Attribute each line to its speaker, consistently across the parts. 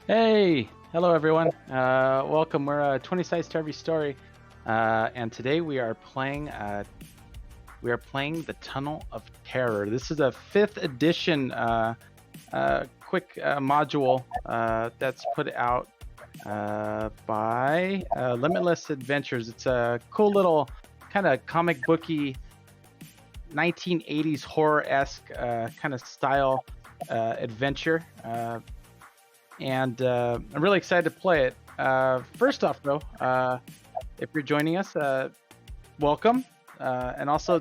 Speaker 1: Hey, hello everyone. Welcome. We're 20 Sides to Every Story, and today we are playing the Tunnel of Terror. This is a 5th edition quick module that's put out by Limitless Adventures. It's a cool little kind of comic booky 1980s horror-esque kind of style adventure. And I'm really excited to play it. First off, though, if you're joining us, welcome. And also,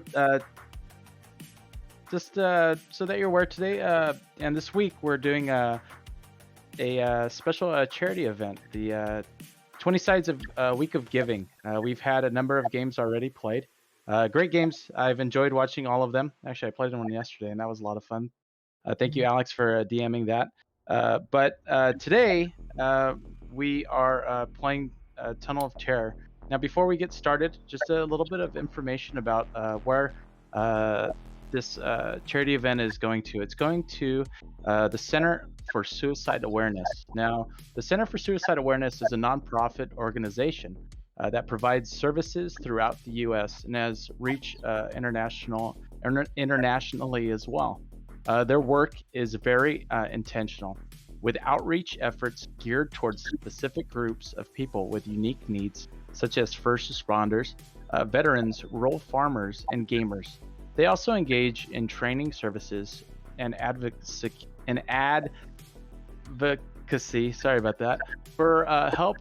Speaker 1: just so that you're aware, today and this week, we're doing a special charity event, the 20 Sides of Week of Giving. We've had a number of games already played. Great games. I've enjoyed watching all of them. Actually, I played one yesterday, and that was a lot of fun. Thank you, Alex, for DMing that. But today we are playing Tunnel of Terror. Now, before we get started, just a little bit of information about where this charity event is going to. It's going to the Center for Suicide Awareness. Now, the Center for Suicide Awareness is a nonprofit organization that provides services throughout the U.S. and has reached internationally as well. Their work is very intentional, with outreach efforts geared towards specific groups of people with unique needs, such as first responders, veterans, rural farmers, and gamers. They also engage in training services and advocacy. Sorry about that. For help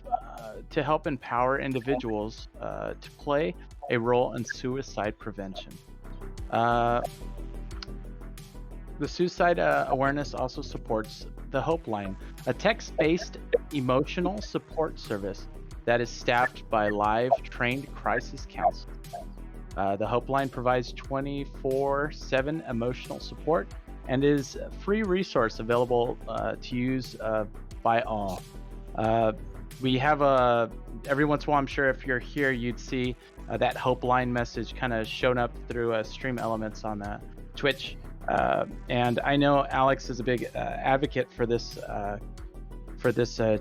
Speaker 1: to help empower individuals to play a role in suicide prevention. The Suicide Awareness also supports the Hope Line, a text-based emotional support service that is staffed by live trained crisis counselors. The Hope Line provides 24/7 emotional support and is a free resource available to use by all. We have every once in a while, I'm sure if you're here, you'd see that Hope Line message kind of shown up through Stream Elements on Twitch. And I know Alex is a big advocate for this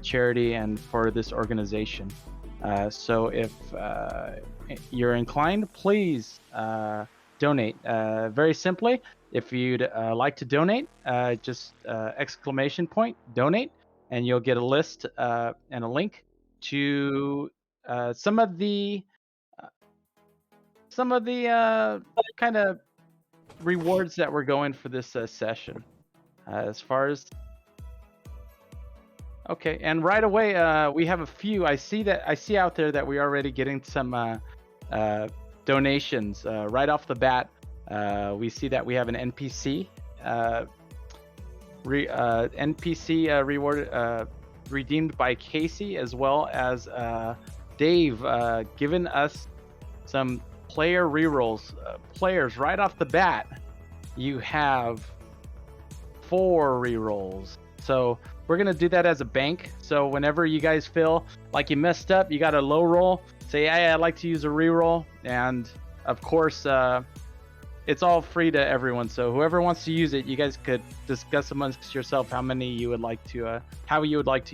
Speaker 1: charity and for this organization. So if you're inclined, please donate. Very simply, if you'd like to donate, just exclamation point donate, and you'll get a list and a link to some of the kind of rewards that we're going for this session. As far as okay, and right away we have a few. I see out there that we're already getting some donations right off the bat. We see that we have an NPC reward redeemed by Casey, as well as Dave giving us some player rerolls. Players right off the bat, you have 4 rerolls. So we're gonna do that as a bank. So whenever you guys feel like you messed up, you got a low roll, say, hey, I'd like to use a reroll. And of course, it's all free to everyone. So whoever wants to use it, you guys could discuss amongst yourself how you would like to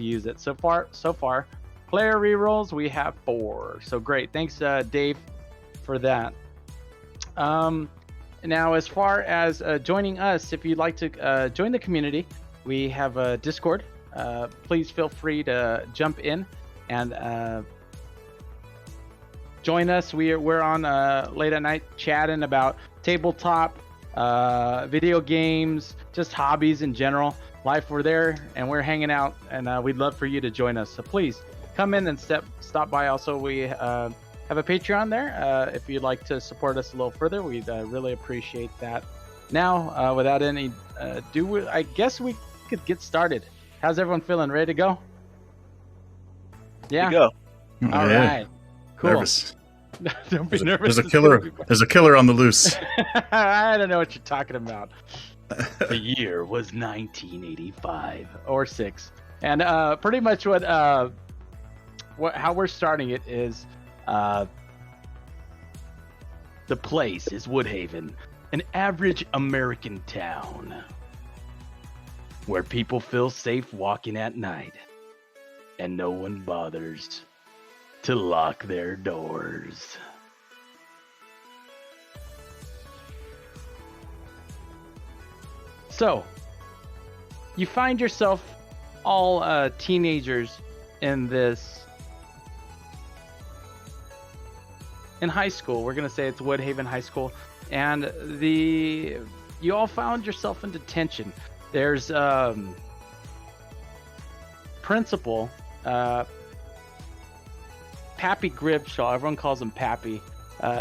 Speaker 1: use it. So far, player rerolls, we have 4. So great. Thanks, Dave, for that. Now, as far as joining us, if you'd like to join the community, we have a Discord. Please feel free to jump in and join us. We're on late at night chatting about tabletop, video games, just hobbies in general. Life, we're there and we're hanging out, and we'd love for you to join us. So please come in and stop by. Also, we have a Patreon there. If you'd like to support us a little further, we'd really appreciate that. Now, without any ado, I guess we could get started. How's everyone feeling? Ready to go? Yeah.
Speaker 2: Go.
Speaker 1: All right. Cool.
Speaker 3: Nervous.
Speaker 1: Don't be nervous.
Speaker 3: There's a killer on the loose.
Speaker 1: I don't know what you're talking about. The year was 1985 or 6, and pretty much how we're starting it is, the place is Woodhaven, an average American town where people feel safe walking at night. and no one bothers to lock their doors. So, you find yourself all teenagers in high school. We're gonna say it's Woodhaven High School, and you all found yourself in detention. There's principal Pappy Gribshaw. Everyone calls him Pappy.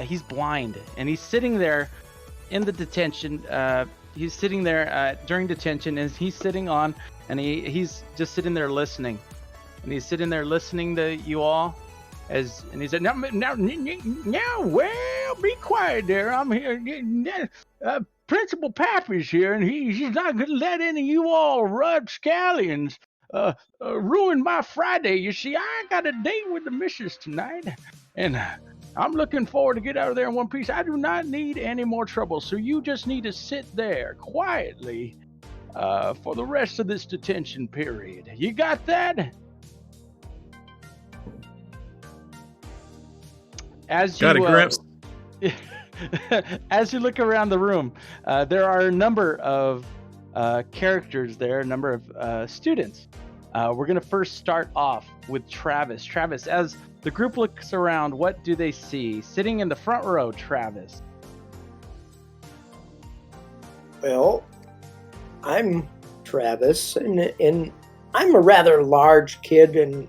Speaker 1: He's blind, and he's sitting there in the detention. He's sitting there during detention, and he's sitting on, and he's just sitting there listening, and he's sitting there listening to you all, and he said, "Now, well, be quiet there. I'm here. Principal Pappy's here, and he's not gonna let any of you all rapscallions ruin my Friday. You see, I got a date with the missus tonight, and I'm looking forward to get out of there in one piece. I do not need any more trouble, so you just need to sit there quietly for the rest of this detention period. You got that?"
Speaker 3: Got it, Gramps.
Speaker 1: As you look around the room, there are a number of characters there, a number of students. We're going to first start off with Travis. Travis, as the group looks around, what do they see? Sitting in the front row, Travis.
Speaker 2: Well, I'm Travis, and I'm a rather large kid, and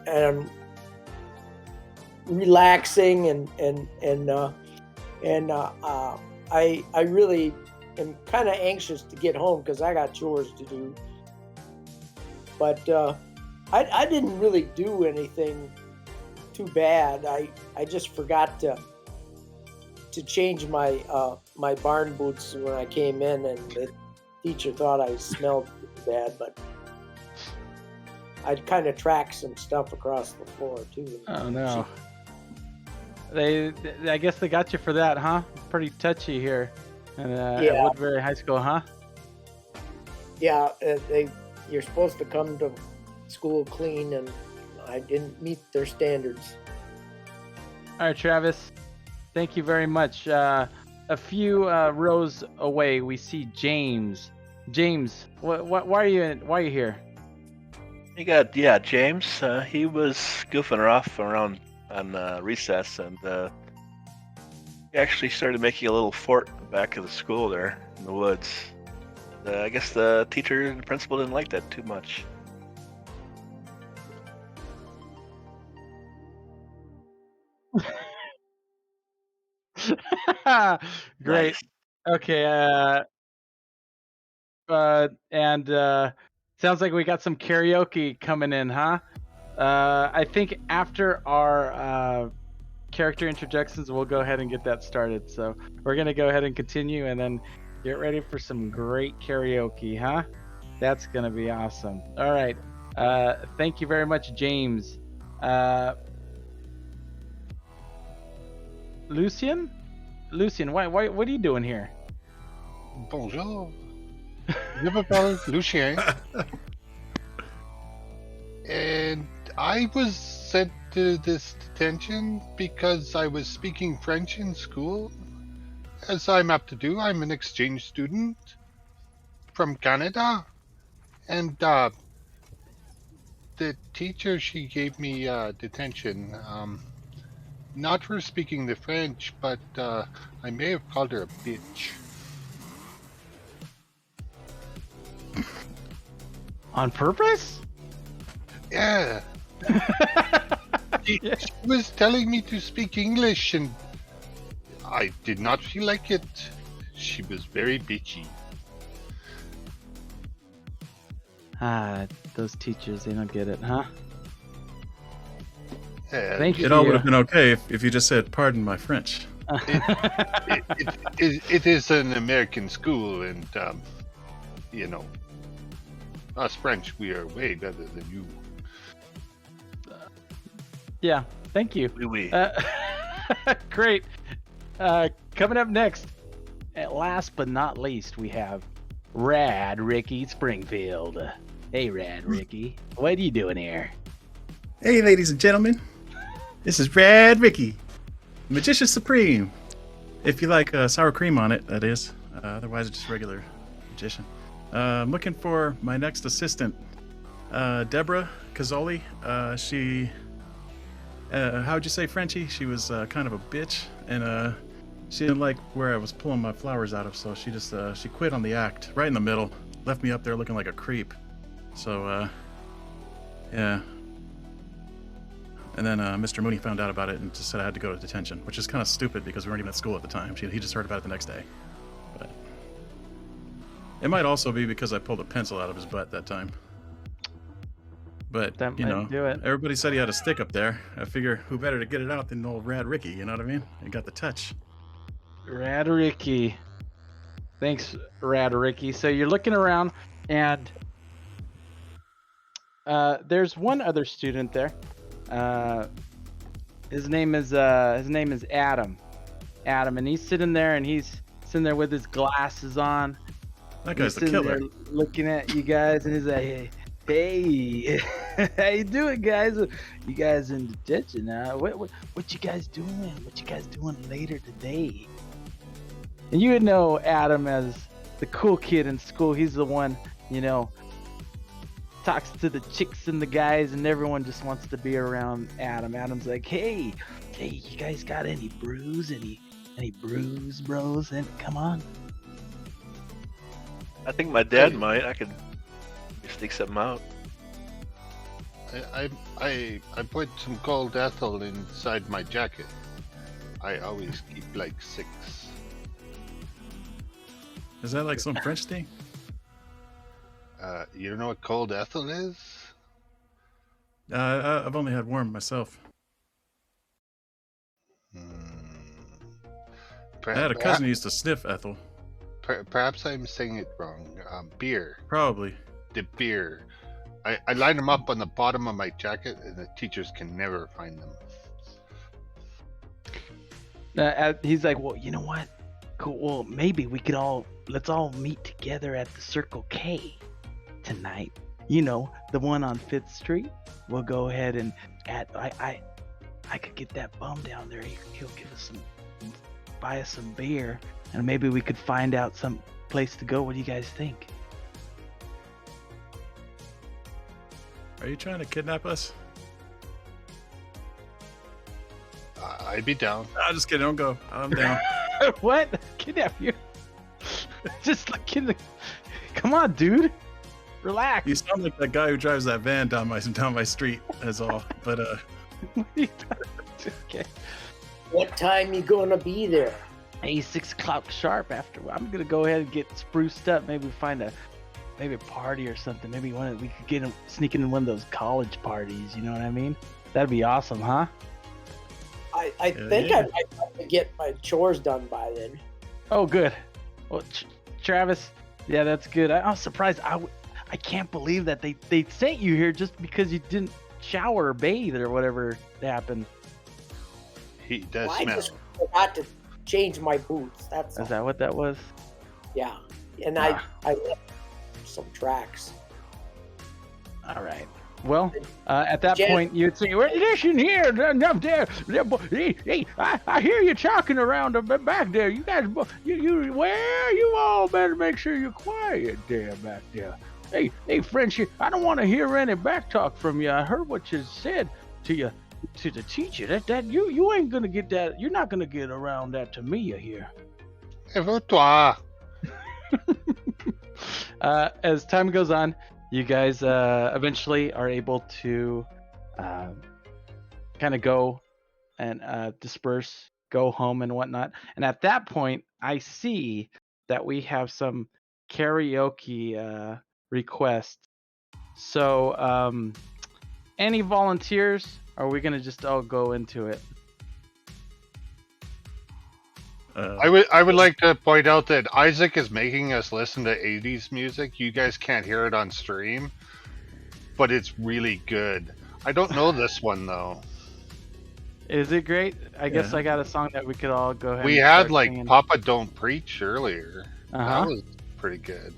Speaker 2: I'm relaxing, and I really am kind of anxious to get home because I got chores to do. But I didn't really do anything too bad. I just forgot to change my my barn boots when I came in, and the teacher thought I smelled bad, but I'd kind of tracked some stuff across the floor too.
Speaker 1: Oh no. I guess they got you for that, huh? Pretty touchy here at Woodbury High School, huh?
Speaker 2: Yeah, you're supposed to come to school clean, and I didn't meet their standards.
Speaker 1: All right, Travis. Thank you very much. A few rows away, we see James. James, why are you here?
Speaker 4: You got James. He was goofing off around on recess, and he actually started making a little fort in the back of the school there in the woods. I guess the teacher and the principal didn't like that too much.
Speaker 1: Great.
Speaker 4: Nice.
Speaker 1: Okay. And sounds like we got some karaoke coming in, huh? I think after our character introductions, we'll go ahead and get that started. So we're gonna go ahead and continue, and then get ready for some great karaoke, huh? That's gonna be awesome. All right. Thank you very much, James. Lucien, what are you doing here?
Speaker 5: Bonjour. Je m'appelle Lucien. And I was sent to this detention because I was speaking French in school. As I'm apt to do, I'm an exchange student from Canada. And the teacher, she gave me detention. Not for speaking the French, but I may have called her a bitch.
Speaker 1: On purpose?
Speaker 5: Yeah. She was telling me to speak English, and I did not feel like it. She was very bitchy.
Speaker 1: Those teachers, they don't get it, huh?
Speaker 5: Thank
Speaker 1: you.
Speaker 3: It all would have been okay if you just said, "Pardon my French."
Speaker 5: It is an American school, and you know, us French, we are way better than you.
Speaker 1: Yeah, thank you.
Speaker 4: Oui.
Speaker 1: Great. Coming up next, at last but not least, we have Rad Ricky Springfield. Hey, Rad Ricky. What are you doing here?
Speaker 3: Hey, ladies and gentlemen. This is Rad Ricky, Magician Supreme. If you like sour cream on it, that is. Otherwise, it's just regular magician. I'm looking for my next assistant, Deborah Cazzoli. She, how'd you say, Frenchie? She was kind of a bitch, and she didn't like where I was pulling my flowers out of, so she just she quit on the act right in the middle, left me up there looking like a creep. So yeah. And then Mr. Mooney found out about it and just said I had to go to detention, which is kind of stupid because we weren't even at school at the time. He just heard about it the next day. But it might also be because I pulled a pencil out of his butt that time. But,
Speaker 1: That
Speaker 3: you
Speaker 1: might
Speaker 3: know,
Speaker 1: do it.
Speaker 3: everybody said he had a stick up there. I figure who better to get it out than old Rad Ricky, you know what I mean? He got the touch.
Speaker 1: Rad Ricky. Thanks, Rad Ricky. So you're looking around, and there's one other student there. His name is Adam. Adam, and he's sitting there, with his glasses on.
Speaker 3: That guy's
Speaker 1: He's
Speaker 3: the
Speaker 1: sitting
Speaker 3: killer.
Speaker 1: there looking at you guys, and he's like, "Hey, how you doing, guys? You guys in detention now? What you guys doing? What you guys doing later today?" And you would know Adam as the cool kid in school. He's the one, talks to the chicks and the guys, and everyone just wants to be around Adam. Adam's like, hey, you guys got any brews? Any brews, bros? And come on.
Speaker 4: I think my dad might. I could sneak something out.
Speaker 5: I put some cold ethyl inside my jacket. I always keep like 6.
Speaker 3: Is that like some French thing?
Speaker 5: You don't know what cold ethyl is?
Speaker 3: I've only had warm myself. I had a cousin who used to sniff ethyl.
Speaker 5: Perhaps I'm saying it wrong. Beer.
Speaker 3: Probably.
Speaker 5: The beer. I line them up on the bottom of my jacket, and the teachers can never find them.
Speaker 1: He's like, well, you know what? Cool. Well, maybe let's all meet together at the Circle K tonight. You know, the one on 5th Street. We'll go ahead and I could get that bum down there. He'll give us buy us some beer, and maybe we could find out some place to go. What do you guys think?
Speaker 3: Are you trying to kidnap us?
Speaker 5: I'd be down.
Speaker 3: No, just kidding. Don't go. I'm down.
Speaker 1: What? Kidnap you? Just like come on, dude. Relax.
Speaker 3: You sound like that guy who drives that van down my street. That's all. But
Speaker 1: Okay.
Speaker 2: What time you gonna be there?
Speaker 1: Hey, 6 o'clock sharp. After I'm gonna go ahead and get spruced up. Maybe find a party or something. Maybe we could sneak in one of those college parties. You know what I mean? That'd be awesome, huh?
Speaker 2: I think I might have to get my chores done by then.
Speaker 1: Oh, good. Well, Travis, yeah, that's good. I'm surprised. I can't believe that they sent you here just because you didn't shower or bathe or whatever happened.
Speaker 5: He does
Speaker 2: Well, I
Speaker 5: smell.
Speaker 2: just forgot to change my boots. That's
Speaker 1: Is
Speaker 2: all.
Speaker 1: that what that was?
Speaker 2: Yeah, and
Speaker 1: Ah.
Speaker 2: I left some tracks.
Speaker 1: All right. Well, at that
Speaker 2: Jen-
Speaker 1: point, you'd say, well, listen here, hey, I hear you talking around back there. You guys, you all better make sure you're quiet there back there. Hey, Frenchie, I don't want to hear any back talk from you. I heard what you said to the teacher. That you ain't gonna get that. You're not gonna get around that to me, you hear?
Speaker 5: Toi.
Speaker 1: As time goes on, you guys eventually are able to kind of go and disperse, go home and whatnot. And at that point, I see that we have some karaoke requests. So, any volunteers? Or are we gonna just all go into it?
Speaker 5: I would like to point out that Isaac is making us listen to 80s music. You guys can't hear it on stream, but it's really good. I don't know this one though.
Speaker 1: Is it great? I guess
Speaker 3: Yeah.
Speaker 1: I got a song that we could all go ahead.
Speaker 5: We
Speaker 1: and
Speaker 5: had
Speaker 1: start
Speaker 5: like
Speaker 1: singing.
Speaker 5: Papa Don't Preach earlier.
Speaker 1: Uh-huh.
Speaker 5: That was pretty good.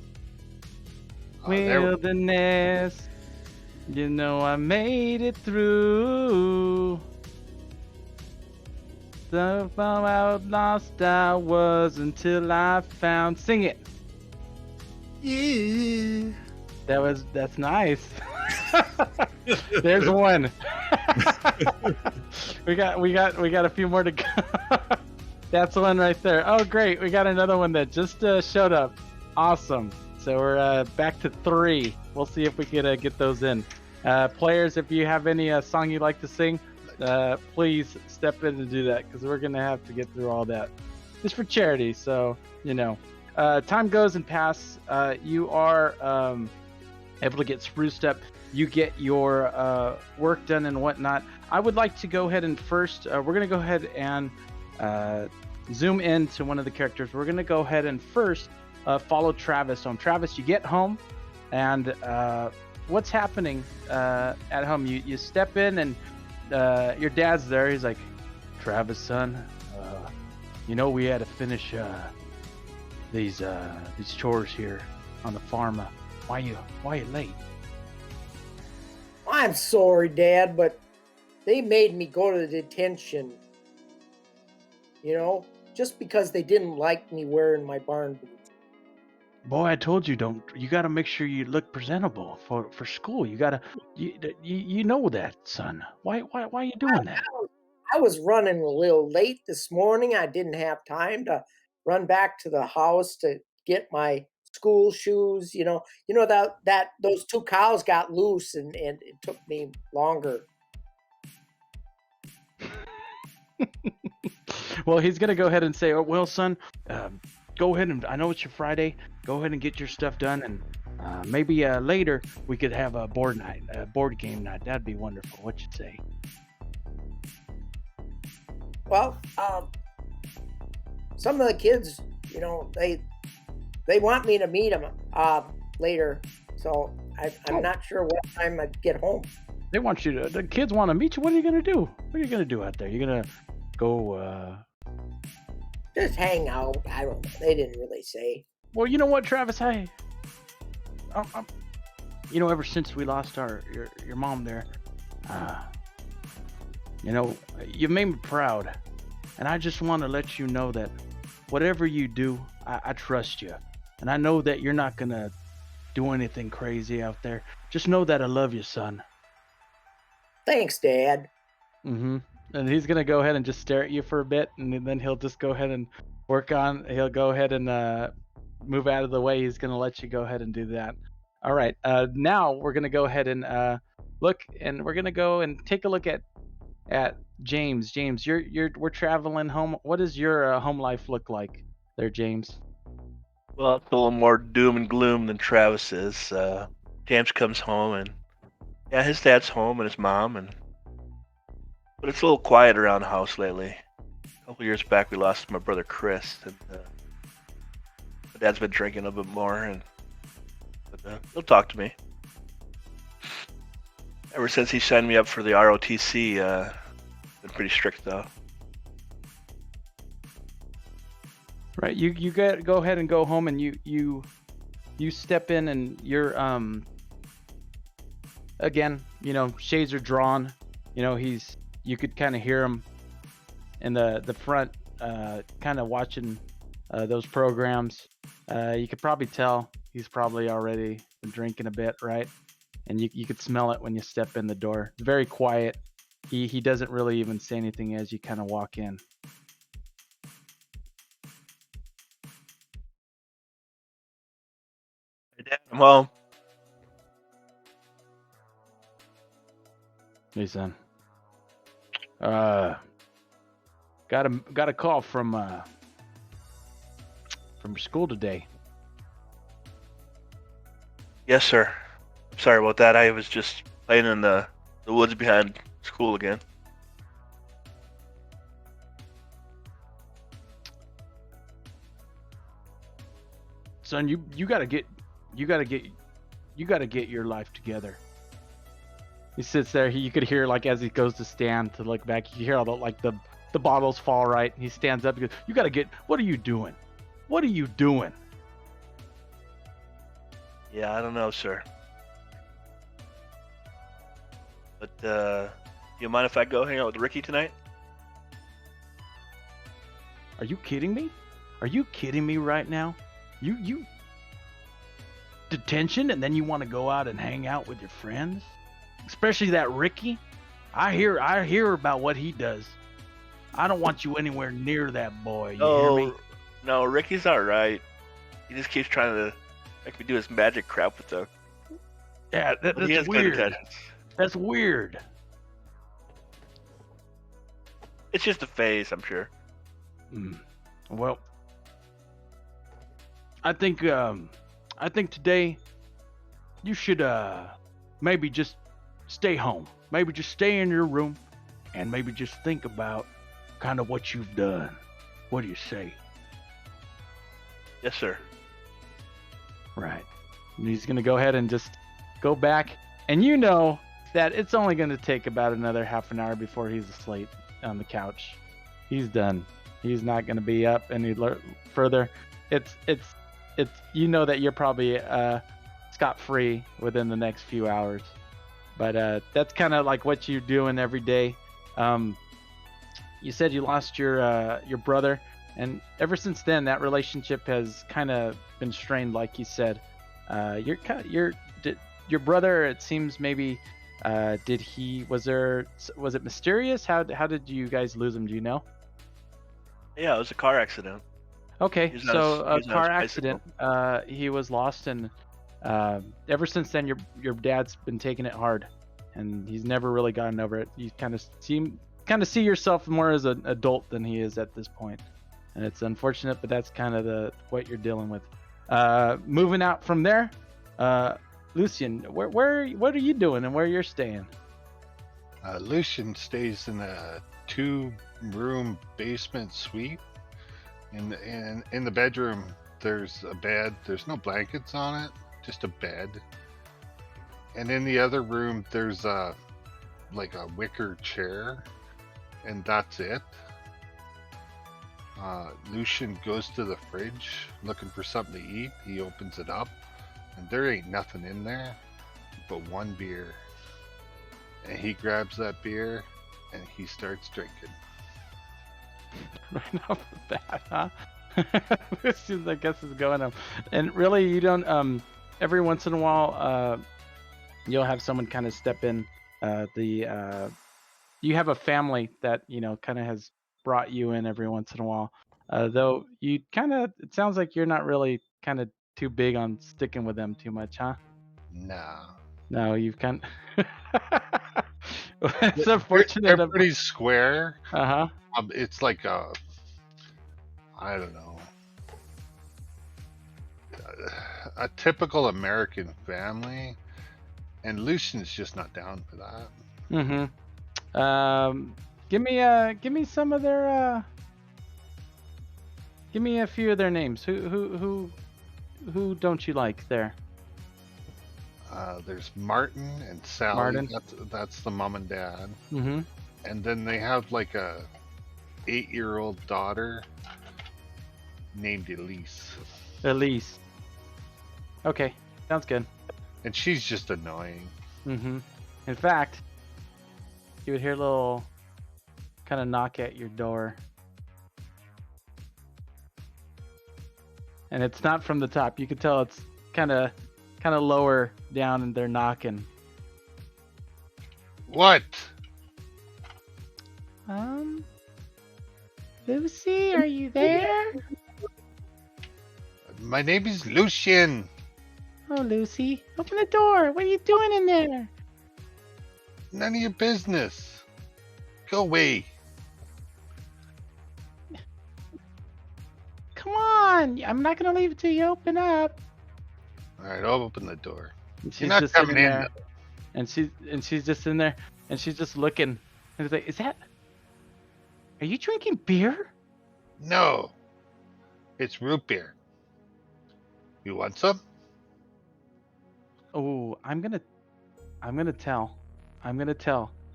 Speaker 1: Wilderness. You know I made it through. So far out lost I was until I found. Sing it.
Speaker 3: Yeah.
Speaker 1: That's nice. There's one. we got a few more to go. That's one right there. Oh great, we got another one that just showed up. Awesome. So we're back to 3. We'll see if we could get those in. Players, if you have any song you'd like to sing, please step in and do that, because we're gonna have to get through all that. Just for charity, so you know. Time goes and passes. You are able to get spruced up. You get your work done and whatnot. I would like to go ahead and first, we're going to go ahead and zoom into one of the characters. We're going to go ahead and first follow Travis home. Travis, you get home, and what's happening at home? You step in, and your dad's there. He's like, Travis, son, you know we had to finish these chores here on the farm. Why you late?
Speaker 2: I'm sorry, Dad, but they made me go to detention. You know, just because they didn't like me wearing my barn boots.
Speaker 1: Boy, I told you you got to make sure you look presentable for school. You know that, son. Why are you doing that?
Speaker 2: I was running a little late this morning. I didn't have time to run back to the house to get my school shoes. You know that those 2 cows got loose, and it took me longer.
Speaker 1: Well, he's gonna go ahead and say, "Oh, well, son, go ahead and I know it's your Friday. Go ahead and get your stuff done, and maybe later we could have a board game night. That'd be wonderful. What you say?"
Speaker 2: Well, some of the kids, you know, they want me to meet them later, so I'm not sure what time I'd get home.
Speaker 1: They want you to. The kids want to meet you. What are you gonna do? What are you gonna do out there? You're gonna go.
Speaker 2: Just hang out. I don't know. They didn't really say.
Speaker 1: Well, you know what, Travis? Hey, you know, ever since we lost your mom there, you know, you made me proud, and I just want to let you know that whatever you do, I trust you, and I know that you're not gonna do anything crazy out there. Just know that I love you, son.
Speaker 2: Thanks, Dad.
Speaker 1: Mm-hmm. And he's gonna go ahead and just stare at you for a bit, and then he'll just go ahead and he'll go ahead and move out of the way. He's gonna let you go ahead and do that. All right. Now we're gonna go ahead and look, and we're gonna go and take a look at James. James, we're traveling home. What does your home life look like there, James?
Speaker 4: Well, it's a little more doom and gloom than Travis is. James comes home, and yeah, his dad's home and his mom, but it's a little quiet around the house lately. A couple years back, we lost my brother Chris, and my dad's been drinking a bit more, but he'll talk to me. Ever since he signed me up for the ROTC, been pretty strict though.
Speaker 1: Right, you go ahead and go home, and you step in, and you're again, you know, shades are drawn. You know, you could kind of hear him in the front, kind of watching those programs. You could probably tell he's probably already been drinking a bit, right? And you could smell it when you step in the door. It's very quiet. He doesn't really even say anything as you kind of walk in.
Speaker 4: Hey, Dad, I'm home.
Speaker 1: Hey, son. Got a call from school today.
Speaker 4: Yes, sir. Sorry about that. I was just playing in the woods behind school again.
Speaker 1: Son, you gotta get your life together. He sits there. You could hear, like, as he goes to stand to look back, you hear all the bottles fall, right? He stands up. He goes, "You gotta get. What are you doing? What are you doing?"
Speaker 4: Yeah, I don't know, sir. But you mind if I go hang out with Ricky tonight?
Speaker 1: Are you kidding me? Are you kidding me right now? You detention and then you want to go out and hang out with your friends? Especially that Ricky? I hear about what he does. I don't want you anywhere near that boy, you hear me?
Speaker 4: No, Ricky's all right. He just keeps trying to make me do his magic crap with the.
Speaker 1: Yeah,
Speaker 4: But he
Speaker 1: that's
Speaker 4: has good
Speaker 1: weird.
Speaker 4: intentions.
Speaker 1: That's weird.
Speaker 4: It's just a phase, I'm sure.
Speaker 1: Well, I think today you should maybe just stay home. Maybe just stay in your room and maybe just think about kind of what you've done. What do you say?
Speaker 4: Yes, sir.
Speaker 1: Right. And he's going to go ahead and just go back. And you know that it's only going to take about another half an hour before he's asleep on the couch. He's done. He's not going to be up any further. It's you know that you're probably scot-free within the next few hours. But that's kind of like what you're doing every day. You said you lost your brother, and ever since then, that relationship has kind of been strained, like you said. Your brother, it seems maybe, was it mysterious? How did you guys lose him? Do you know?
Speaker 4: Yeah, it was a car accident.
Speaker 1: Okay,
Speaker 4: He was
Speaker 1: so
Speaker 4: on
Speaker 1: a
Speaker 4: his
Speaker 1: car
Speaker 4: bicycle.
Speaker 1: accident. He was lost, and ever since then, your dad's been taking it hard, and he's never really gotten over it. You kind of see yourself more as an adult than he is at this point, and it's unfortunate, but that's kind of what you're dealing with. Moving out from there, Lucian, what are you doing and where you're staying?
Speaker 5: Lucian stays in a 2-room basement suite. In the bedroom, there's a bed. There's no blankets on it, just a bed. And in the other room, there's like a wicker chair, and that's it. Lucian goes to the fridge looking for something to eat. He opens it up, and there ain't nothing in there but one beer. And he grabs that beer, and he starts drinking.
Speaker 1: Right off the bat, huh? This is, I guess, is going on. And really, you don't. Every once in a while, you'll have someone kind of step in. You have a family that kind of has brought you in every once in a while. Though you it sounds like you're not really kind of too big on sticking with them too much, huh?
Speaker 5: Nah.
Speaker 1: No, you've kind. It's unfortunate.
Speaker 5: They're pretty square.
Speaker 1: Uh huh.
Speaker 5: It's like I don't know, a typical American family, and Lucian's just not down for that.
Speaker 1: Mm-hmm. Give me some of their. Give me a few of their names. Who don't you like there?
Speaker 5: There's Martin and Sally.
Speaker 1: Martin.
Speaker 5: That's the mom and dad.
Speaker 1: Mm-hmm.
Speaker 5: And then they have like a 8-year-old daughter named Elise.
Speaker 1: Elise. Okay, sounds good.
Speaker 5: And she's just annoying.
Speaker 1: Mm-hmm. In fact, you would hear a little kind of knock at your door. And it's not from the top. You could tell it's kind of lower down, and they're knocking.
Speaker 5: What?
Speaker 1: Lucy, are you there?
Speaker 5: My name is Lucian.
Speaker 1: Oh, Lucy, open the door. What are you doing in there?
Speaker 5: None of your business. Go away.
Speaker 1: Come on. I'm not going to leave it till you open up.
Speaker 5: All right, I'll open the door.
Speaker 1: And she's
Speaker 5: You're not
Speaker 1: just
Speaker 5: coming
Speaker 1: sitting
Speaker 5: in.
Speaker 1: there. And she's just in there, and she's just looking. And it's like, are you drinking beer?
Speaker 5: No, it's root beer. You want some?
Speaker 1: Oh, I'm gonna tell.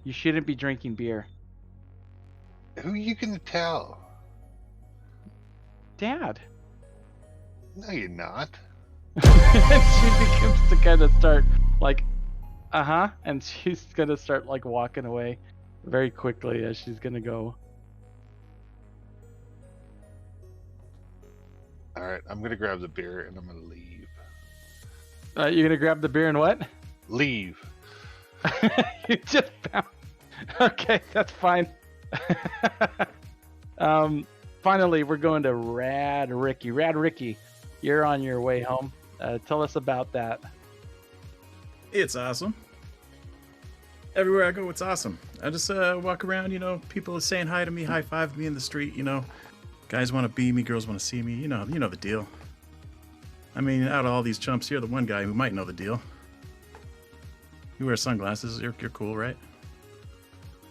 Speaker 1: You shouldn't be drinking beer.
Speaker 5: Who are you gonna tell?
Speaker 1: Dad.
Speaker 5: No, you're not.
Speaker 1: And she begins to kind of start like, and she's gonna start like walking away very quickly as she's gonna go.
Speaker 5: All right, I'm gonna grab the beer and I'm gonna leave.
Speaker 1: You're gonna grab the beer and what?
Speaker 5: Leave.
Speaker 1: You just found. Okay, that's fine. Finally, we're going to Rad Ricky. Rad Ricky, you're on your way home. Tell us about that.
Speaker 3: It's awesome. Everywhere I go, it's awesome. I just walk around, people are saying hi to me, high five me in the street, Guys want to be me, girls want to see me, you know the deal. I mean, out of all these chumps, you're the one guy who might know the deal. You wear sunglasses, you're cool, right?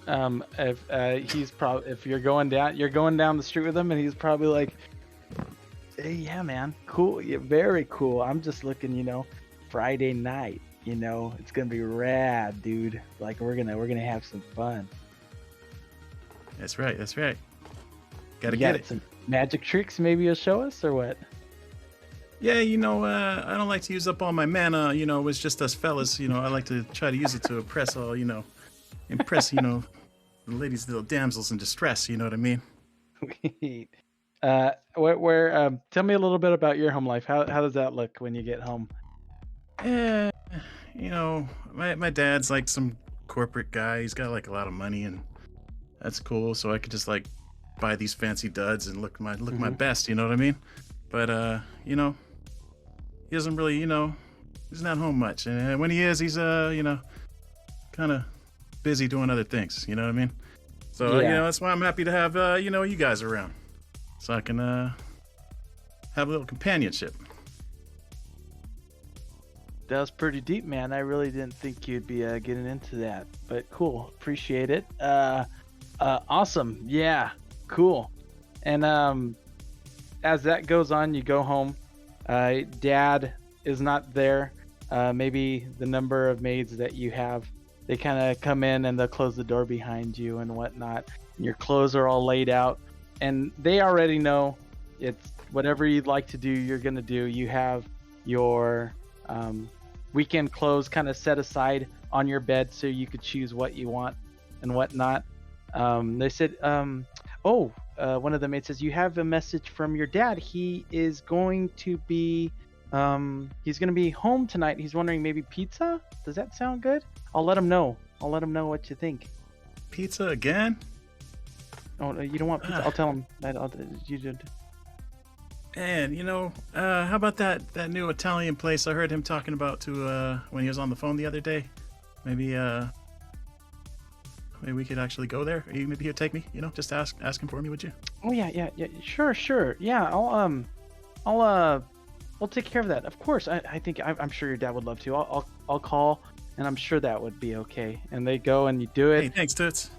Speaker 1: If you're going down the street with him, and he's probably like, hey, yeah, man, cool, yeah, very cool. I'm just looking, Friday night. It's gonna be rad, dude. Like we're gonna have some fun.
Speaker 3: That's right. Gotta
Speaker 1: You
Speaker 3: get
Speaker 1: got
Speaker 3: it.
Speaker 1: some magic tricks maybe you'll show us or what?
Speaker 3: Yeah, I don't like to use up all my mana, it's just us fellas, I like to try to use it to impress the ladies, little damsels in distress, you know what I mean?
Speaker 1: Tell me a little bit about your home life. How does that look when you get home?
Speaker 3: My dad's like some corporate guy. He's got like a lot of money, and that's cool. So I could just like buy these fancy duds and look my best. You know what I mean? But he doesn't really, he's not home much. And when he is, he's kind of busy doing other things. You know what I mean? So
Speaker 1: Yeah.
Speaker 3: that's why I'm happy to have you guys around, so I can have a little companionship.
Speaker 1: That was pretty deep, man. I really didn't think you'd be getting into that, but cool. Appreciate it. Awesome. Yeah, cool. And as that goes on, you go home. Dad is not there. Maybe the number of maids that you have, they kind of come in and they'll close the door behind you and whatnot. And your clothes are all laid out, and they already know it's whatever you'd like to do, you're gonna do. You have your weekend clothes kind of set aside on your bed so you could choose what you want and whatnot. They said, one of the maids says, you have a message from your dad. He is going to be home tonight. He's wondering maybe pizza. Does that sound good? I'll let him know what you think.
Speaker 3: Pizza again?
Speaker 1: Oh, you don't want pizza? I'll tell him. You did.
Speaker 3: And how about that new Italian place I heard him talking about when he was on the phone the other day? Maybe we could actually go there. Maybe he'll take me. Just ask him for me, would you?
Speaker 1: Oh yeah. Sure. Yeah, I'll take care of that. Of course. I think I'm sure your dad would love to. I'll call, and I'm sure that would be okay. And they go and you do it.
Speaker 3: Hey, thanks, Toots.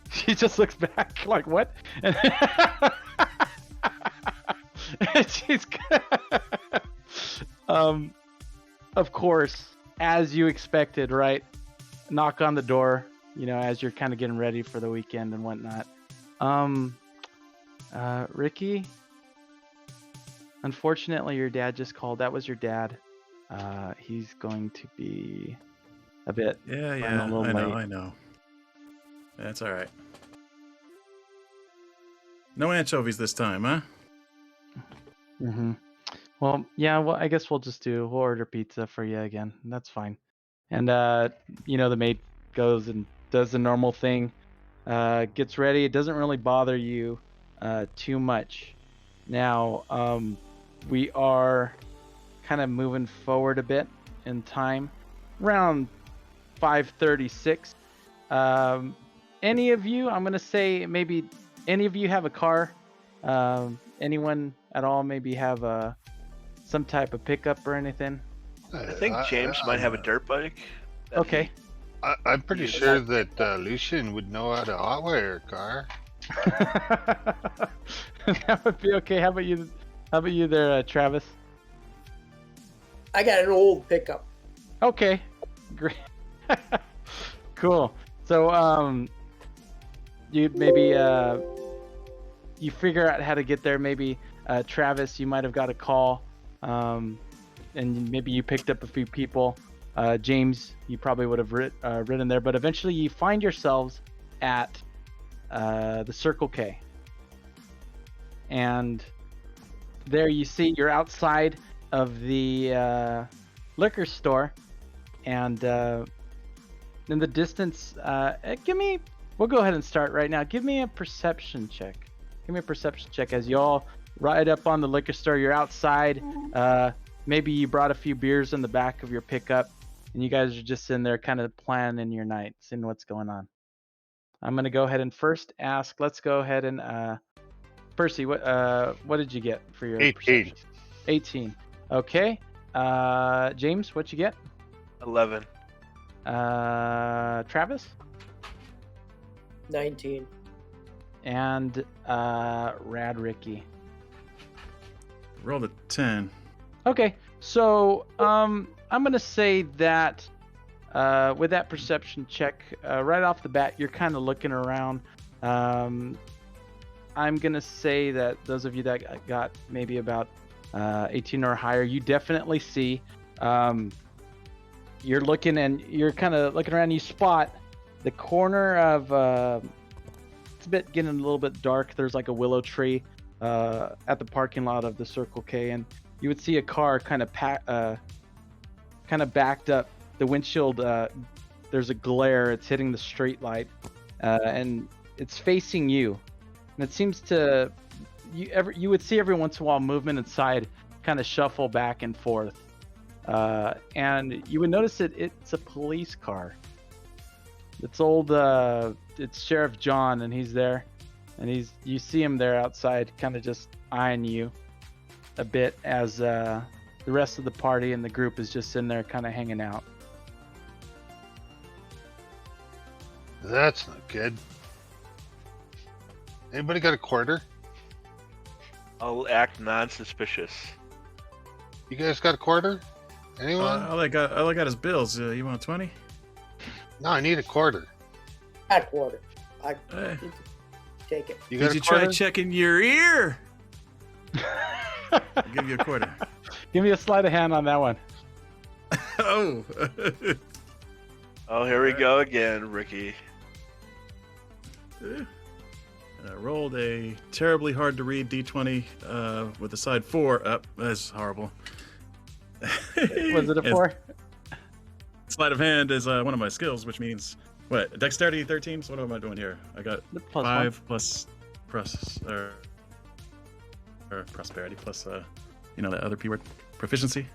Speaker 1: She just looks back like, what? And she's of course, as you expected, right? Knock on the door, as you're kind of getting ready for the weekend and whatnot. Ricky, unfortunately, your dad just called. That was your dad. He's going to be a bit.
Speaker 3: Yeah,
Speaker 1: a little late.
Speaker 3: I know. That's all right. No anchovies this time, huh?
Speaker 1: Mm-hmm. Well, yeah. Well, I guess we'll order pizza for you again. That's fine. And the maid goes and does the normal thing, gets ready. It doesn't really bother you too much. Now, we are kind of moving forward a bit in time, around 5:36. Any of you, I'm gonna say maybe any of you have a car. Anyone at all maybe have some type of pickup or anything?
Speaker 4: I think James might have a dirt bike.
Speaker 1: Okay.
Speaker 5: I'm pretty sure that Lucian would know how to hotwire a car.
Speaker 1: That would be okay. How about you there, Travis?
Speaker 2: I got an old pickup.
Speaker 1: Okay, great. Cool. So you maybe you figure out how to get there. Maybe Travis, you might have got a call and maybe you picked up a few people. James, you probably would have ridden there, but eventually you find yourselves at the Circle K. And there you see you're outside of the liquor store, and in the distance, we'll go ahead and start right now. Give me a perception check. Give me a perception check as you all ride up on the liquor store. You're outside. Maybe you brought a few beers in the back of your pickup, and you guys are just in there kind of planning your night, seeing what's going on. I'm going to go ahead and first ask, let's go ahead and, Percy, what did you get for your
Speaker 5: 18.
Speaker 1: perception? 18. Okay. James, what you get?
Speaker 4: 11.
Speaker 1: Travis?
Speaker 2: 19.
Speaker 1: And Rad Ricky.
Speaker 3: Rolled a 10.
Speaker 1: Okay, so I'm gonna say that with that perception check, right off the bat, you're kind of looking around. I'm gonna say that those of you that got maybe about 18 or higher, you definitely see. You're looking and you're kind of looking around. You spot the corner of. It's getting a little bit dark. There's like a willow tree at the parking lot of the Circle K, and you would see a car kind of backed up. The windshield, there's a glare. It's hitting the street light, and it's facing you. And it seems to you would see every once in a while movement inside, kind of shuffle back and forth, and you would notice it's a police car. It's old. It's Sheriff John, and he's there, and you see him there outside, kind of just eyeing you a bit as the rest of the party and the group is just in there, kind of hanging out.
Speaker 5: That's not good. Anybody got a quarter?
Speaker 4: I'll act non-suspicious.
Speaker 5: You guys got a quarter? Anyone?
Speaker 3: All I got is bills. You want 20?
Speaker 5: No, I need a quarter.
Speaker 2: At quarter. I
Speaker 3: Hey.
Speaker 2: take it.
Speaker 5: You got
Speaker 3: Did you
Speaker 5: a quarter?
Speaker 3: try checking your ear? I'll give you a quarter.
Speaker 1: Give me a sleight of hand on that one.
Speaker 3: Oh.
Speaker 4: Oh, here we go again, Ricky.
Speaker 3: I rolled a terribly hard to read D20 with a side 4 up. That's horrible.
Speaker 1: Was it a
Speaker 3: And
Speaker 1: 4?
Speaker 3: Sleight of hand is one of my skills, which means what? Dexterity 13. So what am I doing here? I got
Speaker 1: Plus
Speaker 3: 5 plus or prosperity plus that other P word, proficiency.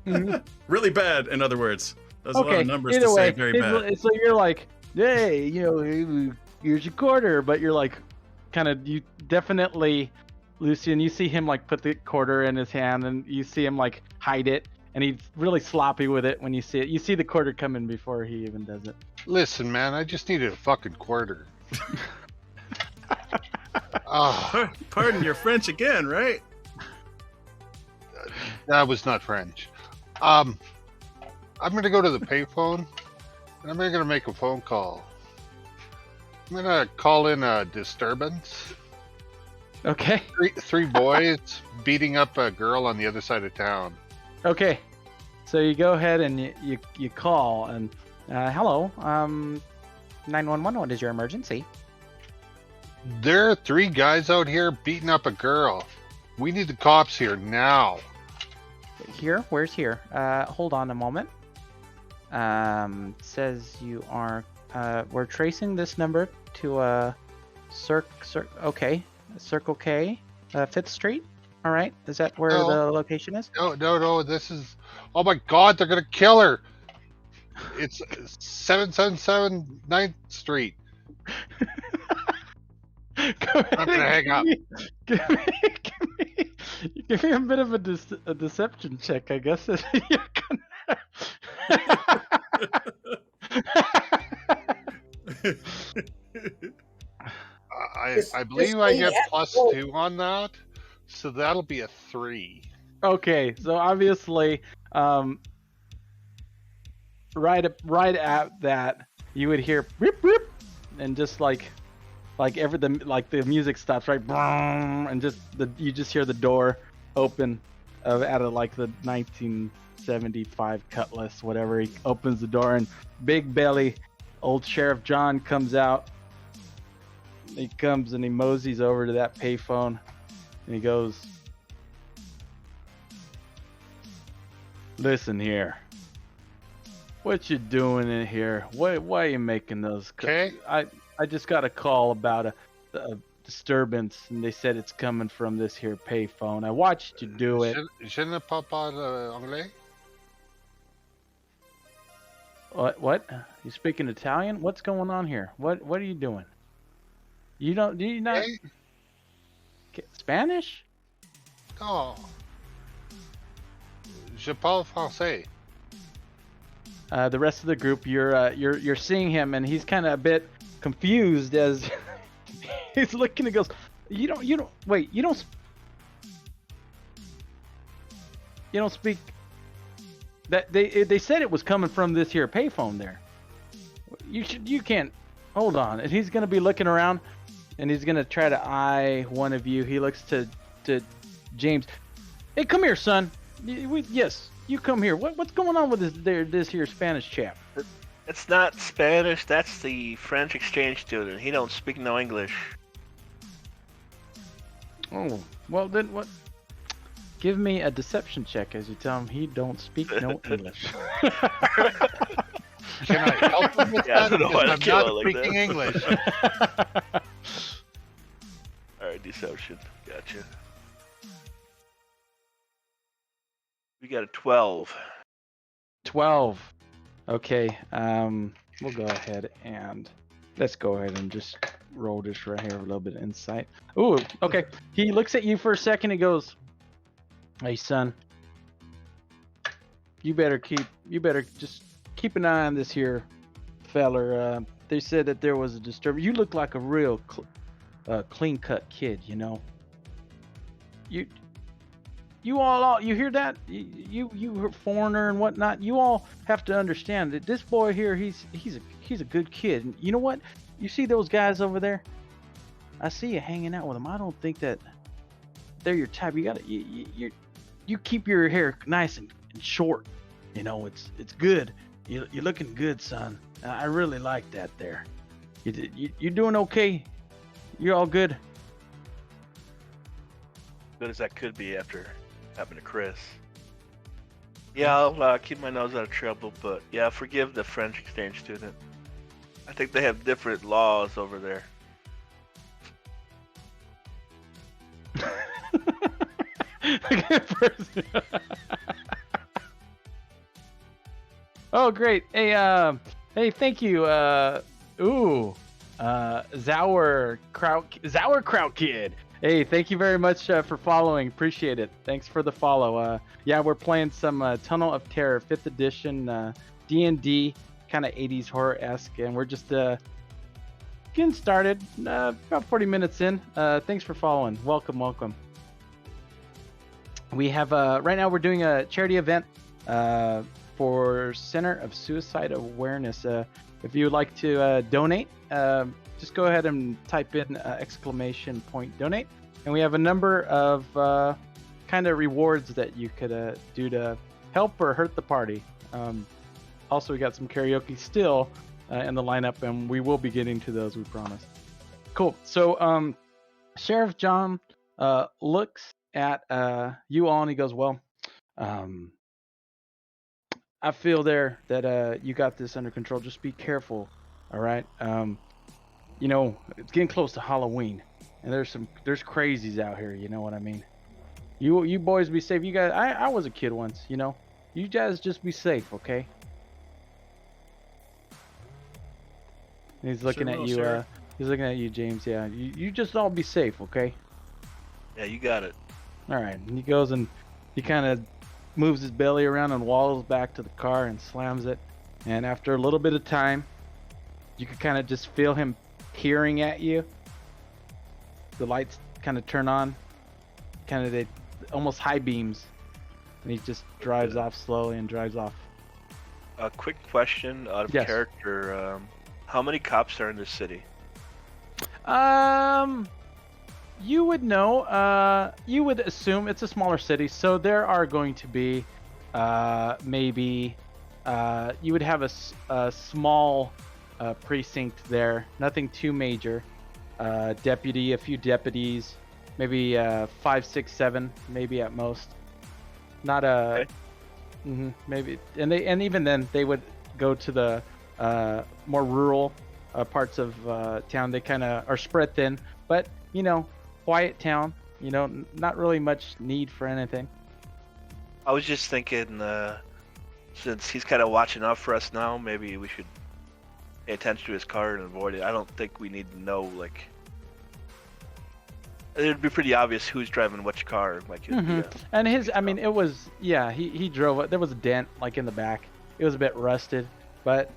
Speaker 1: Mhm.
Speaker 3: Really bad, in other words. There's a lot
Speaker 1: Okay.
Speaker 3: of numbers
Speaker 1: Either
Speaker 3: to
Speaker 1: way,
Speaker 3: say. Very bad.
Speaker 1: so you're like, hey, here's your quarter, but you're like, you definitely, Lucian, you see him like put the quarter in his hand, and you see him like hide it, and he's really sloppy with it when you see it. You see the quarter come in before he even does it.
Speaker 5: Listen, man, I just needed a fucking quarter. Ah,
Speaker 3: Pardon your French again, right?
Speaker 5: that was not French. I'm gonna go to the payphone, and I'm gonna make a phone call. I'm gonna call in a disturbance.
Speaker 1: Okay.
Speaker 5: Three boys beating up a girl on the other side of town.
Speaker 1: Okay. So you go ahead and you call and hello, 911. What is your emergency?
Speaker 5: There are 3 guys out here beating up a girl. We need the cops here now.
Speaker 1: Here? Where's here? Hold on a moment. Says you are. We're tracing this number to okay, Circle K, 5th Street. All right. Is that where
Speaker 5: No.
Speaker 1: the location is?
Speaker 5: No. This is. Oh my God! They're gonna kill her. It's 777 9th Street.
Speaker 1: Go ahead
Speaker 5: I'm gonna
Speaker 1: and
Speaker 5: hang up.
Speaker 1: Give me a bit of a deception check, I guess. You're
Speaker 5: I believe I get +2 on that, so that'll be a 3.
Speaker 1: Okay, so obviously, right at that, you would hear rip rip, and just like the music stops right, and you just hear the door open, out of like the 1975 Cutlass, whatever. He opens the door and big belly, old Sheriff John comes out. He comes and he moseys over to that payphone and he goes, "Listen here. What you doing in here? Why are you making those?
Speaker 5: Okay.
Speaker 1: I just got a call about a disturbance, and they said it's coming from this here payphone. I watched you do it.
Speaker 5: Je ne parle pas anglais.
Speaker 1: What? You speaking Italian? What's going on here? What are you doing? You don't? Do you not
Speaker 5: Okay.
Speaker 1: Spanish?
Speaker 5: No. Je parle français.
Speaker 1: The rest of the group, you're seeing him, and he's kind of a bit confused as he's looking and goes, you don't wait, you don't speak that they said it was coming from this here payphone there. You can't hold on. And he's gonna be looking around, and he's gonna try to eye one of you. He looks to James. Hey, come here, son. Yes, you come here. What's going on with this here Spanish chap?
Speaker 4: It's not Spanish. That's the French exchange student. He don't speak no English.
Speaker 1: Oh, well then what? Give me a deception check as you tell him he don't speak no English.
Speaker 5: Can I help him with
Speaker 4: Yeah, I
Speaker 5: that?
Speaker 4: don't know why
Speaker 5: Because
Speaker 4: to
Speaker 5: I'm
Speaker 4: kill
Speaker 5: not
Speaker 4: it like
Speaker 5: speaking
Speaker 4: that.
Speaker 5: English.
Speaker 4: All right, deception. Gotcha. We got a 12.
Speaker 1: 12. Okay. We'll go ahead and let's go ahead and just roll this right here. A little bit of insight. Ooh. Okay. He looks at you for a second. He goes, "Hey, son. You better just keep an eye on this here feller. They said that there was a disturbance. You look like a real clean-cut kid, you know. You all, you hear that? You foreigner and whatnot. You all have to understand that this boy here, he's a good kid. And you know what? You see those guys over there? I see you hanging out with them. I don't think that they're your type. You gotta you keep your hair nice and short. You know, it's good. You're looking good, son. I really like that there. You doing okay? You're all good."
Speaker 4: Good as that could be after happened to Chris. Yeah, I'll keep my nose out of trouble, but yeah, forgive the French exchange student. I think they have different laws over there.
Speaker 1: Oh, great. Hey, thank you. Sauerkraut Kid. Hey, thank you very much for following. Appreciate it. Thanks for the follow. Yeah, we're playing some Tunnel of Terror 5th edition D&D, kind of 80s horror-esque, and we're just getting started. About 40 minutes in. Thanks for following. Welcome. We have right now we're doing a charity event for Center of Suicide Awareness. If you would like to donate, just go ahead and type in ! Donate, and we have a number of kind of rewards that you could do to help or hurt the party. Also, we got some karaoke still in the lineup, and we will be getting to those, we promise. Cool. So Sheriff John looks at you all and he goes, "Well, I feel there that you got this under control. Just be careful, all right? You know, it's getting close to Halloween, and there's crazies out here. You know what I mean? You boys be safe. You guys, I was a kid once. You know, you guys just be safe, okay?" And he's looking at you.
Speaker 3: Sheriff.
Speaker 1: He's looking at you, James. Yeah, you just all be safe, okay?
Speaker 4: Yeah, you got it.
Speaker 1: All right. And he goes and he kind of moves his belly around and waddles back to the car and slams it. And after a little bit of time, you can kind of just feel him peering at you. The lights kind of turn on, kind of they almost high beams, and he just drives off slowly and drives off.
Speaker 4: A quick question out of
Speaker 1: Yes.
Speaker 4: character. How many cops are in this city?
Speaker 1: You would know. You would assume it's a smaller city, so there are going to be maybe you would have a small precinct there, nothing too major. A few deputies, maybe 5, 6, 7, maybe at most. Not a maybe, and even then they would go to the more rural parts of town. They kind of are spread thin, but quiet town. Not really much need for anything.
Speaker 4: I was just thinking, since he's kind of watching out for us now, maybe we should pay attention to his car and avoid it. I don't think we need to know, like, it'd be pretty obvious who's driving which car. Like,
Speaker 1: And it was, yeah, he drove it. There was a dent, like, in the back. It was a bit rusted, but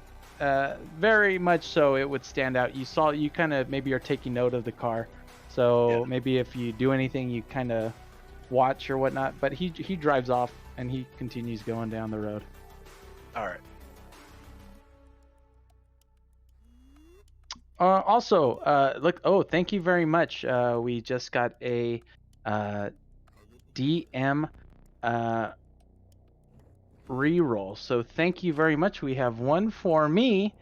Speaker 1: very much so it would stand out. You kind of maybe are taking note of the car. So maybe if you do anything, you kind of watch or whatnot. But he drives off and he continues going down the road.
Speaker 4: All right.
Speaker 1: Also, look. Oh, thank you very much. We just got a DM reroll. So thank you very much. We have one for me.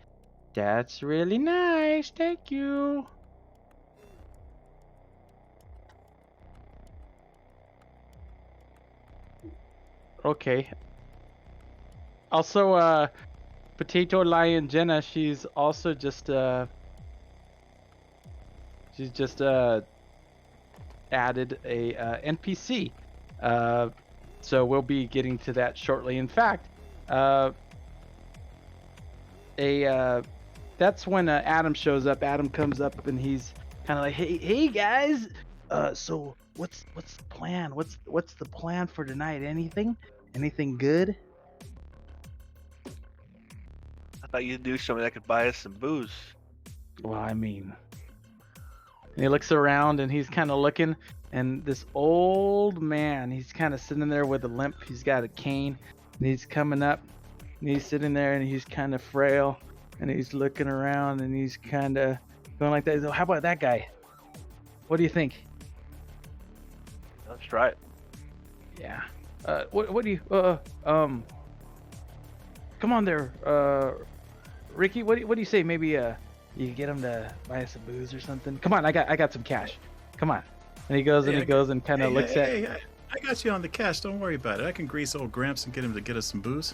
Speaker 1: That's really nice. Thank you. Okay. Also, Potato Lion Jenna, she's also just added a NPC. So we'll be getting to that shortly. In fact, that's when Adam shows up. Adam comes up and he's kind of like, "Hey guys, so what's the plan? What's the plan for tonight? Anything good?"
Speaker 4: I thought you'd do something that could buy us some booze.
Speaker 1: Well, I mean, and he looks around and he's kind of looking, and this old man, he's kind of sitting there with a limp. He's got a cane, and he's coming up, and he's sitting there, and he's kind of frail, and he's looking around, and he's kind of going like that. So how about that guy? What do you think?
Speaker 4: Let's try it.
Speaker 1: Yeah. What do you come on there, Ricky? What do you say? Maybe you can get him to buy us some booze or something. Come on, I got some cash. Come on. And he goes and kind of looks at.
Speaker 3: Hey, I got you on the cash. Don't worry about it. I can grease old Gramps and get him to get us some booze.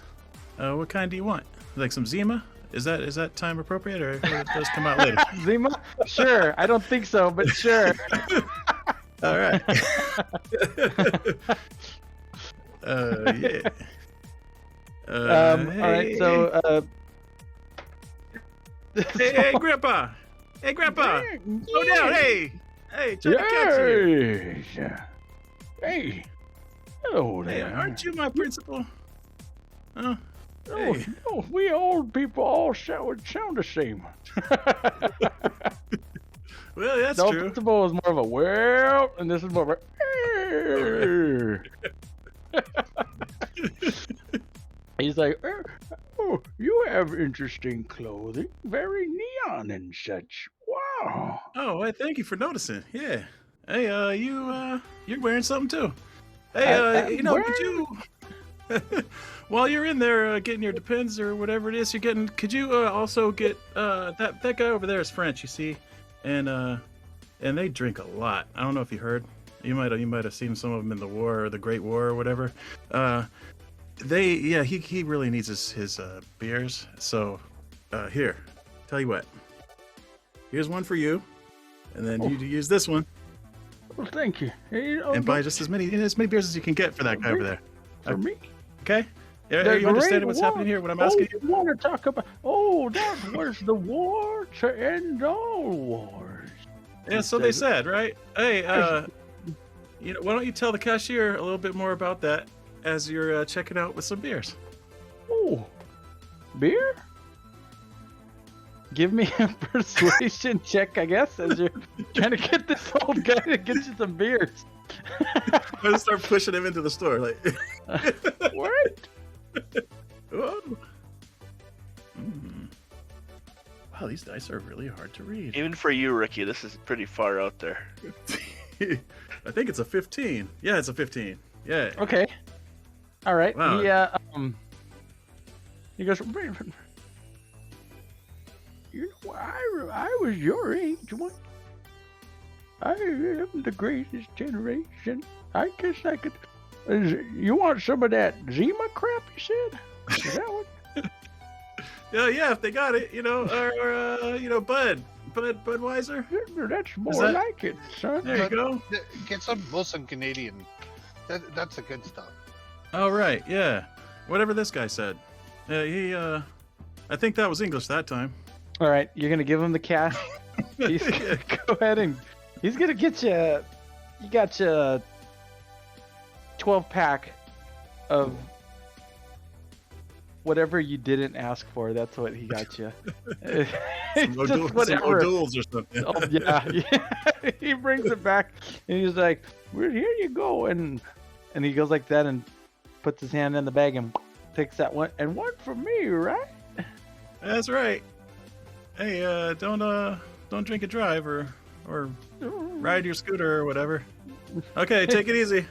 Speaker 3: What kind do you want? Like some Zima? Is that time appropriate, or it does come out later?
Speaker 1: Zima? Sure. I don't think so, but sure.
Speaker 3: All right. Yeah.
Speaker 1: All right. So.
Speaker 3: Hey, Grandpa! Hey, Grandpa! Slow down! Hey! Trying to catch you.
Speaker 1: Hey. Hello
Speaker 3: Hey,
Speaker 1: there.
Speaker 3: aren't you my principal? Huh?
Speaker 1: No,
Speaker 3: Hey.
Speaker 1: no, we old people all sound the same.
Speaker 3: Well, that's
Speaker 1: No,
Speaker 3: true.
Speaker 1: principal is more of a well, and this is more of a. He's like, oh, you have interesting clothing, very neon and such. Wow.
Speaker 3: Oh, hey, thank you for noticing. Yeah. Hey, you're wearing something too. Hey,
Speaker 1: I'm
Speaker 3: could you, while you're in there getting your Depends or whatever it is you're getting, could you also get that guy over there is French, you see, and they drink a lot. I don't know if you heard. You might have seen some of them in the war or the Great War or whatever. He really needs his beers. So here, tell you what. Here's one for you, and then you use this one.
Speaker 1: Well, thank you.
Speaker 3: And buy just as many beers as you can get for that guy over there.
Speaker 1: For me?
Speaker 3: Okay? Are you understanding what's happening here? What I'm asking you?
Speaker 1: You want to talk about? Oh, that was the war to end all wars.
Speaker 3: Yeah, so they said, right? Hey, why don't you tell the cashier a little bit more about that as you're checking out with some beers?
Speaker 1: Oh, beer? Give me a persuasion check, I guess, as you're trying to get this old guy to get you some beers.
Speaker 3: I'm gonna start pushing him into the store, like.
Speaker 1: What?
Speaker 3: Whoa. Wow, these dice are really hard to read.
Speaker 4: Even for you, Ricky, this is pretty far out there.
Speaker 3: I think it's a 15. Yeah, it's a 15. Yeah.
Speaker 1: Okay. All right.
Speaker 3: Wow.
Speaker 1: He goes. You know, I was your age once. I am the greatest generation. I guess I could. You want some of that Zima crap? You said. Is that what?
Speaker 3: Yeah, if they got it, or Budweiser.
Speaker 1: That's more
Speaker 3: that-
Speaker 1: like it, son.
Speaker 3: There you go.
Speaker 5: Get some Wilson Canadian. That's the good stuff.
Speaker 3: All right, yeah. Whatever this guy said. I think that was English that time.
Speaker 1: All right, you're gonna give him the cash. He's gonna go ahead and he's gonna get you. You got you 12-pack of whatever you didn't ask for. That's what he got you.
Speaker 3: Some O'Doul's or something.
Speaker 1: Oh, yeah. He brings it back and he's like, "Well, here you go," and he goes like that and puts his hand in the bag and takes that one and one for me, right?
Speaker 3: That's right. Hey, don't drink and drive or ride your scooter or whatever. Okay, take it easy.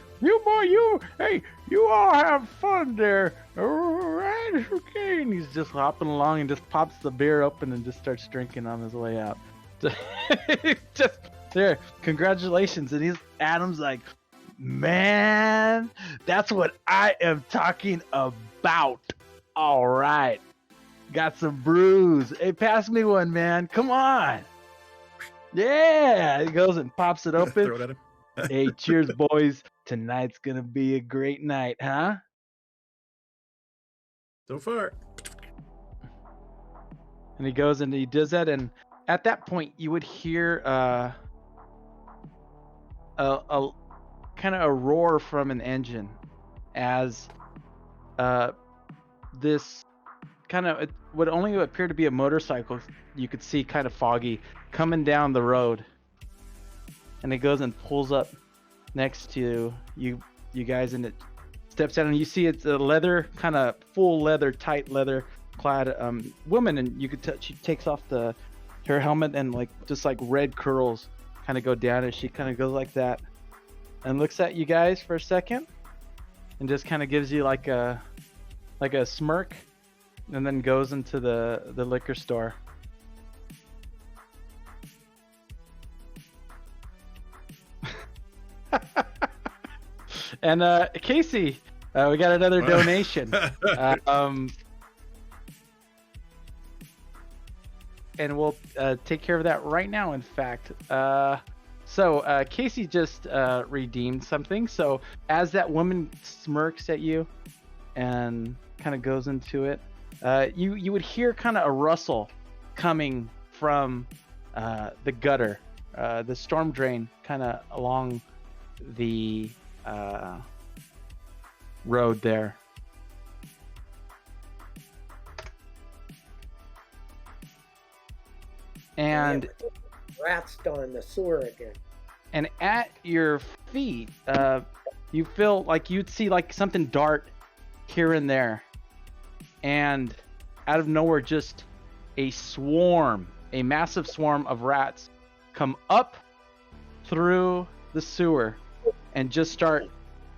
Speaker 1: Hey, you all have fun there. All right, okay. And he's just hopping along and just pops the beer open and just starts drinking on his way out. Just there, congratulations. And Adam's like, man, that's what I am talking about. All right. Got some brews. Hey, pass me one, man. Come on. Yeah. He goes and pops it
Speaker 3: Throw
Speaker 1: open.
Speaker 3: it at him.
Speaker 1: Hey, cheers, boys. Tonight's going to be a great night, huh?
Speaker 3: So far.
Speaker 1: And he goes and he does that. And at that point, you would hear a kind of a roar from an engine as this kind of, it would only appear to be a motorcycle, you could see kind of foggy, coming down the road. And it goes and pulls up next to you guys, and it steps out, and you see it's a leather, kind of full leather, tight leather clad woman, and you could tell she takes off her helmet, and just red curls kind of go down, and she kind of goes like that and looks at you guys for a second and just kind of gives you like a smirk, and then goes into the liquor store. And Casey, we got another donation. And we'll take care of that right now, in fact. So Casey just redeemed something. So as that woman smirks at you and kind of goes into it, you would hear kind of a rustle coming from the gutter, the storm drain, kind of along the road there. And
Speaker 2: Rats down in the sewer again.
Speaker 1: And at your feet, you feel like you'd see something dart here and there. And out of nowhere, just a massive swarm of rats come up through the sewer and just start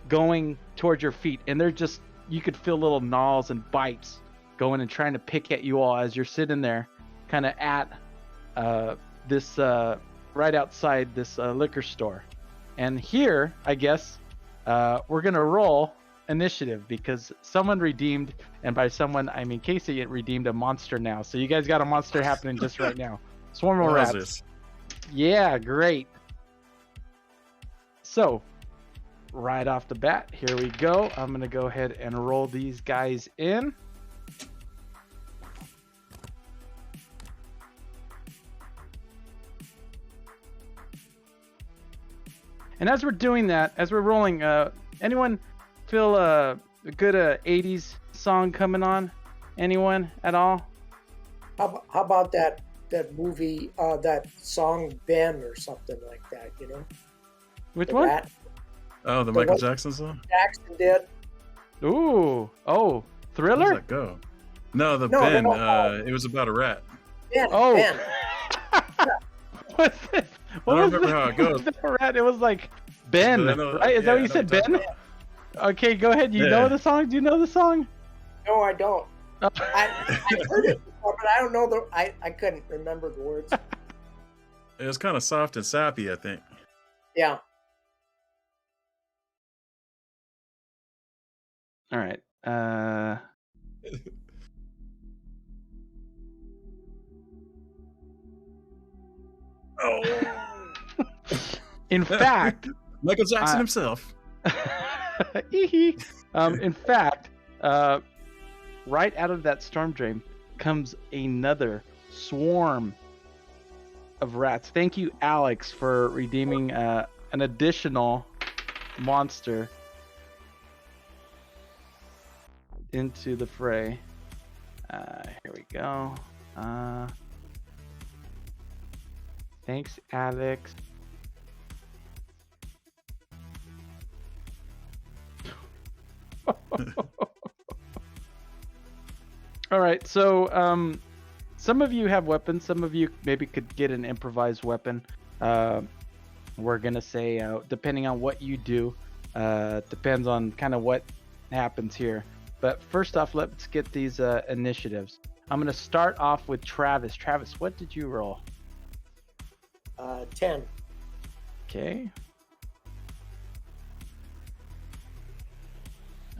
Speaker 1: going towards your feet. And they're just, you could feel little gnaws and bites going and trying to pick at you all as you're sitting there kind of at this right outside this liquor store. And here, I guess, we're gonna roll initiative because someone redeemed, and by someone I mean Casey, it redeemed a monster now. So you guys got a monster happening just right now. Swarm of rats.
Speaker 3: This?
Speaker 1: Yeah, great. So right off the bat, here we go. I'm gonna go ahead and roll these guys in. And as we're doing that, as we're rolling, anyone feel a good 80s song coming on? Anyone at all?
Speaker 2: How about that movie, that song Ben or something like that, you know?
Speaker 1: Which
Speaker 2: The
Speaker 1: one?
Speaker 2: Rat
Speaker 3: Oh, the
Speaker 2: The
Speaker 3: Michael
Speaker 2: what?
Speaker 3: Jackson song?
Speaker 2: Jackson did.
Speaker 1: Ooh. Oh,
Speaker 3: How does
Speaker 1: Thriller?
Speaker 3: that go? No, the
Speaker 2: No,
Speaker 3: Ben.
Speaker 2: no.
Speaker 3: It was about a rat.
Speaker 2: Ben,
Speaker 1: Oh.
Speaker 2: Ben.
Speaker 1: What's it? What
Speaker 3: don't
Speaker 1: was
Speaker 3: remember how it goes.
Speaker 1: the rat? It was like Ben,
Speaker 3: But I know-
Speaker 1: right? Is that
Speaker 3: yeah,
Speaker 1: what you
Speaker 3: I know
Speaker 1: said,
Speaker 3: what you're
Speaker 1: Ben?
Speaker 3: talking
Speaker 1: Okay, go ahead. You know
Speaker 3: Yeah.
Speaker 1: the song? Do you know the song?
Speaker 2: No, I don't. I heard it before, but I don't know I couldn't remember the words.
Speaker 3: It was kind of soft and sappy, I think.
Speaker 2: Yeah.
Speaker 1: All right.
Speaker 3: Oh,
Speaker 1: In fact,
Speaker 3: Michael Jackson
Speaker 1: I-
Speaker 3: himself.
Speaker 1: in fact, right out of that storm drain comes another swarm of rats. Thank you, Alex, for redeeming an additional monster into the fray. Here we go. Thanks, Alex. All right, so some of you have weapons. Some of you maybe could get an improvised weapon. We're gonna say, depending on what you do, depends on kind of what happens here. But first off, let's get these initiatives. I'm gonna start off with Travis. Travis, what did you roll?
Speaker 2: 10.
Speaker 1: Okay.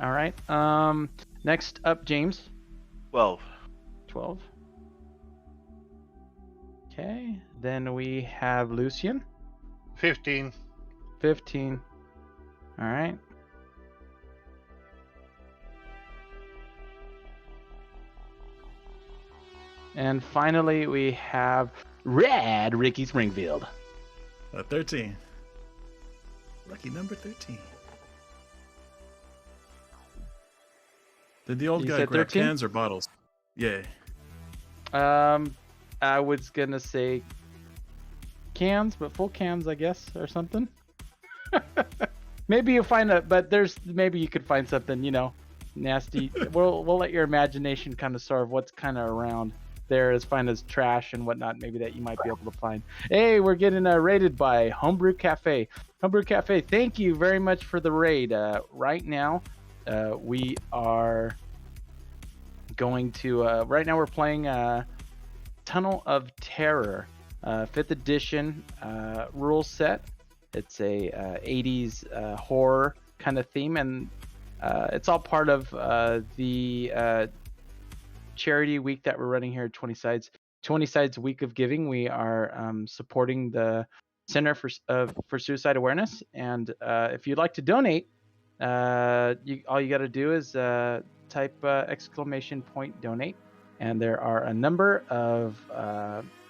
Speaker 1: All right. Next up, James.
Speaker 4: 12.
Speaker 1: 12. Okay. Then we have Lucian.
Speaker 5: 15.
Speaker 1: 15. All right. And finally, we have Red Ricky Springfield.
Speaker 3: 13. Lucky number 13. Did the old
Speaker 1: You
Speaker 3: guy
Speaker 1: said
Speaker 3: grab
Speaker 1: 13?
Speaker 3: cans or bottles? Yeah.
Speaker 1: I was gonna say cans, but full cans, I guess, or something. Maybe you find maybe you could find something, nasty. we'll let your imagination kind of serve what's kind of around there as fine as trash and whatnot, maybe that you might be able to find. Hey, we're getting raided by Homebrew Cafe. Homebrew Cafe, thank you very much for the raid. Right now, we are going to. Right now, we're playing Tunnel of Terror, 5th edition rule set. It's a 80s horror kind of theme, and it's all part of the charity week that we're running here at 20 Sides. 20 Sides Week of Giving. We are supporting the Center for Suicide Awareness, and if you'd like to donate, all you got to do is type !donate, and there are a number of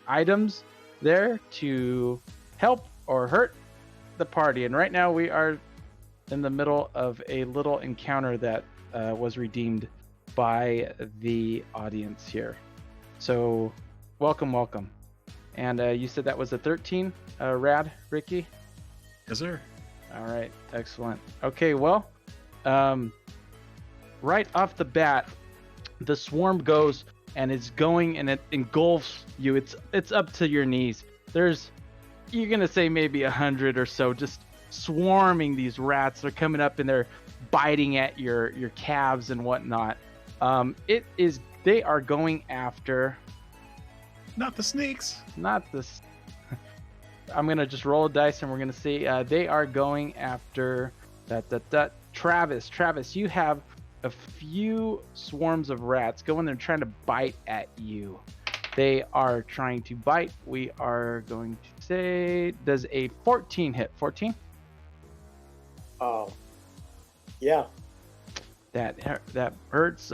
Speaker 1: items there to help or hurt the party. And right now we are in the middle of a little encounter that was redeemed by the audience here. So welcome. And you said that was a 13, Rad, Ricky?
Speaker 3: Yes, sir.
Speaker 1: All right, excellent. Okay, well, right off the bat, the swarm goes and it's going and it engulfs you. It's up to your knees. You're gonna say maybe 100 or so, just swarming these rats. They're coming up and they're biting at your calves and whatnot. They are going after.
Speaker 3: Not the sneaks.
Speaker 1: Not this. I'm gonna just roll a dice and we're gonna see. They are going after Travis. Travis, you have a few swarms of rats going there trying to bite at you. They are trying to bite. We are going to say, does a 14 hit? 14?
Speaker 2: Yeah.
Speaker 1: That hurts.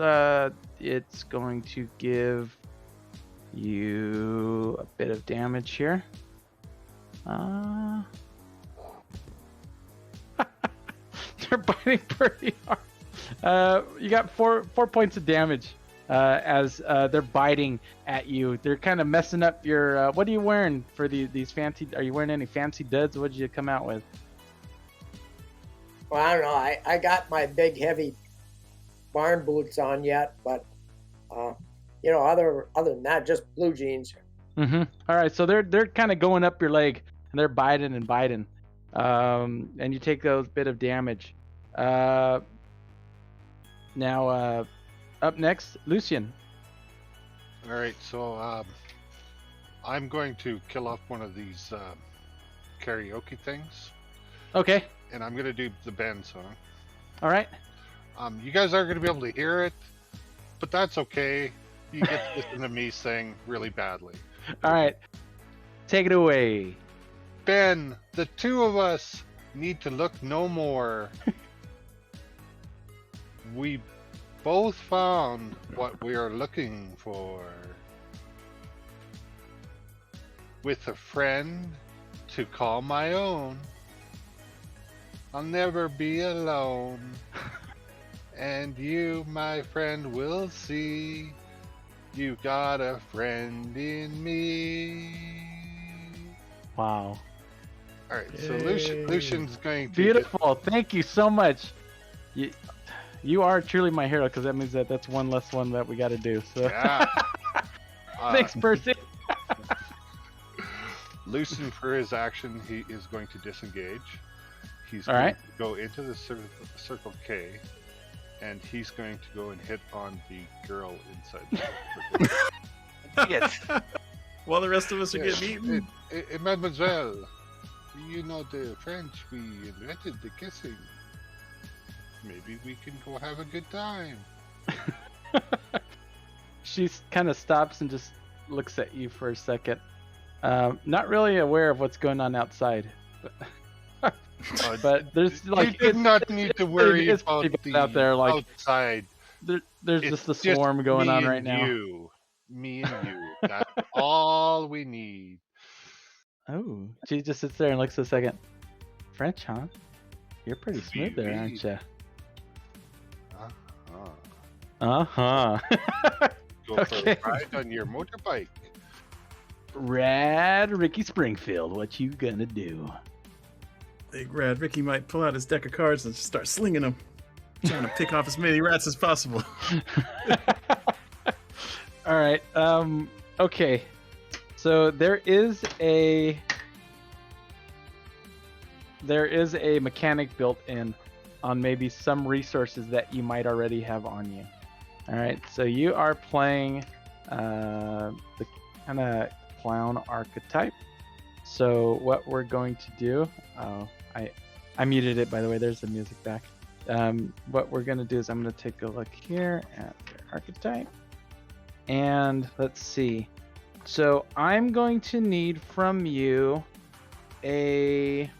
Speaker 1: It's going to give you a bit of damage here. They're biting pretty hard. You got four points of damage as they're biting at you. They're kind of messing up your. What are you wearing for these fancy? Are you wearing any fancy duds? What did you come out with?
Speaker 2: Well, I don't know. I got my big heavy barn boots on yet, but other than that, just blue jeans.
Speaker 1: Mm-hmm. All right, so they're kind of going up your leg. and they're biting and biting. And you take those bit of damage. Now, up next, Lucian.
Speaker 5: All right, so I'm going to kill off one of these karaoke things,
Speaker 1: Okay.
Speaker 5: and I'm going to do the band song.
Speaker 1: All right.
Speaker 5: You guys aren't going to be able to hear it, but that's okay. You get to listen to me sing really badly.
Speaker 1: All right. Take it away.
Speaker 5: Ben, the two of us need to look no more. We both found what we are looking for. With a friend to call my own, I'll never be alone. And you, my friend, will see you got a friend in me.
Speaker 1: Wow.
Speaker 5: All right, so
Speaker 3: Yay.
Speaker 5: Lucian's going to
Speaker 1: Beautiful. Thank you so much. You are truly my hero because that means that's one less one that we got to do. So
Speaker 5: Yeah.
Speaker 1: thanks, Percy.
Speaker 5: Lucian, for his action, he is going to disengage. He's
Speaker 1: All
Speaker 5: going
Speaker 1: right.
Speaker 5: to go into the circle K, and he's going to go and hit on the girl inside the circle.
Speaker 4: Yes.
Speaker 3: While the rest of us are
Speaker 5: Yes.
Speaker 3: getting eaten.
Speaker 5: Mademoiselle, you know the French, we invented the kissing. Maybe we can go have a good time.
Speaker 1: She kind of stops and just looks at you for a second. Not really aware of what's going on outside. But there's like
Speaker 5: you do not need to worry
Speaker 1: it's
Speaker 5: about
Speaker 1: people
Speaker 5: the
Speaker 1: out there, like,
Speaker 5: outside.
Speaker 1: there's
Speaker 5: It's
Speaker 1: just a swarm going
Speaker 5: me
Speaker 1: on right
Speaker 5: and
Speaker 1: now.
Speaker 5: You, me and you. That's all we need.
Speaker 1: Oh, she just sits there and looks a second. French, huh? You're pretty smooth there, aren't you?
Speaker 5: Uh-huh. Go
Speaker 1: Okay.
Speaker 5: for a ride on your motorbike.
Speaker 1: Rad Ricky Springfield, what you gonna do?
Speaker 3: Big Rad Ricky might pull out his deck of cards and just start slinging them, trying to pick off as many rats as possible.
Speaker 1: All right. Okay. So there is a mechanic built in on maybe some resources that you might already have on you. All right. So you are playing the kind of clown archetype. So what we're going to do, I muted it, by the way. There's the music back. What we're going to do is I'm going to take a look here at your archetype. And let's see. So I'm going to need from you a...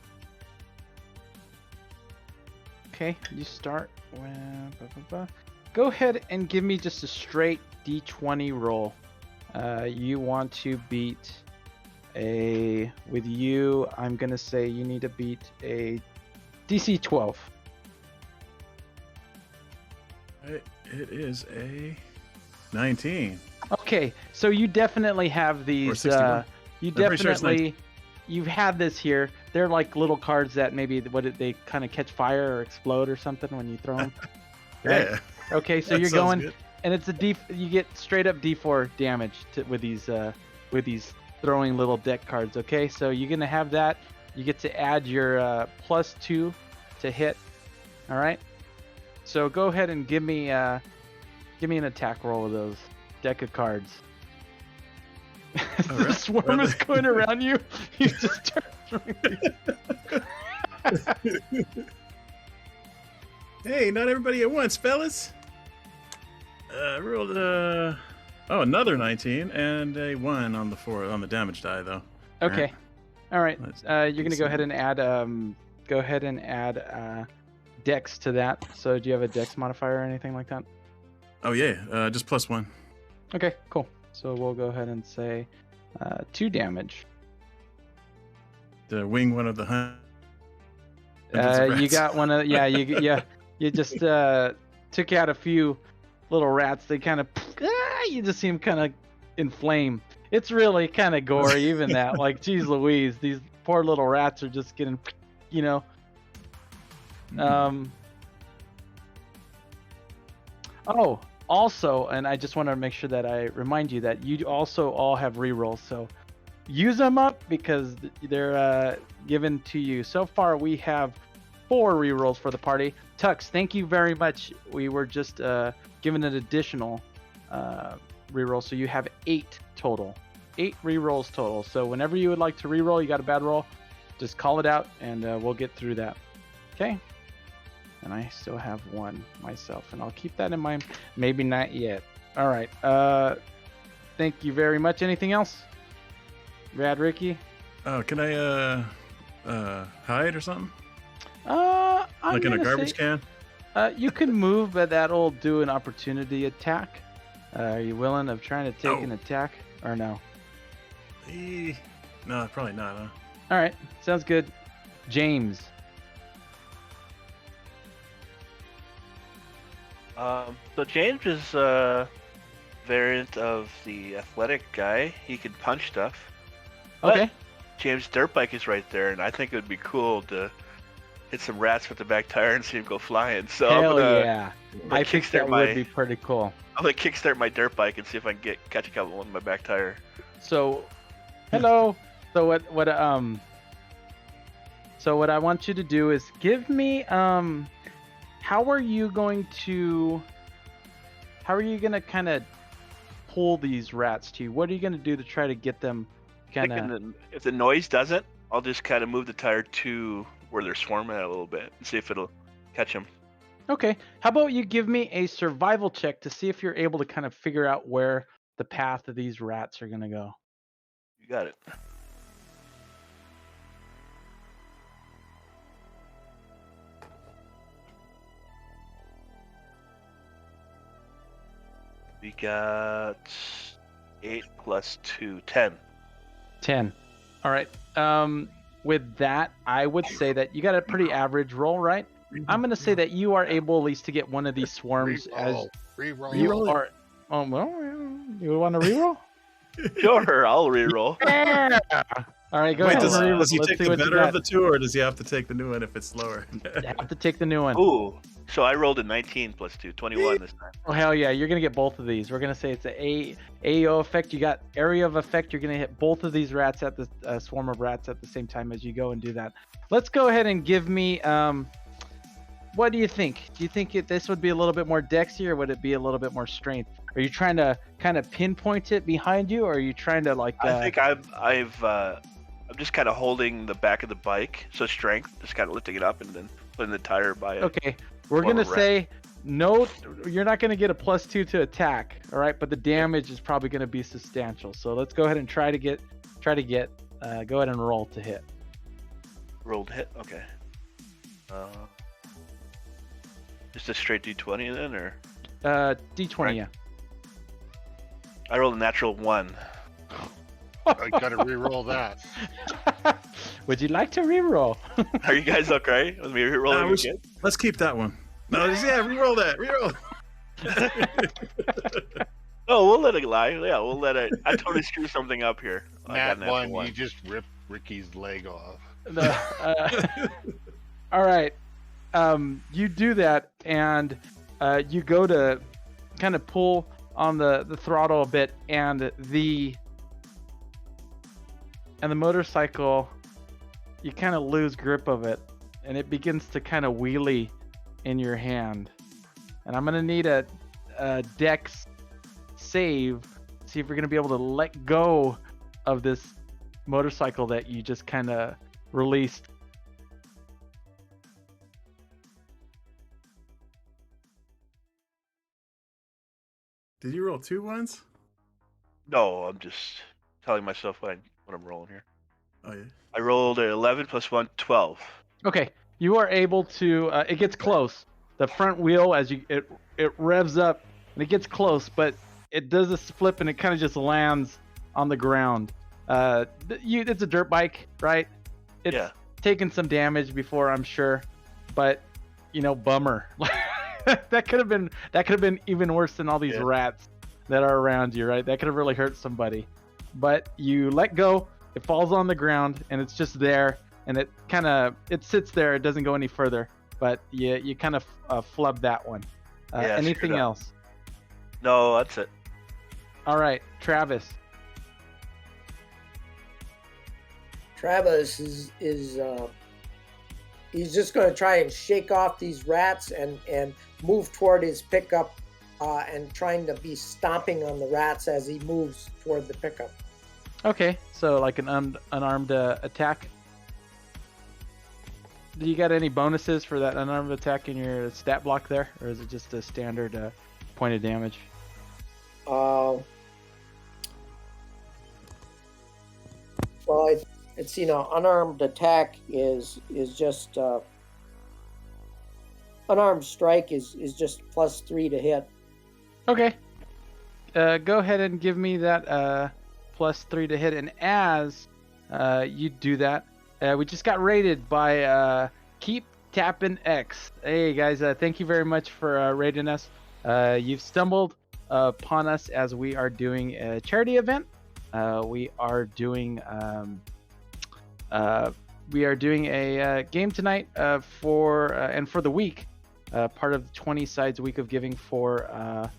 Speaker 1: Okay, you start with... Go ahead and give me just a straight D20 roll. You want to beat a... With you, I'm going to say you need to beat a DC 12.
Speaker 3: It is a 19.
Speaker 1: Okay, so you definitely have these.
Speaker 3: Or 61.
Speaker 1: You
Speaker 3: pretty sure it's
Speaker 1: definitely, you've had this here. They're like little cards that maybe they kind of catch fire or explode or something when you throw them.
Speaker 3: Yeah.
Speaker 1: Okay, so
Speaker 3: that
Speaker 1: you're
Speaker 3: sounds
Speaker 1: going,
Speaker 3: good.
Speaker 1: and it's you get straight up D4 damage with these throwing little deck cards. Okay, so you're gonna have that. You get to add your +2 to hit. All right. So go ahead and give me an attack roll with those deck of cards. The
Speaker 3: Alright.
Speaker 1: swarm is going around you. You just start throwing these.
Speaker 3: Hey, not everybody at once, fellas. Rolled another 19 and a 1 on the damage die though.
Speaker 1: Okay. All right.
Speaker 3: Let's
Speaker 1: You're gonna go ahead and add dex to that. So do you have a dex modifier or anything like that?
Speaker 3: Oh yeah, just +1.
Speaker 1: Okay, cool. So we'll go ahead and say 2 damage.
Speaker 3: To wing one of the hunt.
Speaker 1: You got one of you just took out a few little rats. They kind of you just see them kind of inflame. It's really kind of gory, even that. Like, geez Louise, these poor little rats are just getting, you know. Oh, also, and I just want to make sure that I remind you that you also all have rerolls. So use them up because they're given to you. So far, we have 4 rerolls for the party. Tux, thank you very much. We were just given an additional reroll, so you have 8 total. 8 rerolls total. So whenever you would like to reroll, you got a bad roll, just call it out, and we'll get through that. Okay? And I still have 1 myself, and I'll keep that in mind. Maybe not yet. All right. Thank you very much. Anything else? Rad Ricky?
Speaker 3: Oh, can I hide or something?
Speaker 1: I'm
Speaker 3: Like in a
Speaker 1: gonna
Speaker 3: garbage
Speaker 1: say,
Speaker 3: can?
Speaker 1: you can move, but that'll do an opportunity attack. Are you willing of trying to take
Speaker 3: No.
Speaker 1: an attack or no?
Speaker 3: No, probably not, huh?
Speaker 1: All right, sounds good. James.
Speaker 4: So James is a variant of the athletic guy. He can punch stuff. But
Speaker 1: Okay.
Speaker 4: James' dirt bike is right there, and I think it would be cool to hit some rats with the back tire and see him go flying. So
Speaker 1: Hell
Speaker 4: I'm
Speaker 1: yeah.
Speaker 4: gonna
Speaker 1: I think that would be pretty cool.
Speaker 4: I'm gonna kickstart my dirt bike and see if I can catch a couple on my back tire.
Speaker 1: So, hello. So what I want you to do is give me how are you going to kind of pull these rats to you? What are you going to do to try to get them kind of
Speaker 4: If the noise doesn't, I'll just kind of move the tire to where they're swarming at a little bit and see if it'll catch them.
Speaker 1: Okay. How about you give me a survival check to see if you're able to kind of figure out where the path of these rats are going to go.
Speaker 4: You got it. We got 8 plus 2, 10.
Speaker 1: 10. All right. With that, I would say that you got a pretty average roll, right? I'm going to say that you are able at least to get one of these swarms as
Speaker 5: Reroll.
Speaker 1: you
Speaker 3: Reroll it.
Speaker 1: are. Oh, well, you want to reroll?
Speaker 4: Sure, I'll reroll.
Speaker 1: Yeah. All right, go
Speaker 3: Wait,
Speaker 1: ahead.
Speaker 3: does,
Speaker 1: and reroll.
Speaker 3: does he
Speaker 1: Let's
Speaker 3: take
Speaker 1: see
Speaker 3: the
Speaker 1: what you
Speaker 3: better
Speaker 1: got.
Speaker 3: of the two, or does he have to take the new one if it's slower?
Speaker 1: You have to take the new one.
Speaker 4: Ooh, so I rolled a 19 plus 2, 21 this time.
Speaker 1: Oh, hell yeah. You're going to get both of these. We're going to say it's an AO effect. You got area of effect. You're going to hit both of these rats at the swarm of rats at the same time as you go and do that. Let's go ahead and give me. What do you think? Do you think this would be a little bit more dexy, or would it be a little bit more strength? Are you trying to kind of pinpoint it behind you, or are you trying to like?
Speaker 4: I think I'm just kind of holding the back of the bike, so strength, just kind of lifting it up and then putting the tire by it.
Speaker 1: Okay, we're
Speaker 4: More of
Speaker 1: gonna
Speaker 4: a rat.
Speaker 1: say no. You're not gonna get a +2 to attack. All right, but the damage is probably gonna be substantial. So let's go ahead and try to get. Go ahead and roll to hit.
Speaker 4: Rolled hit, okay. Just a straight D20 then, or
Speaker 1: D20.
Speaker 4: Right.
Speaker 1: Yeah.
Speaker 4: I rolled a natural 1.
Speaker 5: I gotta reroll that.
Speaker 1: Would you like to reroll?
Speaker 4: Are you guys okay with me rolling
Speaker 3: we
Speaker 4: again?
Speaker 3: Let's keep that one. No, reroll that. Reroll.
Speaker 4: Oh, we'll let it lie. Yeah, we'll let it. I totally screwed something up here. I got
Speaker 5: Nat
Speaker 4: an natural
Speaker 5: 1, you just ripped Ricky's leg off.
Speaker 1: All right. You do that, and you go to kind of pull on the throttle a bit, and the motorcycle, you kind of lose grip of it, and it begins to kind of wheelie in your hand. And I'm gonna need a dex save, see if you're gonna be able to let go of this motorcycle that you just kind of released.
Speaker 3: Did you roll 2 ones?
Speaker 4: No, I'm just telling myself what I'm rolling here.
Speaker 3: Oh yeah.
Speaker 4: I rolled an 11 plus 1, 12.
Speaker 1: Okay, you are able to. It gets close. The front wheel, as it revs up, and it gets close, but it does this flip, and it kind of just lands on the ground. It's a dirt bike, right? It's
Speaker 4: Yeah.
Speaker 1: taken some damage before, I'm sure, but bummer. that could have been even worse than all these
Speaker 4: Yeah.
Speaker 1: rats that are around you, right? That could have really hurt somebody. But you let go. It falls on the ground, and it's just there, and it sits there. It doesn't go any further. But you kind of flubbed that one.
Speaker 4: Yeah, I screwed
Speaker 1: Anything
Speaker 4: up.
Speaker 1: else?
Speaker 4: No, that's it.
Speaker 1: All right, Travis.
Speaker 2: Travis is he's just going to try and shake off these rats and move toward his pickup and trying to be stomping on the rats as he moves toward the pickup.
Speaker 1: Okay, so like an unarmed attack. Do you got any bonuses for that unarmed attack in your stat block there, or is it just a standard point of damage?
Speaker 2: Well, it's unarmed attack is just unarmed strike is just +3 to hit.
Speaker 1: Okay. Go ahead and give me that +3 to hit, and as you do that, we just got rated by Keep Tappin' X. Hey guys, thank you very much for rating us. You've stumbled upon us as we are doing a charity event. We are doing a game tonight for the week, part of the 20 Sides Week of Giving for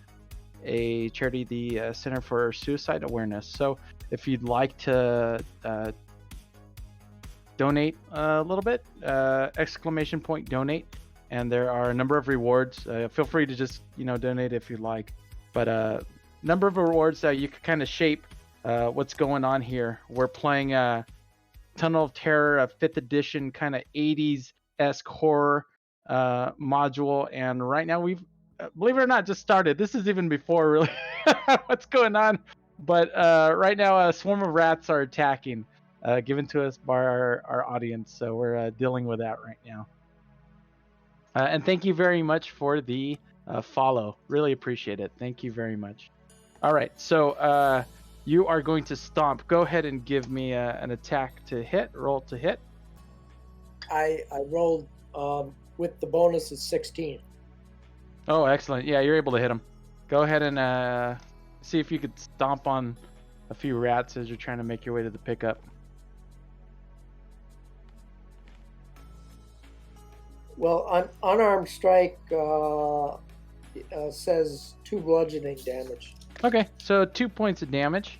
Speaker 1: a charity, the Center for Suicide Awareness. So if you'd like to donate a little bit, !donate, and there are a number of rewards. Feel free to just donate if you'd like, but number of rewards that you can kind of shape what's going on here. We're playing Tunnel of Terror, a 5th edition kind of 80s-esque horror module, and right now we've, believe it or not, just started. This is even before really what's going on, but right now a swarm of rats are attacking, given to us by our audience, so we're dealing with that right now. And thank you very much for the follow. Really appreciate it. Thank you very much. All right, so you are going to stomp. Go ahead and give me an attack to hit. Roll to hit.
Speaker 2: I rolled with the bonus is 16.
Speaker 1: Oh, excellent. Yeah, you're able to hit him. Go ahead and see if you could stomp on a few rats as you're trying to make your way to the pickup.
Speaker 2: Well, unarmed strike says 2 bludgeoning damage.
Speaker 1: Okay, so 2 points of damage.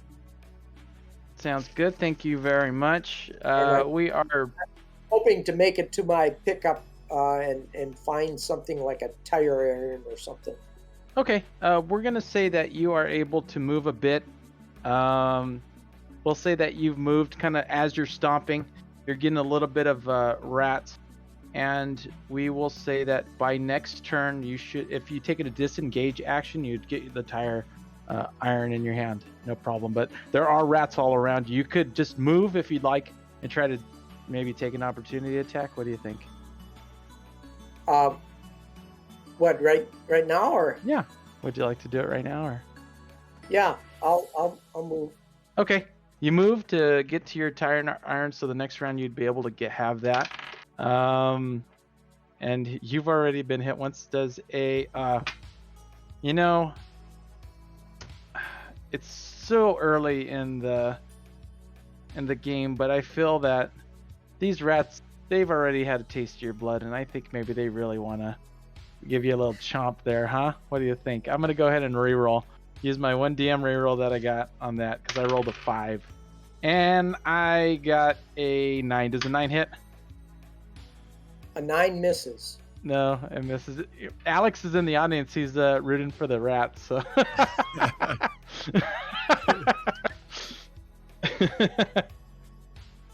Speaker 1: Sounds good. Thank you very much. We are
Speaker 2: hoping to make it to my pickup and find something like a tire iron or something.
Speaker 1: Okay, we're gonna say that you are able to move a bit. We'll say that you've moved kind of as you're stomping. You're getting a little bit of rats, and we will say that by next turn you should, if you take a disengage action, you'd get the tire iron in your hand, no problem. But there are rats all around you. You could just move if you'd like and try to maybe take an opportunity attack. What do you think?
Speaker 2: What, right now, or?
Speaker 1: Yeah. Would you like to do it right now, or?
Speaker 2: Yeah, I'll move.
Speaker 1: Okay. You move to get to your tire iron, so the next round you'd be able to have that. And you've already been hit once. Does a it's so early in the game, but I feel that these rats, they've already had a taste of your blood, and I think maybe they really want to give you a little chomp there, huh? What do you think? I'm going to go ahead and reroll. Use my 1DM reroll that I got on that, because I rolled a 5. And I got a 9. Does a 9 hit?
Speaker 2: A 9 misses.
Speaker 1: No, it misses. Alex is in the audience. He's rooting for the rats, so...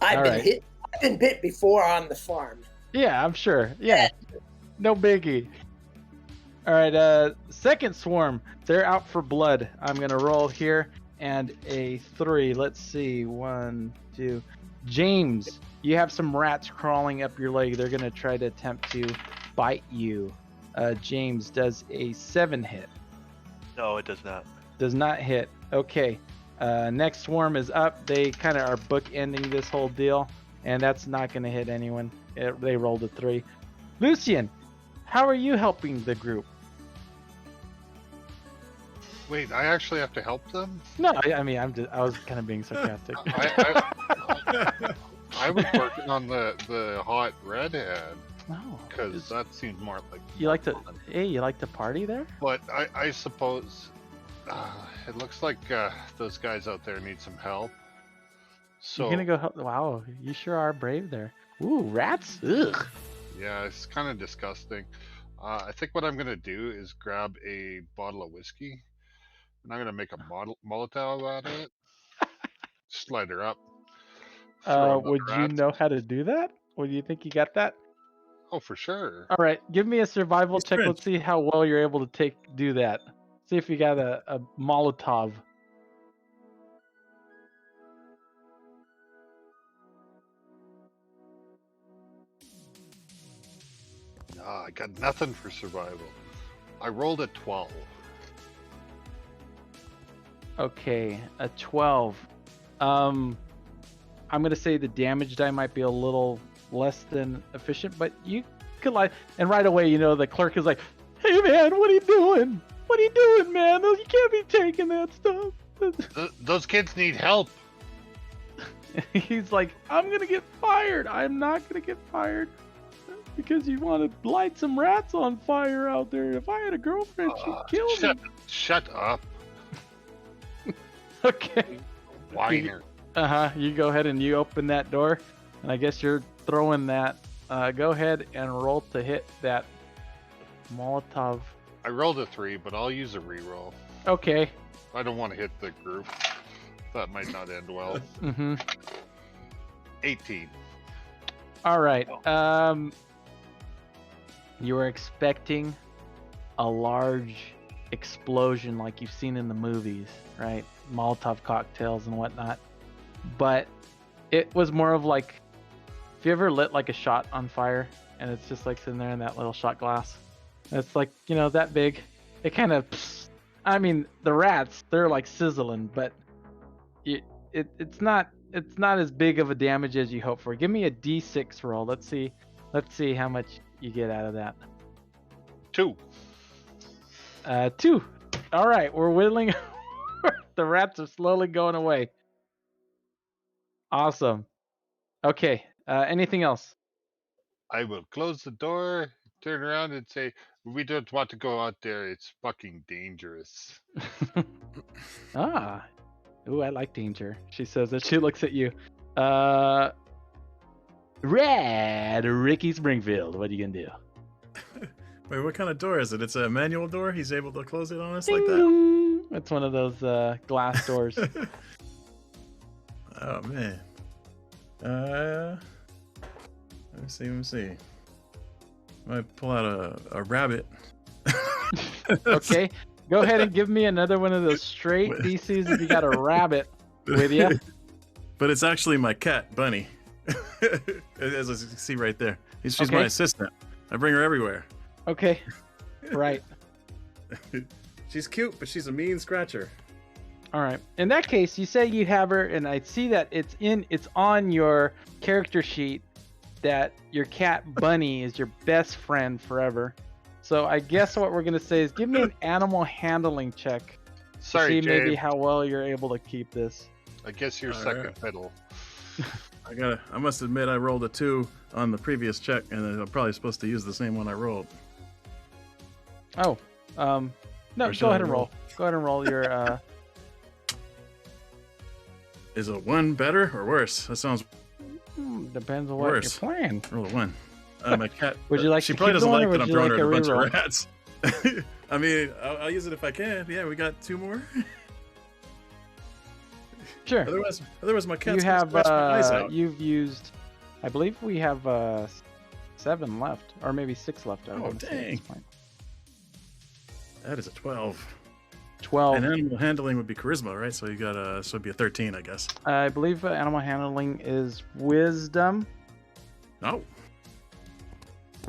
Speaker 2: I've been bit before on the farm.
Speaker 1: Yeah, I'm sure. Yeah, no biggie. All right, second swarm. They're out for blood. I'm gonna roll here, and a 3. Let's see, 1, 2. James, you have some rats crawling up your leg. They're gonna try to attempt to bite you. James, does a 7 hit?
Speaker 4: No, it does not.
Speaker 1: Does not hit. Okay. Next swarm is up. They kind of are bookending this whole deal, and that's not going to hit anyone. They rolled a 3. Lucian, how are you helping the group?
Speaker 5: Wait, I actually have to help them?
Speaker 1: No, I mean, I was kind of being sarcastic.
Speaker 5: I was working on the hot redhead.
Speaker 1: No,
Speaker 5: because that seems more like
Speaker 1: you like to. Hey, you like to party there?
Speaker 5: But I suppose it looks like those guys out there need some help. So
Speaker 1: You're gonna go help. Wow, you sure are brave there. Ooh, rats. Ugh.
Speaker 5: yeah, it's kind of disgusting. I think what I'm gonna do is grab a bottle of whiskey, and I'm gonna make a Molotov out of it. Slide her up. Throw the
Speaker 1: Would you
Speaker 5: rats.
Speaker 1: know how to do that? Or do you think you got that?
Speaker 5: Oh, for sure.
Speaker 1: All right, give me a survival
Speaker 3: He's
Speaker 1: check.
Speaker 3: French.
Speaker 1: Let's see how well you're able to do that. See if you got a Molotov.
Speaker 5: Nah, I got nothing for survival. I rolled a 12.
Speaker 1: Okay, a 12. I'm gonna say the damage die might be a little less than efficient, but you could like. And right away, you know, the clerk is like, "Hey man, what are you doing? What are you doing, man? You can't be taking that stuff."
Speaker 5: Those kids need help.
Speaker 1: He's like, "I'm gonna get fired. I'm not gonna get fired because you want to light some rats on fire out there. If I had a girlfriend, she'd kill me."
Speaker 5: Shut up,
Speaker 1: Okay.
Speaker 5: whiner.
Speaker 1: You go ahead and you open that door, and I guess you're throwing that. Go ahead and roll to hit that Molotov.
Speaker 5: I rolled a 3, but I'll use a reroll.
Speaker 1: Okay.
Speaker 5: I don't want to hit the group. That might not end well.
Speaker 1: Mm-hmm.
Speaker 5: 18.
Speaker 1: All right. You were expecting a large explosion like you've seen in the movies, right? Molotov cocktails and whatnot. But it was more of like, if you ever lit like a shot on fire and it's just like sitting there in that little shot glass, it's like, you know, that big. It kind of, I mean, the rats, they're like sizzling, but it's not as big of a damage as you hope for. Give me a D6 roll. Let's see how much you get out of that.
Speaker 5: 2.
Speaker 1: 2. All right, we're whittling. The rats are slowly going away. Awesome. Okay. Anything else?
Speaker 5: I will close the door, turn around, and say, "We don't want to go out there. It's fucking dangerous."
Speaker 1: Ah. Ooh, I like danger. She says as she looks at you. Red Ricky Springfield. What are you gonna do?
Speaker 3: Wait, what kind of door is it? It's a manual door? He's able to close it on us like that?
Speaker 1: Ding! It's one of those glass doors.
Speaker 3: Oh, man. Let me see. I might pull out a rabbit.
Speaker 1: Okay. Go ahead and give me another one of those straight DCs if you got a rabbit with you.
Speaker 3: But it's actually my cat, Bunny. As you can see right there. She's
Speaker 1: Okay.
Speaker 3: my assistant. I bring her everywhere.
Speaker 1: Okay. Right.
Speaker 3: She's cute, but she's a mean scratcher.
Speaker 1: All right. In that case, you say you have her, and I see that it's on your character sheet that your cat Bunny is your best friend forever. So I guess what we're gonna say is give me an animal handling check to
Speaker 5: Sorry,
Speaker 1: see maybe
Speaker 5: James.
Speaker 1: how well you're able to keep this.
Speaker 5: I guess you're second fiddle.
Speaker 3: I must admit I rolled a 2 on the previous check, and I'm probably supposed to use the same one I rolled.
Speaker 1: Oh, no,
Speaker 3: Or should
Speaker 1: go
Speaker 3: I
Speaker 1: ahead and roll. Go ahead and roll your.
Speaker 3: Is a 1 better or worse? That sounds
Speaker 1: Depends on what
Speaker 3: Worse.
Speaker 1: you're playing.
Speaker 3: roll a 1. My cat.
Speaker 1: Would you like
Speaker 3: She
Speaker 1: to
Speaker 3: probably
Speaker 1: keep
Speaker 3: doesn't
Speaker 1: going,
Speaker 3: like
Speaker 1: or
Speaker 3: that
Speaker 1: would
Speaker 3: I'm
Speaker 1: you
Speaker 3: throwing
Speaker 1: like
Speaker 3: her
Speaker 1: a
Speaker 3: a bunch
Speaker 1: reroll?
Speaker 3: of rats. I mean, I'll use it if I can. Yeah, we got 2 more.
Speaker 1: Sure.
Speaker 3: Otherwise my cat's
Speaker 1: You
Speaker 3: gonna
Speaker 1: have
Speaker 3: scratch my eyes out.
Speaker 1: you've used, I believe we have 7 left, or maybe 6 left. I
Speaker 3: Oh,
Speaker 1: wanna say at this
Speaker 3: dang.
Speaker 1: point.
Speaker 3: That is a 12.
Speaker 1: 12.
Speaker 3: And animal handling would be charisma, right? So you got so it'd be a 13, I guess.
Speaker 1: I believe animal handling is wisdom.
Speaker 3: Oh,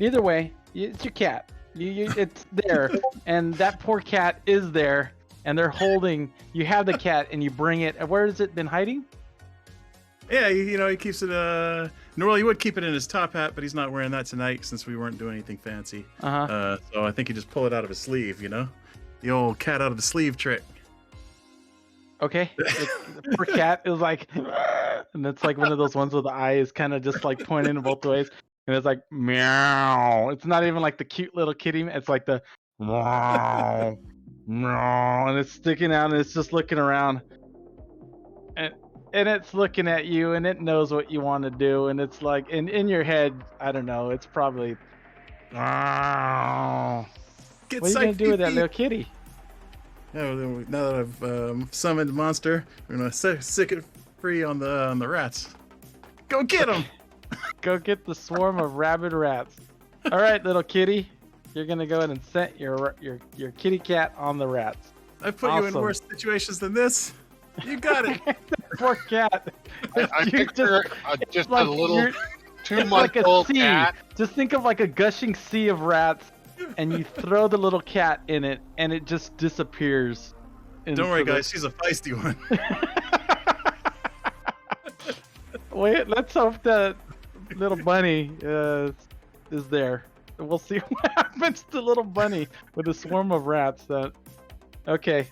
Speaker 1: Either way, it's your cat. It's there, and that poor cat is there, and they're holding. You have the cat, and you bring it. Where has it been hiding?
Speaker 3: yeah. He keeps it. Normally he would keep it in his top hat, but he's not wearing that tonight since we weren't doing anything fancy.
Speaker 1: Uh-huh.
Speaker 3: So I think he just pull it out of his sleeve. The old cat out of the sleeve trick.
Speaker 1: Okay. The poor cat is like, and it's like one of those ones with the eyes kind of just like pointing in both ways, and it's like meow. It's not even like the cute little kitty. It's like the meow, meow, and it's sticking out, and it's just looking around. And and it's looking at you, and it knows what you want to do, and it's like in your head, I don't know, it's probably. Oh,
Speaker 3: Get
Speaker 1: what are you gonna
Speaker 3: psyched,
Speaker 1: do with that
Speaker 3: PP.
Speaker 1: little kitty?
Speaker 3: Now that I've summoned monster, we're gonna sick it free on the rats. Go get them!
Speaker 1: Go get the swarm of rabid rats. All right, little kitty, you're gonna go ahead and set your kitty cat on the rats.
Speaker 3: I put you in
Speaker 1: Awesome.
Speaker 3: worse situations than this. You got it.
Speaker 1: Poor cat.
Speaker 5: I
Speaker 1: You
Speaker 5: picture
Speaker 1: it's
Speaker 5: just
Speaker 1: like
Speaker 5: a little
Speaker 1: you're- It's like a
Speaker 5: 2-month-old
Speaker 1: sea.
Speaker 5: cat.
Speaker 1: Just think of like a gushing sea of rats, and you throw the little cat in it, and it just disappears.
Speaker 3: Don't worry,
Speaker 1: into the-
Speaker 3: guys. She's a feisty one.
Speaker 1: Wait, let's hope that little bunny is there. We'll see what happens to little bunny with a swarm of rats. Okay.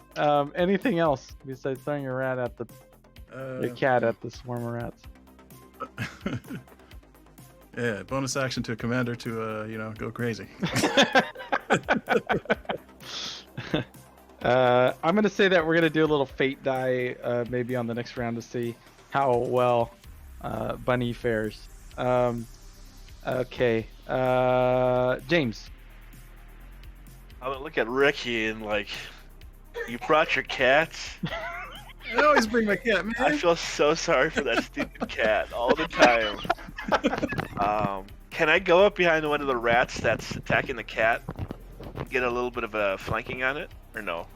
Speaker 1: Anything else besides throwing your rat at your cat at the swarm of rats?
Speaker 3: Yeah, bonus action to a commander to go crazy.
Speaker 1: I'm gonna say that we're gonna do a little fate die maybe on the next round to see how well Bunny fares. Okay, James.
Speaker 4: I would look at Ricky and like, you brought your cats.
Speaker 3: I always bring my cat, man.
Speaker 4: I feel so sorry for that stupid cat all the time. Can I go up behind one of the rats that's attacking the cat? Get a little bit of a flanking on it, or no?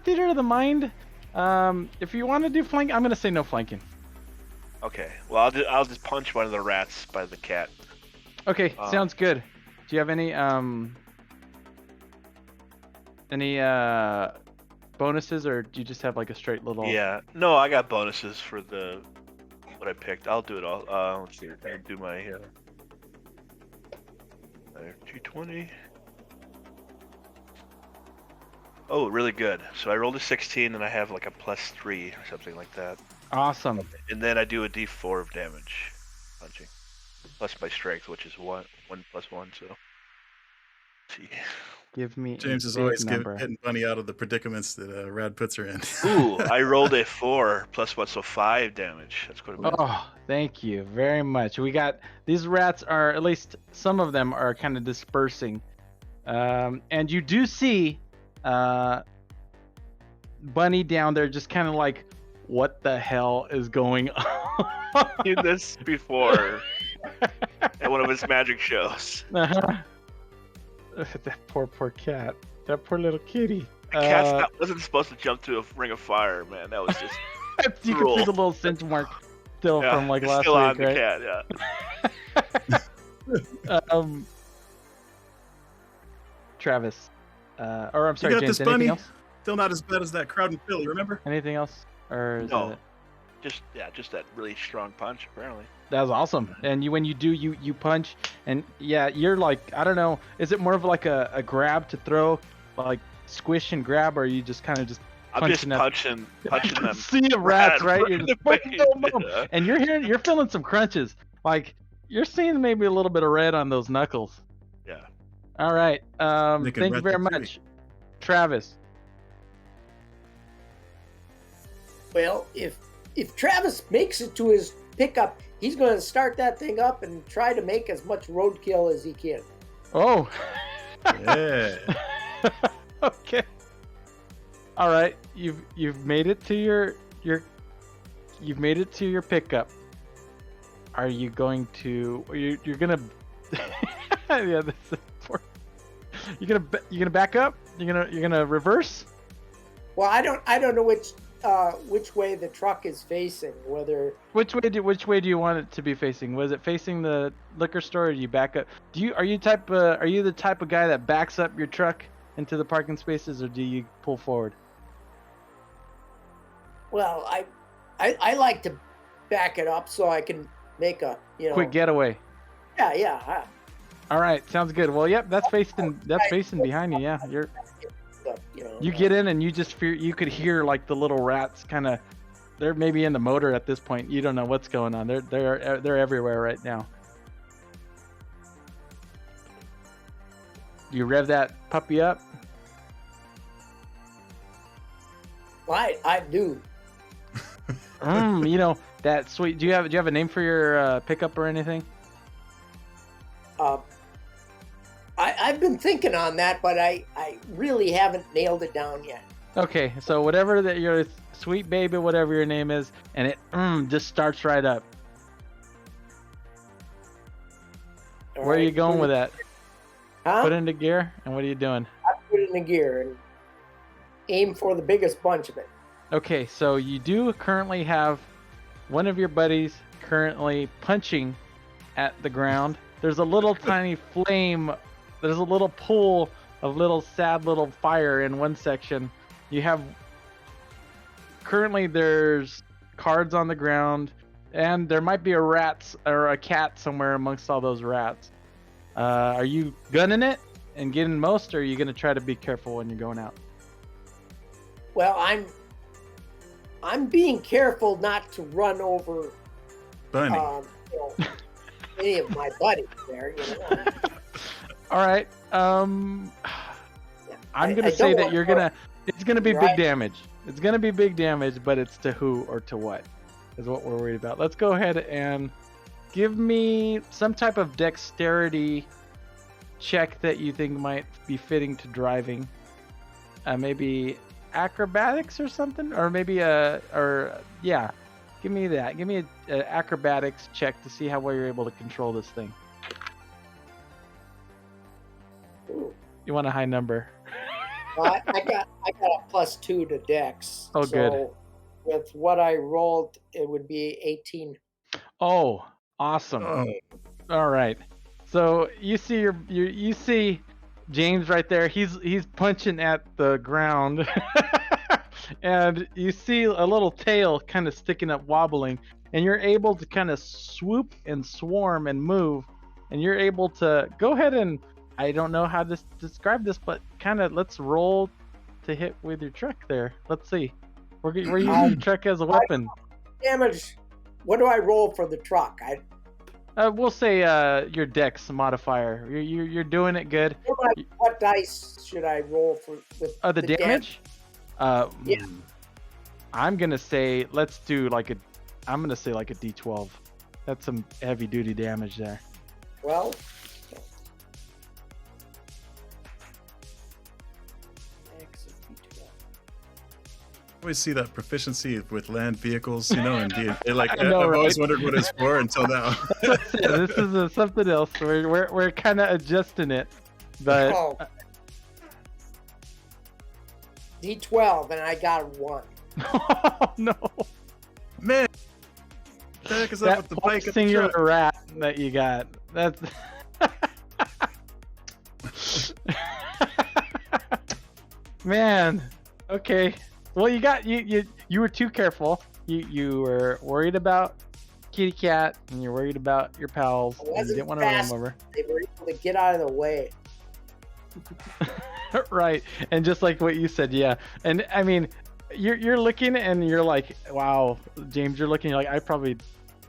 Speaker 1: Theater of the mind. If you want to do flank, I'm gonna say no flanking.
Speaker 4: Okay. Well, I'll just punch one of the rats by the cat.
Speaker 1: Okay, sounds good. Do you have any bonuses, or do you just have like a straight little?
Speaker 4: Yeah. No, I got bonuses for what I picked. I'll do it all. Let's see. I'll do my 220. Oh, really good. So I rolled a 16, and I have like a +3 or something like that.
Speaker 1: Awesome.
Speaker 4: And then I do a D4 of damage, punching, plus my strength, which is 1 + 1. So, let's see.
Speaker 1: Give me
Speaker 3: James
Speaker 1: a
Speaker 3: is
Speaker 1: big
Speaker 3: always
Speaker 1: number.
Speaker 3: getting Bunny out of the predicaments that Rad puts her in.
Speaker 4: Ooh, I rolled a 4 + 1, so 5 damage. That's quite a bit.
Speaker 1: Oh, thank you very much. We got these rats are at least some of them are kind of dispersing, and you do see Bunny down there just kind of like, what the hell is going on?
Speaker 4: Seen this before at one of his magic shows.
Speaker 1: Uh-huh. That poor cat. That poor little kitty.
Speaker 4: The cat wasn't supposed to jump through a ring of fire, man. That was just
Speaker 1: You can see the little cinch mark still
Speaker 4: yeah,
Speaker 1: from like
Speaker 4: it's
Speaker 1: last
Speaker 4: still on
Speaker 1: week,
Speaker 4: the
Speaker 1: right?
Speaker 4: cat. Yeah.
Speaker 1: Travis, or I'm sorry,
Speaker 3: got
Speaker 1: James.
Speaker 3: this,
Speaker 1: Anything
Speaker 3: Bunny.
Speaker 1: else?
Speaker 3: Still not as bad as that crowd in Philly, remember?
Speaker 1: Anything else? Or is
Speaker 4: No.
Speaker 1: it-
Speaker 4: Just that really strong punch, apparently.
Speaker 1: That was awesome. And when you do, you punch, and yeah, you're like, I don't know, is it more of like a grab to throw, like squish and grab, or are you just kind of just
Speaker 4: I'm just
Speaker 1: punching
Speaker 4: punching them.
Speaker 1: sea of rats,
Speaker 4: Right
Speaker 1: right? You're
Speaker 4: in
Speaker 1: just
Speaker 4: the
Speaker 1: boom, boom, boom.
Speaker 4: face, yeah.
Speaker 1: And you're feeling some crunches, like you're seeing maybe a little bit of red on those knuckles.
Speaker 4: Yeah.
Speaker 1: All right.
Speaker 3: Making
Speaker 1: Thank you
Speaker 3: red
Speaker 1: very
Speaker 3: the
Speaker 1: much, Travis.
Speaker 2: Well, if Travis makes it to his pickup, he's going to start that thing up and try to make as much roadkill as he can.
Speaker 1: Oh.
Speaker 3: Yeah.
Speaker 1: Okay. All right. You've made it to your you've made it to your pickup. Are you going to? You're gonna? Yeah, that's you're gonna back up. You're gonna reverse.
Speaker 2: Well, I don't know which way the truck is facing. Whether
Speaker 1: Which way do you want it to be facing? Was it facing the liquor store, or do you back up? Are you the type of guy that backs up your truck into the parking spaces, or do you pull forward?
Speaker 2: well, I like to back it up so I can make a
Speaker 1: Quick getaway.
Speaker 2: yeah.
Speaker 1: All right, sounds good. Well, yep, that's facing behind you. Yeah, you get in and you just you could hear like the little rats kind of. They're maybe in the motor at this point. You don't know what's going on. They're everywhere right now. You rev that puppy up.
Speaker 2: I do.
Speaker 1: You know that sweet. Do you have a name for your pickup or anything?
Speaker 2: I've been thinking on that, but I really haven't nailed it down yet.
Speaker 1: Okay, so whatever that your sweet baby, whatever your name is, and it just starts right up. Where are you going with that?
Speaker 2: Huh?
Speaker 1: Put it into gear, and what are you doing?
Speaker 2: I put it in the gear and aim for the biggest bunch of it.
Speaker 1: Okay, so you do currently have one of your buddies currently punching at the ground. There's a little tiny flame. There's a little pool of little sad little fire in one section. You have currently there's cards on the ground, and there might be a rat or a cat somewhere amongst all those rats. Are you gunning it and getting most, or are you gonna try to be careful when you're going out?
Speaker 2: Well, I'm being careful not to run over
Speaker 3: Bunny.
Speaker 2: you know, any of my buddies there. You know.
Speaker 1: All right. I'm gonna say that you're gonna. It's gonna be big damage. It's gonna be big damage, but it's to who or to what is what we're worried about. Let's go ahead and give me some type of dexterity check that you think might be fitting to driving. Maybe acrobatics or something, or maybe yeah. Give me that. Give me a acrobatics check to see how well you're able to control this thing. You want a high number?
Speaker 2: Well, I got a +2 to Dex.
Speaker 1: Oh,
Speaker 2: so
Speaker 1: good.
Speaker 2: With what I rolled, it would be 18.
Speaker 1: Oh, awesome.
Speaker 3: Oh,
Speaker 1: All right. So you see you see James right there. He's punching at the ground, and you see a little tail kind of sticking up, wobbling, and you're able to kind of swoop and swarm and move, and you're able to go ahead and I don't know how to describe this, but kind of let's roll to hit with your truck there. Let's see. We're using your truck as a weapon.
Speaker 2: Damage. What do I roll for the truck?
Speaker 1: We'll say your dex modifier. You're doing it good.
Speaker 2: What dice should I roll for with
Speaker 1: The damage?
Speaker 2: Yeah.
Speaker 1: I'm gonna say let's do like a D12. That's some heavy duty damage there.
Speaker 2: Well,
Speaker 3: I always see that proficiency with land vehicles, you know, and like
Speaker 1: I know,
Speaker 3: I've
Speaker 1: right?
Speaker 3: always wondered what it's for until now.
Speaker 1: This is something else. We're kind of adjusting it, but
Speaker 2: oh. D12, and I got 1.
Speaker 1: oh, no.
Speaker 3: Man, what the heck is up with the bike and the
Speaker 1: singular
Speaker 3: truck?
Speaker 1: rat that you got. That's man. Okay. Well, you were too careful. You were worried about kitty cat, and you're worried about your pals. And you didn't want to run them over.
Speaker 2: They were able to get out of the way.
Speaker 1: Right. And just like what you said, yeah. And I mean, you're looking and you're like, wow, James, you're looking, you're like, I probably,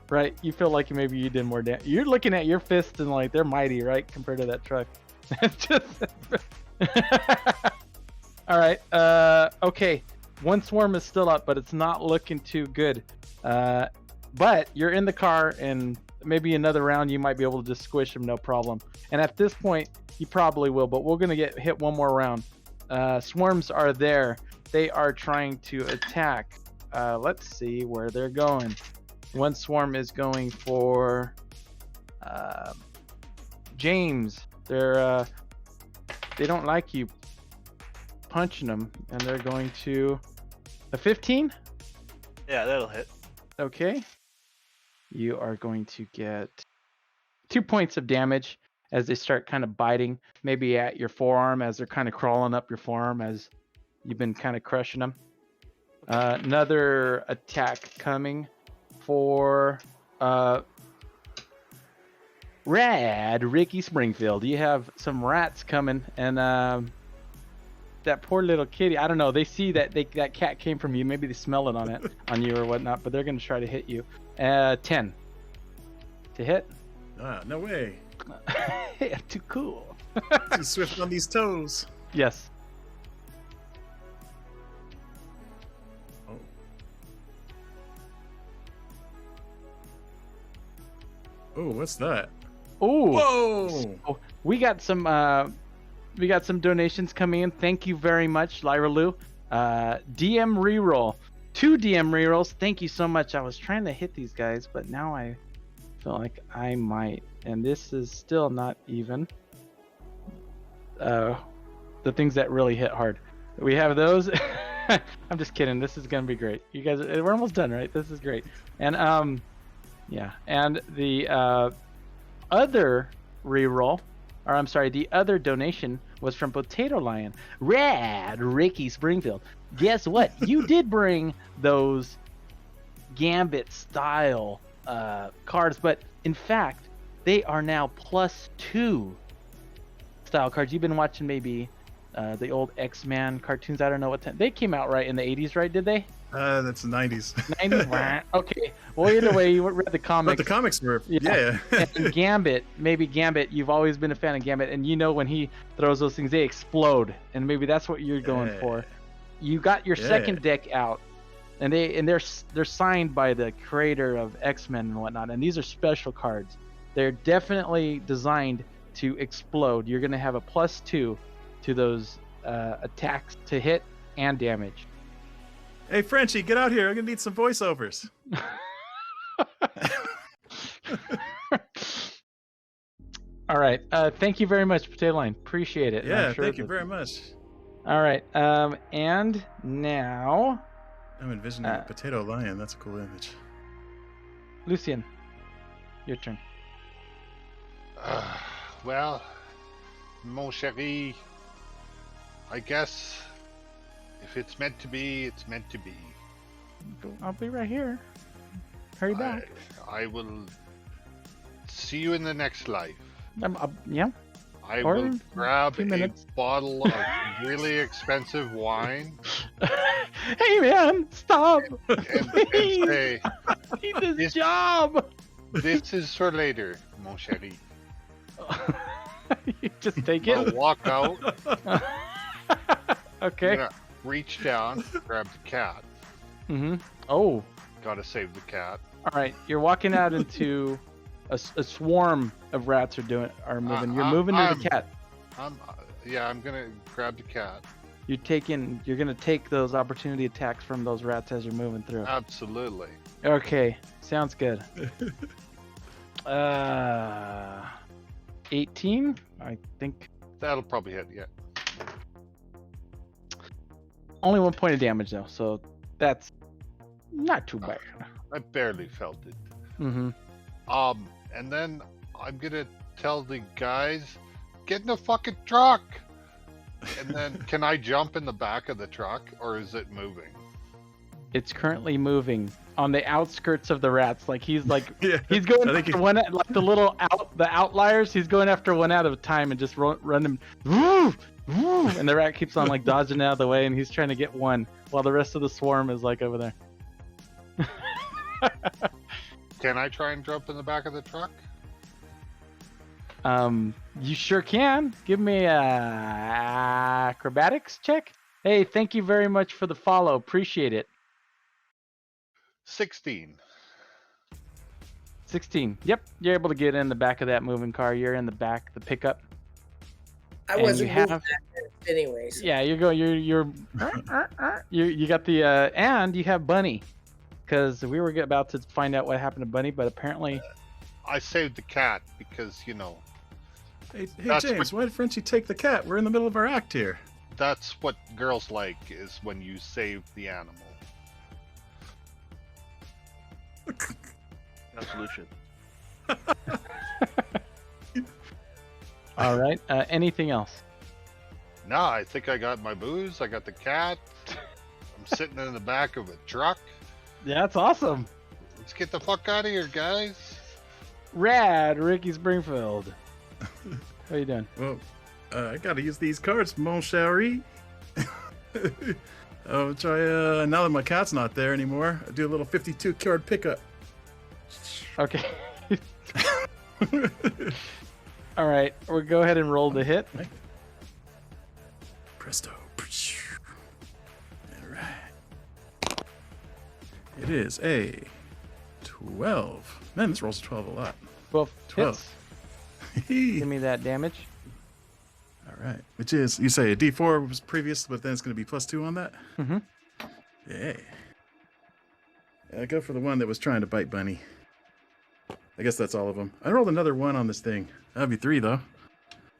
Speaker 1: right? You feel like maybe you did more damage. You're looking at your fists and like they're mighty, right, compared to that truck. All right. Okay. One swarm is still up, but it's not looking too good. But you're in the car, and maybe another round you might be able to just squish him, no problem. And at this point, you probably will, but we're gonna get hit one more round. Swarms are there. They are trying to attack. Let's see where they're going. One swarm is going for James. They don't like you punching them, and they're going to a 15.
Speaker 4: Yeah, that'll hit.
Speaker 1: Okay. You are going to get 2 points of damage as they start kind of biting, maybe at your forearm as they're kind of crawling up your forearm as you've been kind of crushing them. Another attack coming for Rad Ricky Springfield. You have some rats coming, and that poor little kitty. I don't know. They see that that cat came from you. Maybe they smell it on you or whatnot. But they're gonna try to hit you. 10 to hit.
Speaker 3: Ah, no way.
Speaker 1: Yeah, too cool.
Speaker 3: Too swift on these toes.
Speaker 1: Yes.
Speaker 3: Oh. Oh, what's that?
Speaker 1: Oh,
Speaker 3: Whoa!
Speaker 1: we got some donations coming in. Thank you very much, Lyra Lou. DM reroll, 2 DM rerolls. Thank you so much. I was trying to hit these guys, but now I feel like I might, and this is still not even. The things that really hit hard. We have those. I'm just kidding. This is gonna be great. You guys, we're almost done, right? This is great. And yeah. And the other reroll, or I'm sorry, the other donation was from Potato Lion. Rad Ricky Springfield. Guess what? You did bring those Gambit style cards, but in fact, they are now +2 style cards. You've been watching maybe the old X-Men cartoons. I don't know what time they came out, right in the 80s, right? Did they?
Speaker 3: That's the 90s.
Speaker 1: 90s. Okay. Well, either way, you read the comics.
Speaker 3: But the comics were,
Speaker 1: Yeah. And Gambit, maybe Gambit. You've always been a fan of Gambit, and you know when he throws those things, they explode, and maybe that's what you're going for. You got your second deck out, and they're signed by the creator of X-Men and whatnot, and these are special cards. They're definitely designed to explode. You're gonna have a +2 to those attacks to hit and damage.
Speaker 3: Hey, Frenchie, get out here. I'm going to need some voiceovers.
Speaker 1: All right. Thank you very much, Potato Line. Appreciate it.
Speaker 3: Yeah,
Speaker 1: I'm sure
Speaker 3: thank you
Speaker 1: that-
Speaker 3: very much.
Speaker 1: All right. And now,
Speaker 3: I'm envisioning a potato lion. That's a cool image.
Speaker 1: Lucien, your turn.
Speaker 5: Well, mon chéri, I guess if it's meant to be, it's meant to be.
Speaker 1: I'll be right here. Hurry back.
Speaker 5: I will see you in the next life.
Speaker 1: Yeah.
Speaker 5: I
Speaker 1: Or
Speaker 5: will grab
Speaker 1: few
Speaker 5: a
Speaker 1: minutes.
Speaker 5: bottle of really expensive wine
Speaker 1: Hey, man, stop.
Speaker 5: and
Speaker 1: Please.
Speaker 5: say,
Speaker 1: I need this
Speaker 5: This-
Speaker 1: job.
Speaker 5: "This is for later, mon chéri."
Speaker 1: You just take
Speaker 5: I'll
Speaker 1: it.
Speaker 5: walk out,
Speaker 1: Okay.
Speaker 5: gonna reach down, grab the cat.
Speaker 1: Oh.
Speaker 5: Gotta save the cat.
Speaker 1: All right. You're walking out into a swarm of rats are moving. You're moving to the cat.
Speaker 5: I'm gonna grab the cat.
Speaker 1: You're gonna take those opportunity attacks from those rats as you're moving through.
Speaker 5: Absolutely.
Speaker 1: Okay, sounds good. 18, I think.
Speaker 5: That'll probably hit, yeah.
Speaker 1: Only 1 point of damage though, so that's not too bad.
Speaker 5: I barely felt it.
Speaker 1: Mm-hmm.
Speaker 5: And then I'm gonna tell the guys, get in the fucking truck. And then, can I jump in the back of the truck, or is it moving?
Speaker 1: It's currently moving on the outskirts of the rats. Like he's
Speaker 3: Yeah.
Speaker 1: he's going
Speaker 3: I think
Speaker 1: after one, like the outliers. He's going after one at a time and just run them. Woo, woo, and the rat keeps on like dodging out of the way, and he's trying to get one while the rest of the swarm is like over there.
Speaker 5: Can I try and jump in the back of the truck?
Speaker 1: You sure can. Give me a acrobatics check. Hey, thank you very much for the follow. Appreciate it.
Speaker 5: 16.
Speaker 1: 16. Yep, you're able to get in the back of that moving car. You're in the back, the pickup.
Speaker 2: I
Speaker 1: And
Speaker 2: wasn't
Speaker 1: you
Speaker 2: moving
Speaker 1: have-
Speaker 2: that fast anyways.
Speaker 1: Yeah, you got the and you have Bunny, because we were about to find out what happened to Bunny, but apparently
Speaker 5: I saved the cat because,
Speaker 3: Hey,
Speaker 5: That's
Speaker 3: James, why did Frenchie take the cat? We're in the middle of our act here.
Speaker 5: that's what girls like, is when you save the animal.
Speaker 4: No solution.
Speaker 1: all right. Anything else?
Speaker 5: No, I think I got my booze. I got the cat. I'm sitting in the back of a truck.
Speaker 1: Yeah, that's awesome.
Speaker 5: Let's get the fuck out of here, guys.
Speaker 1: Rad, Ricky Springfield. What are you doing?
Speaker 3: Well, I gotta use these cards, mon chéri. I'll try, now that my cat's not there anymore, I'll do a little 52 card pickup.
Speaker 1: Okay. All right, we'll go ahead and roll the hit.
Speaker 3: Presto. Alright. It is a 12. Man, this rolls a 12 a lot.
Speaker 1: 12
Speaker 3: 12.
Speaker 1: hits. Give me that damage.
Speaker 3: All right. Which is, you say a D4 was previous, but then it's going to be +2 on that?
Speaker 1: Mm-hmm.
Speaker 3: Yeah. Go for the one that was trying to bite Bunny. I guess that's all of them. I rolled another 1 on this thing. That'll be 3, though.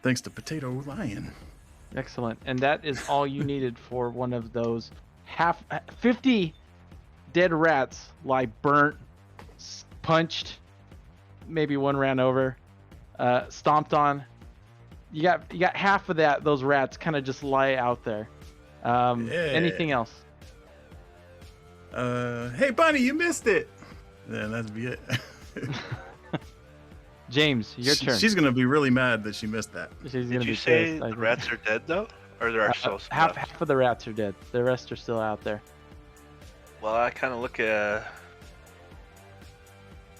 Speaker 3: Thanks to Potato Lion.
Speaker 1: Excellent. And that is all you needed for one of those 50 dead rats lie burnt, punched, maybe one ran over, stomped on. You got half of those rats kind of just lie out there. Anything else?
Speaker 3: Hey, Bunny, you missed it. Yeah, that'd be it.
Speaker 1: James, your turn.
Speaker 3: She's gonna be really mad that she missed that.
Speaker 4: Did you say the rats are dead though, or there are still some
Speaker 1: half
Speaker 4: left?
Speaker 1: half of the rats are dead. The rest are still out there.
Speaker 4: Well, I kind of look at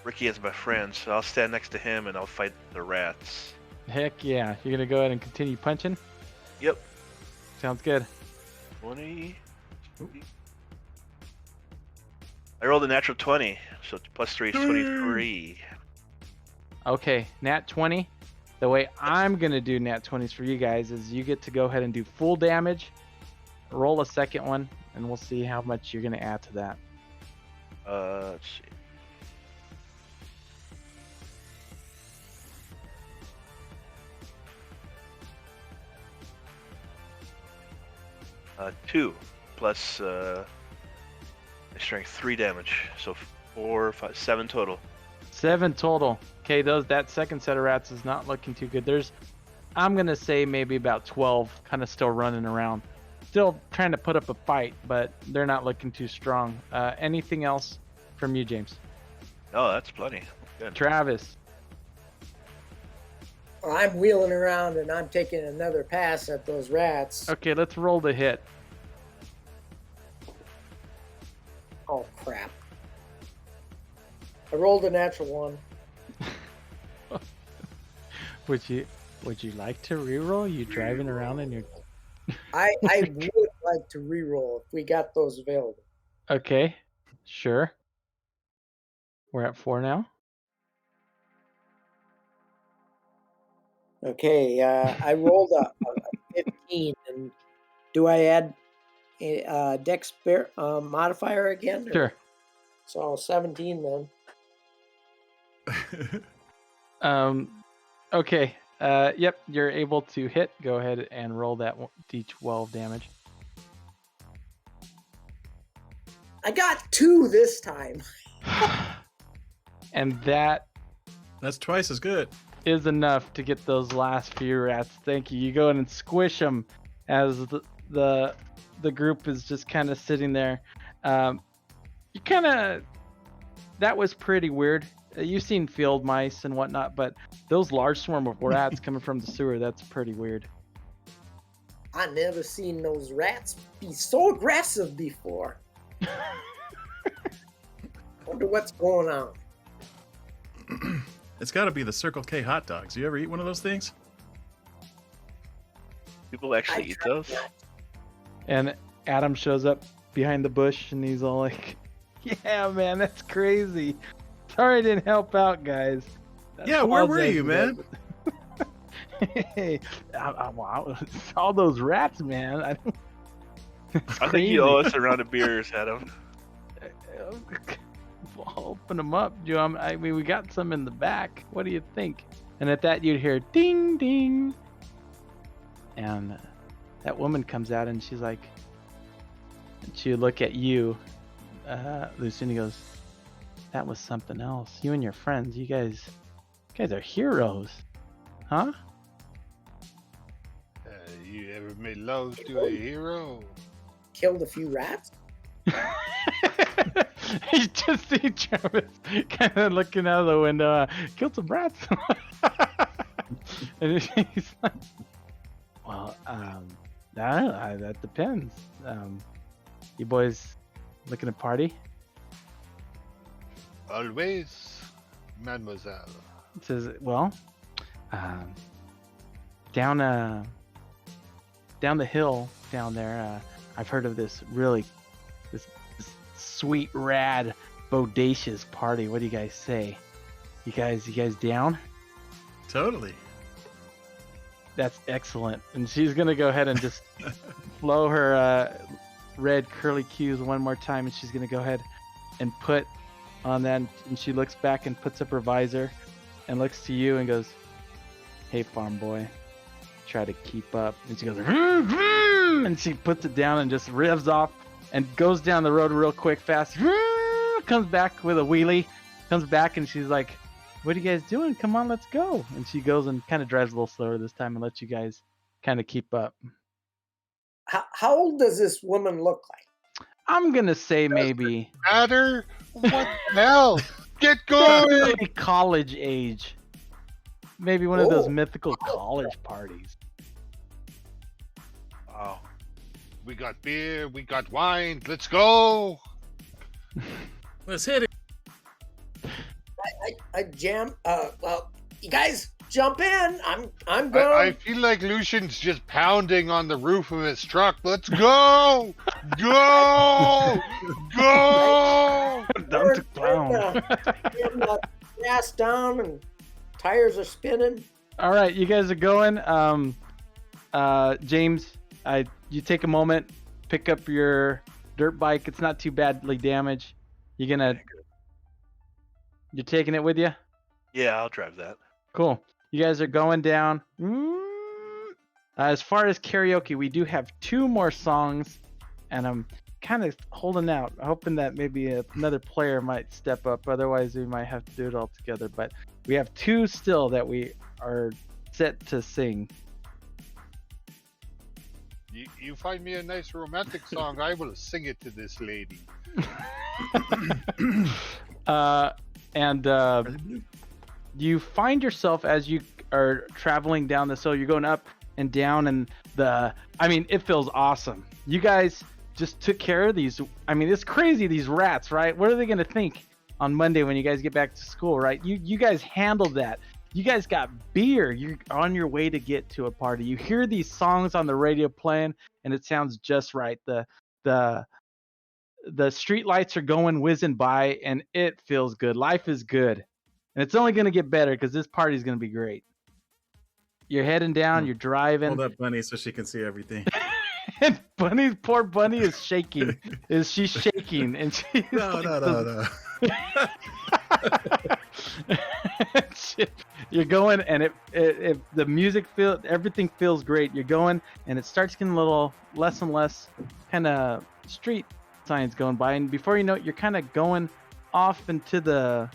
Speaker 4: Ricky as my friend, so I'll stand next to him and I'll fight the rats.
Speaker 1: Heck yeah! You're gonna go ahead and continue punching.
Speaker 4: Yep.
Speaker 1: Sounds good.
Speaker 4: 20. I rolled a natural 20, so +3 is 23.
Speaker 1: Okay, nat 20. The way I'm gonna do nat 20s for you guys is you get to go ahead and do full damage. Roll a second one, and we'll see how much you're gonna add to that.
Speaker 4: Let's see. Two plus my strength, 3 damage, so 4, 5, 7 total.
Speaker 1: 7 total. Okay, that second set of rats is not looking too good. I'm gonna say maybe about 12, kind of still running around, still trying to put up a fight, but they're not looking too strong. Anything else from you, James?
Speaker 4: Oh, that's plenty. Good.
Speaker 1: Travis.
Speaker 2: Well, I'm wheeling around and I'm taking another pass at those rats.
Speaker 1: Okay, let's roll the hit.
Speaker 2: Oh crap! I rolled a natural 1.
Speaker 1: Would you like to reroll? You driving around in your...
Speaker 2: I would like to re-roll if we got those available.
Speaker 1: Okay, sure. We're at 4 now.
Speaker 2: Okay, I rolled a 15, and do I add a dex modifier again? or-
Speaker 1: Sure.
Speaker 2: So 17 then.
Speaker 1: Okay. Yep, you're able to hit. Go ahead and roll that d12 damage.
Speaker 2: I got 2 this time.
Speaker 1: And that
Speaker 3: That's twice as good.
Speaker 1: is enough to get those last few rats. Thank you. You go in and squish them as the group is just kind of sitting there. You kind of... That was pretty weird. You've seen field mice and whatnot, but those large swarm of rats coming from the sewer, that's pretty weird.
Speaker 2: I never seen those rats be so aggressive before. Wonder what's going on.
Speaker 3: It's got to be the Circle K hot dogs. You ever eat one of those things?
Speaker 4: People actually eat those?
Speaker 1: And Adam shows up behind the bush and he's all like, yeah, man, that's crazy. Sorry I didn't help out, guys.
Speaker 3: Yeah, where were you, man?
Speaker 1: Hey, wow, all those rats, man.
Speaker 4: I think you owe us a round of beers, Adam.
Speaker 1: Open them up, Joe. I mean, we got some in the back. What do you think? And at that, you'd hear ding, ding. And that woman comes out and she's like, she would look at you, Lucian, goes, that was something else. You and your friends, you guys are heroes. Huh?
Speaker 5: You ever made love to a hero?
Speaker 2: Killed a few rats?
Speaker 1: You just see Travis kind of looking out of the window. Killed some rats. And he's like, well, that depends. You boys looking to party?
Speaker 5: Always, mademoiselle.
Speaker 1: It says, well, down the hill down there, I've heard of this sweet, rad, bodacious party. What do you guys say? You guys down?
Speaker 3: Totally.
Speaker 1: That's excellent. And she's gonna go ahead and just blow her red curly cues one more time, and she's gonna go ahead and put on that. And she looks back and puts up her visor, and looks to you and goes, "Hey, farm boy, try to keep up." And she goes, "Vroom, vroom," and she puts it down and just revs off and goes down the road real quick, fast. Vroom, comes back with a wheelie, comes back, and she's like, "What are you guys doing? Come on, let's go." And she goes and kind of drives a little slower this time and lets you guys kind of keep up.
Speaker 2: How old does this woman look like?
Speaker 1: I'm gonna say maybe
Speaker 5: Matter? What the hell? Get going!
Speaker 1: maybe college age. Maybe one of those
Speaker 2: Oh.
Speaker 1: mythical college parties.
Speaker 5: Oh, we got beer, we got wine. Let's go!
Speaker 3: Let's hit it.
Speaker 2: I jam. Well, you guys jump in. I'm
Speaker 5: I
Speaker 2: going.
Speaker 5: feel like Lucian's just pounding on the roof of his truck. Let's go! Go! Go!
Speaker 1: Dumb to clown.
Speaker 2: Getting the gas down and tires are spinning.
Speaker 1: All right, you guys are going. James, you take a moment, pick up your dirt bike. It's not too badly damaged. You're taking it with you?
Speaker 4: Yeah, I'll drive that.
Speaker 1: Cool. You guys are going down. As far as karaoke, we do have 2 more songs, and I'm kind of holding out, hoping that maybe another player might step up. Otherwise, we might have to do it all together. But we have 2 still that we are set to sing.
Speaker 5: You find me a nice romantic song, I will sing it to this lady.
Speaker 1: You find yourself as you are traveling down the hill, you're going up and down, and it feels awesome. You guys just took care of these. I mean, it's crazy, these rats, right? What are they going to think on Monday when you guys get back to school, right? You guys handled that. You guys got beer. You're on your way to get to a party. You hear these songs on the radio playing, and it sounds just right. The street lights are going whizzing by, and it feels good. Life is good. And it's only going to get better because this party is going to be great. You're heading down, you're driving.
Speaker 3: Hold up, Bunny, so she can see everything.
Speaker 1: And poor Bunny is shaking. She's shaking, and she's
Speaker 3: No.
Speaker 1: You're going, and it the music everything feels great. You're going, and it starts getting a little less and less kind of street signs going by, and before you know it, you're kind of going off into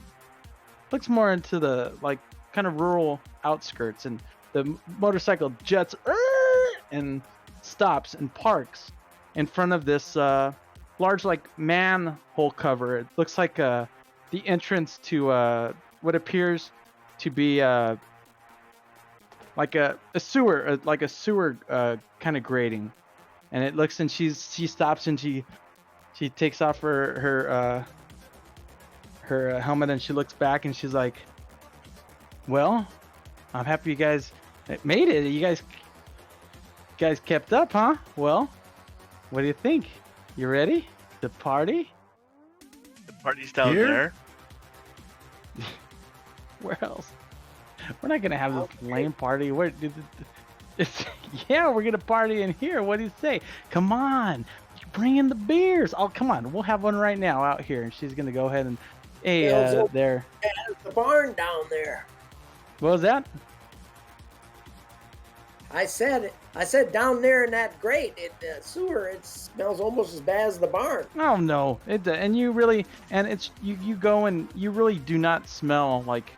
Speaker 1: looks more into the like kind of rural outskirts, and the motorcycle jets and stops and parks in front of this large like manhole cover. It looks like the entrance to what appears to be like a sewer, kind of grating. And it looks, and she stops, and she takes off her helmet, and she looks back, and she's like, "Well, I'm happy you guys made it. You guys kept up, huh? Well, what do you think? You ready to party?"
Speaker 4: The party's down
Speaker 3: Here?
Speaker 4: there.
Speaker 1: Where else? We're not gonna have this lame party. We're gonna party in here. What do you say? Come on, bring in the beers. Oh, come on, we'll have one right now out here. And she's gonna go ahead and there.
Speaker 2: There's the barn down there.
Speaker 1: What was that?
Speaker 2: I said down there in that grate, the sewer, it smells almost as bad as the barn.
Speaker 1: Oh no, and you really, and it's you go, and you really do not smell like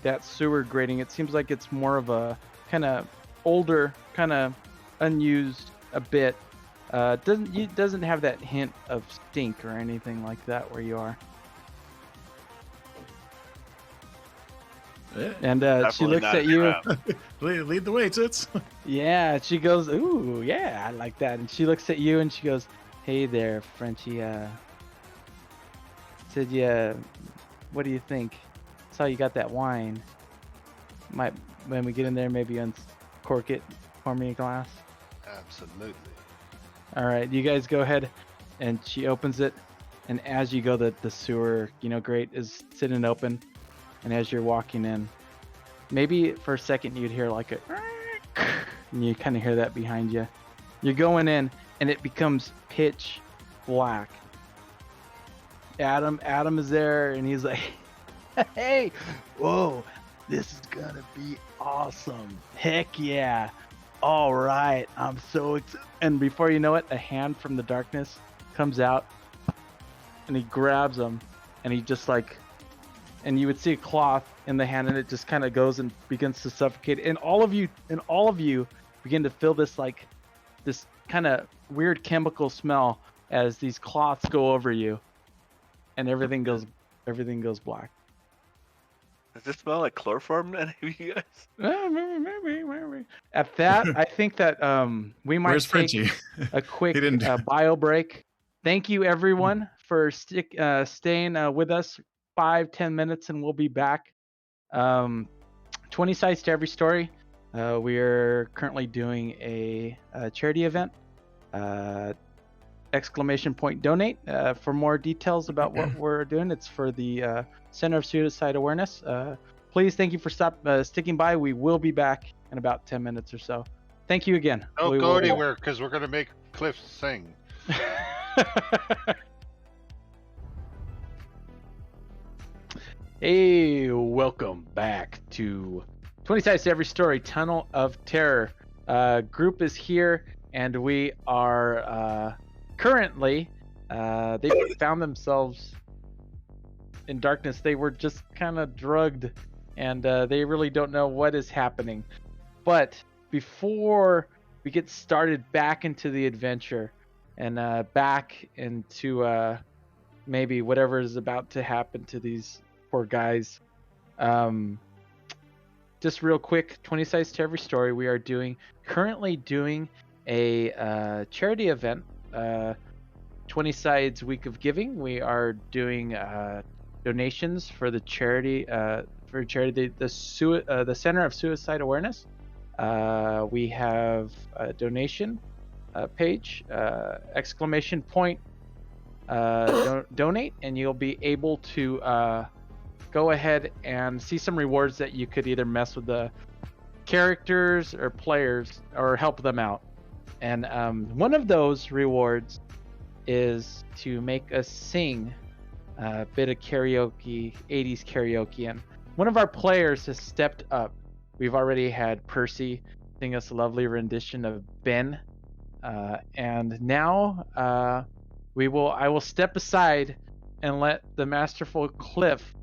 Speaker 1: that sewer grating. It seems like it's more of a kind of older, kind of unused a bit. Doesn't have that hint of stink or anything like that where you are.
Speaker 3: Yeah.
Speaker 1: And she
Speaker 4: Definitely
Speaker 1: looks
Speaker 4: not
Speaker 1: at
Speaker 4: a
Speaker 1: you.
Speaker 4: trap.
Speaker 3: Lead the way, Toots.
Speaker 1: Yeah, she goes, "Ooh, yeah, I like that." And she looks at you and she goes, "Hey there, Frenchie. Said what do you think? Saw you got that wine. Might when we get in there, maybe uncork it, pour me a glass."
Speaker 5: Absolutely.
Speaker 1: All right, you guys go ahead, and she opens it, and as you go, the sewer grate is sitting open, and as you're walking in, maybe for a second you'd hear like a, and you kind of hear that behind you. You're going in, and it becomes pitch black. Adam is there, and he's like, "Hey, whoa, this is gonna be awesome! Heck yeah! All right, I'm so excited!" And before you know it, a hand from the darkness comes out, and he grabs him, and he just like, and you would see a cloth in the hand, and it just kind of goes and begins to suffocate, and all of you begin to feel this like this kind of weird chemical smell as these cloths go over you, and everything goes black.
Speaker 4: Does it smell like chloroform to any of you guys?
Speaker 1: Maybe. At that, I think that we might
Speaker 3: Where's
Speaker 1: take
Speaker 3: Frenchie?
Speaker 1: a quick
Speaker 3: He didn't do
Speaker 1: bio break. Thank you everyone for staying with us 5-10 minutes, and we'll be back. 20 sides to every story. We are currently doing a charity event. !donate. For more details about what we're doing, it's for the Center of Suicide Awareness. Please, thank you for sticking by. We will be back in about 10 minutes or so. Thank you again.
Speaker 5: Don't go anywhere, because we're going to make Cliff sing.
Speaker 1: Hey, welcome back to 20 Sides to Every Story, Tunnel of Terror. Group is here, and we are currently, they found themselves in darkness. They were just kind of drugged, and they really don't know what is happening. But before we get started back into the adventure, and back into maybe whatever is about to happen to these poor guys, just real quick, 20 sides to every story. We are currently doing a charity event, 20 sides week of giving. We are doing donations for the charity, the Center of Suicide Awareness. We have a donation page, ! Donate, and you'll be able to go ahead and see some rewards that you could either mess with the characters or players or help them out. And one of those rewards is to make us sing a bit of karaoke, 80s karaoke. And one of our players has stepped up. We've already had Percy sing us a lovely rendition of Ben. And now I will step aside and let the masterful Cliff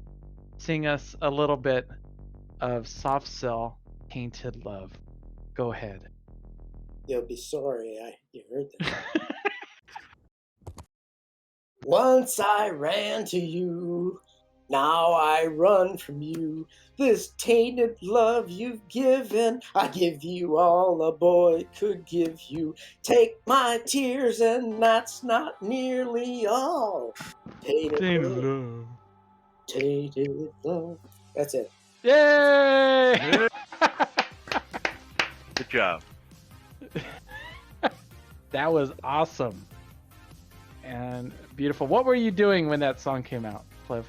Speaker 1: sing us a little bit of Soft Cell, Tainted Love. Go ahead.
Speaker 2: You'll be sorry you heard that. Once I ran to you, now I run from you. This tainted love you've given, I give you all a boy could give you. Take my tears, and that's not nearly all. Tainted love. Tainted love. That's it.
Speaker 1: Yay!
Speaker 4: Good job.
Speaker 1: That was awesome and beautiful. What were you doing when that song came out, Cliff?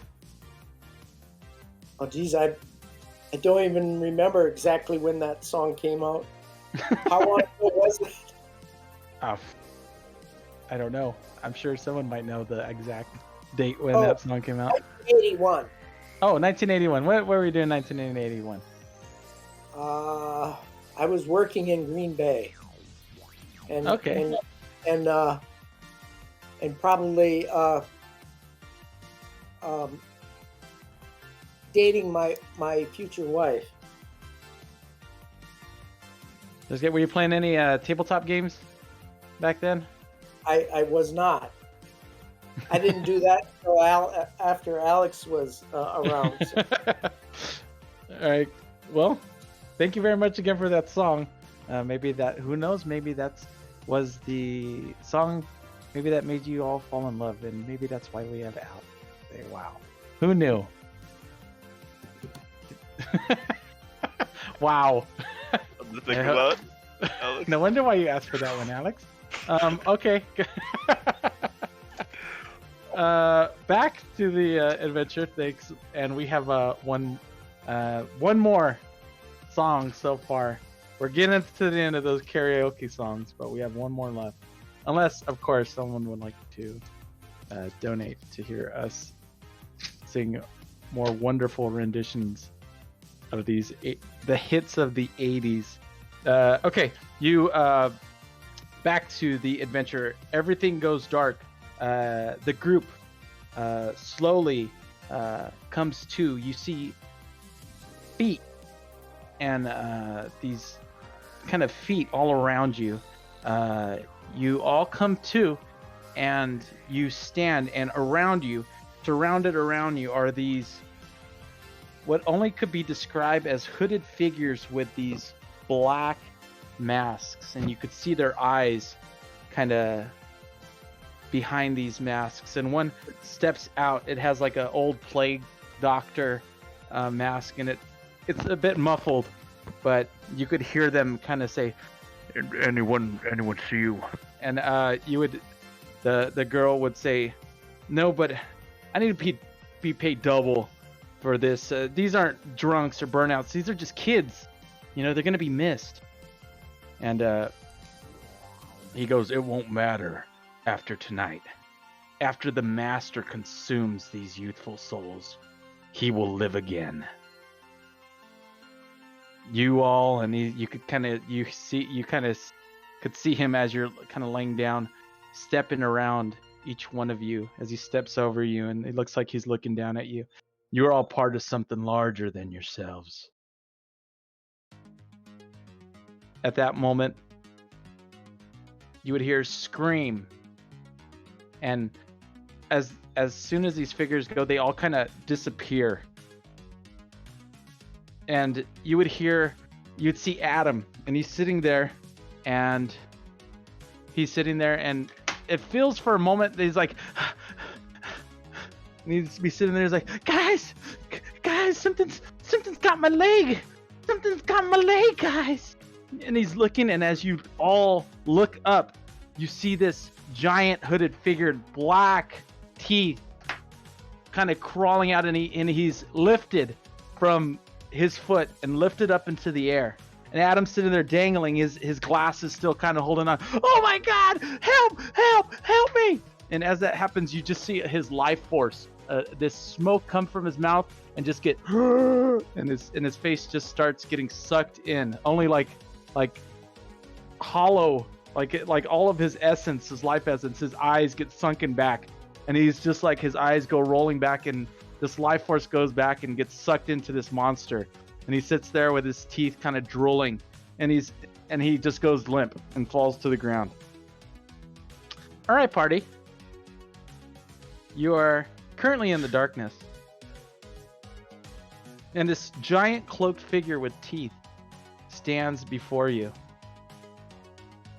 Speaker 2: Oh, geez, I don't even remember exactly when that song came out. How long ago was it?
Speaker 1: I don't know. I'm sure someone might know the exact date when that song came out.
Speaker 2: 1981.
Speaker 1: Oh, 1981. What were we doing in 1981?
Speaker 2: I was working in Green Bay. And,
Speaker 1: okay.
Speaker 2: And probably dating my future wife.
Speaker 1: Were you playing any tabletop games back then?
Speaker 2: I was not. I didn't do that until after Alex was around. So.
Speaker 1: All right. Well, thank you very much again for that song. Who knows? Maybe that was the song. Maybe that made you all fall in love, and maybe that's why we have Alex. Wow. Who knew? Wow.
Speaker 4: Something to think about. Alex.
Speaker 1: No wonder why you asked for that one, Alex. Okay. back to the adventure. Thanks, and we have one more song so far. We're getting to the end of those karaoke songs, but we have one more left. Unless, of course, someone would like to donate to hear us sing more wonderful renditions of the hits of the 80s. Okay, you back to the adventure. Everything goes dark. The group slowly comes to. You see feet and these kind of feet all around you. You all come to, and you stand, and around you, surrounded around you, are these what only could be described as hooded figures with these black masks, and you could see their eyes kind of behind these masks. And one steps out. It has like an old plague doctor mask, and it's a bit muffled, but you could hear them kind of say, anyone see you? And you would, the girl would say, no, but I need to be paid double for this. These aren't drunks or burnouts. These are just kids. You know, they're gonna be missed. And he goes, it won't matter after tonight. After the master consumes these youthful souls, he will live again. You all, and you could kind of could see him as you're kind of laying down, stepping around each one of you as he steps over you, and it looks like he's looking down at you. You're all part of something larger than yourselves. At that moment, you would hear a scream, and as soon as these figures go, they all kind of disappear. And you'd see Adam, and he's sitting there, and it feels for a moment that he's like, and he'd be sitting there, he's like, guys, something's got my leg, guys. And he's looking, and as you all look up, you see this giant hooded figure, black teeth, kind of crawling out, and he's lifted from his foot and lifted up into the air. And Adam's sitting there dangling, his glasses still kind of holding on. Oh my God! Help me! And as that happens, you just see his life force, this smoke come from his mouth and just get, and his face just starts getting sucked in. Only like hollow, like all of his essence, his life essence, his eyes get sunken back, and he's just like, his eyes go rolling back, and this life force goes back and gets sucked into this monster. And he sits there with his teeth kind of drooling, and he just goes limp and falls to the ground. All right, party. You are currently in the darkness, and this giant cloaked figure with teeth stands before you.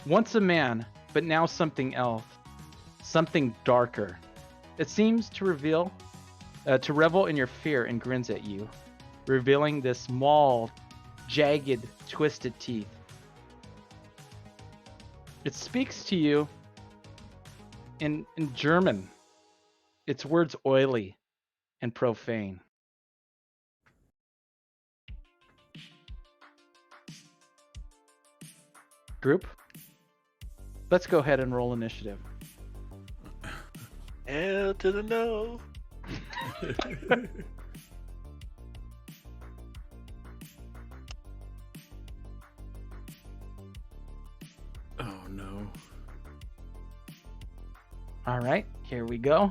Speaker 1: Once a man, but now something else, something darker. It seems to revel in your fear, and grins at you, revealing this small, jagged, twisted teeth. It speaks to you in German. Its words oily and profane. Group, let's go ahead and roll initiative.
Speaker 4: Hell to the no.
Speaker 3: Oh no.
Speaker 1: All right, here we go.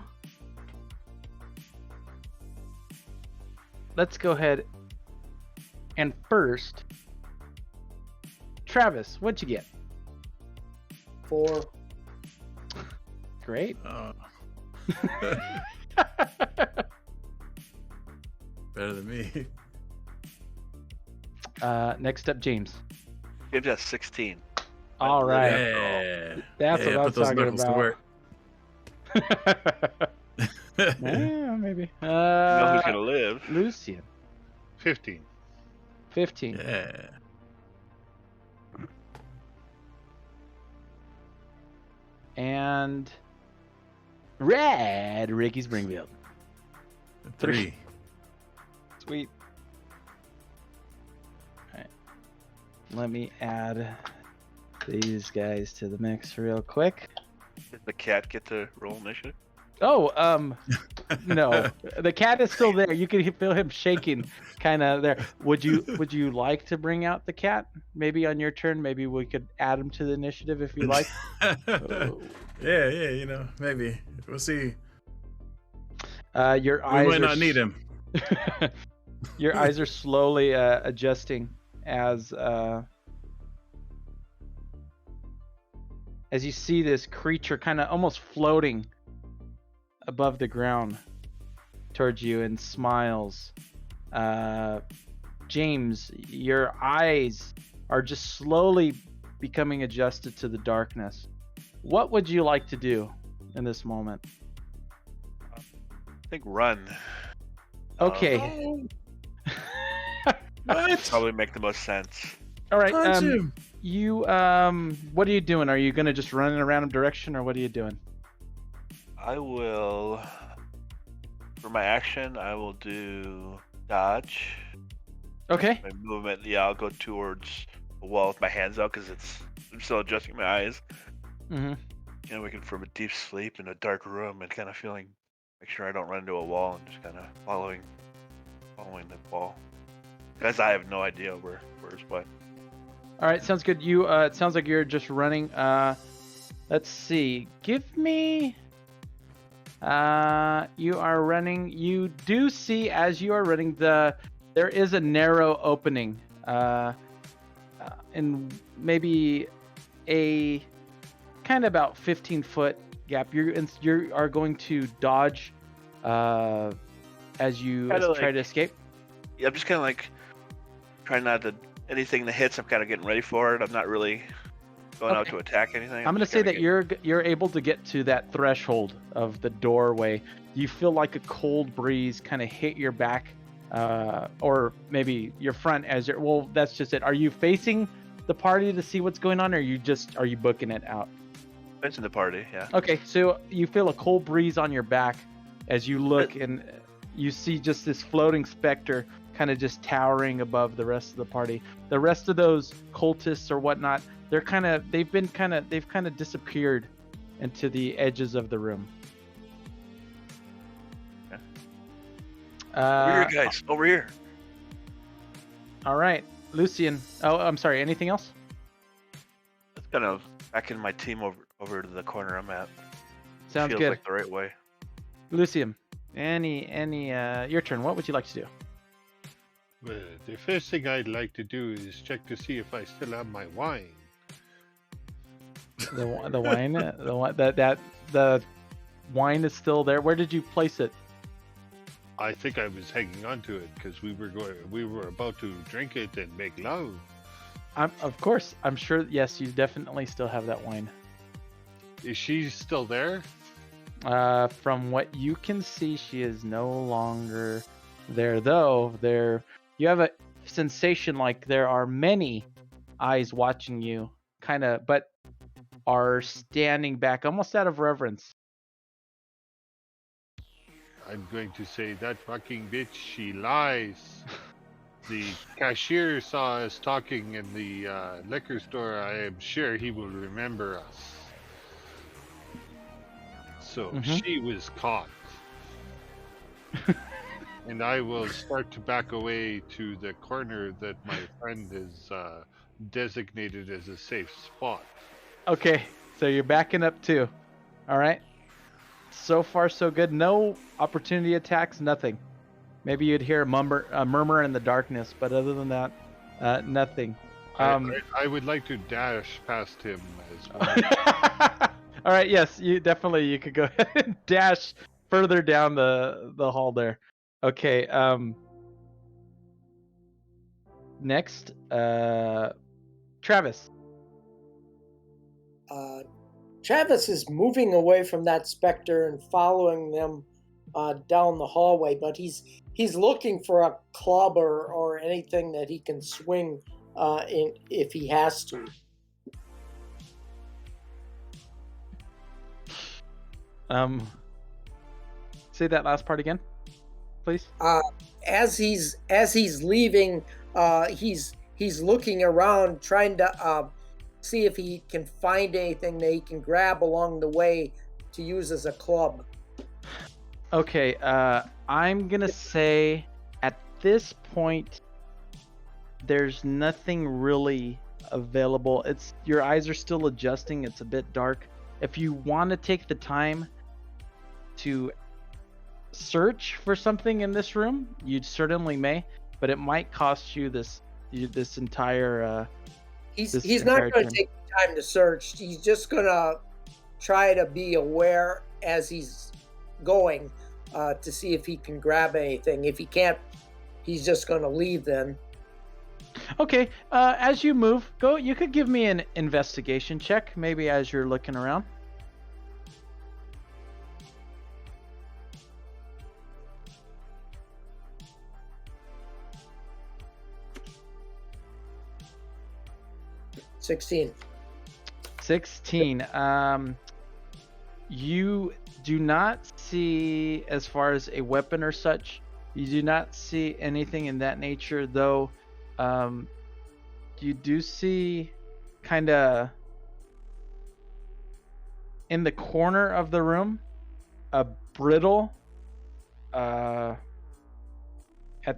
Speaker 1: Let's go ahead and first, Travis, what'd you get?
Speaker 2: 4.
Speaker 1: Great.
Speaker 3: Better than me.
Speaker 1: Next up, James.
Speaker 4: Give us 16.
Speaker 1: All right.
Speaker 3: Yeah.
Speaker 1: That's what I was
Speaker 3: put those
Speaker 1: talking
Speaker 3: knuckles
Speaker 1: about.
Speaker 3: to work.
Speaker 1: Yeah, maybe.
Speaker 4: You know who's gonna live?
Speaker 1: Lucian.
Speaker 5: 15.
Speaker 1: 15.
Speaker 3: Yeah.
Speaker 1: And Red Ricky Springfield.
Speaker 3: 3.
Speaker 1: Sweet. All right. Let me add these guys to the mix real quick.
Speaker 4: Did the cat get to roll initiative?
Speaker 1: Oh, no, the cat is still there. You can feel him shaking, kind of there. Would you like to bring out the cat? Maybe on your turn. Maybe we could add him to the initiative if you like. Oh.
Speaker 3: Yeah, you know, maybe we'll see.
Speaker 1: Your
Speaker 3: We
Speaker 1: eyes
Speaker 3: might
Speaker 1: are
Speaker 3: not need him.
Speaker 1: Your eyes are slowly adjusting as you see this creature kind of almost floating above the ground towards you and smiles. James, your eyes are just slowly becoming adjusted to the darkness. What would you like to do in this moment?
Speaker 4: I think run.
Speaker 1: Okay.
Speaker 3: What?
Speaker 4: Probably make the most sense.
Speaker 1: All right.
Speaker 3: Punch him.
Speaker 1: You what are you doing? Are you gonna just run in a random direction, or what are you doing?
Speaker 4: I will, for my action, I will do dodge.
Speaker 1: Okay.
Speaker 4: My movement, yeah, I'll go towards the wall with my hands out because I'm still adjusting my eyes.
Speaker 1: Mm-hmm.
Speaker 4: You know, waking from a deep sleep in a dark room and kind of make sure I don't run into a wall and just kind of following the wall. Because I have no idea where's what.
Speaker 1: All right, sounds good. You it sounds like you're just running. Let's see. Give me. You are running. You do see as you are running there is a narrow opening, and maybe a kind of about 15-foot gap. You are going to dodge, as you
Speaker 4: Kinda
Speaker 1: try
Speaker 4: like-
Speaker 1: to escape.
Speaker 4: Yeah, I'm just kind of like trying not to anything that hits. I'm kind of getting ready for it. I'm not really going out
Speaker 1: Okay.
Speaker 4: to attack anything.
Speaker 1: I'm going to
Speaker 4: just
Speaker 1: say
Speaker 4: kinda
Speaker 1: that you're able to get to that threshold of the doorway. You feel like a cold breeze kind of hit your back, or maybe your front as you're. Well, that's just it. Are you facing the party to see what's going on, or are you booking it out?
Speaker 4: It's in the party, yeah.
Speaker 1: Okay, so you feel a cold breeze on your back as you look, and you see just this floating specter kind of just towering above the rest of the party. The rest of those cultists or whatnot, they've kind of disappeared into the edges of the room.
Speaker 4: Okay. Over here, guys. Over here.
Speaker 1: All right, Lucian. Oh, I'm sorry. Anything else?
Speaker 4: That's kind of backing my team over to the corner I'm at.
Speaker 1: Sounds
Speaker 4: Feels
Speaker 1: good.
Speaker 4: like the right way.
Speaker 1: Lucian, your turn. What would you like to do?
Speaker 5: Well, the first thing I'd like to do is check to see if I still have my wine.
Speaker 1: The wine, the wine is still there. Where did you place it?
Speaker 5: I think I was hanging on to it because we were about to drink it and make love.
Speaker 1: Of course, I'm sure. Yes, you definitely still have that wine.
Speaker 5: Is she still there?
Speaker 1: From what you can see, she is no longer there. Though you have a sensation like there are many eyes watching you, but are standing back almost out of reverence.
Speaker 5: I'm going to say that fucking bitch, she lies. The cashier saw us talking in the liquor store. I am sure he will remember us. So she was caught. And I will start to back away to the corner that my friend is designated as a safe spot.
Speaker 1: Okay, so you're backing up too. All right. So far, so good. No opportunity attacks. Nothing. Maybe you'd hear a murmur in the darkness, but other than that, nothing.
Speaker 5: I would like to dash past him as well.
Speaker 1: All right. Yes, you could go ahead and dash further down the hall there. Okay. Next, Travis.
Speaker 2: Travis is moving away from that specter and following them down the hallway, but he's looking for a club or anything that he can swing if he has to.
Speaker 1: Say that last part again, please.
Speaker 2: As he's leaving, he's looking around, trying to see if he can find anything that he can grab along the way to use as a club.
Speaker 1: Okay, I'm gonna say at this point there's nothing really available. It's your eyes are still adjusting. It's a bit dark. If you want to take the time to search for something in this room, you certainly may, but it might cost you this entire
Speaker 2: He's
Speaker 1: this
Speaker 2: not
Speaker 1: entire
Speaker 2: going
Speaker 1: turn.
Speaker 2: to take the time to search. He's just going to try to be aware as he's going to see if he can grab anything. If he can't, he's just going to leave then.
Speaker 1: Okay, as you move, you could give me an investigation check, maybe as you're looking around.
Speaker 2: $16.
Speaker 1: 16. You do not see, as far as a weapon or such, you do not see anything in that nature, though. You do see kind of in the corner of the room a brittle, at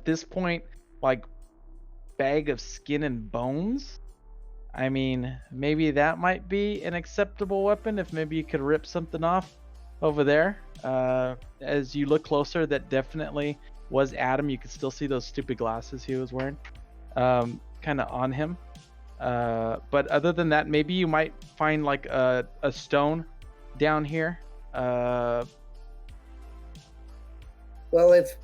Speaker 1: this point, like bag of skin and bones. I mean, maybe that might be an acceptable weapon if maybe you could rip something off over there. As you look closer, that definitely was Adam. You could still see those stupid glasses he was wearing, kind of on him. But other than that, maybe you might find like a stone down here.
Speaker 2: Well, if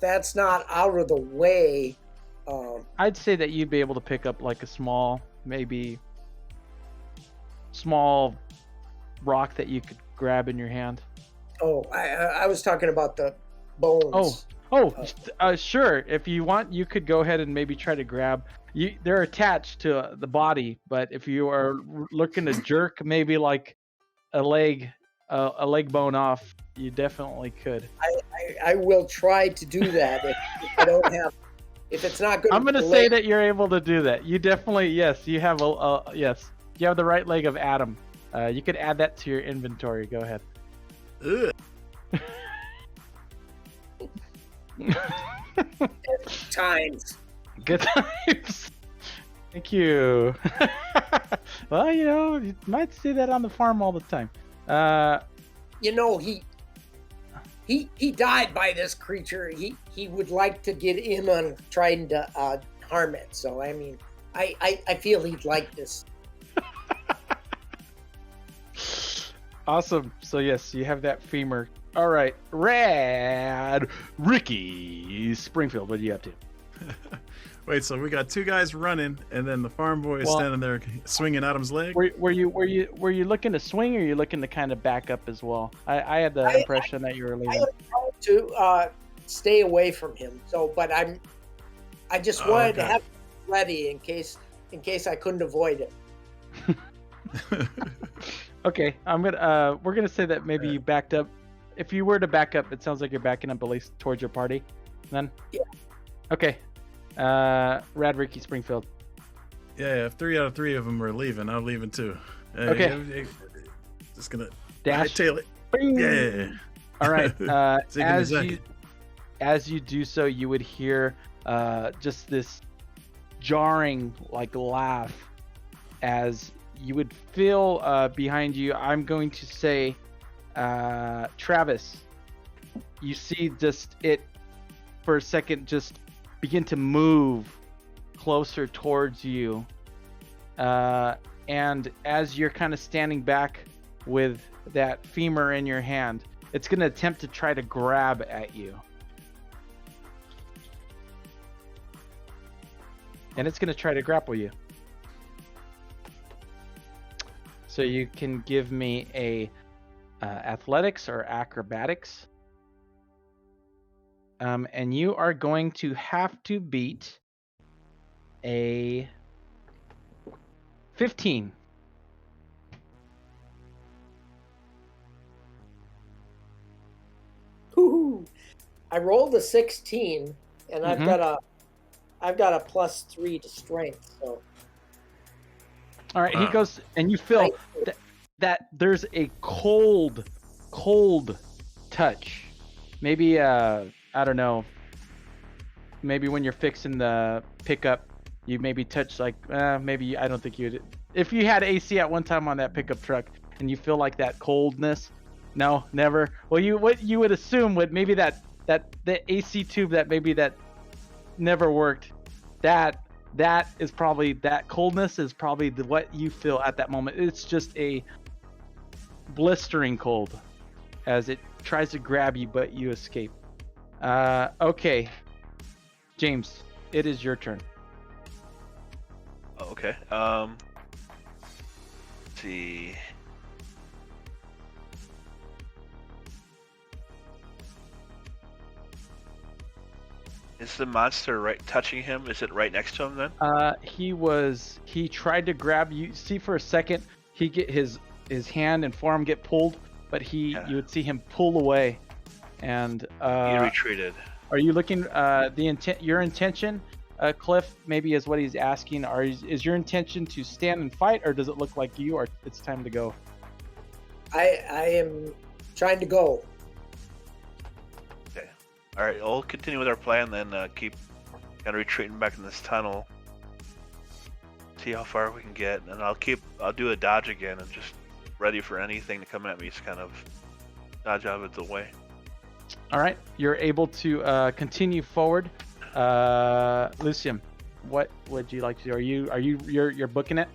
Speaker 2: that's not out of the way,
Speaker 1: I'd say that you'd be able to pick up like a small rock that you could grab in your hand.
Speaker 2: oh, I was talking about the bones.
Speaker 1: Sure. If you want, you could go ahead and maybe try to grab. They're attached to the body, but if you are looking to jerk maybe like a leg bone off, you definitely could.
Speaker 2: I will try to do that if I don't have. If it's not good.
Speaker 1: I'm gonna say that you're able to do that. You definitely, yes, you have yes, you have the right leg of Adam. You could add that to your inventory. Go ahead.
Speaker 3: Ugh.
Speaker 2: times.
Speaker 1: Good times. Thank you. Well, you might see that on the farm all the time.
Speaker 2: He died by this creature. He would like to get in on trying to harm it. So I mean, I feel he'd like this.
Speaker 1: Awesome. So yes, you have that femur. All right, Rad Ricky Springfield. What are you up to?
Speaker 3: Wait, so we got two guys running, and then the farm boy is standing there swinging Adam's leg.
Speaker 1: Were you looking to swing, or are you looking to kind of back up as well? I had the impression that you were leaving.
Speaker 2: I am trying to stay away from him. So, but I just wanted to have it ready in case I couldn't avoid it.
Speaker 1: Okay, we're gonna say that maybe you backed up. If you were to back up, it sounds like you're backing up at least towards your party. Then.
Speaker 2: Yeah.
Speaker 1: Okay. Rad Ricky Springfield.
Speaker 3: Yeah, if 3 out of 3 of them are leaving, I'm leaving too.
Speaker 1: Okay.
Speaker 3: Just gonna
Speaker 1: Dash.
Speaker 3: tail it.
Speaker 1: Bing!
Speaker 3: Yeah.
Speaker 1: All right.
Speaker 3: Zig and zag.
Speaker 1: As you do so, you would hear just this jarring like laugh as you would feel behind you. I'm going to say, Travis, you see just it for a second just begin to move closer towards you. And as you're kind of standing back with that femur in your hand, it's going to attempt to try to grab at you. And it's going to try to grapple you. So you can give me a athletics or acrobatics. And you are going to have to beat a 15.
Speaker 2: I rolled a 16, and
Speaker 1: Mhm.
Speaker 2: I've got a +3 to strength. So
Speaker 1: All right, he
Speaker 4: Wow.
Speaker 1: goes, and you feel that there's a cold touch. Maybe I don't know. Maybe when you're fixing the pickup, you maybe touch like maybe I don't think you'd. If you had AC at one time on that pickup truck and you feel like that coldness, no, never. Well, what you would assume would maybe that the AC tube that maybe that never worked. That is probably that coldness is probably what you feel at that moment. It's just a blistering cold as it tries to grab you, but you escape. Okay, James, it is your turn.
Speaker 4: Oh, okay. Let's see. Is the monster right touching him? Is it right next to him then?
Speaker 1: He tried to grab you. See, for a second, he get his hand and forearm get pulled, but you would see him pull away. And
Speaker 4: He retreated.
Speaker 1: are you looking your intention, Cliff? Maybe is what he's asking. Is your intention to stand and fight, or does it look like you are? It's time to go.
Speaker 2: I am trying to go.
Speaker 4: Okay. All right. We'll continue with our plan then. Keep kind of retreating back in this tunnel. See how far we can get, and I'll do a dodge again and just ready for anything to come at me. Just kind of dodge out of the way.
Speaker 1: All right, you're able to continue forward. Lucian, what would you like to do? You're booking it?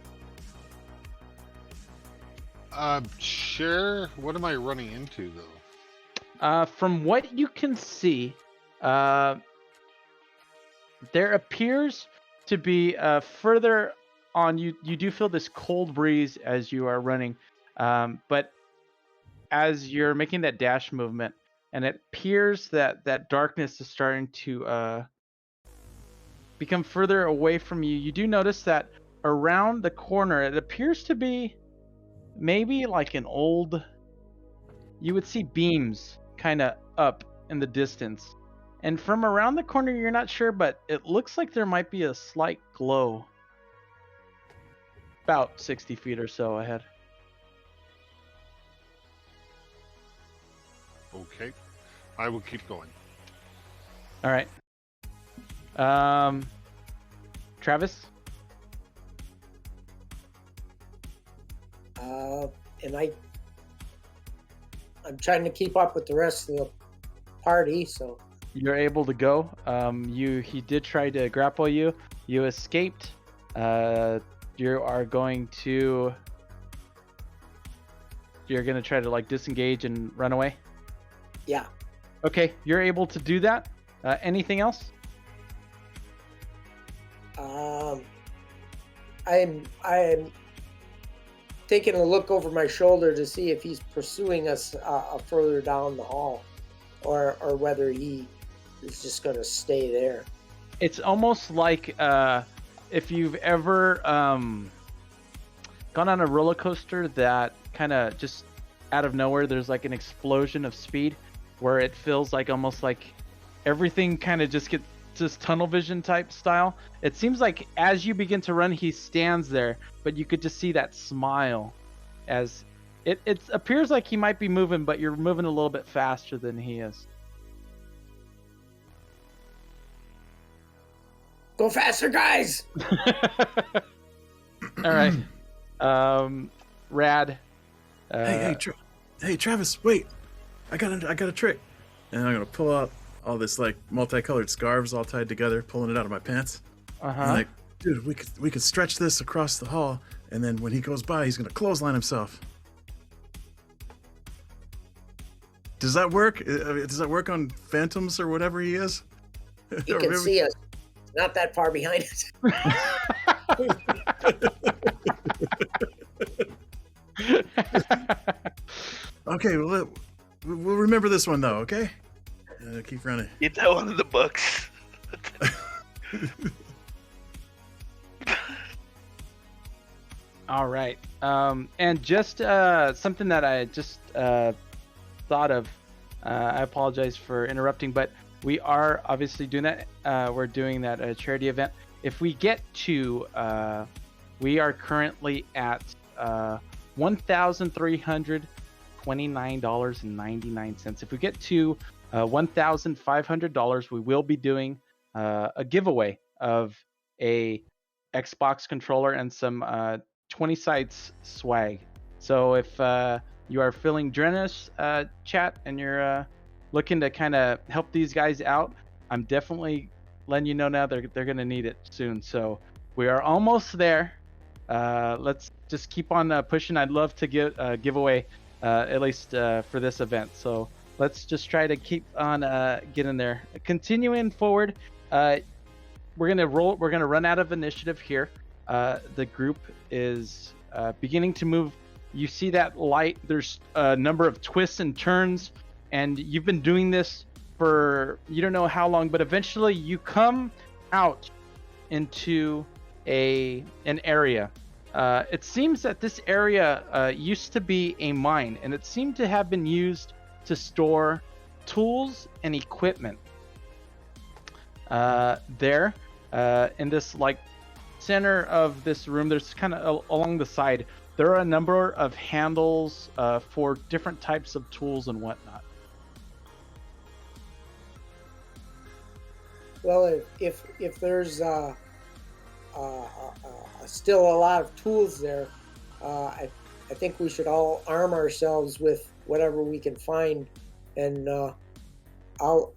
Speaker 5: Sure. What am I running into though?
Speaker 1: From what you can see, there appears to be further on. You do feel this cold breeze as you are running, but as you're making that dash movement, and it appears that darkness is starting to become further away from you. You do notice that around the corner, it appears to be maybe like an old. You would see beams kind of up in the distance, and from around the corner, you're not sure, but it looks like there might be a slight glow. About 60 feet or so ahead.
Speaker 5: Okay. I will keep going.
Speaker 1: All right. Travis?
Speaker 2: And I'm trying to keep up with the rest of the party, so
Speaker 1: You're able to go. He did try to grapple you. You escaped. You are going to. You're gonna try to like disengage and run away.
Speaker 2: yeah.
Speaker 1: Okay, you're able to do that. Anything else?
Speaker 2: I'm taking a look over my shoulder to see if he's pursuing us further down the hall, or whether he is just going to stay there.
Speaker 1: It's almost like if you've ever gone on a roller coaster that kind of just out of nowhere there's like an explosion of speed where it feels like almost like everything kind of just gets just tunnel vision type style. It seems like as you begin to run, he stands there, but you could just see that smile as it appears like he might be moving, but you're moving a little bit faster than he is.
Speaker 2: Go faster, guys!
Speaker 1: All right. Rad.
Speaker 3: Hey, Travis, wait! I got a trick, and I'm gonna pull out all this like multicolored scarves all tied together, pulling it out of my pants.
Speaker 1: Uh-huh.
Speaker 3: And like, dude, we could stretch this across the hall, and then when he goes by, he's gonna clothesline himself. Does that work? Does that work on Phantoms or whatever he is?
Speaker 2: He can see us. It's not that far behind us.
Speaker 3: Okay, we'll remember this one though. Okay, keep running.
Speaker 4: Get that one in the books.
Speaker 1: All right. And just something that I just thought of. I apologize for interrupting, but we are obviously doing that. We're doing that charity event. If we get to, we are currently at $1,329.99. If we get to $1,500, we will be doing a giveaway of a Xbox controller and some 20 sides swag. So if you are feeling generous, chat, and you're looking to kind of help these guys out, I'm definitely letting you know now they're going to need it soon. So we are almost there. Let's just keep on pushing. I'd love to give away at least for this event. So let's just try to keep on getting there. Continuing forward, we're gonna run out of initiative here. The group is beginning to move. You see that light? There's a number of twists and turns, and you've been doing this for you don't know how long, but eventually you come out into an area. It seems that this area used to be a mine, and it seemed to have been used to store tools and equipment. There, in this like center of this room, there's kind of along the side, there are a number of handles for different types of tools and whatnot.
Speaker 2: Well, if there's still a lot of tools there, I think we should all arm ourselves with whatever we can find, and I'll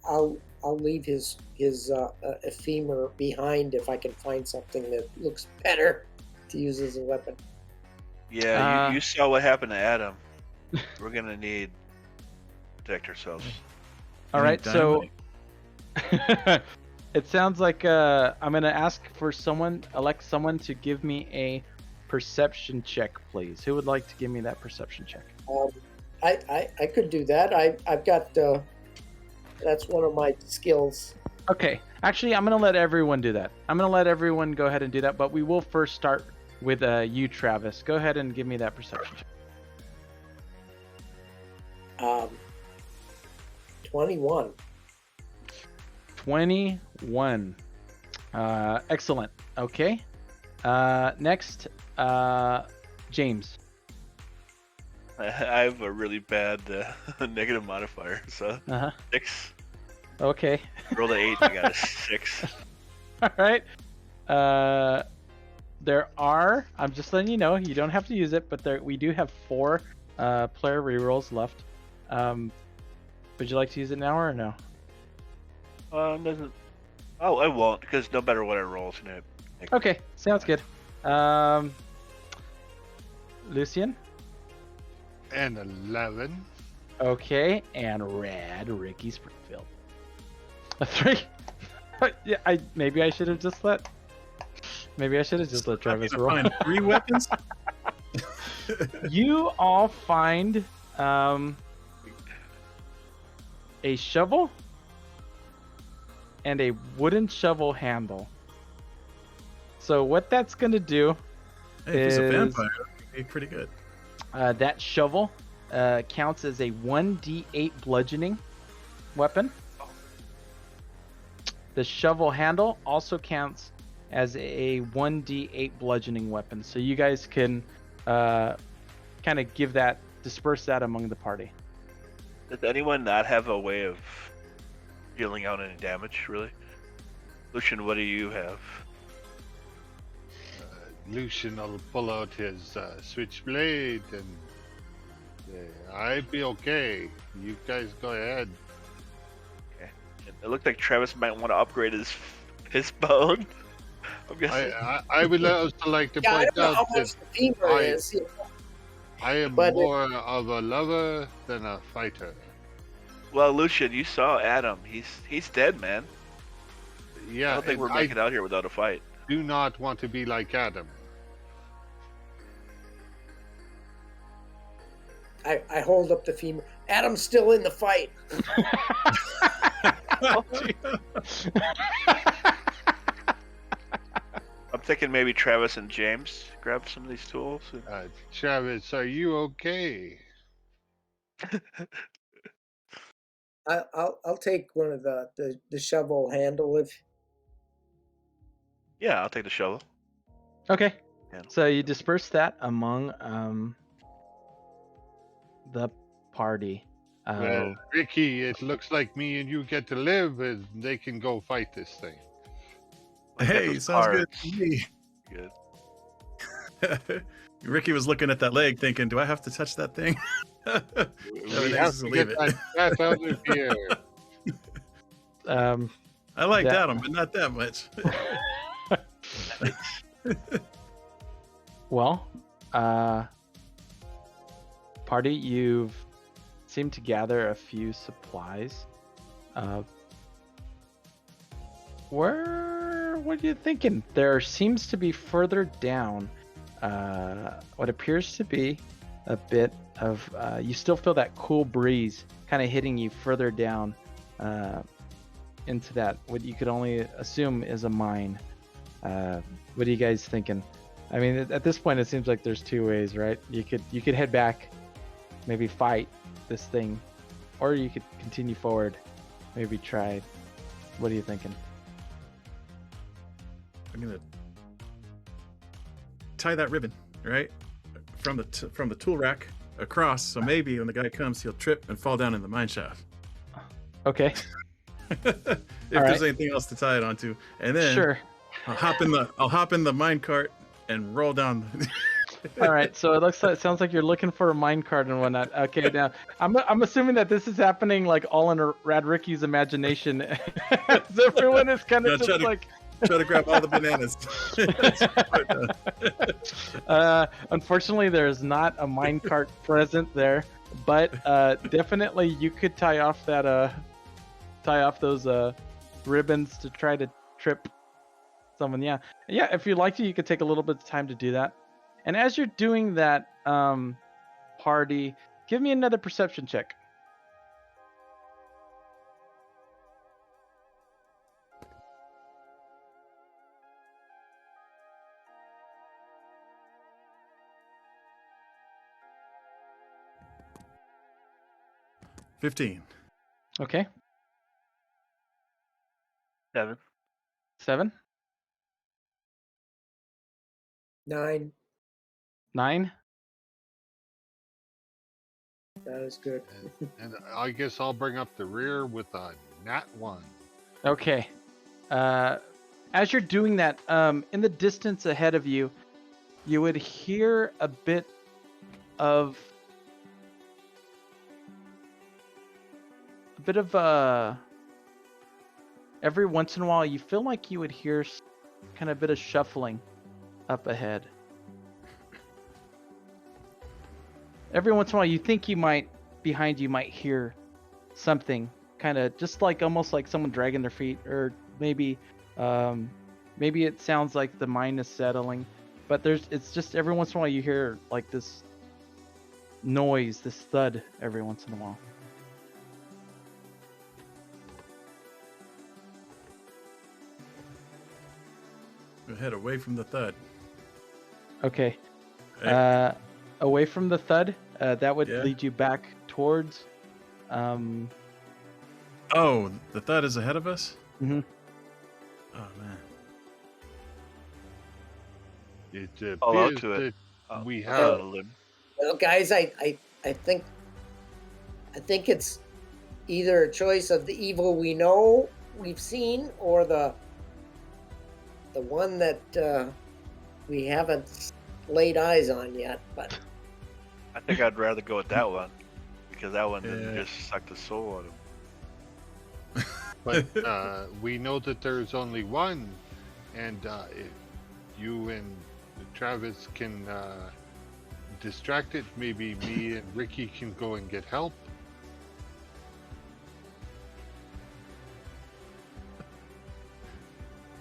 Speaker 2: leave his ephemer behind if I can find something that looks better to use as a weapon.
Speaker 4: Yeah, you saw what happened to Adam. We're gonna need to protect ourselves.
Speaker 1: All right, so it sounds like I'm gonna ask for elect someone to give me a perception check, please. Who would like to give me that perception check?
Speaker 2: I could do that. I've got that's one of my skills.
Speaker 1: Okay, actually, I'm gonna let everyone do that. I'm gonna let everyone go ahead and do that, but we will first start with you, Travis. Go ahead and give me that perception check.
Speaker 2: 21.
Speaker 1: 21. Excellent. Okay. Next, James.
Speaker 4: I have a really bad negative modifier, so 6.
Speaker 1: Okay.
Speaker 4: Rolled an 8, I got a 6.
Speaker 1: All right. There are. I'm just letting you know. You don't have to use it, but we do have 4 player rerolls left. Would you like to use it now or no?
Speaker 4: Doesn't. Oh, I won't, because no matter what I roll, it's gonna.
Speaker 1: Okay, sounds good. Lucian.
Speaker 5: And 11.
Speaker 1: Okay, and Rad Ricky Springfield. A 3. Yeah, maybe I should have just let. Maybe I should have just let Travis roll.
Speaker 3: Find 3 weapons.
Speaker 1: You all find a shovel and a wooden shovel handle. So what that's gonna do
Speaker 3: Hey, if he's a vampire, that'd be pretty good.
Speaker 1: that shovel counts as a 1d8 bludgeoning weapon. The shovel handle also counts as a 1d8 bludgeoning weapon. So you guys can kind of disperse that among the party.
Speaker 4: Does anyone not have a way of dealing out any damage, really? Lucian, what do you have?
Speaker 5: Lucian will pull out his switchblade and I'd be okay. You guys go ahead.
Speaker 4: Okay. It looked like Travis might want to upgrade his bone. I'm guessing.
Speaker 5: I would also like to
Speaker 2: Yeah, I
Speaker 5: point
Speaker 2: don't know how
Speaker 5: out
Speaker 2: much
Speaker 5: that
Speaker 2: the femur is.
Speaker 5: I am
Speaker 2: But
Speaker 5: more of a lover than a fighter.
Speaker 4: Well, Lucian, you saw Adam. He's dead, man.
Speaker 5: Yeah,
Speaker 4: I don't think
Speaker 5: and
Speaker 4: we're making it out here without a fight.
Speaker 5: do not want to be like Adam.
Speaker 2: I hold up the femur. Adam's still in the fight.
Speaker 4: I'm thinking maybe Travis and James grab some of these tools.
Speaker 5: Travis, are you okay?
Speaker 2: I'll take one of the shovel handle if.
Speaker 4: Yeah, I'll take the shovel.
Speaker 1: Okay.
Speaker 4: Yeah.
Speaker 1: So you disperse that among the party.
Speaker 5: Well, Ricky, it looks like me and you get to live, and they can go fight this thing.
Speaker 4: We'll get
Speaker 3: Hey,
Speaker 4: those
Speaker 3: sounds good
Speaker 4: cards.
Speaker 3: to me.
Speaker 4: Good.
Speaker 3: Ricky was looking at that leg, thinking, "Do I have to touch that thing?"
Speaker 5: We have to get that out of here.
Speaker 3: I like
Speaker 1: That-
Speaker 3: that one, but not that much.
Speaker 1: Well, party, you've seemed to gather a few supplies. What are you thinking? There seems to be further down what appears to be a bit of, you still feel that cool breeze kind of hitting you further down into that, what you could only assume is a mine. What are you guys thinking? I mean, at this point, it seems like there's two ways, right? You could head back, maybe fight this thing, or you could continue forward, maybe try. What are you thinking?
Speaker 3: I'm gonna tie that ribbon right from the tool rack across, so maybe when the guy comes, he'll trip and fall down in the mine shaft.
Speaker 1: Okay,
Speaker 3: if
Speaker 1: All
Speaker 3: there's
Speaker 1: right.
Speaker 3: anything else to tie it onto, and then
Speaker 1: sure.
Speaker 3: I'll hop in the mine cart and roll down.
Speaker 1: All right, so it sounds like you're looking for a mine cart and whatnot. Okay, now I'm assuming that this is happening like all in Rad Ricky's imagination. So everyone is kind
Speaker 3: No,
Speaker 1: of just like.
Speaker 3: Try to grab all the bananas.
Speaker 1: Unfortunately, there's not a minecart present there, but definitely you could tie off those ribbons to try to trip someone. Yeah. If you'd like to, you could take a little bit of time to do that. And as you're doing that, party, give me another perception check.
Speaker 3: $15.
Speaker 1: Okay,
Speaker 4: 7.
Speaker 1: 7,
Speaker 2: 9.
Speaker 1: 9.
Speaker 2: That is good.
Speaker 5: And I guess I'll bring up the rear with a nat 1.
Speaker 1: Okay. As you're doing that, in the distance ahead of you, you would hear a bit of every once in a while you feel like you would hear kind of a bit of shuffling up ahead. Every once in a while you think behind you might hear something kind of just like almost like someone dragging their feet, or maybe it sounds like the mine is settling, but it's just every once in a while you hear like this noise, this thud every once in a while.
Speaker 3: Head away from the thud.
Speaker 1: Okay.
Speaker 3: Hey.
Speaker 1: Away from the thud, that would
Speaker 3: Yeah.
Speaker 1: lead you back towards.
Speaker 3: Oh, the thud is ahead of us?
Speaker 1: Mhm.
Speaker 3: Oh, man.
Speaker 5: It
Speaker 4: I'll out
Speaker 5: appears
Speaker 4: to it.
Speaker 5: that we
Speaker 4: I'll
Speaker 5: have
Speaker 4: out a limb.
Speaker 2: Well, guys, I think it's either a choice of the evil we've seen, or the one that we haven't laid eyes on yet. But
Speaker 4: I think I'd rather go with that one, because that one didn't
Speaker 3: Yeah.
Speaker 4: just suck the soul out of him.
Speaker 5: But we know that there's only one, and if you and Travis can distract it, maybe me and Ricky can go and get help.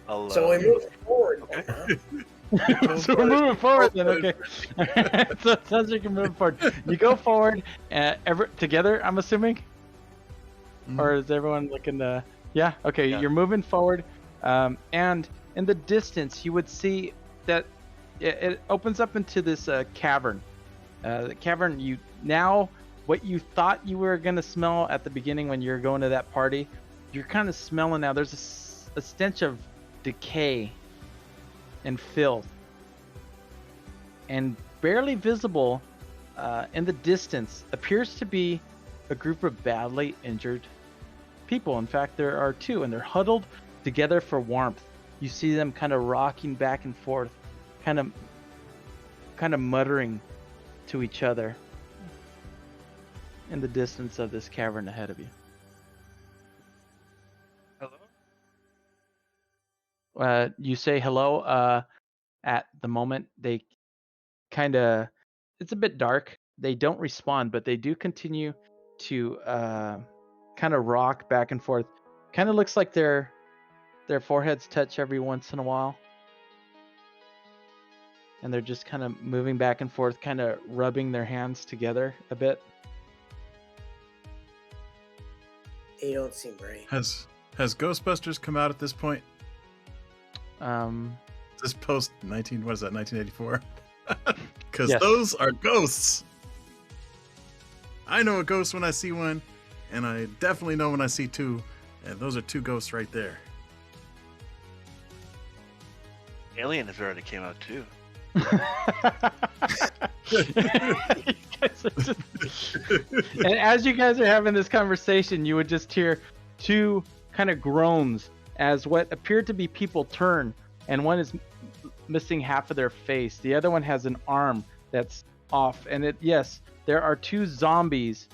Speaker 4: I'll,
Speaker 2: so we move forward.
Speaker 4: okay.
Speaker 2: huh?
Speaker 1: So we're moving forward then. Okay. So it sounds like you're moving forward. You go forward, together. I'm assuming,
Speaker 3: Mhm.
Speaker 1: or is everyone looking to? Yeah. Okay.
Speaker 4: Yeah.
Speaker 1: You're moving forward, and in the distance you would see that it opens up into this cavern. The cavern, you now what you thought you were gonna smell at the beginning when you're going to that party, you're kind of smelling now. There's a stench of decay and filth, and barely visible in the distance appears to be a group of badly injured people. In fact, there are two, and they're huddled together for warmth. You see them kind of rocking back and forth, kind of muttering to each other in the distance of this cavern ahead of you.
Speaker 4: Hello?
Speaker 1: You say hello. At the moment, they it's a bit dark. They don't respond, but they do continue to kind of rock back and forth. Kind of looks like their foreheads touch every once in a while. And they're just kind of moving back and forth, kind of rubbing their hands together a bit.
Speaker 2: They don't seem right.
Speaker 3: Has Ghostbusters come out at this point? This post 1984? Because
Speaker 1: Yes.
Speaker 3: those are ghosts. I know a ghost when I see one, and I definitely know when I see two, and those are two ghosts right there.
Speaker 4: Alien has already came out too.
Speaker 1: You guys are just... And as you guys are having this conversation, you would just hear two kind of groans as what appeared to be people turn, and one is missing half of their face. The other one has an arm that's off, and yes, there are two zombies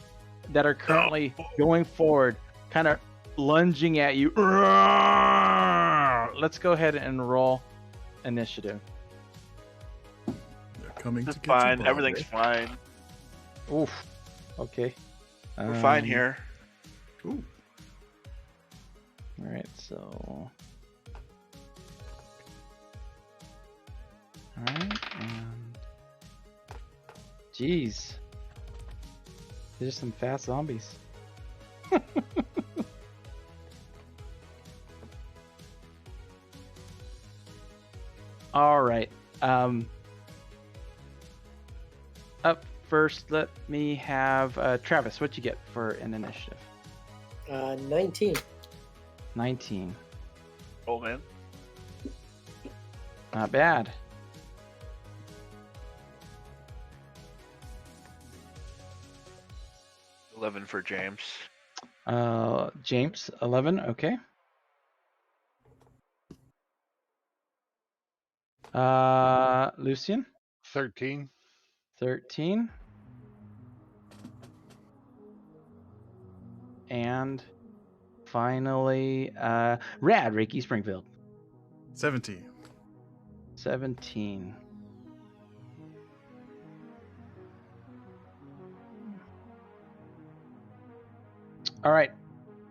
Speaker 1: that are currently going forward, kind of lunging at you. Let's go ahead and roll initiative.
Speaker 3: They're coming
Speaker 4: It's
Speaker 3: to get
Speaker 4: fine.
Speaker 3: you,
Speaker 4: Everything's
Speaker 3: Bobby.
Speaker 4: fine.
Speaker 1: Oof. Okay.
Speaker 4: We're fine here.
Speaker 3: Ooh.
Speaker 1: All right, so. All right, and. Jeez. There's some fast zombies. All right. Up first, let me have Travis. What you get for an initiative?
Speaker 2: 19.
Speaker 1: 19.
Speaker 4: Oh man.
Speaker 1: Not bad.
Speaker 4: $11 for James.
Speaker 1: James, 11. Okay. Lucian,
Speaker 5: 13.
Speaker 1: 13. And finally, Rad, Ricky Springfield,
Speaker 3: 17.
Speaker 1: 17. All right.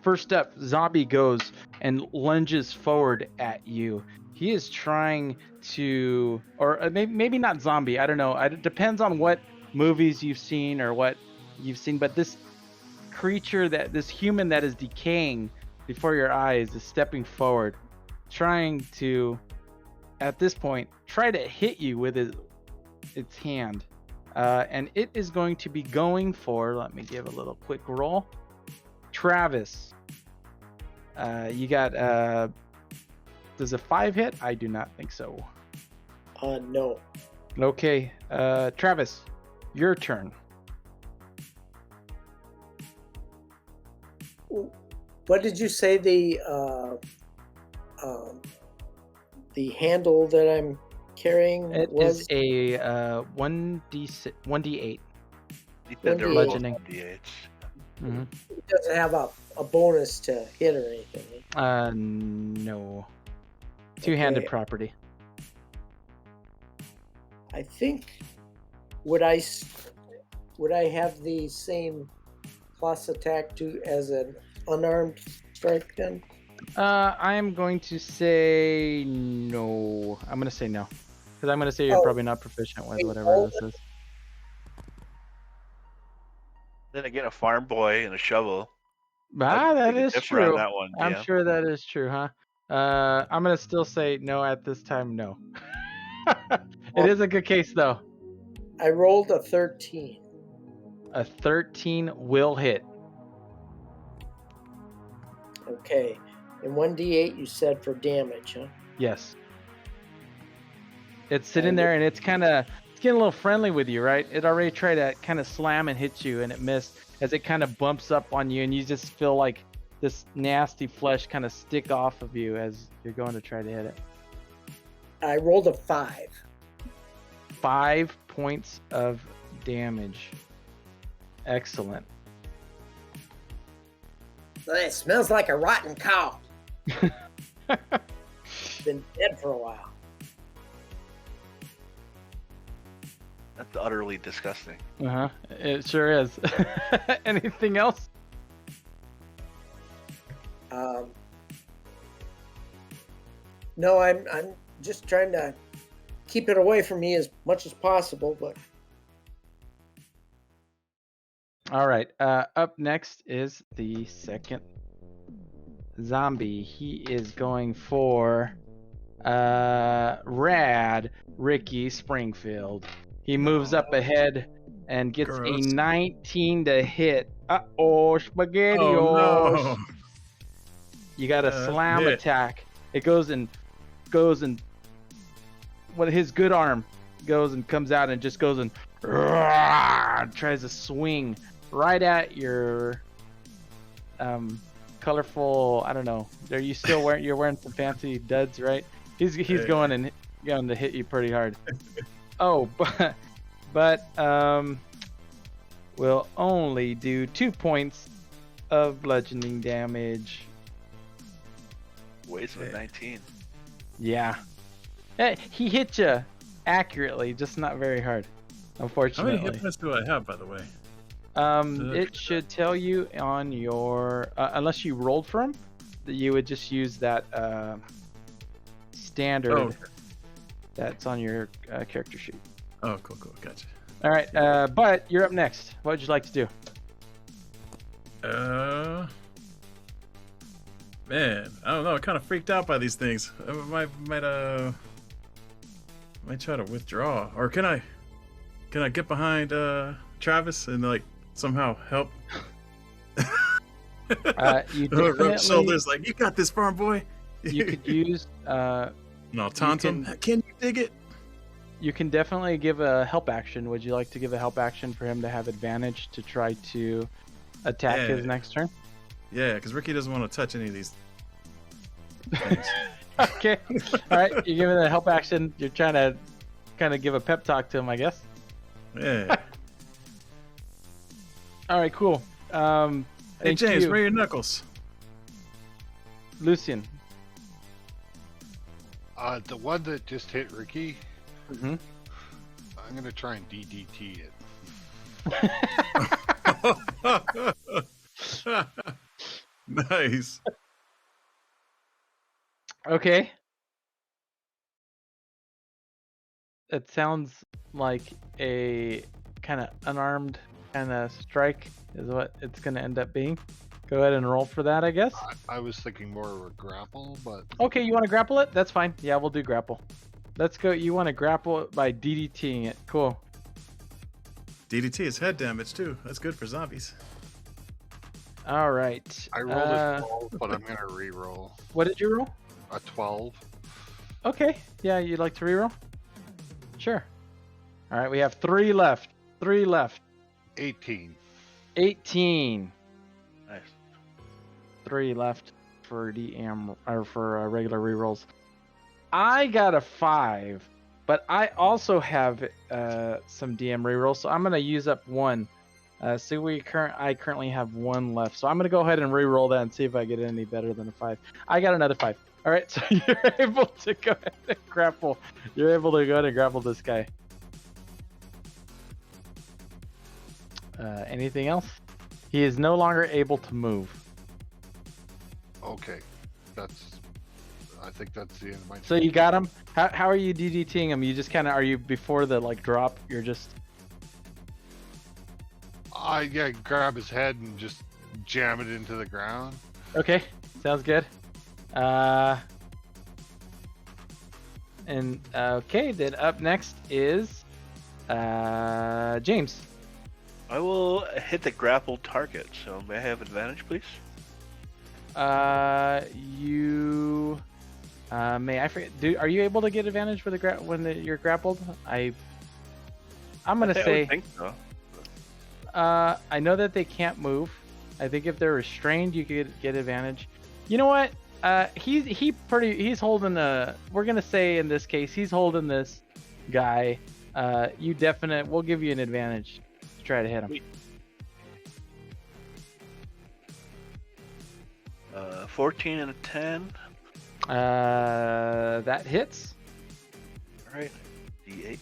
Speaker 1: First up, Zombie goes and lunges forward at you. He is trying to, or maybe not Zombie. I don't know. It depends on what movies you've seen or what you've seen. But this creature, this human that is decaying before your eyes, is stepping forward, trying to, at this point, try to hit you with its hand. And it is going to be going for, let me give a little quick roll. Travis, you got, does a 5 hit? I do not think so.
Speaker 2: No.
Speaker 1: Okay, Travis, your turn.
Speaker 2: What did you say the handle that I'm carrying
Speaker 1: It
Speaker 2: was?
Speaker 1: is a 1d8.
Speaker 4: He said there were
Speaker 1: Bludgeoning.
Speaker 4: 1d8s.
Speaker 1: Mm-hmm.
Speaker 2: It doesn't have a bonus to hit or anything.
Speaker 1: No. Two-handed
Speaker 2: Okay.
Speaker 1: property.
Speaker 2: I think would I have the same plus attack as an unarmed strike then?
Speaker 1: I am going to say no. I'm going to say no. Because I'm going to say you're probably not proficient with whatever this is.
Speaker 4: Then again, a farm boy and a shovel.
Speaker 1: Ah, that
Speaker 4: Big
Speaker 1: is
Speaker 4: differ on
Speaker 1: true.
Speaker 4: that one,
Speaker 1: I'm
Speaker 4: yeah.
Speaker 1: sure that is true, huh? I'm going to still say no at this time, no. It is a good case, though.
Speaker 2: I rolled a 13.
Speaker 1: A 13 will hit.
Speaker 2: Okay. And 1d8 you said for damage, huh?
Speaker 1: Yes. It's sitting there and it's getting a little friendly with you, right? It already tried to kind of slam and hit you and it missed as it kind of bumps up on you and you just feel like this nasty flesh kind of stick off of you as you're going to try to hit it.
Speaker 2: I rolled a 5.
Speaker 1: 5 points of damage. Excellent.
Speaker 2: It smells like a rotten cow. Been dead for a while.
Speaker 4: That's utterly disgusting.
Speaker 1: Uh-huh. It sure is. Anything else?
Speaker 2: No, I'm just trying to keep it away from me as much as possible, but
Speaker 1: All right. Up next is the second zombie. He is going for Rad Ricky Springfield. He moves up ahead and gets
Speaker 3: Gross.
Speaker 1: a 19 to hit. Uh-oh, spaghetti.
Speaker 3: Oh no!
Speaker 1: You got a
Speaker 3: that's a
Speaker 1: slam
Speaker 3: hit.
Speaker 1: attack. It goes and what his good arm goes and comes out and just goes and tries to swing right at your colorful, I don't know. Are you still wearing you're wearing some fancy duds, right? He's going to hit you pretty hard. Oh, but will only do 2 points of bludgeoning damage.
Speaker 4: Weighs with 19.
Speaker 1: Yeah. He hit you accurately, just not very hard,
Speaker 3: How
Speaker 1: unfortunately.
Speaker 3: many hit points do I have, by the way?
Speaker 1: It should tell you on your, unless you rolled for him, that you would just use that standard
Speaker 3: Oh, okay.
Speaker 1: that's on your character sheet.
Speaker 3: Oh, cool, gotcha.
Speaker 1: All right, but you're up next. What would you like to do?
Speaker 3: Man, I don't know. I'm kind of freaked out by these things. I might try to withdraw, or can I get behind Travis and like somehow help?
Speaker 1: You
Speaker 3: Rub
Speaker 1: definitely,
Speaker 3: shoulders, like you got this, farm boy.
Speaker 1: you could use,
Speaker 3: And I'll taunt him. Can you dig it?
Speaker 1: you can definitely give a help action. Would you like to give a help action for him to have advantage to try to attack
Speaker 3: Yeah.
Speaker 1: his next turn?
Speaker 3: Yeah, because Ricky doesn't want to touch any of these things.
Speaker 1: Okay. All right. You're giving a help action. You're trying to kind of give a pep talk to him, I guess.
Speaker 3: Yeah.
Speaker 1: All right. Cool.
Speaker 3: Hey
Speaker 1: Thank
Speaker 3: James,
Speaker 1: you.
Speaker 3: where are your knuckles?
Speaker 1: Lucian.
Speaker 5: The one that just hit Ricky,
Speaker 1: Mm-hmm.
Speaker 5: I'm gonna try and DDT it.
Speaker 3: Nice.
Speaker 1: Okay. It sounds like a kind of unarmed kind of strike is what it's going to end up being. Go ahead and roll for that, I guess.
Speaker 5: I was thinking more of a grapple, but
Speaker 1: Okay, you want to grapple it? That's fine. Yeah, we'll do grapple. Let's go. You want to grapple it by DDTing it. Cool.
Speaker 3: DDT is head damage too. That's good for zombies.
Speaker 1: All right.
Speaker 5: I rolled a 12, but I'm gonna re-roll
Speaker 1: What did you roll?
Speaker 5: a 12.
Speaker 1: Okay. Yeah, you'd like to reroll? Sure. All right, we have 3 left. 3 left.
Speaker 5: 18.
Speaker 1: 18.
Speaker 4: Nice.
Speaker 1: 3 left for DM or for regular rerolls. I got a 5, but I also have some DM rerolls, so I'm gonna use up 1. So I currently have 1 left, so I'm gonna go ahead and re-roll that and see if I get any better than a 5. I got another 5. All right, so you're able to go ahead and grapple. You're able to go ahead and grapple this guy. Anything else? He is no longer able to move.
Speaker 5: Okay, I think that's the end of my
Speaker 1: So you got him. How are you DDTing him? You just kind of are you before the like drop? You're just
Speaker 5: I grab his head and just jam it into the ground.
Speaker 1: okay. Sounds good. And okay, then up next is James.
Speaker 4: I will hit the grappled target. So may I have advantage, please?
Speaker 1: You may I forget? Are you able to get advantage with you're grappled? I'm gonna
Speaker 4: I would
Speaker 1: say.
Speaker 4: think so.
Speaker 1: I know that they can't move. I think if they're restrained, you could get advantage. You know what? He's holding a. We're gonna say in this case, he's holding this guy. We'll give you an advantage to try to hit him.
Speaker 4: 14 and a 10.
Speaker 1: That hits.
Speaker 4: All right. D8.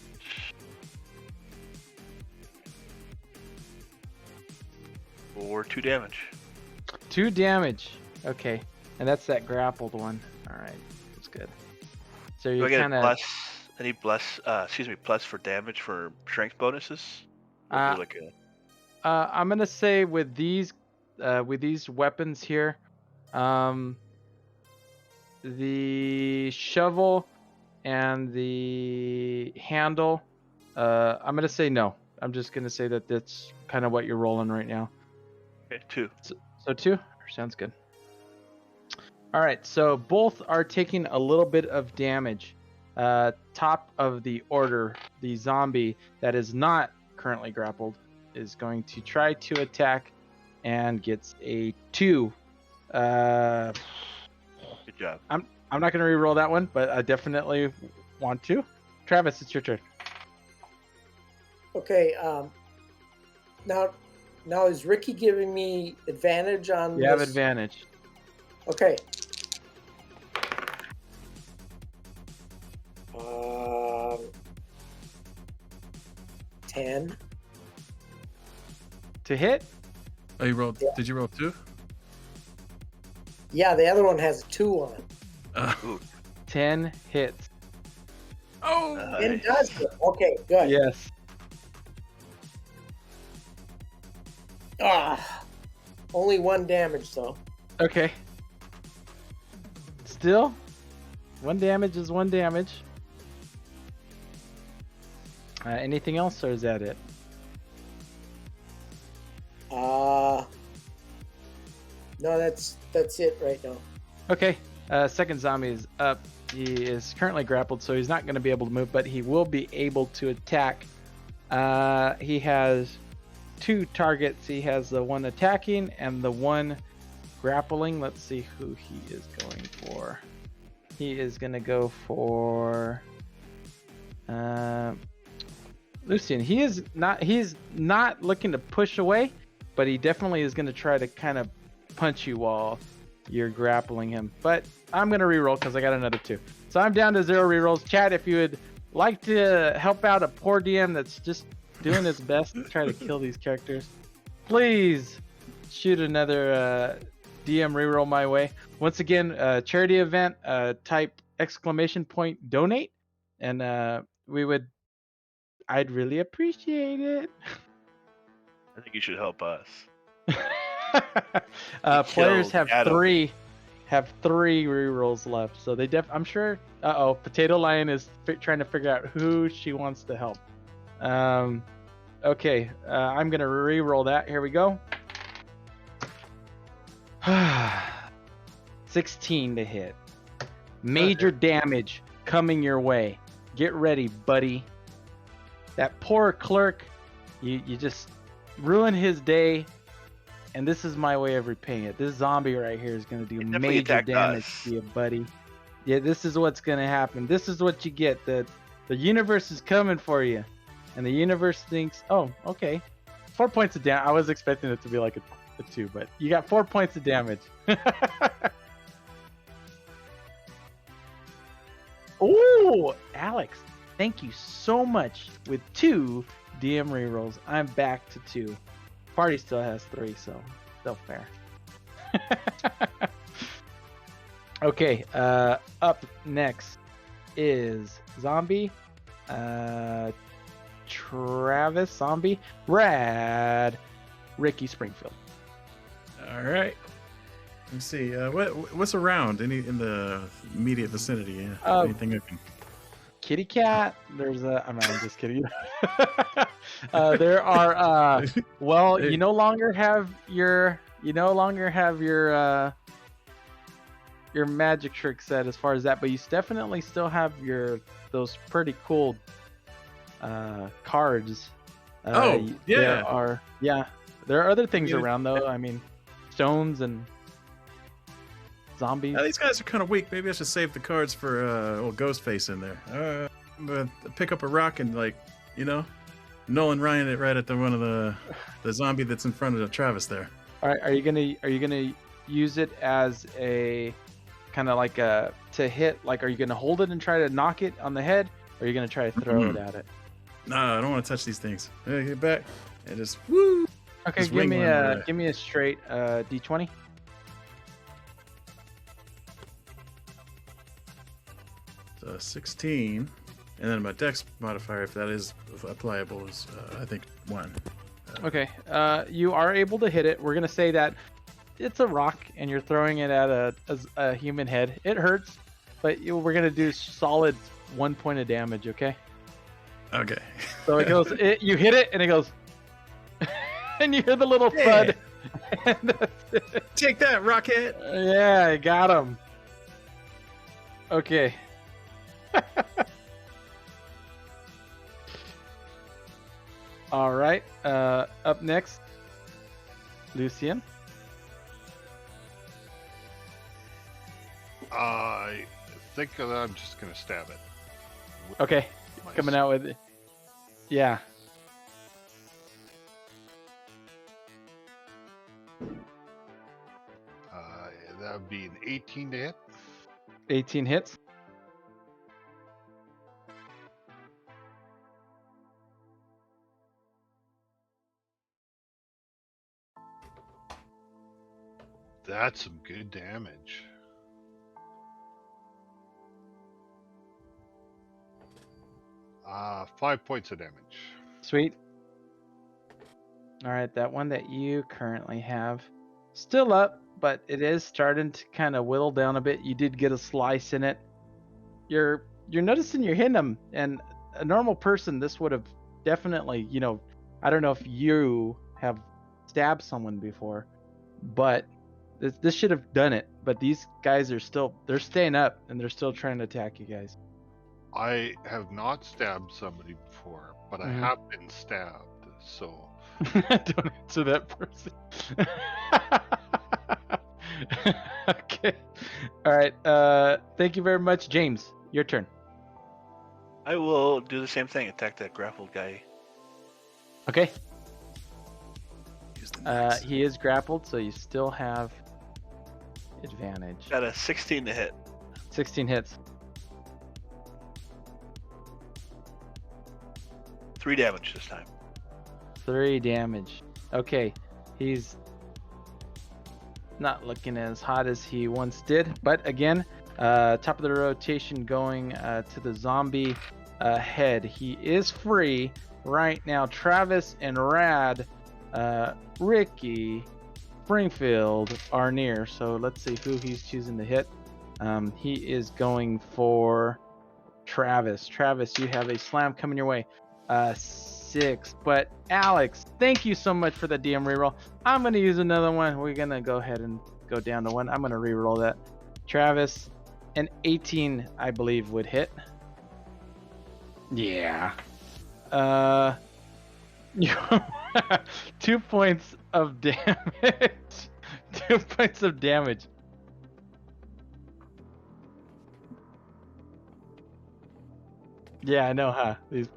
Speaker 4: For 2 damage.
Speaker 1: 2 damage. Okay, and that's that grappled one. All right, that's good. So
Speaker 4: Do
Speaker 1: you
Speaker 4: I get
Speaker 1: kind
Speaker 4: a
Speaker 1: of.
Speaker 4: plus for damage for strength bonuses?
Speaker 1: Uh,
Speaker 4: Like a,
Speaker 1: I'm gonna say with these weapons here, the shovel and the handle. I'm gonna say no. I'm just gonna say that that's kind of what you're rolling right now.
Speaker 4: okay, 2.
Speaker 1: So 2 sounds good. All right, so both are taking a little bit of damage. Top of the order, the zombie that is not currently grappled is going to try to attack and gets a 2.
Speaker 4: Good job.
Speaker 1: I'm not going to re-roll that one, but I definitely want to. Travis, it's your turn.
Speaker 2: Okay. Now is Ricky giving me advantage on
Speaker 1: You
Speaker 2: this?
Speaker 1: have advantage.
Speaker 2: Okay. 10.
Speaker 1: To hit?
Speaker 3: Oh, you rolled?
Speaker 2: Yeah.
Speaker 3: Did you roll 2?
Speaker 2: Yeah, the other one has a 2 on it.
Speaker 4: Ooh.
Speaker 1: 10 hits.
Speaker 3: Oh!
Speaker 2: It does. Okay, good.
Speaker 1: Yes.
Speaker 2: Only 1 damage though.
Speaker 1: Okay. Still, 1 damage is 1 damage. Anything else, or is that it?
Speaker 2: No, that's it right now.
Speaker 1: Okay. Second zombie is up. He is currently grappled, so he's not going to be able to move, but he will be able to attack. He has 2 targets. He has the one attacking and the one grappling. Let's see who he is going for. He is going to go for Lucian. He's not looking to push away, but he definitely is going to try to kind of punch you while you're grappling him. But I'm going to reroll because I got another 2. So I'm down to 0 rerolls. Chad, if you would like to help out a poor DM that's just doing his best to try to kill these characters, please shoot another DM reroll my way. Once again, charity event, type !donate, and I'd really appreciate it.
Speaker 4: I think you should help us.
Speaker 1: Players
Speaker 4: killed
Speaker 1: have
Speaker 4: Adam.
Speaker 1: 3 rerolls left, so I'm sure. Potato Lion is trying to figure out who she wants to help. Okay, I'm gonna re-roll that. Here we go. 16 to hit. Major damage coming your way. Get ready, buddy. That poor clerk, you just ruined his day, and this is my way of repaying it. This zombie right here is gonna do
Speaker 4: He definitely
Speaker 1: major
Speaker 4: attacked
Speaker 1: damage
Speaker 4: us.
Speaker 1: to you, buddy. Yeah, this is what's gonna happen. This is what you get. The universe is coming for you. And the universe thinks, oh, okay. 4 points of damage. I was expecting it to be like a 2, but you got 4 points of damage. Ooh, Alex, thank you so much. With 2 DM rerolls, I'm back to 2. Party still has 3, so still fair. Okay, up next is Zombie. Travis, Zombie, Brad, Ricky, Springfield.
Speaker 3: All right. Let's see. What's around? Any in the immediate vicinity? Anything I can?
Speaker 1: kitty cat. There's a. I'm just kidding. There are. Well, you no longer have your. You no longer have your magic trick set as far as that, but you definitely still have those pretty cool cards. There are other things around though. I mean, stones and zombies.
Speaker 3: These guys are kind of weak. Maybe I should save the cards for old Ghostface in there. I'm gonna pick up a rock and Nolan Ryan it right at one of the zombie that's in front of Travis there.
Speaker 1: All right, are you gonna use it as a kind of like to hit? Like, are you gonna hold it and try to knock it on the head, or are you gonna try to throw it at it?
Speaker 3: No, I don't want to touch these things. Get back and just woo.
Speaker 1: Okay,
Speaker 3: just
Speaker 1: give me a straight D20.
Speaker 3: So 16, and then my dex modifier, if that is applicable, is I think 1.
Speaker 1: Okay, you are able to hit it. We're gonna say that it's a rock, and you're throwing it at a human head. It hurts, but we're gonna do solid 1 point of damage. Okay.
Speaker 3: Okay.
Speaker 1: So it goes. You hit it, and it goes, and you hear the little thud. And that's it.
Speaker 3: Take that, Rocket.
Speaker 1: Yeah, I got him. Okay. All right. Up next, Lucian.
Speaker 5: I think that I'm just gonna stab it.
Speaker 1: Okay.
Speaker 5: My
Speaker 1: Coming out with it. Yeah.
Speaker 5: That would be an 18 to hit.
Speaker 1: 18 hits.
Speaker 5: That's some good damage. Uh, 5 points of damage.
Speaker 1: Sweet. All right, that one that you currently have still up, but it is starting to kind of whittle down a bit. You did get a slice in it. You're noticing you're hitting them, and a normal person, this would have definitely, I don't know if you have stabbed someone before, but this should have done it. But these guys they're staying up, and they're still trying to attack you guys.
Speaker 5: I have not stabbed somebody before, but I have been stabbed, so...
Speaker 1: Don't answer that person. Okay. All right. Thank you very much, James. Your turn.
Speaker 4: I will do the same thing. Attack that grappled guy.
Speaker 1: Okay.
Speaker 3: Use the knives.
Speaker 1: He is grappled, so you still have advantage.
Speaker 4: Got a 16 to hit.
Speaker 1: 16 hits.
Speaker 4: 3 damage this time.
Speaker 1: 3 damage. Okay. He's not looking as hot as he once did, but again, top of the rotation going to the zombie head. He is free right now. Travis and Rad, Ricky, Springfield are near, so let's see who he's choosing to hit. He is going for Travis. Travis, you have a slam coming your way. 6, but Alex, thank you so much for the DM reroll. I'm going to use another one. We're going to go ahead and go down to 1. I'm going to reroll that. Travis, an 18, I believe, would hit. Yeah. 2 points of damage. 2 points of damage. Yeah, I know, huh? These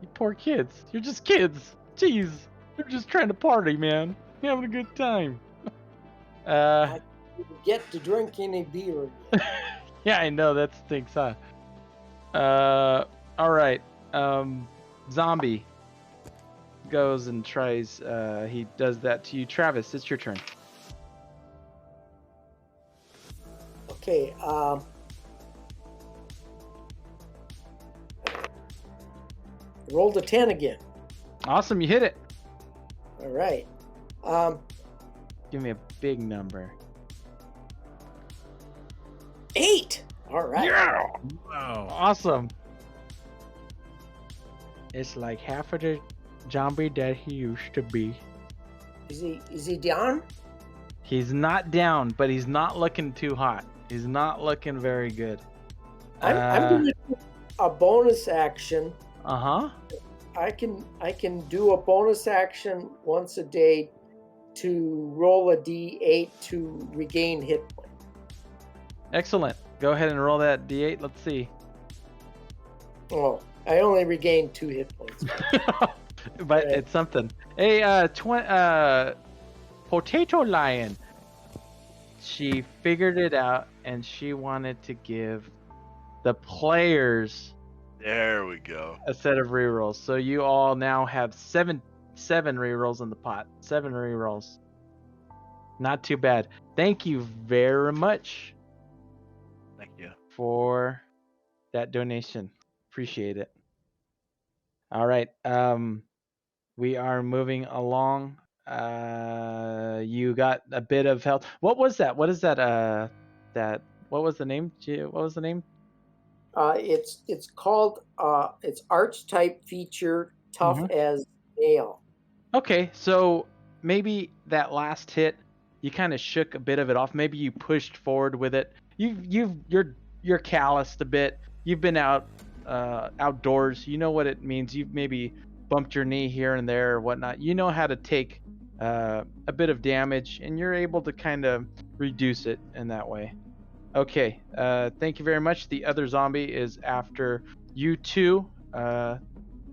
Speaker 1: you poor kids. You're just kids. Jeez. You're just trying to party, man. You're having a good time.
Speaker 2: I didn't get to drink any beer.
Speaker 1: Yeah, I know. That stinks, huh? All right. Zombie goes and tries. He does that to you. Travis, it's your turn.
Speaker 2: Okay, rolled a 10 again.
Speaker 1: Awesome. You hit it.
Speaker 2: All right.
Speaker 1: Give me a big number.
Speaker 2: 8. All right.
Speaker 3: Wow.
Speaker 1: Awesome. It's like half of the zombie that he used to be.
Speaker 2: Is he down?
Speaker 1: He's not down, but he's not looking too hot. He's not looking very good.
Speaker 2: I'm gonna do a bonus action.
Speaker 1: Uh-huh.
Speaker 2: I can do a bonus action once a day to roll a d8 to regain hit points.
Speaker 1: Excellent. Go ahead and roll that d8. Let's see.
Speaker 2: Oh, I only regained 2 hit points.
Speaker 1: But it's something. Hey, Potato Lion. She figured it out, and she wanted to give the players
Speaker 4: There we go.
Speaker 1: a set of rerolls. So you all now have seven rerolls in the pot. 7 rerolls. Not too bad. Thank you very much
Speaker 4: Thank you.
Speaker 1: for that donation. Appreciate it. All right. We are moving along. You got a bit of health. What was that? What is that? What was the name? What was the name?
Speaker 2: It's called it's archetype feature, tough as nail.
Speaker 1: Okay, so maybe that last hit, you kind of shook a bit of it off. Maybe you pushed forward with it. You're calloused a bit. You've been outdoors. You know what it means. You've maybe bumped your knee here and there or whatnot. You know how to take a bit of damage, and you're able to kind of reduce it in that way. Okay, thank you very much. The other zombie is after you two.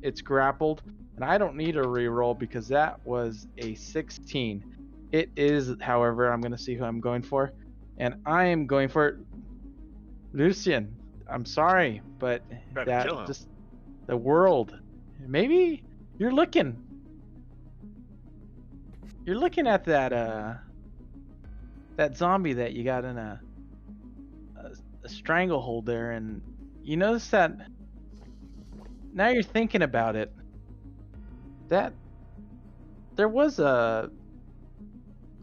Speaker 1: It's grappled, and I don't need a reroll because that was a 16. It is, however, I'm going to see who I'm going for, and I am going for Lucian. I'm sorry, but
Speaker 4: Tried to kill him.
Speaker 1: just the world. Maybe you're looking at that zombie that you got in a stranglehold there, and you notice that now you're thinking about it, that there was a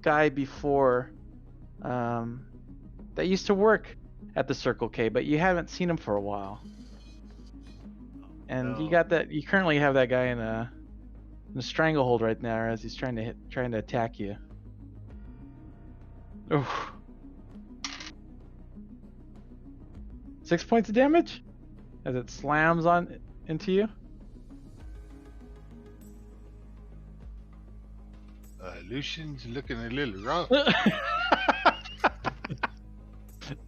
Speaker 1: guy before that used to work at the Circle K, but you haven't seen him for a while, and you currently have that guy in a stranglehold right now as he's trying to attack you. Oof. 6 points of damage as it slams on into you.
Speaker 5: Lucian's looking a little rough.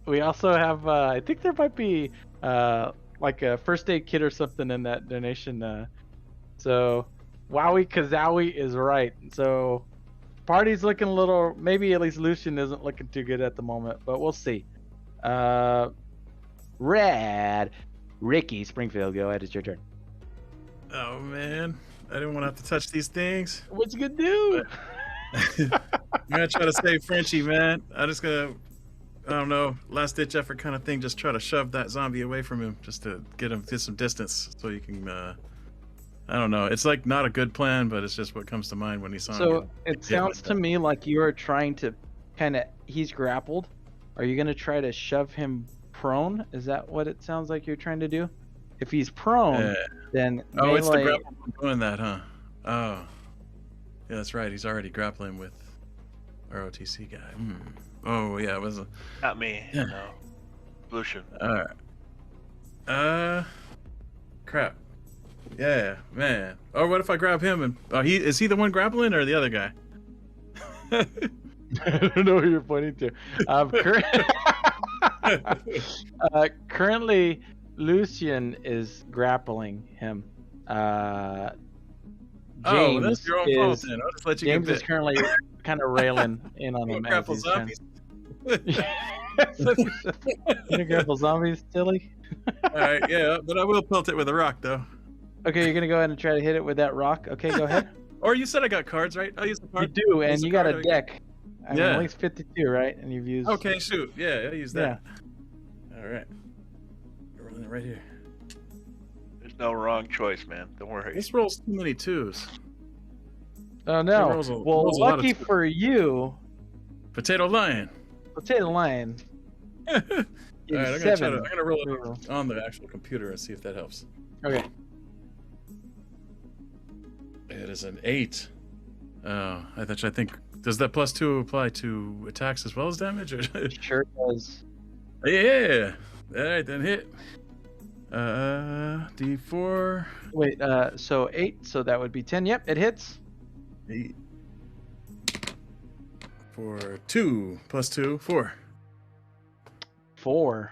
Speaker 1: We also have, I think there might be like a first aid kit or something in that donation. So Wowie Kazowie is right. So party's looking a little, maybe at least Lucian isn't looking too good at the moment, but we'll see. Red Ricky Springfield, go ahead, it's your turn.
Speaker 3: Oh man, I didn't want to have to touch these things.
Speaker 1: What you gonna do?
Speaker 3: I'm gonna try to save Frenchie, man. I'm just gonna, I don't know, last ditch effort kind of thing. Just try to shove that zombie away from him, just to get him to some distance, so you can. I don't know. It's like not a good plan, but it's just what comes to mind when he saw him.
Speaker 1: So it sounds to me like you are trying to he's grappled. Are you gonna try to shove him prone? Is that what it sounds like you're trying to do? If he's prone, then
Speaker 3: oh, it's the
Speaker 1: melee...
Speaker 3: grapple doing that, huh? Oh, yeah, that's right. He's already grappling with ROTC guy. Oh yeah, it was a...
Speaker 4: Not me.
Speaker 3: Yeah.
Speaker 4: No. Lucian.
Speaker 3: All right. Crap. Yeah, man. Or what if I grab him and is he the one grappling or the other guy?
Speaker 1: I don't know who you're pointing to. Currently, Lucian is grappling him.
Speaker 3: Oh,
Speaker 1: James
Speaker 3: that's your own fault then. I'll just let you
Speaker 1: James
Speaker 3: get
Speaker 1: is
Speaker 3: bit.
Speaker 1: currently kind of railing in on him.
Speaker 3: Grapple
Speaker 1: as he's trying-
Speaker 3: zombies.
Speaker 1: You gonna grapple zombies, silly?
Speaker 3: All right, yeah, but I will pelt it with a rock though.
Speaker 1: Okay, you're gonna go ahead and try to hit it with that rock. Okay, go ahead.
Speaker 3: Or you said I got cards, right? I'll use the
Speaker 1: You
Speaker 3: card.
Speaker 1: do, and
Speaker 3: Use the
Speaker 1: you got
Speaker 3: card,
Speaker 1: a
Speaker 3: I
Speaker 1: deck. I mean,
Speaker 3: Yeah.
Speaker 1: at least 52, right? And you've used.
Speaker 3: Okay, shoot. Yeah, I'll use that. All right. You're rolling it right here.
Speaker 4: There's no wrong choice, man. Don't worry.
Speaker 3: This rolls too many twos.
Speaker 1: Oh no!
Speaker 3: It rolls a
Speaker 1: Well,
Speaker 3: lot of
Speaker 1: lucky
Speaker 3: twos.
Speaker 1: for you,
Speaker 3: Potato lion.
Speaker 1: Potato Lion.
Speaker 3: All right, I'm
Speaker 1: Seven.
Speaker 3: gonna roll it on the actual computer and see if that helps.
Speaker 1: Okay.
Speaker 3: It is an 8. I think does that +2 apply to attacks as well as damage? Or?
Speaker 1: Sure does.
Speaker 3: Yeah. All right, then hit. D4.
Speaker 1: Wait, so 8, so that would be 10. Yep, it hits.
Speaker 3: 8. For 2 +2, 4.
Speaker 1: 4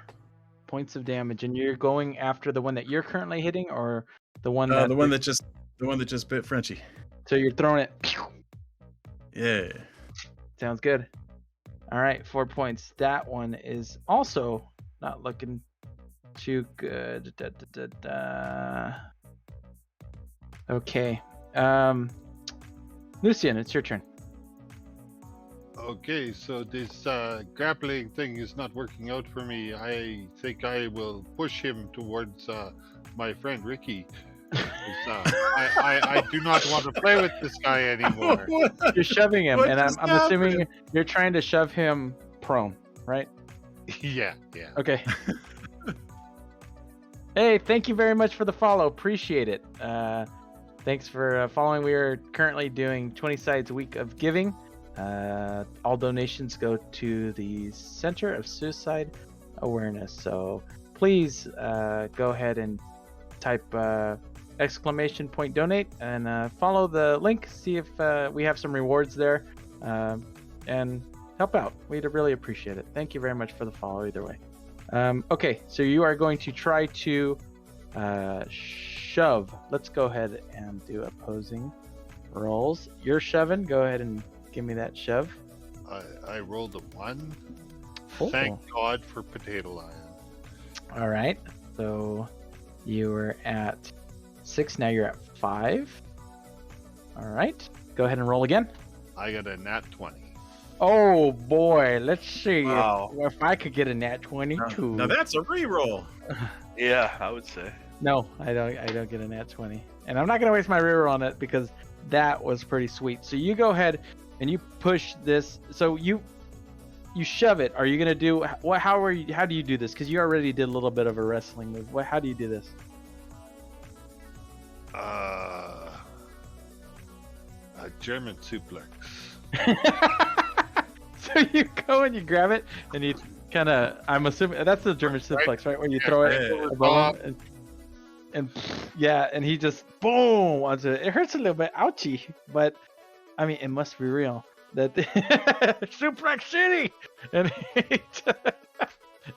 Speaker 1: points of damage, and you're going after the one that you're currently hitting, or the one that
Speaker 3: The one that just bit Frenchie.
Speaker 1: So you're throwing it. Pew!
Speaker 3: Yeah.
Speaker 1: Sounds good. All right, 4 points. That one is also not looking too good. Okay. Lucian, it's your turn.
Speaker 5: Okay, so this grappling thing is not working out for me. I think I will push him towards my friend Ricky. 'Cause, I do not want to play with this guy anymore.
Speaker 1: You're shoving him,
Speaker 3: What
Speaker 1: and
Speaker 3: just
Speaker 1: I'm assuming
Speaker 3: happened?
Speaker 1: you're trying to shove him prone, right?
Speaker 5: Yeah.
Speaker 1: Okay. Hey, thank you very much for the follow. Appreciate it. Thanks for following. We are currently doing 20 Sides Week of Giving. All donations go to the Center of Suicide Awareness. So please go ahead and type !donate and follow the link. See if we have some rewards there and help out. We'd really appreciate it. Thank you very much for the follow either way. Okay, so you are going to try to shove. Let's go ahead and do opposing rolls. You're shoving. Go ahead and give me that shove.
Speaker 5: I rolled a 1.
Speaker 1: Cool.
Speaker 5: Thank God for Potato Lion.
Speaker 1: All right. So you were at 6. Now you're at 5. All right. Go ahead and roll again.
Speaker 5: I got a nat 20.
Speaker 1: Oh boy. Let's see
Speaker 4: Wow.
Speaker 1: if I could get a nat 22.
Speaker 3: Now that's a reroll.
Speaker 4: Yeah, I would say.
Speaker 1: No, I don't get a nat 20. And I'm not going to waste my reroll on it because that was pretty sweet. So you go ahead and you push this. So you shove it. Are you going to do what? How do you do this? Because you already did a little bit of a wrestling move. How do you do this?
Speaker 5: A German suplex.
Speaker 1: So you go and you grab it and you kind of, I'm assuming that's the German suplex, right? Where you throw it
Speaker 3: Yeah.
Speaker 1: above him and yeah, and he just boom onto it. It hurts a little bit, ouchie, but I mean, it must be real. That Suplex City, and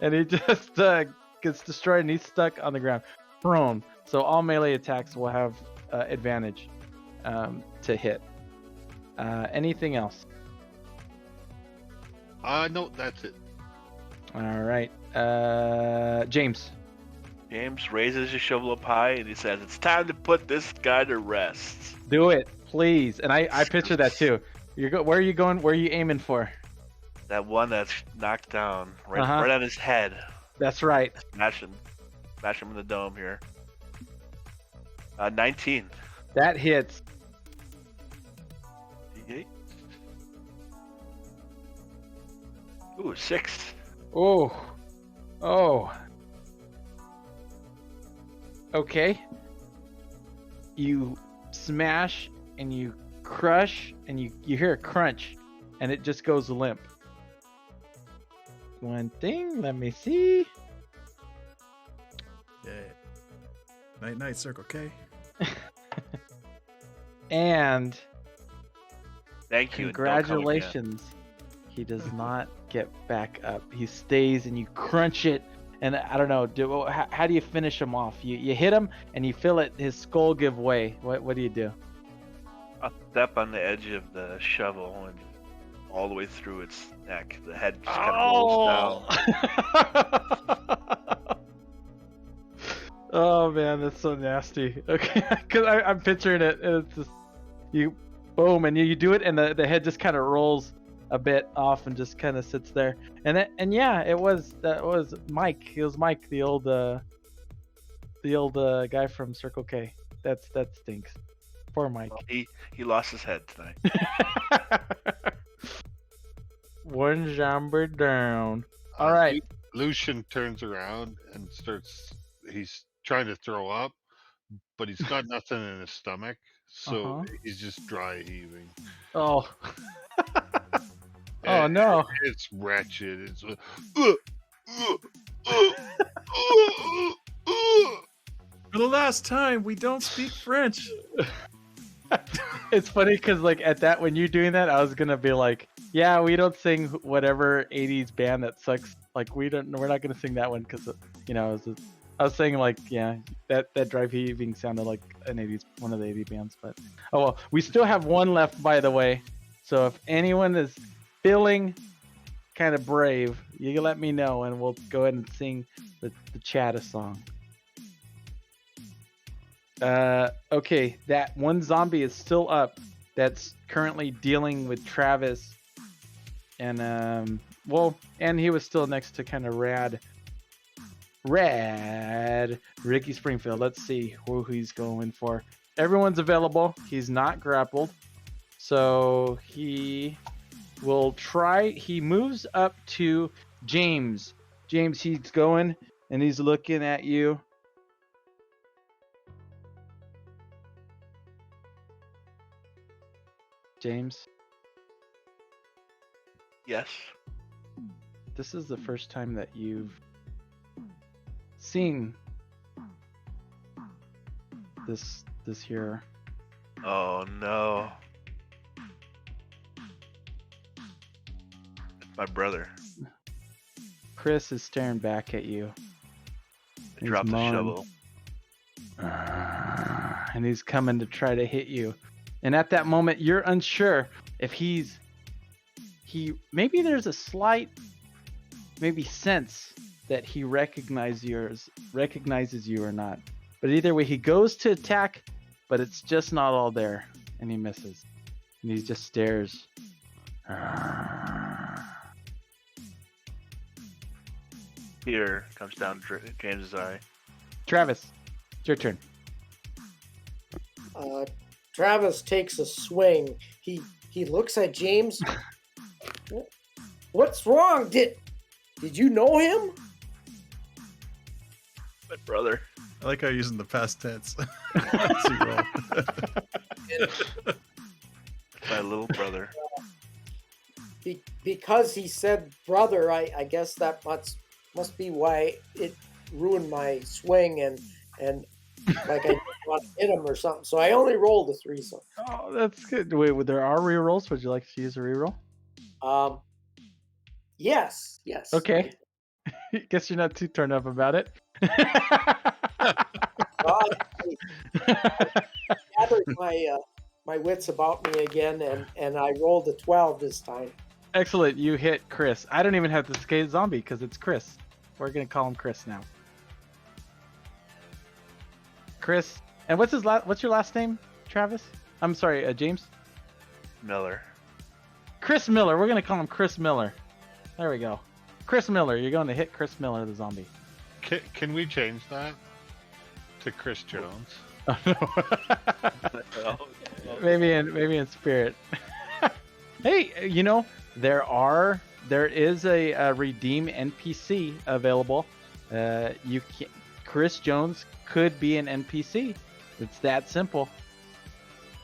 Speaker 1: he just gets destroyed and he's stuck on the ground, prone. So all melee attacks will have advantage to hit. Anything else?
Speaker 5: No, that's it.
Speaker 1: All right, James.
Speaker 4: James raises his shovel up high and he says, "It's time to put this guy to rest."
Speaker 1: Do it, please. And I picture that too. Where are you going? Where are you aiming for?
Speaker 4: That one that's knocked down right
Speaker 1: Uh-huh.
Speaker 4: right on his head.
Speaker 1: That's right.
Speaker 4: Smash him in the dome here. 19.
Speaker 1: That hits.
Speaker 4: D8. Ooh, 6.
Speaker 1: Oh. Okay. You smash and you crush and you hear a crunch and it just goes limp. One thing, let me see.
Speaker 3: Yeah. Night night, Circle K.
Speaker 1: And
Speaker 4: Thank you. and don't come again.
Speaker 1: congratulations. He does not get back up. He stays and you crunch it. And I don't know, how do you finish him off? You hit him and you feel his skull give way. What do you do?
Speaker 4: I'll step on the edge of the shovel and all the way through its neck. The head just kind of rolls down.
Speaker 1: Oh man, that's so nasty. Okay, because I'm picturing it, and it's just you, boom, and you do it, and the head just kind of rolls a bit off and just kind of sits there. And yeah, that was Mike. It was Mike, the old guy from Circle K. That stinks. Poor Mike.
Speaker 4: He lost his head tonight.
Speaker 1: One jumper down. All right.
Speaker 5: Lucian turns around and he's trying to throw up, but he's got nothing in his stomach. So
Speaker 1: Uh-huh.
Speaker 5: he's just dry heaving.
Speaker 1: Oh. Oh
Speaker 5: And
Speaker 1: no.
Speaker 5: It's wretched. It's
Speaker 3: For the last time, we don't speak French.
Speaker 1: It's funny because like at that when you're doing that, I was gonna be like, yeah, we don't sing whatever '80s band that sucks. Like we're not gonna sing that one because I was saying like yeah that drive heaving sounded like one of the '80s bands, but oh well. We still have one left, by the way. So if anyone is feeling kind of brave, you can let me know and we'll go ahead and sing the chat a song. Okay, that one zombie is still up. That's currently dealing with Travis, and and he was still next to kind of Rad Ricky Springfield. Let's see who he's going for. Everyone's available. He's not grappled, so he will try. He moves up to James. James, he's going and he's looking at you. James,
Speaker 4: Yes.
Speaker 1: this is the first time that you've seen this here.
Speaker 4: Oh no. It's my brother.
Speaker 1: Chris is staring back at you.
Speaker 4: I
Speaker 1: He's
Speaker 4: dropped the
Speaker 1: moaning.
Speaker 4: shovel.
Speaker 1: And he's coming to try to hit you. And at that moment, you're unsure if maybe there's a slight sense that he recognizes you or not. But either way, he goes to attack, but it's just not all there, and he misses. And he just stares.
Speaker 4: Tear comes down James's eye.
Speaker 1: Travis, it's your turn.
Speaker 2: Travis takes a swing. He looks at James. What's wrong? Did you know him?
Speaker 4: My brother.
Speaker 3: I like how you're using the past tense. As you roll.
Speaker 4: My little brother.
Speaker 2: Because he said brother, I guess that must be why it ruined my swing and like I want to hit him or something. So I only rolled a 3. So
Speaker 1: Oh, that's good. Wait, there are rerolls. Would you like to use a reroll?
Speaker 2: yes.
Speaker 1: Okay. Guess you're not too turned up about it.
Speaker 2: Well, I gathered my wits about me again, and I rolled a 12 this time.
Speaker 1: Excellent. You hit Chris. I don't even have to say zombie because it's Chris. We're going to call him Chris now. Chris. And what's your last name, Travis? I'm sorry, James?
Speaker 4: Miller.
Speaker 1: Chris Miller. We're going to call him Chris Miller. There we go. Chris Miller. You're going to hit Chris Miller, the zombie.
Speaker 5: Can we change that to Chris Jones?
Speaker 1: Oh, no. maybe in spirit. Hey, there is a redeem NPC available. Chris Jones could be an NPC. It's that simple.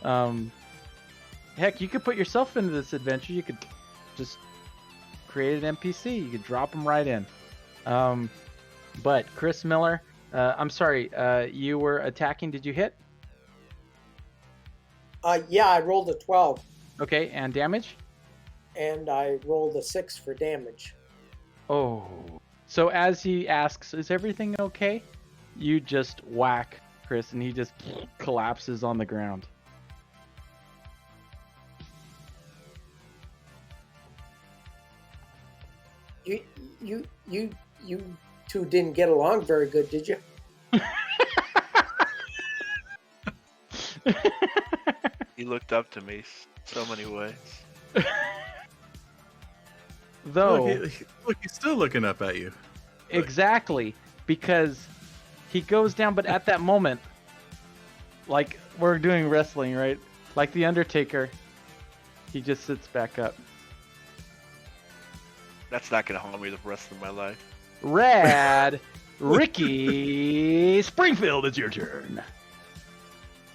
Speaker 1: Heck, you could put yourself into this adventure. You could just create an NPC. You could drop him right in. But Chris Miller, I'm sorry, you were attacking. Did you hit?
Speaker 2: Yeah, I rolled a 12,
Speaker 1: Okay, and damage?
Speaker 2: and I rolled a 6 for damage.
Speaker 1: Oh. So as he asks, is everything okay? You just whack Chris, and he just collapses on the ground.
Speaker 2: You two didn't get along very good, did you?
Speaker 4: He looked up to me so many ways.
Speaker 1: Though,
Speaker 3: Look, he's still looking up at you.
Speaker 1: exactly, because he goes down, but at that moment, like we're doing wrestling, right? Like the Undertaker, he just sits back up.
Speaker 4: That's not gonna haunt me the rest of my life.
Speaker 1: Rad, Ricky Springfield, it's your turn.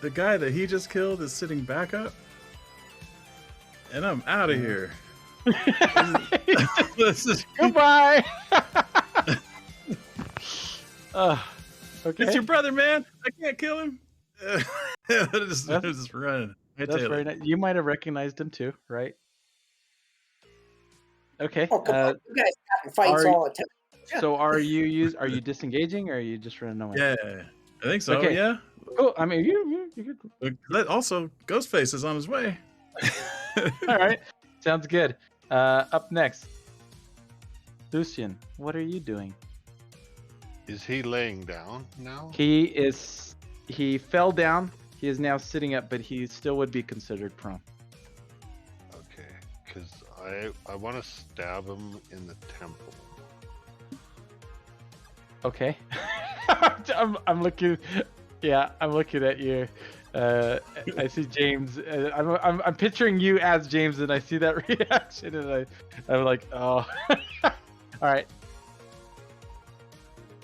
Speaker 3: the guy that he just killed is sitting back up, and I'm out of here. This is
Speaker 1: Goodbye. Okay.
Speaker 3: It's your brother, man. I can't kill him. just run.
Speaker 1: That's very nice. You might have recognized him too, right? Okay.
Speaker 2: Oh, come on. You guys got in fights
Speaker 1: are-
Speaker 2: all the time.
Speaker 1: So are you disengaging or are you just running away?
Speaker 3: Yeah, I think so.
Speaker 1: Okay.
Speaker 3: Yeah.
Speaker 1: Cool. I mean, you good.
Speaker 3: Also, Ghostface is on his way.
Speaker 1: All right. Sounds good. Up next, Lucian. What are you doing?
Speaker 5: Is he laying down now?
Speaker 1: He fell down. He is now sitting up, but he still would be considered prone.
Speaker 5: Okay, because I want to stab him in the temple.
Speaker 1: Okay. I'm looking. Yeah, I'm looking at you. I see James. I'm picturing you as James, and I see that reaction, and I'm like, oh. All right,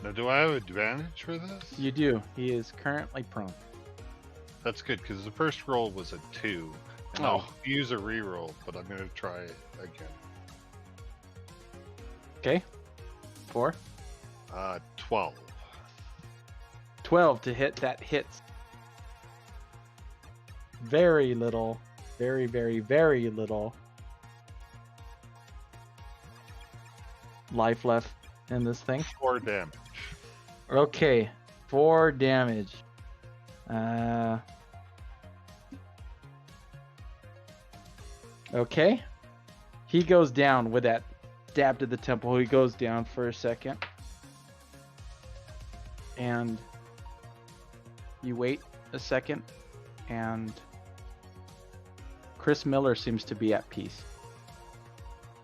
Speaker 5: Now, do I have advantage for this?
Speaker 1: you do. He is currently prone.
Speaker 5: That's good, because the first roll was a 2. And
Speaker 1: Oh.
Speaker 5: I'll use a reroll, but I'm going to try it again.
Speaker 1: Okay. 4.
Speaker 5: 12.
Speaker 1: 12 to hit. That hits. Very little. Very, very, very little life left in this thing.
Speaker 5: 4 damage.
Speaker 1: Okay. 4 damage. Okay. He goes down with that stab to the temple. He goes down for a second. And you wait a second, and Chris Miller seems to be at peace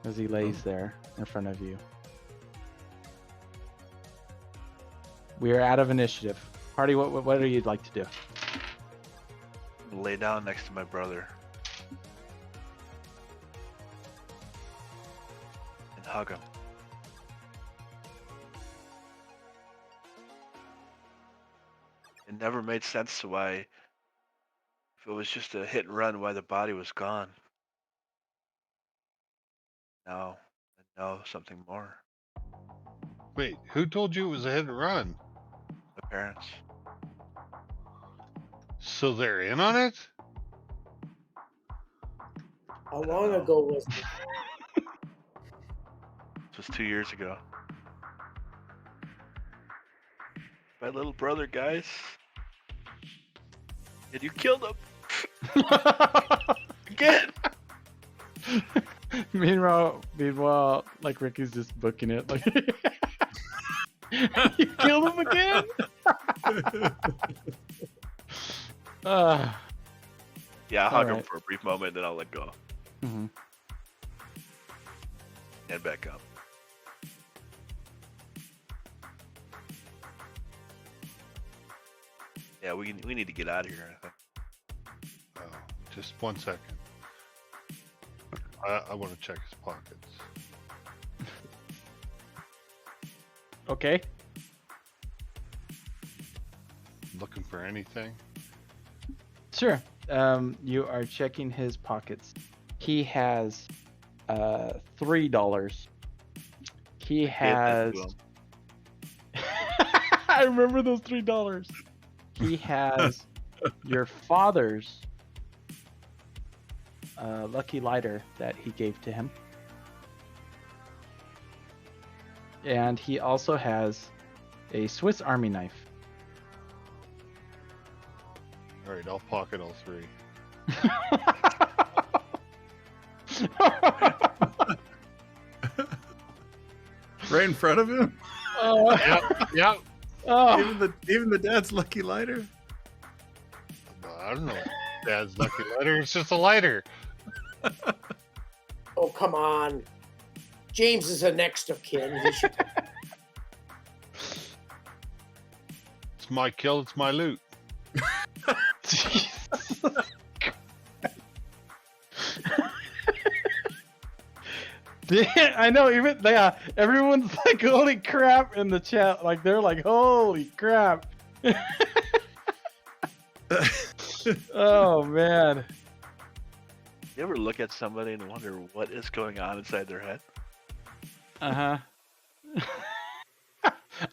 Speaker 1: as he lays there in front of you. We are out of initiative. Hardy, what do you like to do?
Speaker 4: Lay down next to my brother and hug him. It never made sense to why, if it was just a hit and run, why the body was gone. Now I know something more.
Speaker 5: Wait, who told you it was a hit and run?
Speaker 4: My parents.
Speaker 5: So they're in on it?
Speaker 2: How long ago was it?
Speaker 4: This was 2 years ago. My little brother, guys. And you killed him. Again.
Speaker 1: Meanwhile, like Ricky's just booking it. Like, you killed him again.
Speaker 4: Yeah, I'll hug him
Speaker 1: Alright.
Speaker 4: for a brief moment, then I'll let go.
Speaker 1: Mhm.
Speaker 4: And back up. Yeah, we need to get out of here, I think.
Speaker 5: Oh, just 1 second. I want to check his pockets.
Speaker 1: Okay.
Speaker 5: Looking for anything?
Speaker 1: Sure. You are checking his pockets. He has $3. He
Speaker 4: Gave that
Speaker 1: has.
Speaker 4: to him.
Speaker 1: I remember those $3. He has your father's lucky lighter that he gave to him. And he also has a Swiss Army knife.
Speaker 5: Alright, I'll pocket all 3.
Speaker 3: Right in front of him.
Speaker 5: Yep.
Speaker 1: Oh.
Speaker 3: Even the dad's lucky lighter.
Speaker 5: I don't know. Dad's lucky lighter. It's just a lighter.
Speaker 2: Oh, come on. James is a next of kin. He should...
Speaker 5: It's my kill. It's my loot.
Speaker 1: I know, even everyone's like, holy crap in the chat. Like, they're like, holy crap. Oh man.
Speaker 4: You ever look at somebody and wonder what is going on inside their head?
Speaker 1: Uh huh.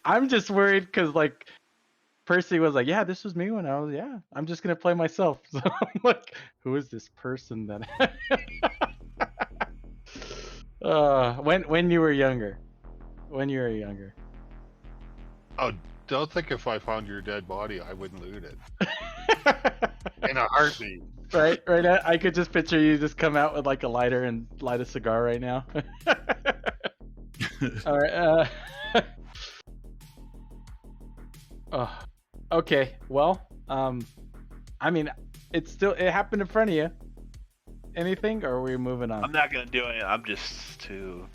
Speaker 1: I'm just worried because like Percy was like, yeah, this was me when I was, yeah, I'm just gonna play myself. So I'm like, who is this person that? When you were younger, when you were younger.
Speaker 5: Oh, don't think if I found your dead body, I wouldn't loot it in a heartbeat.
Speaker 1: Right. I could just picture you just come out with like a lighter and light a cigar right now. All right. Oh, okay. Well, I mean, it happened in front of you. Anything, or are we moving on?
Speaker 4: I'm not gonna do it. I'm just too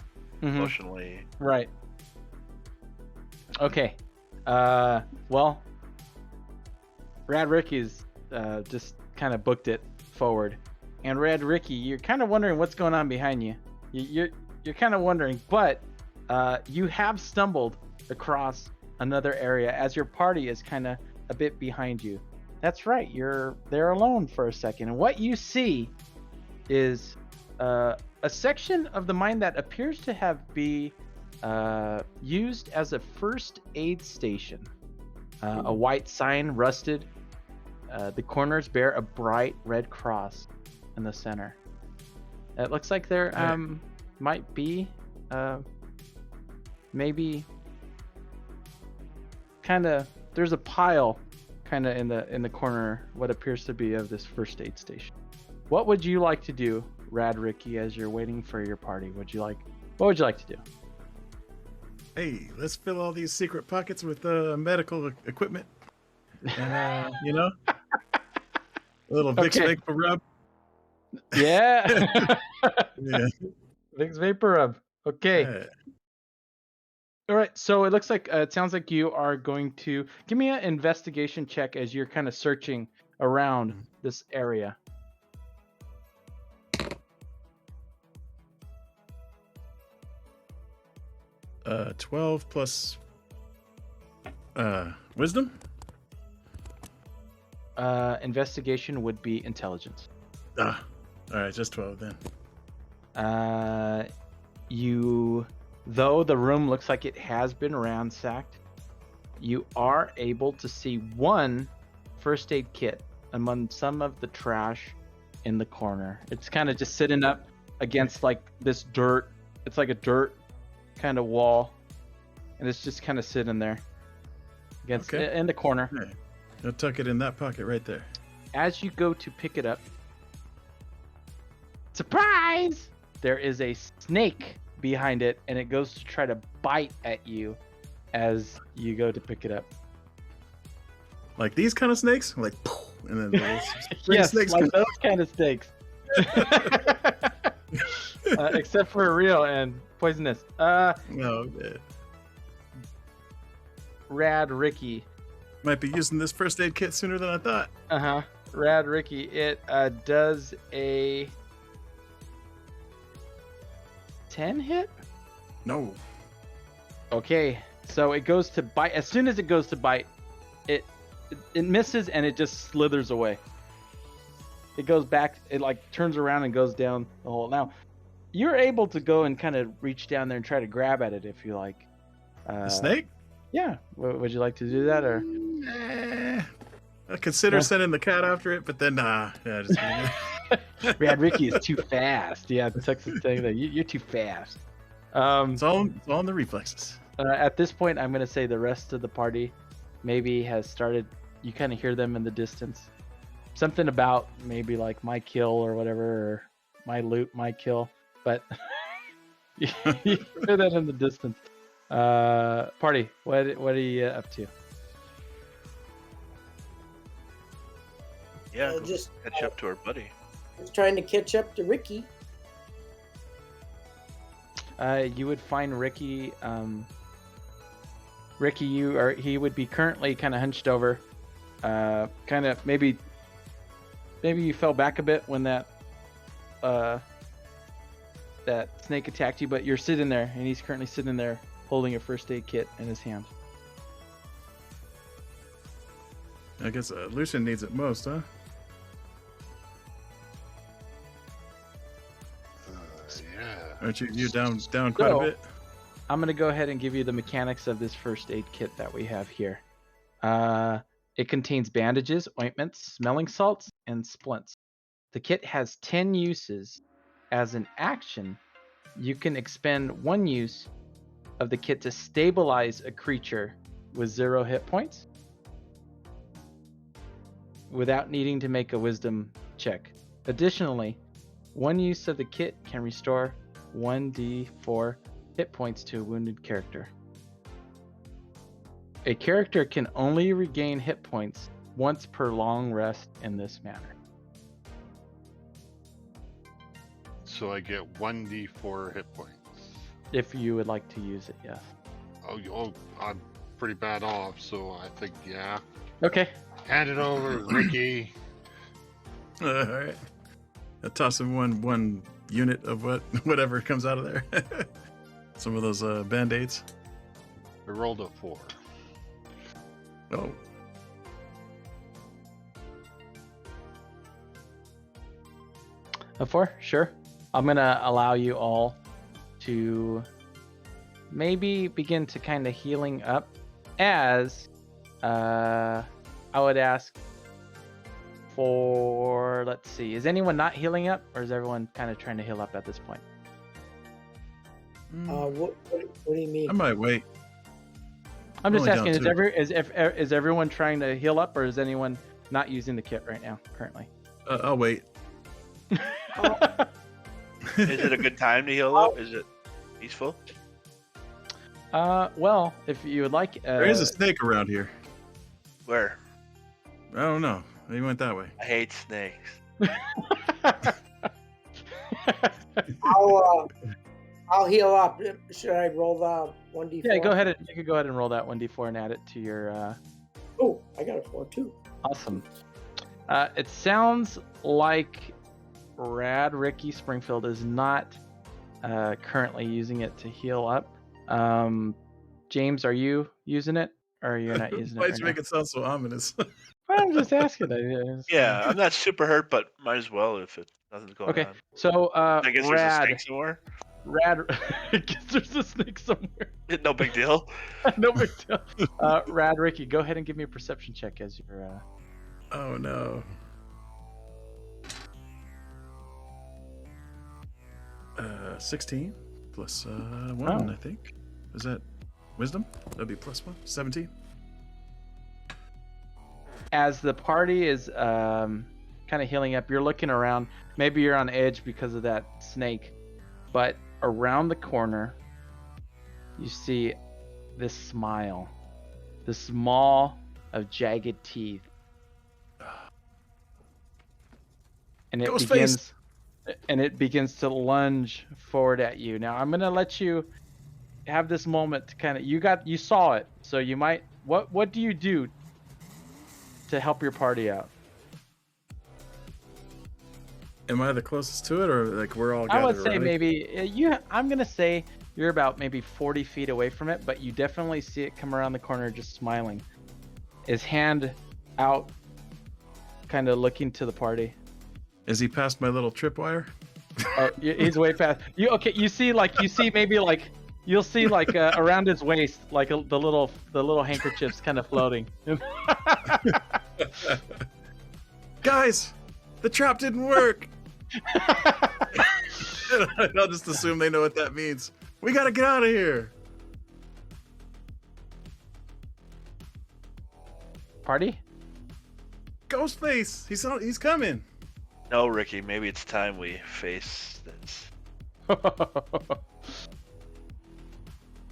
Speaker 1: Mhm.
Speaker 4: emotionally.
Speaker 1: Right. Okay. Well, Rad Ricky's just kind of booked it forward, and Rad Ricky, you're kind of wondering what's going on behind you. You're kind of wondering, but you have stumbled across another area as your party is kind of a bit behind you. That's right. You're there alone for a second, and what you see is a section of the mine that appears to have been used as a first aid station. A white sign rusted. The corners bear a bright red cross in the center. It looks like there might be maybe kind of there's a pile kind of in the corner what appears to be of this first aid station. What would you like to do, Rad Ricky, as you're waiting for your party? What would you like to do?
Speaker 3: Hey, let's fill all these secret pockets with medical equipment. And, a little Vicks
Speaker 1: Okay.
Speaker 3: Vapor Rub.
Speaker 1: Yeah.
Speaker 3: Yeah.
Speaker 1: Vicks Vapor Rub. Okay.
Speaker 3: Yeah.
Speaker 1: All right. So it looks like it sounds like you are going to give me an investigation check as you're kind of searching around this area.
Speaker 3: 12 plus wisdom.
Speaker 1: Investigation would be intelligence.
Speaker 3: All right, just 12 then.
Speaker 1: Though the room looks like it has been ransacked, you are able to see one first aid kit among some of the trash in the corner. It's kind of just sitting up against like this dirt. It's like a dirt kind of wall, and it's just kind of sitting there against in the corner.
Speaker 3: Hey, I'll tuck it in that pocket right there.
Speaker 1: As you go to pick it up, surprise! There is a snake behind it, and it goes to try to bite at you as you go to pick it up.
Speaker 3: Like these kind of snakes? Like, and then those
Speaker 1: Yes,
Speaker 3: snakes
Speaker 1: like
Speaker 3: come-
Speaker 1: those kind of snakes. Except for real and poisonous.
Speaker 3: Oh, man.
Speaker 1: Rad Ricky.
Speaker 3: Might be using this first aid kit sooner than I thought.
Speaker 1: Rad Ricky. It does a 10 hit?
Speaker 3: No.
Speaker 1: Okay, so it goes to bite. As soon as it goes to bite, it misses and it just slithers away. It goes back, it like turns around and goes down the hole. Now, you're able to go and kind of reach down there and try to grab at it if you like.
Speaker 3: The snake?
Speaker 1: Yeah. Would you like to do that or?
Speaker 3: I consider
Speaker 1: No.
Speaker 3: sending the cat after it, but then nah. Yeah, just
Speaker 1: Rad Ricky is too fast. Yeah, the Texas saying that you're too fast.
Speaker 3: it's all in the reflexes.
Speaker 1: At this point, I'm gonna say the rest of the party maybe has started. You kind of hear them in the distance. Something about maybe like my kill or whatever, or my loot, my kill. But you hear that in the distance. Party, what are you up to?
Speaker 4: Yeah,
Speaker 2: Well,
Speaker 4: go
Speaker 2: just
Speaker 4: catch up to our buddy.
Speaker 2: was trying to catch up to Ricky.
Speaker 1: You would find Ricky. Ricky, he would be currently kind of hunched over. Kind of maybe you fell back a bit when that snake attacked you, but you're sitting there, and he's currently sitting there holding a first aid kit in his hand.
Speaker 3: I guess Lucian needs it most, huh? Aren't you down quite
Speaker 1: So-
Speaker 3: a bit?
Speaker 1: I'm going to go ahead and give you the mechanics of this first aid kit that we have here. It contains bandages, ointments, smelling salts, and splints. The kit has 10 uses. As an action, you can expend 1 use of the kit to stabilize a creature with 0 hit points without needing to make a wisdom check. Additionally, 1 use of the kit can restore 1d4 hit points to a wounded character. A character can only regain hit points once per long rest in this manner.
Speaker 5: So I get 1d4 hit points.
Speaker 1: If you would like to use it, yes.
Speaker 5: Oh, I'm pretty bad off, so I think, yeah.
Speaker 1: Okay.
Speaker 5: Hand it over, Ricky.
Speaker 3: All right. I toss him one unit of whatever comes out of there. Some of those band-aids.
Speaker 5: I rolled a 4.
Speaker 3: Oh.
Speaker 1: A 4? Sure. I'm going to allow you all to maybe begin to kind of healing up as I would ask for, let's see, is anyone not healing up or is everyone kind of trying to heal up at this point?
Speaker 2: What do you mean?
Speaker 3: I might wait.
Speaker 1: I'm just
Speaker 3: Only down
Speaker 1: asking,
Speaker 3: 2.
Speaker 1: is everyone trying to heal up or is anyone not using the kit right now currently?
Speaker 3: I'll wait.
Speaker 4: Is it a good time to heal up? Is it peaceful?
Speaker 1: Well, if you would like,
Speaker 3: There is a snake around here.
Speaker 4: Where?
Speaker 3: I don't know. He went that way.
Speaker 4: I hate snakes.
Speaker 2: I'll heal up. Should I roll the 1d4?
Speaker 1: yeah, go ahead. You can go ahead and roll that 1d4 and add it to your.
Speaker 2: Oh, I got a 4 too.
Speaker 1: Awesome. It sounds like Rad Ricky Springfield is not currently using it to heal up. James, are you using it, or are you not using it?
Speaker 3: Why'd
Speaker 1: Right
Speaker 3: you
Speaker 1: now?
Speaker 3: make it sound so ominous?
Speaker 1: I'm just asking.
Speaker 4: Yeah, I'm not super hurt, but might as well if nothing's going
Speaker 1: Okay.
Speaker 4: on.
Speaker 1: So,
Speaker 4: I guess there's a
Speaker 1: Rad,
Speaker 4: snake somewhere.
Speaker 1: Rad. I guess there's a snake somewhere.
Speaker 4: No big deal.
Speaker 1: No big deal. Rad Ricky, go ahead and give me a perception check as you're.
Speaker 3: Oh no. 16 plus 1,
Speaker 1: Oh.
Speaker 3: I think. Is that wisdom? That'd be plus 1. 17.
Speaker 1: As the party is kind of healing up, you're looking around. Maybe you're on edge because of that snake, but around the corner, you see this smile, this maw of jagged teeth, and it
Speaker 3: Ghostface!
Speaker 1: begins, and it begins to lunge forward at you. Now I'm gonna let you have this moment to kind of you saw it, so you might. What do you do to help your party out?
Speaker 3: Am I the closest to it, or like we're all
Speaker 1: I would
Speaker 3: gathered
Speaker 1: say
Speaker 3: around it?
Speaker 1: maybe I'm gonna say you're about maybe 40 feet away from it, but you definitely see it come around the corner, just smiling, his hand out, kind of looking to the party.
Speaker 3: Is he past my little tripwire?
Speaker 1: Oh, he's way past you. Okay, you see maybe like you'll see like around his waist, like the little handkerchiefs kind of floating.
Speaker 3: Guys, the trap didn't work. I'll just assume they know what that means. We gotta get out of here.
Speaker 1: Party?
Speaker 3: Ghostface, he's coming.
Speaker 4: No, Ricky, maybe it's time we face this.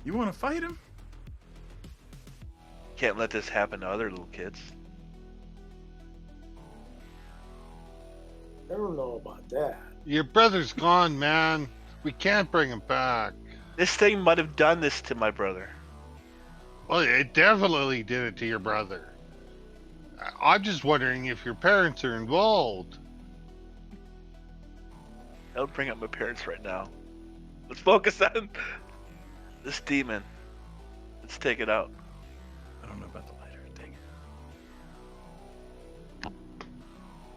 Speaker 3: You want to fight him?
Speaker 4: Can't let this happen to other little kids.
Speaker 2: I don't know about that.
Speaker 5: Your brother's gone, man. We can't bring him back.
Speaker 4: This thing might have done this to my brother.
Speaker 5: Well, it definitely did it to your brother. I'm just wondering if your parents are involved.
Speaker 4: Don't bring up my parents right now. Let's focus on this demon. Let's take it out.
Speaker 3: I don't know about the lighter. Dang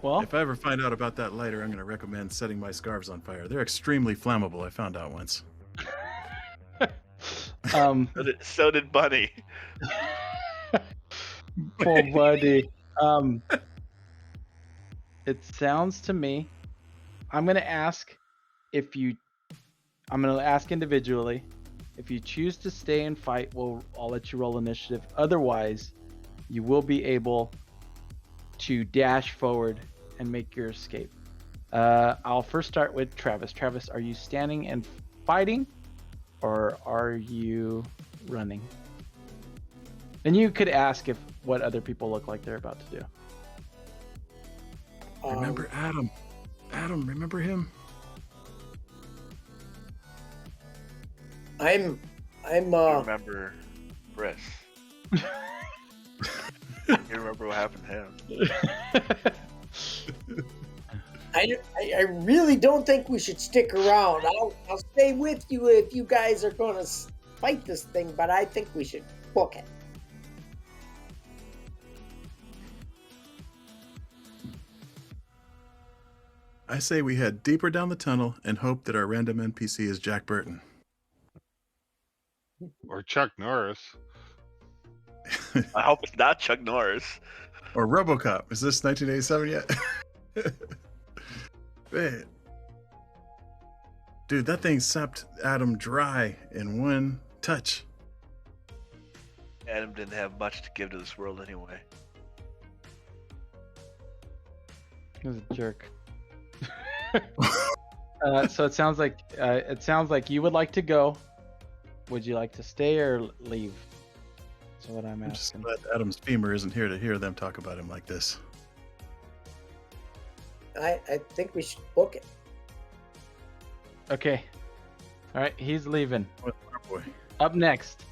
Speaker 1: Well,
Speaker 3: If I ever find out about that lighter, I'm going to recommend setting my scarves on fire. They're extremely flammable. I found out once.
Speaker 4: So did Bunny.
Speaker 1: poor buddy. It sounds to me. I'm gonna ask I'm gonna ask individually. If you choose to stay and fight, I'll let you roll initiative. Otherwise, you will be able to dash forward and make your escape. I'll first start with Travis. Travis, are you standing and fighting, or are you running? And you could ask what other people look like they're about to do.
Speaker 3: Remember Adam? Adam, remember him?
Speaker 2: I'm
Speaker 4: You remember Briss. You remember what happened to him.
Speaker 2: I really don't think we should stick around. I'll stay with you if you guys are going to fight this thing, but I think we should book it.
Speaker 3: I say we head deeper down the tunnel and hope that our random NPC is Jack Burton.
Speaker 5: Or Chuck Norris.
Speaker 4: I hope it's not Chuck Norris.
Speaker 3: Or RoboCop. Is this 1987 yet? Man. Dude, that thing sapped Adam dry in one touch.
Speaker 4: Adam didn't have much to give to this world anyway.
Speaker 1: He was a jerk. So it sounds like you would like to go. Would you like to stay or leave? That's what I'm
Speaker 3: I'm just
Speaker 1: asking.
Speaker 3: glad Adam's femur isn't here to hear them talk about him like this.
Speaker 2: I think we should book it.
Speaker 1: Okay. All right, he's leaving.
Speaker 3: What our boy?
Speaker 1: Up next,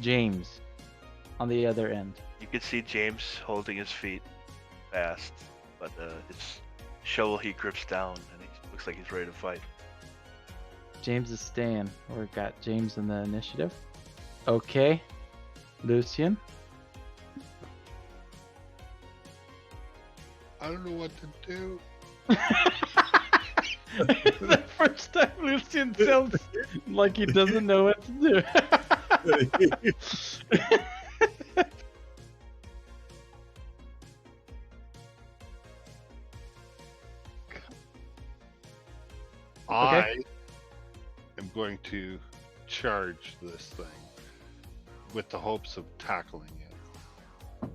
Speaker 1: James, on the other end.
Speaker 4: You could see James holding his feet fast, but his shovel he grips down, and he looks like he's ready to fight.
Speaker 1: James is staying. We've got James in the initiative. Okay. Lucian.
Speaker 5: I don't know what to do.
Speaker 1: The first time Lucian sounds like he doesn't know what to do.
Speaker 5: I am going to charge this thing with the hopes of tackling it.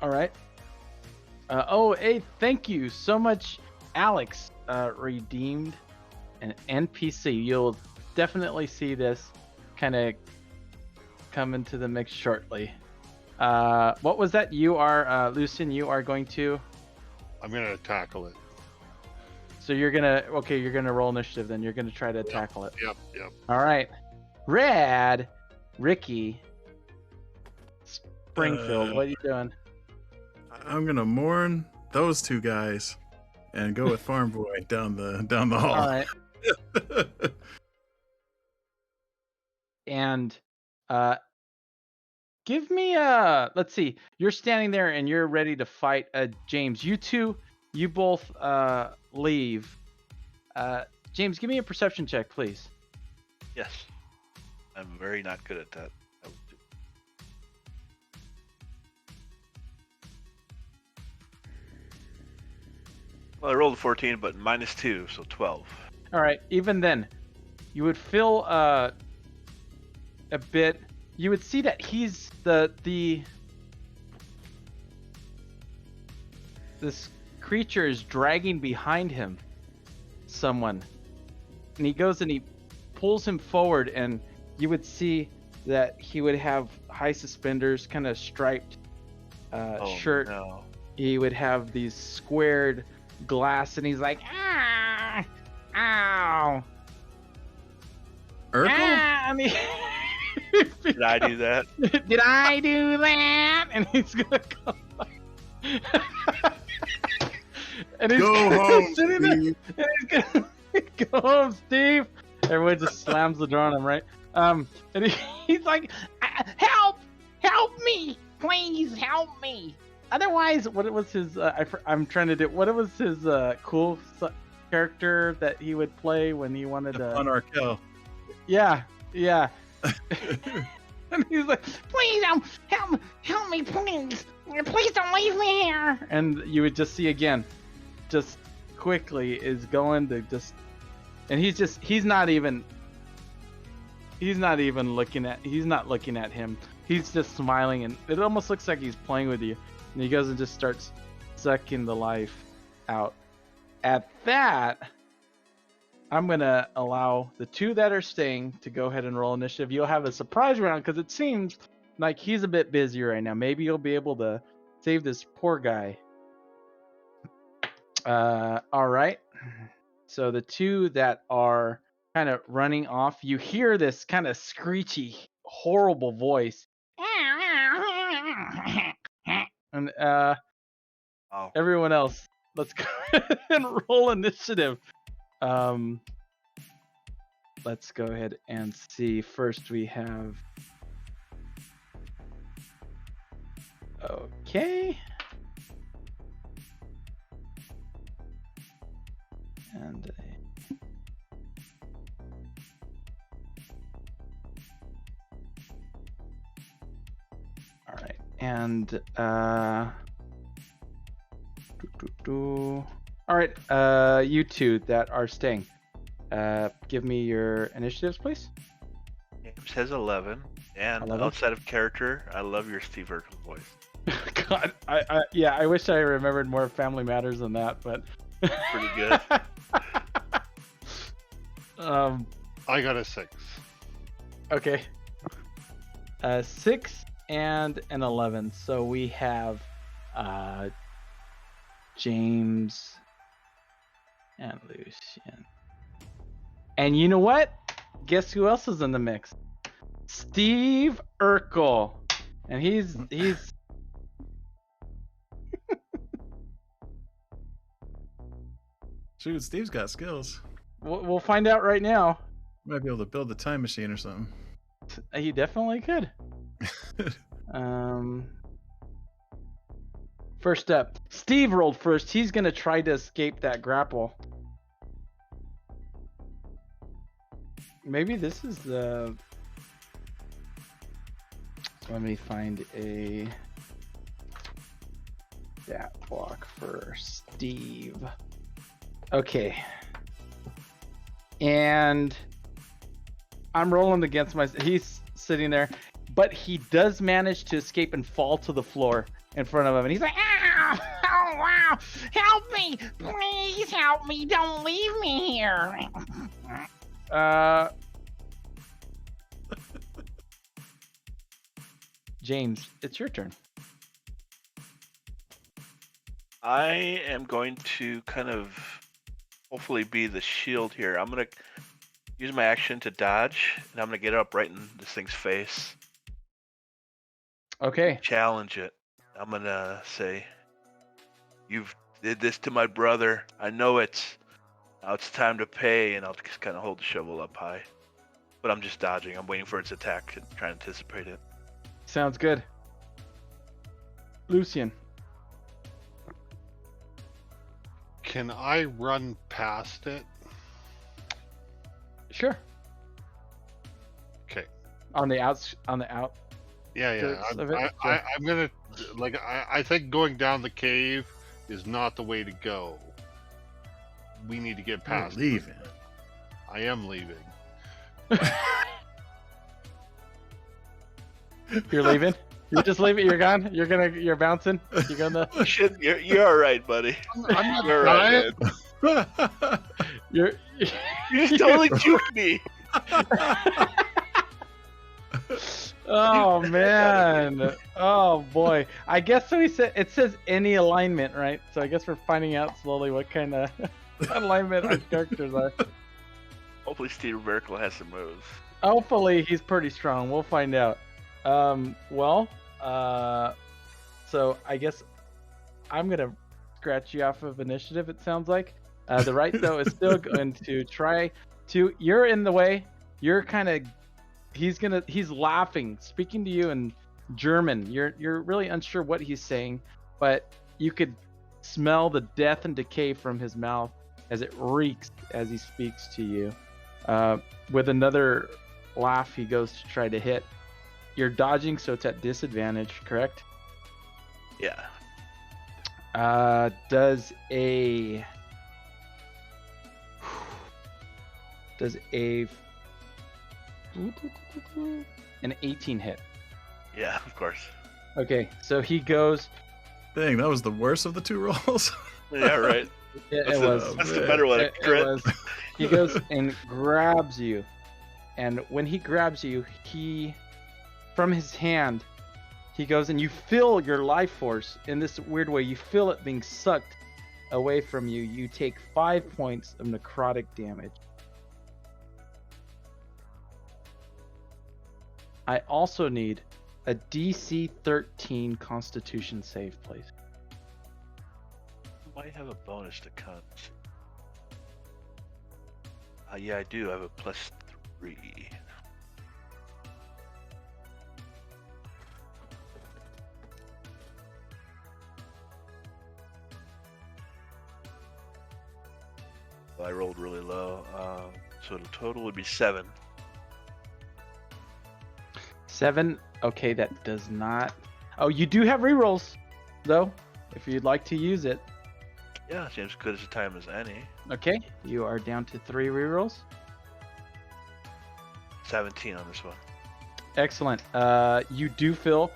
Speaker 1: All right. Hey, thank you so much, Alex. Redeemed an NPC. You'll definitely see this kind of come into the mix shortly. What was that? You are, Lucian, you are going to...
Speaker 5: I'm going to tackle it.
Speaker 1: So you're going to roll initiative then. You're going to try to tackle it.
Speaker 5: Yep.
Speaker 1: All right. Rad, Ricky, Springfield, what are you doing?
Speaker 3: I'm gonna mourn those two guys and go with Farm Boy down the hall.
Speaker 1: All right. And give me let's see. You're standing there and you're ready to fight James. You both leave. James, give me a perception check, please.
Speaker 4: Yes. I'm very not good at that. Well, I rolled a 14, but -2, so 12.
Speaker 1: All right. Even then, you would feel a bit. You would see that he's this creature is dragging behind him someone, and he goes and he pulls him forward, and you would see that he would have high suspenders, kind of striped shirt.
Speaker 4: No.
Speaker 1: He would have these squared glass, and he's like, ah, ow,
Speaker 3: Urkel?
Speaker 1: ah, and he-
Speaker 4: Did I do that?
Speaker 1: Did I do that? And he's gonna come back. And he's
Speaker 3: Go
Speaker 1: gonna
Speaker 3: home,
Speaker 1: sit in there,
Speaker 3: Steve.
Speaker 1: and he's gonna go home, Steve. Everyone just slams the door on him, right? And he's like, help me, please help me. otherwise, what was his? I'm trying to do. What was his cool character that he would play when he wanted to?
Speaker 3: On Arkell.
Speaker 1: Yeah. And he's like, please help me, please don't leave me here. And you would just see again, just quickly is going to just, and he's not looking at him. He's just smiling, and it almost looks like he's playing with you. And he goes and just starts sucking the life out. At that, I'm going to allow the two that are staying to go ahead and roll initiative. You'll have a surprise round because it seems like he's a bit busy right now. Maybe you'll be able to save this poor guy. All right. So the two that are kind of running off, you hear this kind of screechy, horrible voice. And
Speaker 4: Oh,
Speaker 1: everyone else, let's go ahead and roll initiative. Let's go ahead and see. First we have, okay, and all right, and all right, you two that are staying, give me your initiatives, please.
Speaker 4: James has 11, and
Speaker 1: 11?
Speaker 4: outside of character, I love your Steve Urkel voice.
Speaker 1: God, I wish I remembered more Family Matters than that, but
Speaker 4: Pretty good.
Speaker 5: I got a 6.
Speaker 1: Okay. 6 and an 11. So we have James and Lucian. And you know what? Guess who else is in the mix? Steve Urkel. And he's
Speaker 3: Shoot, Steve's got skills.
Speaker 1: we'll find out right now.
Speaker 3: Might be able to build a time machine or something.
Speaker 1: He definitely could. First up, Steve rolled first. He's gonna try to escape that grapple. Maybe this is the. Let me find a stat block for Steve. Okay. And I'm rolling against my. He's sitting there, but he does manage to escape and fall to the floor in front of him. And he's like, "Ah! Oh wow! Help me! Please help me! Don't leave me here!" James, it's your turn.
Speaker 4: I am going to kind of hopefully be the shield here. I'm going to use my action to dodge, and I'm going to get up right in this thing's face.
Speaker 1: Okay.
Speaker 4: Challenge it. I'm going to say, "You've did this to my brother. I know it. Now it's time to pay," and I'll just kind of hold the shovel up high. But I'm just dodging. I'm waiting for its attack and trying to anticipate it.
Speaker 1: Sounds good. Lucian.
Speaker 5: Can I run past it?
Speaker 1: Sure.
Speaker 5: Okay.
Speaker 1: On the out.
Speaker 5: Yeah.
Speaker 1: Skirts of it? Sure.
Speaker 5: I'm gonna I think going down the cave is not the way to go. We need to get
Speaker 3: You're
Speaker 5: past.
Speaker 3: leaving.
Speaker 5: I am leaving.
Speaker 1: You're leaving? You're just leaving? You're gone? You're bouncing? You're gonna
Speaker 4: Shit, you're all right, buddy.
Speaker 5: I'm not
Speaker 4: You're all
Speaker 5: dying.
Speaker 4: right, man.
Speaker 1: you're
Speaker 4: You just totally juked me.
Speaker 1: Oh man. Oh boy. I guess so. It says any alignment, right? So I guess we're finding out slowly what kind of alignment our characters are.
Speaker 4: Hopefully Steve Urkel has some moves.
Speaker 1: Hopefully he's pretty strong. We'll find out. So I guess I'm gonna scratch you off of initiative. It sounds like the right though is still going to try to. You're in the way. You're kind of. He's laughing, speaking to you in German. You're really unsure what he's saying, but you could smell the death and decay from his mouth as it reeks as he speaks to you. With another laugh, he goes to try to hit. You're dodging, so it's at disadvantage, correct?
Speaker 4: Yeah.
Speaker 1: Does a an 18 hit?
Speaker 4: Yeah, of course.
Speaker 1: Okay, so he goes.
Speaker 3: Dang, that was the worst of the two rolls.
Speaker 4: Yeah, right.
Speaker 1: It
Speaker 4: That's
Speaker 1: was.
Speaker 4: That's the better one. A
Speaker 1: It
Speaker 4: crit.
Speaker 1: was. He goes and grabs you, and when he grabs you, from his hand, he goes and you feel your life force in this weird way. You feel it being sucked away from you. You take 5 points of necrotic damage. I also need a DC 13 Constitution save, please.
Speaker 4: Might have a bonus to con. Yeah, I do. I have a +3. I rolled really low, so the total would be 7.
Speaker 1: 7. Okay, that does not. Oh, you do have rerolls, though, if you'd like to use it.
Speaker 4: Yeah, seems good as a time as any.
Speaker 1: Okay, you are down to 3 rerolls.
Speaker 4: 17 on this one.
Speaker 1: Excellent. You do feel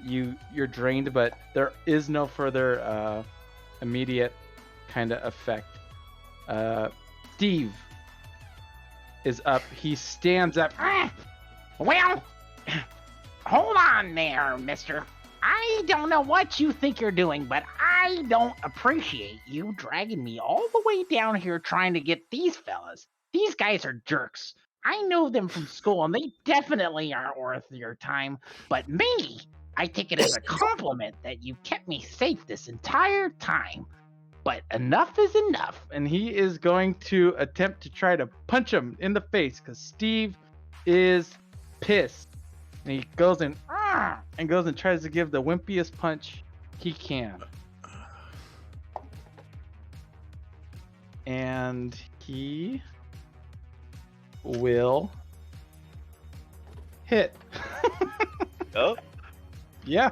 Speaker 1: you're drained, but there is no further immediate kind of effect. Steve is up. He stands up.
Speaker 6: Well, hold on there, mister. I don't know what you think you're doing, but I don't appreciate you dragging me all the way down here trying to get these fellas. These guys are jerks. I know them from school, and they definitely aren't worth your time. But me, I take it as a compliment that you kept me safe this entire time. But enough is enough.
Speaker 1: And he is going to attempt to try to punch him in the face because Steve is pissed. And he goes and tries to give the wimpiest punch he can. And he will hit.
Speaker 4: Oh,
Speaker 1: Yeah.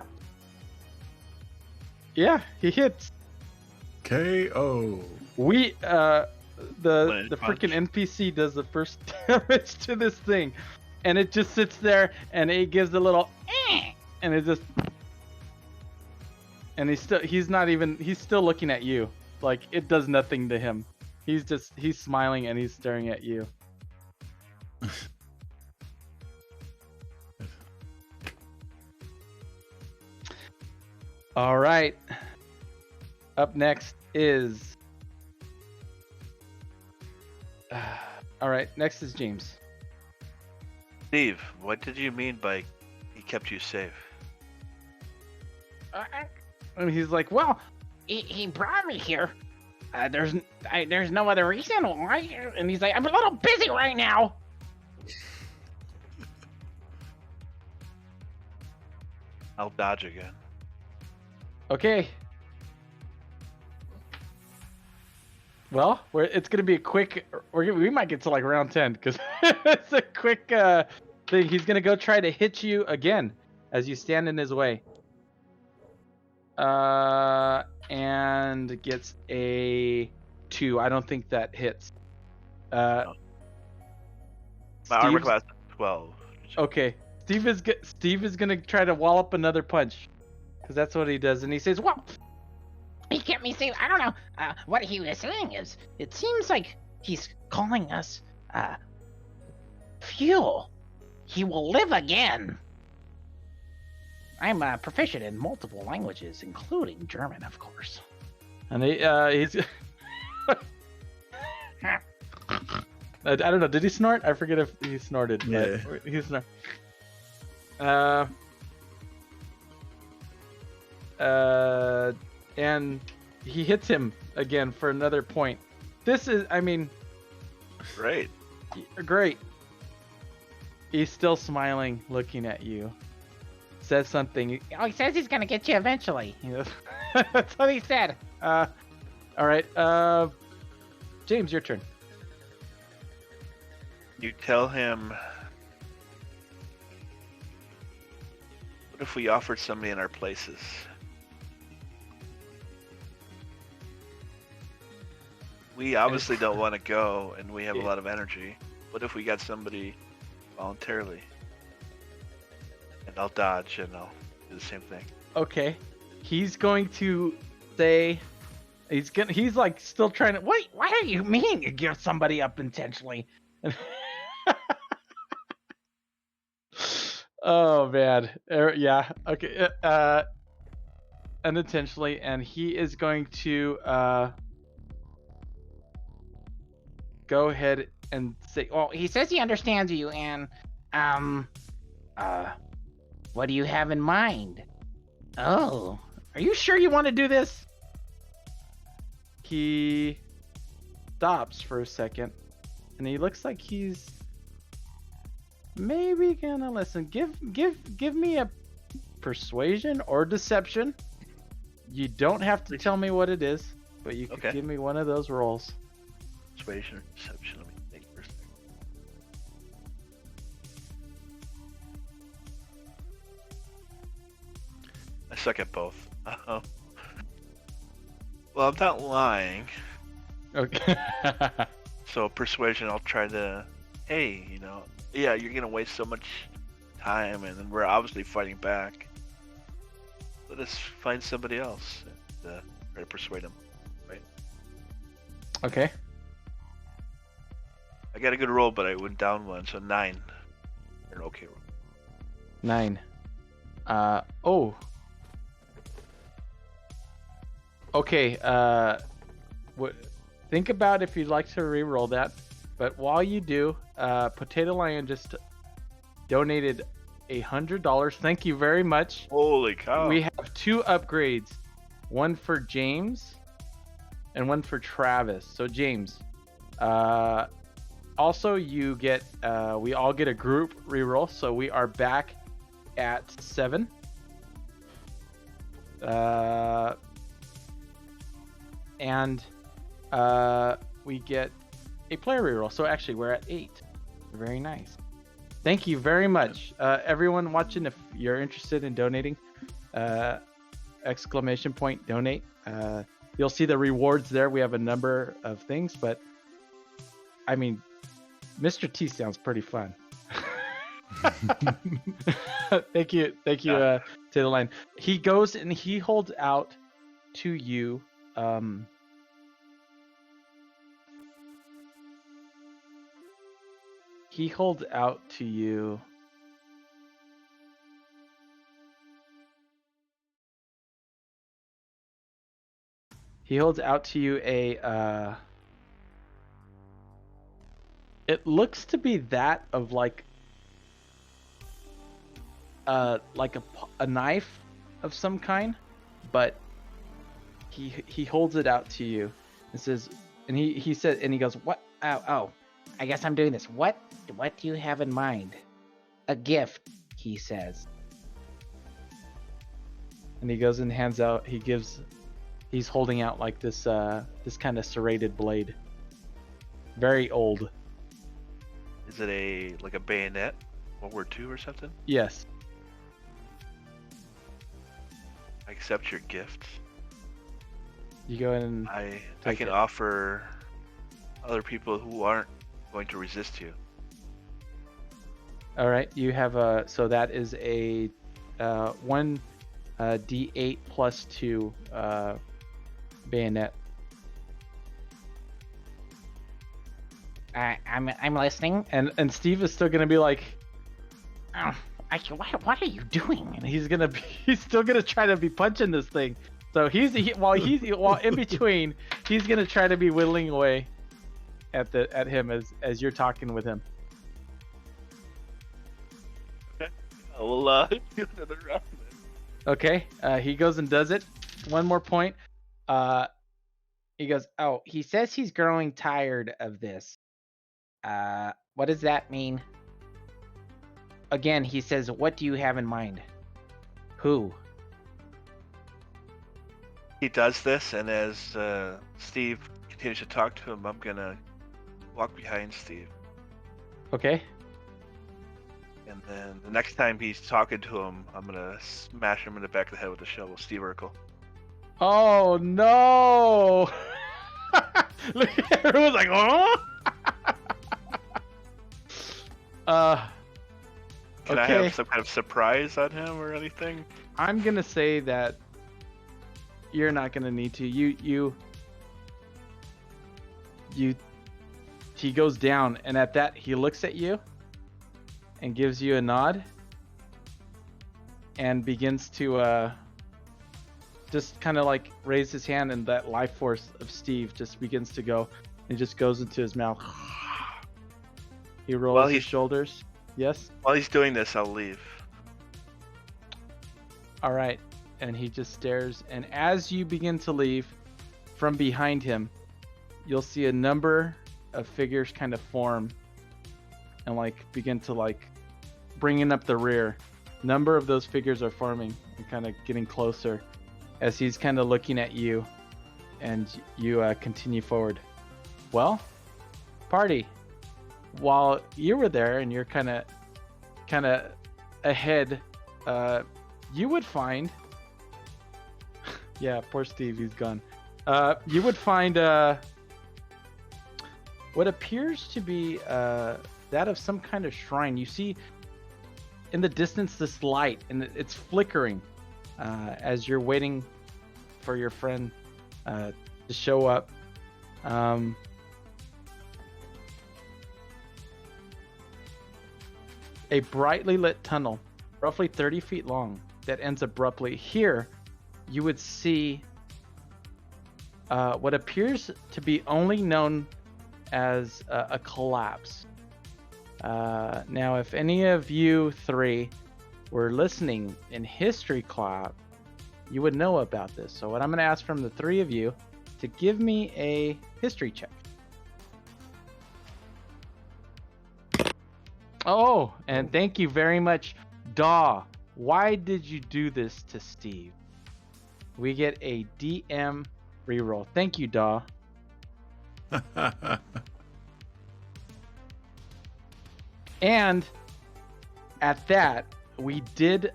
Speaker 1: Yeah, he hits.
Speaker 3: KO.
Speaker 1: We the
Speaker 4: One-handed
Speaker 1: freaking
Speaker 4: punch.
Speaker 1: NPC does the first damage to this thing, and it just sits there and it gives a little and it just and he's still looking at you like it does nothing to him. He's smiling and he's staring at you. All right. Up next is. All right. Next is James.
Speaker 4: Steve, what did you mean by he kept you safe?
Speaker 1: And he's like, "Well,
Speaker 6: He brought me here. There's no other reason why." And he's like, "I'm a little busy right now."
Speaker 4: I'll dodge again.
Speaker 1: okay." Well, it's gonna be a quick. We might get to like round 10 because it's a quick thing. He's gonna go try to hit you again as you stand in his way. And gets a 2. I don't think that hits.
Speaker 4: My armor
Speaker 1: Steve's-
Speaker 4: class is 12.
Speaker 1: Okay, Steve is gonna try to wallop another punch, because that's what he does, and he says, "Well,
Speaker 6: He kept me safe. I don't know. What he was saying is, it seems like he's calling us fuel. He will live again. I'm proficient in multiple languages, including German, of course.
Speaker 1: and he's." I don't know. Did he snort? I forget if he snorted.
Speaker 3: Yeah.
Speaker 1: But he snort. And he hits him again for another point. This is, I mean,
Speaker 4: Great.
Speaker 1: great. He's still smiling, looking at you. says something.
Speaker 6: Oh, he says he's gonna get you eventually.
Speaker 1: You know, that's what he said. All right. James, your turn.
Speaker 4: You tell him, what if we offered somebody in our places? We obviously don't want to go, and we have a lot of energy. What if we got somebody voluntarily? And I'll dodge, and I'll do the same thing.
Speaker 1: Okay. He's going to say. He's like still trying to.
Speaker 6: Wait, what do you mean you give somebody up intentionally?
Speaker 1: Oh man. Yeah. Okay. Unintentionally, and he is going to go ahead and say,
Speaker 6: Well, he says he understands you, and what do you have in mind? Oh,
Speaker 1: "Are you sure you want to do this?" He stops for a second, and he looks like he's maybe gonna listen. Give me a persuasion or deception. You don't have to tell me what it is, but you could give me one of those rolls.
Speaker 4: Persuasion or deception. Let me think for a second. I suck at both. Well, I'm not lying.
Speaker 1: Okay.
Speaker 4: So persuasion, I'll try to, hey, yeah, you're gonna waste so much time, and then we're obviously fighting back. Let us find somebody else and try to persuade them. Right?
Speaker 1: Okay.
Speaker 4: I got a good roll, but I went down one, so 9. An okay roll.
Speaker 1: 9. Oh. Okay. Think about if you'd like to re-roll that. But while you do, Potato Lion just donated $100. Thank you very much.
Speaker 4: Holy cow!
Speaker 1: We have 2 upgrades, one for James and one for Travis. So James, also you get, we all get a group reroll. So we are back at 7. And we get a player reroll. So actually we're at 8. Very nice. Thank you very much. Everyone watching, if you're interested in donating, exclamation point donate. You'll see the rewards there. We have a number of things, but I mean, Mr. T sounds pretty fun. Thank you, to the line. He goes and he holds out to you. He holds out to you. He holds out to you a. It looks to be that of like a knife of some kind, but he holds it out to you and says, and he said, and he goes, "What?
Speaker 6: Oh, I guess I'm doing this. What do you have in mind? A gift," he says.
Speaker 1: And he goes and hands out. He's holding out like this kind of serrated blade. Very old.
Speaker 4: Is it like a bayonet, World War II or something?
Speaker 1: Yes.
Speaker 4: I accept your gift.
Speaker 1: You go in and
Speaker 4: I
Speaker 1: take
Speaker 4: can
Speaker 1: it.
Speaker 4: offer other people who aren't going to resist you.
Speaker 1: All right, you have so that is a 1 D8 plus 2 bayonet.
Speaker 6: I'm listening.
Speaker 1: And Steve is still gonna be like,
Speaker 6: Oh, what are you doing?
Speaker 1: and he's still gonna try to be punching this thing. So while in between, he's gonna try to be whittling away at him as you're talking with him.
Speaker 4: We'll do another round.
Speaker 1: Okay, he goes and does it. One more point. He goes,
Speaker 6: Oh, he says he's growing tired of this. What does that mean? Again, he says, what do you have in mind?
Speaker 1: Who?
Speaker 4: He does this, and as Steve continues to talk to him, I'm gonna walk behind Steve.
Speaker 1: Okay.
Speaker 4: And then the next time he's talking to him, I'm gonna smash him in the back of the head with a shovel. Steve Urkel.
Speaker 1: Oh no! Look, everyone's like, oh.
Speaker 4: Can I
Speaker 1: Okay.
Speaker 4: have some kind of surprise on him or anything?
Speaker 1: I'm gonna say that you're not gonna need to. He goes down, and at that he looks at you and gives you a nod and begins to just kind of like raise his hand, and that life force of Steve just begins to go and just goes into his mouth. He rolls
Speaker 4: Well,
Speaker 1: his
Speaker 4: he's-
Speaker 1: shoulders. Yes.
Speaker 4: While he's doing this, I'll leave.
Speaker 1: All right. And he just stares. And as you begin to leave, from behind him, you'll see a number of figures kind of form and like begin to like bringing up the rear. Number of those figures are forming and kind of getting closer as he's kind of looking at you, and you continue forward. Well, party. While you were there and you're kind of ahead, you would find. Yeah, poor Steve, he's gone. You would find what appears to be that of some kind of shrine. You see in the distance this light, and it's flickering as you're waiting for your friend to show up. A brightly lit tunnel, roughly 30 feet long, that ends abruptly. Here, you would see what appears to be only known as a collapse. Now, if any of you three were listening in history class, you would know about this. So what I'm going to ask from the three of you to give me a history check. Oh, and thank you very much, Daw. Why did you do this to Steve? We get a DM reroll. Thank you, Daw. And at that, we did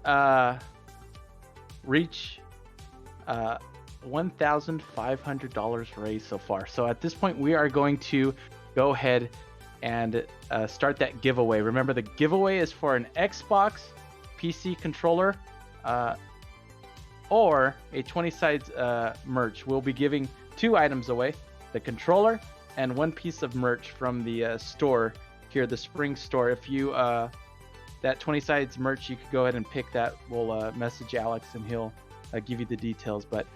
Speaker 1: reach $1,500 raised so far. So at this point, we are going to go ahead and start that giveaway. Remember, the giveaway is for an Xbox PC controller or a 20 sides merch. We'll be giving 2 items away, the controller and 1 piece of merch from the store here, the Spring store. If you that 20 sides merch, you could go ahead and pick that. We'll message Alex and he'll give you the details. But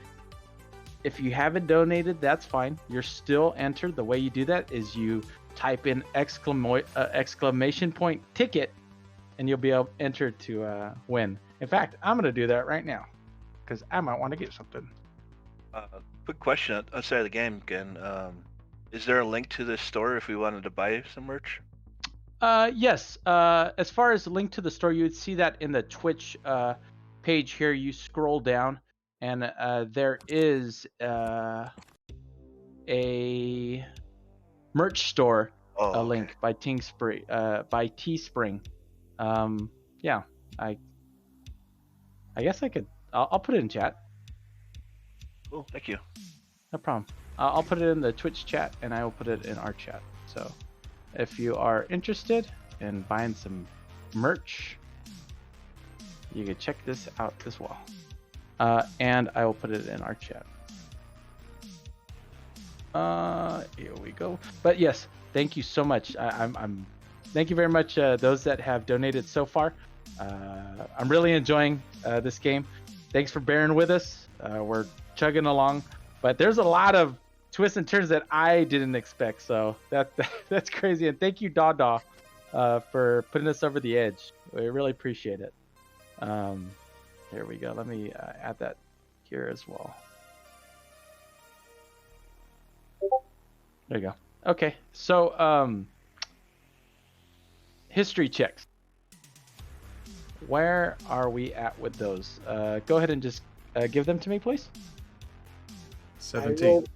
Speaker 1: if you haven't donated, that's fine. You're still entered. The way you do that is you type in exclamation point ticket, and you'll be entered to win. In fact, I'm going to do that right now because I might want to get something.
Speaker 4: Quick question outside of the game again. Is there a link to this store if we wanted to buy some merch?
Speaker 1: Yes. As far as the link to the store, you would see that in the Twitch page here. You scroll down, and there is a merch store link by Teespring. Yeah, I guess I could. I'll put it in chat.
Speaker 4: Cool, thank you.
Speaker 1: No problem. I'll put it in the Twitch chat, and I will put it in our chat. So, if you are interested in buying some merch, you can check this out as well. And I will put it in our chat. Here we go. But yes, thank you so much. Thank you very much, those that have donated so far. I'm really enjoying this game. Thanks for bearing with us. We're chugging along, but there's a lot of twists and turns that I didn't expect. So that's crazy. And thank you, Dawdaw, for putting us over the edge. We really appreciate it. Here we go. Let me add that here as well. There you go. Okay, so history checks. where are we at with those? Go ahead and just give them to me, please.
Speaker 2: I
Speaker 3: 17.
Speaker 2: rolled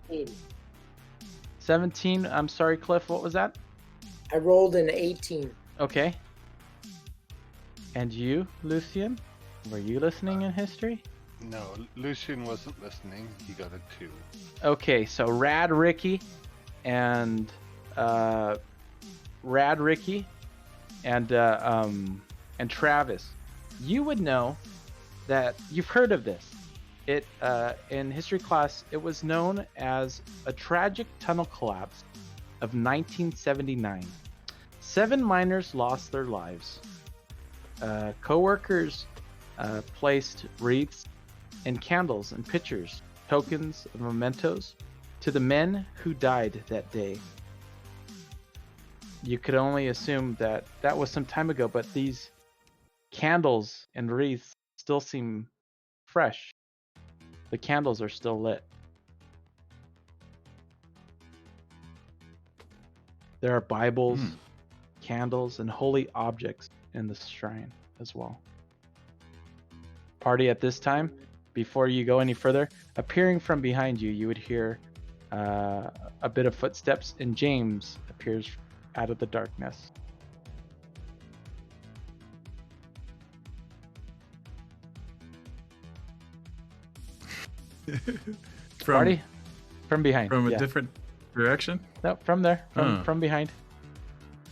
Speaker 2: 18.
Speaker 1: 17. I'm sorry, Cliff. What was that?
Speaker 2: I rolled an 18.
Speaker 1: Okay. And you, Lucian? Were you listening in history?
Speaker 5: No, Lucian wasn't listening. He got a 2.
Speaker 1: Okay, so Rad Ricky and Travis, you would know that you've heard of this. It in history class, it was known as a tragic tunnel collapse of 1979. 7 miners lost their lives. Co-workers placed wreaths and candles and pictures, tokens of mementos, to the men who died that day. You could only assume that that was some time ago, but these candles and wreaths still seem fresh. The candles are still lit. There are Bibles, candles, and holy objects in the shrine as well. Party, at this time, before you go any further, appearing from behind you, you would hear a bit of footsteps, and James appears out of the darkness. Party, from behind.
Speaker 3: From a
Speaker 1: yeah.
Speaker 3: different direction?
Speaker 1: No, from there, from behind.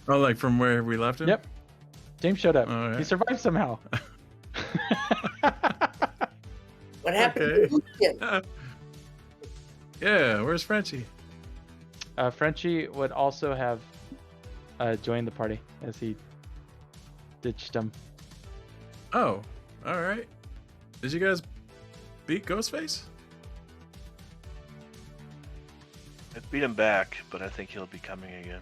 Speaker 3: Oh, like from where we left him?
Speaker 1: Yep. James showed up.
Speaker 3: All right.
Speaker 1: He survived somehow.
Speaker 2: What happened
Speaker 3: Okay.
Speaker 2: to Lucian?
Speaker 3: Yeah, where's Frenchie?
Speaker 1: Frenchie would also have joined the party as he ditched him.
Speaker 3: Oh, all right. Did you guys beat Ghostface?
Speaker 4: I beat him back, but I think he'll be coming again.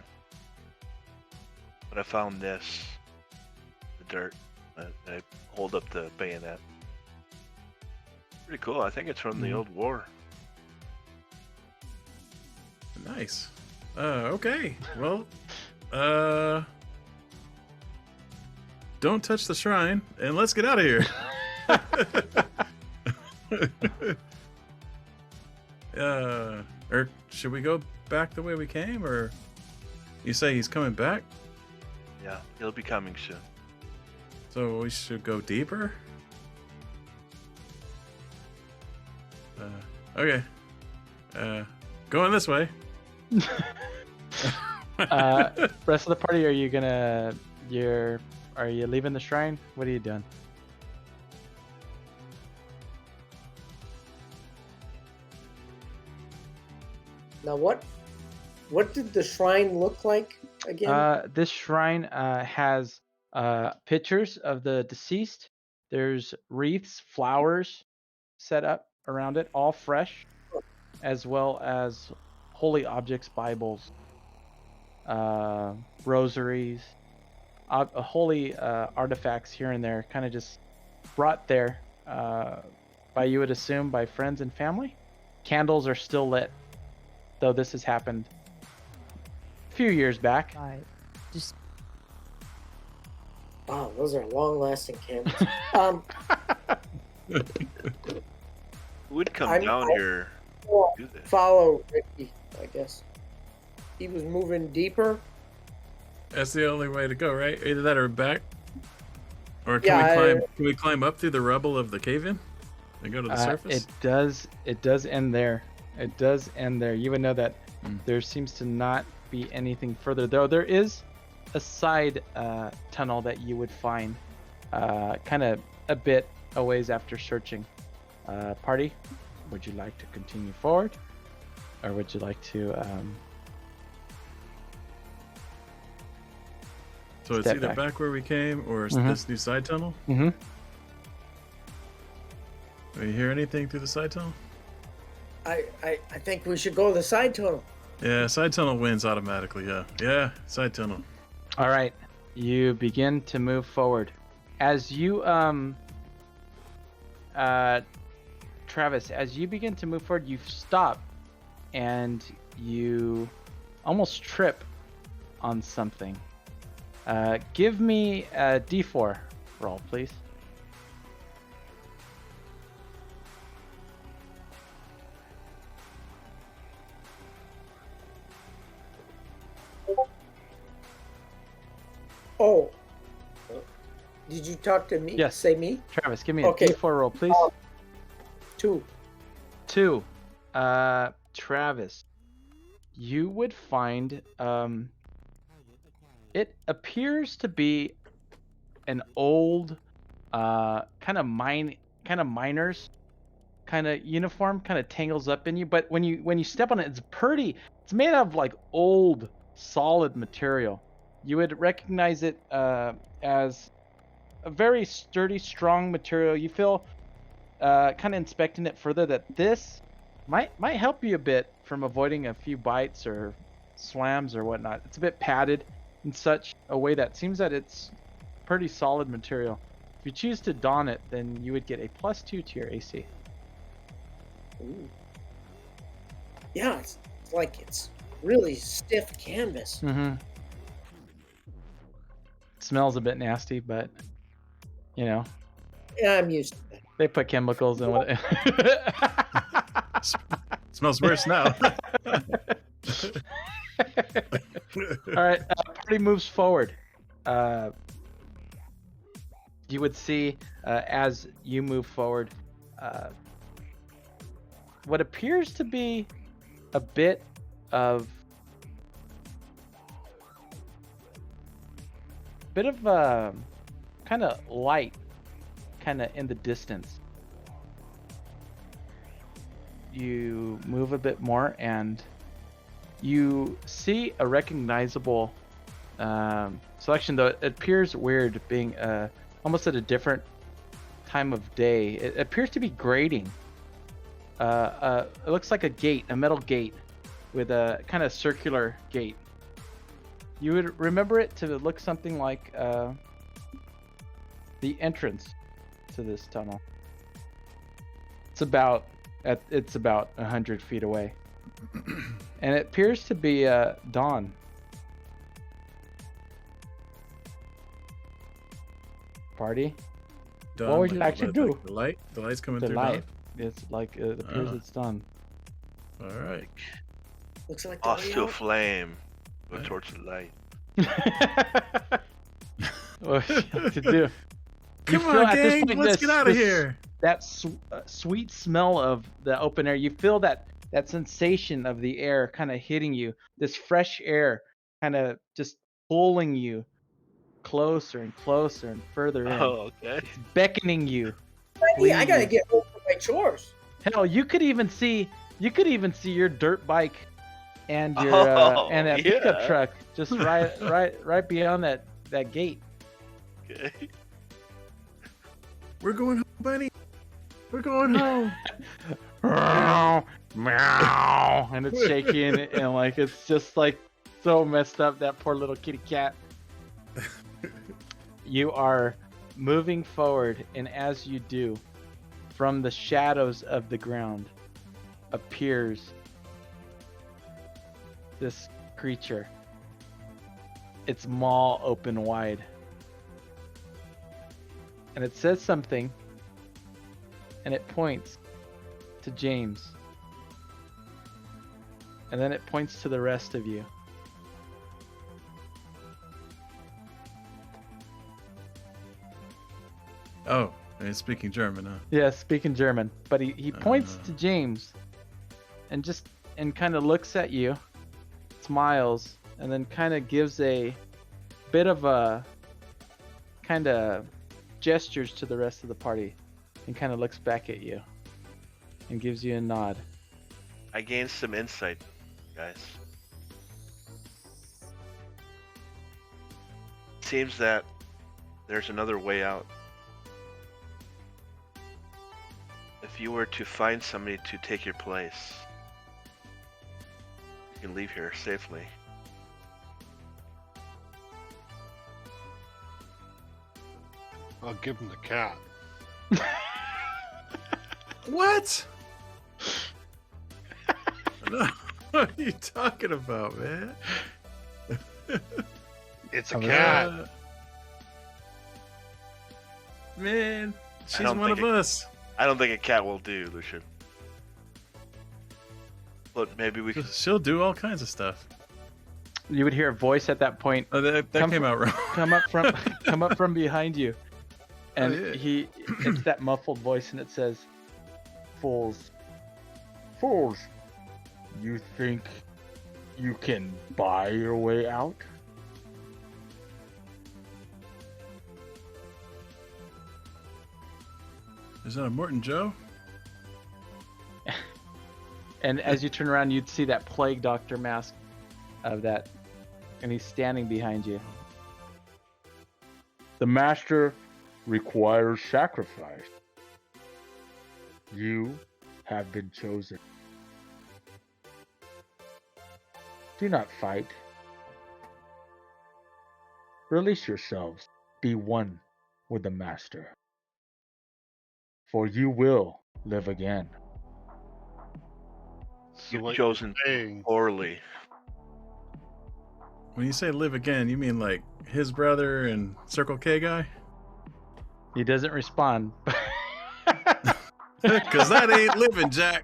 Speaker 4: But I found this, the dirt. I hold up the bayonet. Pretty cool. I think it's from the old war.
Speaker 3: Nice. Okay. Well, don't touch the shrine, and let's get out of here. Or should we go back the way we came, or you say he's coming back?
Speaker 4: Yeah, he'll be coming soon.
Speaker 3: So we should go deeper? Okay. Going this way.
Speaker 1: Rest of the party, are you leaving the shrine? What are you doing?
Speaker 2: Now what did the shrine look like again?
Speaker 1: This shrine has pictures of the deceased. There's wreaths, flowers set up around it, all fresh, as well as holy objects, Bibles, rosaries, holy artifacts here and there, kind of just brought there by, you would assume, by friends and family. Candles are still lit, though this has happened a few years back.
Speaker 7: Just
Speaker 2: Wow, those are long-lasting candles.
Speaker 4: Who would come
Speaker 2: I'm-
Speaker 4: down
Speaker 2: I-
Speaker 4: here
Speaker 2: Well,
Speaker 4: to do this?
Speaker 2: follow Ricky, I guess. He was moving deeper.
Speaker 3: That's the only way to go, right? Either that or back. Or can
Speaker 2: Yeah,
Speaker 3: we climb? Can we climb up through the rubble of the cave-in and go to the surface?
Speaker 1: It does end there. It does end there. You would know that there seems to not be anything further, though there is a side tunnel that you would find kind of a bit a ways after searching. Party, would you like to continue forward, or would you like to
Speaker 3: So it's
Speaker 1: step
Speaker 3: either
Speaker 1: back.
Speaker 3: back where we came or it's
Speaker 1: Mhm.
Speaker 3: this new side tunnel.
Speaker 1: Mm-hmm.
Speaker 3: Do you hear anything through the side tunnel?
Speaker 2: I think we should go to the side tunnel.
Speaker 3: Yeah, side tunnel wins automatically. Yeah, side tunnel.
Speaker 1: All right, you begin to move forward. As you Travis, as you begin to move forward, you stop and you almost trip on something. Give me a D4 roll, please.
Speaker 2: Oh. Did you talk to me?
Speaker 1: Yes.
Speaker 2: Say me?
Speaker 1: Travis, give me a
Speaker 2: Okay.
Speaker 1: D4 roll, please.
Speaker 2: 2.
Speaker 1: 2. Travis, you would find it appears to be an old kind of miners kind of uniform, kind of tangles up in you, but when you step on it, it's made out of like old solid material. You would recognize it as a very sturdy, strong material. You feel kind of inspecting it further that this might help you a bit from avoiding a few bites or slams or whatnot. It's a bit padded in such a way that seems that it's pretty solid material. If you choose to don it, then you would get a +2 to your AC.
Speaker 2: Ooh. Yeah, it's like it's really stiff canvas.
Speaker 1: Mm-hmm. It smells a bit nasty, but you know,
Speaker 2: Yeah, I'm used to that.
Speaker 1: they put chemicals in what.
Speaker 3: Smells worse now.
Speaker 1: All right, party moves forward. You would see as you move forward, what appears to be a bit of kind of light, kind of in the distance. You move a bit more and you see a recognizable selection, though it appears weird being almost at a different time of day. It appears to be grating. It looks like a metal gate with a kind of circular gate. You would remember it to look something like the entrance to this tunnel. It's about 100 feet away. And it appears to be dawn. Party?
Speaker 3: Done,
Speaker 1: What would you like to do?
Speaker 3: Like the light's coming
Speaker 1: The
Speaker 3: through.
Speaker 1: light. It's like it appears
Speaker 3: Ah.
Speaker 1: it's done.
Speaker 3: All right.
Speaker 2: Looks like the way
Speaker 4: Hostile
Speaker 2: out.
Speaker 4: flame. Go
Speaker 3: Right.
Speaker 4: towards the light.
Speaker 1: What do you have to do? You
Speaker 3: Come
Speaker 1: feel
Speaker 3: on,
Speaker 1: at this
Speaker 3: gang.
Speaker 1: point
Speaker 3: Let's
Speaker 1: this-
Speaker 3: get out of
Speaker 1: this-
Speaker 3: here.
Speaker 1: That sweet smell of the open air. You feel that sensation of the air kind of hitting you. This fresh air kind of just pulling you closer and closer and further in.
Speaker 4: Oh, okay.
Speaker 1: It's beckoning you.
Speaker 2: I gotta
Speaker 1: Please.
Speaker 2: get home for my chores.
Speaker 1: Hell, you could even see your dirt bike and your
Speaker 4: Oh,
Speaker 1: and that pickup
Speaker 4: yeah.
Speaker 1: truck just right beyond that gate.
Speaker 4: Okay.
Speaker 3: We're going home, buddy. We're going home.
Speaker 1: Meow, meow, and it's shaking and like it's just like so messed up, that poor little kitty cat. You are moving forward, and as you do, from the shadows of the ground appears this creature. Its maw open wide. And it says something, and it points to James. And then it points to the rest of you.
Speaker 3: Oh, and it's speaking German, huh?
Speaker 1: Yeah, speaking German. But he points to James and kind of looks at you, smiles, and then kind of gives a bit of a kind of gestures to the rest of the party and kind of looks back at you and gives you a nod.
Speaker 4: I gained some insight, guys. Seems that there's another way out. If you were to find somebody to take your place, you can leave here safely.
Speaker 5: I'll give him the cat.
Speaker 3: What? What are you talking about, man?
Speaker 5: It's a
Speaker 1: Oh,
Speaker 5: cat.
Speaker 3: Man, she's
Speaker 4: don't
Speaker 3: one of
Speaker 4: think
Speaker 3: us.
Speaker 4: I don't think a cat will do, Lucian. But maybe we can.
Speaker 3: She'll do all kinds of stuff.
Speaker 1: You would hear a voice at that point
Speaker 3: Oh, that
Speaker 1: Come
Speaker 3: came
Speaker 1: from-
Speaker 3: out wrong.
Speaker 1: come up from behind you, and
Speaker 3: yeah.
Speaker 1: it's that muffled voice, and it says, "Fools, you think you can buy your way out?"
Speaker 3: Is that a Morton Joe?
Speaker 1: And as you turn around, you'd see that plague doctor mask of that, and he's standing behind you. The master requires sacrifice. You have been chosen. Do not fight. Release yourselves. Be one with the master. For you will live again.
Speaker 5: So
Speaker 4: You've
Speaker 5: what
Speaker 4: chosen
Speaker 5: you're saying,
Speaker 4: poorly.
Speaker 3: When you say live again, you mean like his brother and Circle K guy?
Speaker 1: He doesn't respond.
Speaker 3: Because that ain't living, Jack.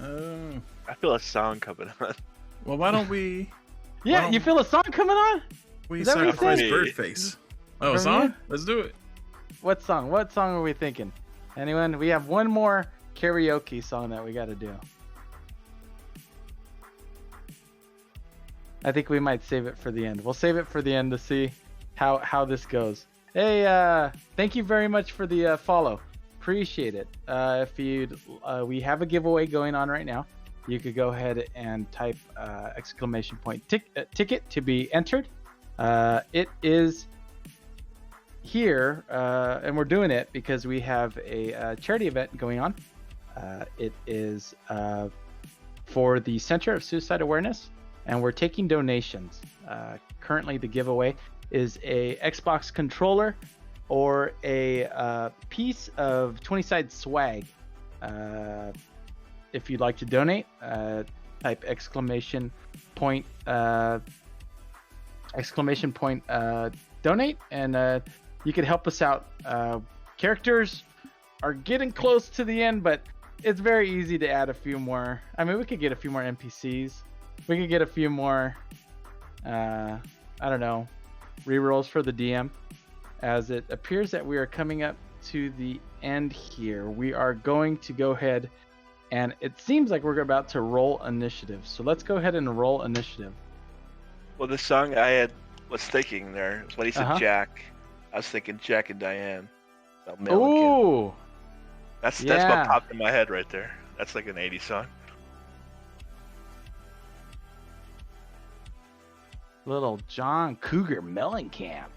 Speaker 3: Oh.
Speaker 4: I feel a song coming on.
Speaker 3: Well, why don't we
Speaker 1: Yeah,
Speaker 3: Well-
Speaker 1: you feel a song coming on?
Speaker 3: we
Speaker 1: Is that what you
Speaker 3: sacrifice
Speaker 4: said?
Speaker 3: Birdface? Oh, a
Speaker 1: From
Speaker 3: song?
Speaker 1: you?
Speaker 3: Let's do it.
Speaker 1: What song? What song are we thinking? Anyone? We have one more karaoke song that we got to do. I think we might save it for the end. We'll save it for the end to see how this goes. Hey, thank you very much for the follow. Appreciate it. If you we have a giveaway going on right now. You could go ahead and type exclamation point ticket to be entered. It is here, and we're doing it because we have a charity event going on. It is for the Center of Suicide Awareness, and we're taking donations. Currently, the giveaway is a Xbox controller or a piece of 20-side swag. If you'd like to donate, type exclamation point donate, and you could help us out. Characters are getting close to the end, but it's very easy to add a few more. I mean, we could get a few more NPCs. We could get a few more, I don't know, rerolls for the DM. As it appears that we are coming up to the end here, we are going to go ahead, and it seems like we're about to roll initiative. So let's go ahead and roll initiative.
Speaker 4: Well, the song was thinking there when he said
Speaker 1: Uh-huh.
Speaker 4: Jack. I was thinking Jack and Diane. About Mel and Kim.
Speaker 1: Ooh,
Speaker 4: That's
Speaker 1: yeah.
Speaker 4: what popped in my head right there. That's like an 80s song.
Speaker 1: little John Cougar Mellencamp.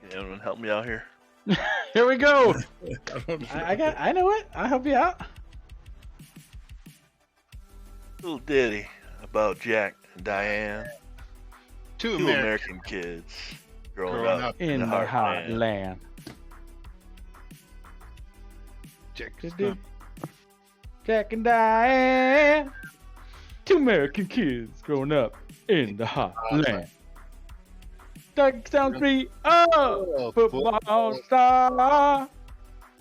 Speaker 4: Can anyone help me out here?
Speaker 1: Here we go.
Speaker 3: I don't know.
Speaker 1: I know it. I'll help you out.
Speaker 4: Little ditty about Jack and Diane.
Speaker 5: two
Speaker 4: Two
Speaker 5: American.
Speaker 4: American kids growing
Speaker 5: Growing
Speaker 4: up
Speaker 5: up
Speaker 1: In the hot land.
Speaker 5: Jack.
Speaker 1: Jack and Diane, two American kids growing up in the hot land. Touchdown 3-0,
Speaker 5: Oh,
Speaker 1: football star.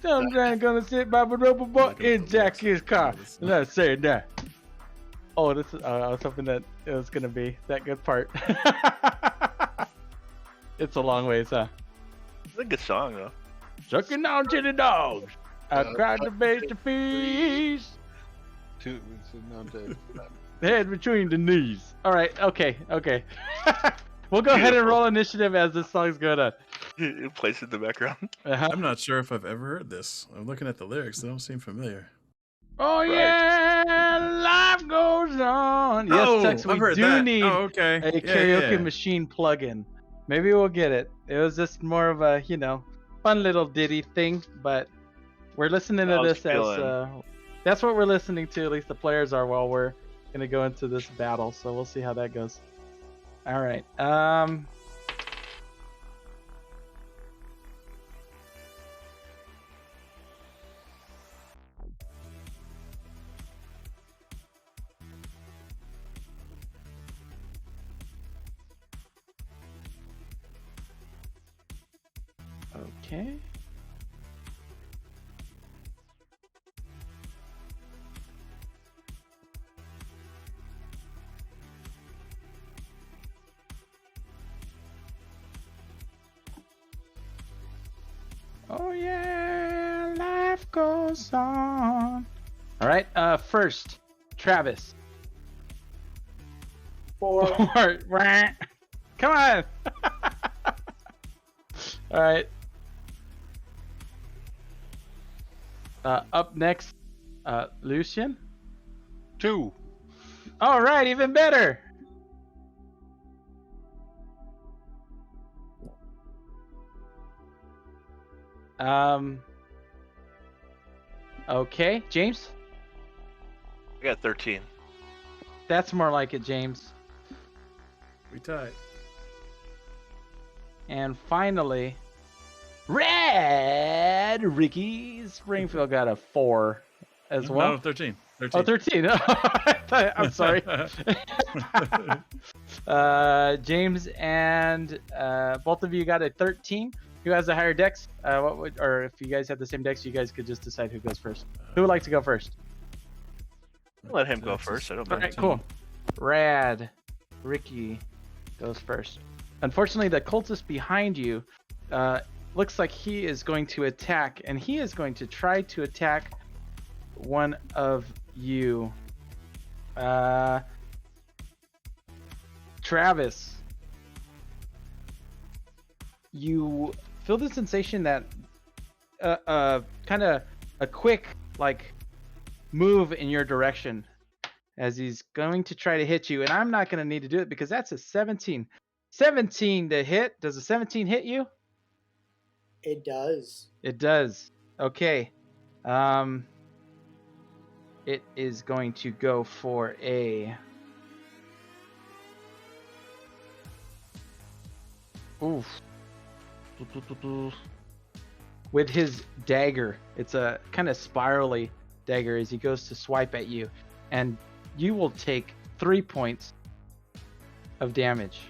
Speaker 1: Someday gonna sit by the rubber boy in Jackie's car. Let's say that. Oh, this is. I was hoping that it was gonna be that good part. It's a long ways, huh?
Speaker 4: It's a good song though.
Speaker 1: Sucking down to the dogs. I cried to face the feast. Head between the knees. All right. Okay. We'll go ahead and roll initiative as this song's going on.
Speaker 4: It plays in the background.
Speaker 1: Uh-huh.
Speaker 3: I'm not sure if I've ever heard this. I'm looking at the lyrics; they don't seem familiar.
Speaker 1: Oh
Speaker 4: Right.
Speaker 1: yeah, life goes on. Yes,
Speaker 3: oh,
Speaker 1: Tex, we
Speaker 3: I've heard
Speaker 1: do
Speaker 3: that.
Speaker 1: need
Speaker 3: Oh, okay.
Speaker 1: a
Speaker 3: Yeah,
Speaker 1: karaoke
Speaker 3: yeah.
Speaker 1: machine plug-in. Maybe we'll get it. It was just more of a, fun little ditty thing, but we're listening to
Speaker 4: I was
Speaker 1: this as that's what we're listening to. At least the players are while we're gonna go into this battle. So we'll see how that goes. All right. Okay. Oh yeah, life goes on. All right. First, Travis.
Speaker 2: 4.
Speaker 1: Come on. All right. Up next, Lucian.
Speaker 5: 2.
Speaker 1: All right, even better. Okay, James.
Speaker 4: I got 13.
Speaker 1: That's more like it, James.
Speaker 3: We tied.
Speaker 1: And finally, Red Ricky Springfield got a 4 as well.
Speaker 3: No, 13.
Speaker 1: Oh, 13. I'm sorry. James and both of you got a 13. Who has the higher dex? Or if you guys have the same dex, you guys could just decide who goes first. Who would like to go first?
Speaker 4: Let him go first. I don't
Speaker 1: All
Speaker 4: mind.
Speaker 1: right, cool. Rad Ricky goes first. Unfortunately, the cultist behind you looks like he is going to attack, and he is going to try to attack one of you. Travis, you feel the sensation that kind of a quick move in your direction as he's going to try to hit you, and I'm not going to need to do it because that's a 17. 17 to hit. Does a 17 hit you?
Speaker 2: It does.
Speaker 1: It does. Okay. It is going to go for a... Oof. With his dagger. It's a kind of spirally dagger as he goes to swipe at you. And you will take 3 points of damage.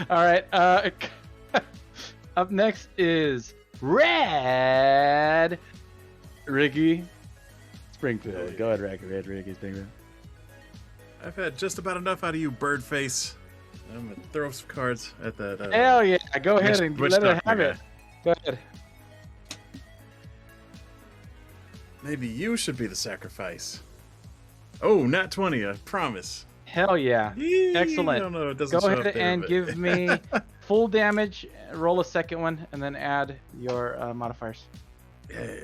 Speaker 1: All right. Up next is Red Ricky Springfield. Go ahead, Red Ricky Springfield.
Speaker 3: I've had just about enough out of you, Birdface. I'm gonna throw some cards at that.
Speaker 1: Hell yeah! Go ahead and
Speaker 3: Witch
Speaker 1: let it
Speaker 3: doctor
Speaker 1: have
Speaker 3: guy.
Speaker 1: it. Go ahead.
Speaker 3: Maybe you should be the sacrifice. Oh, not 20, I promise.
Speaker 1: Hell yeah! Excellent.
Speaker 3: No, no, it doesn't
Speaker 1: Go
Speaker 3: show up
Speaker 1: ahead
Speaker 3: there,
Speaker 1: and
Speaker 3: but-
Speaker 1: give me full damage. Roll a second one, and then add your modifiers.
Speaker 3: Yeah.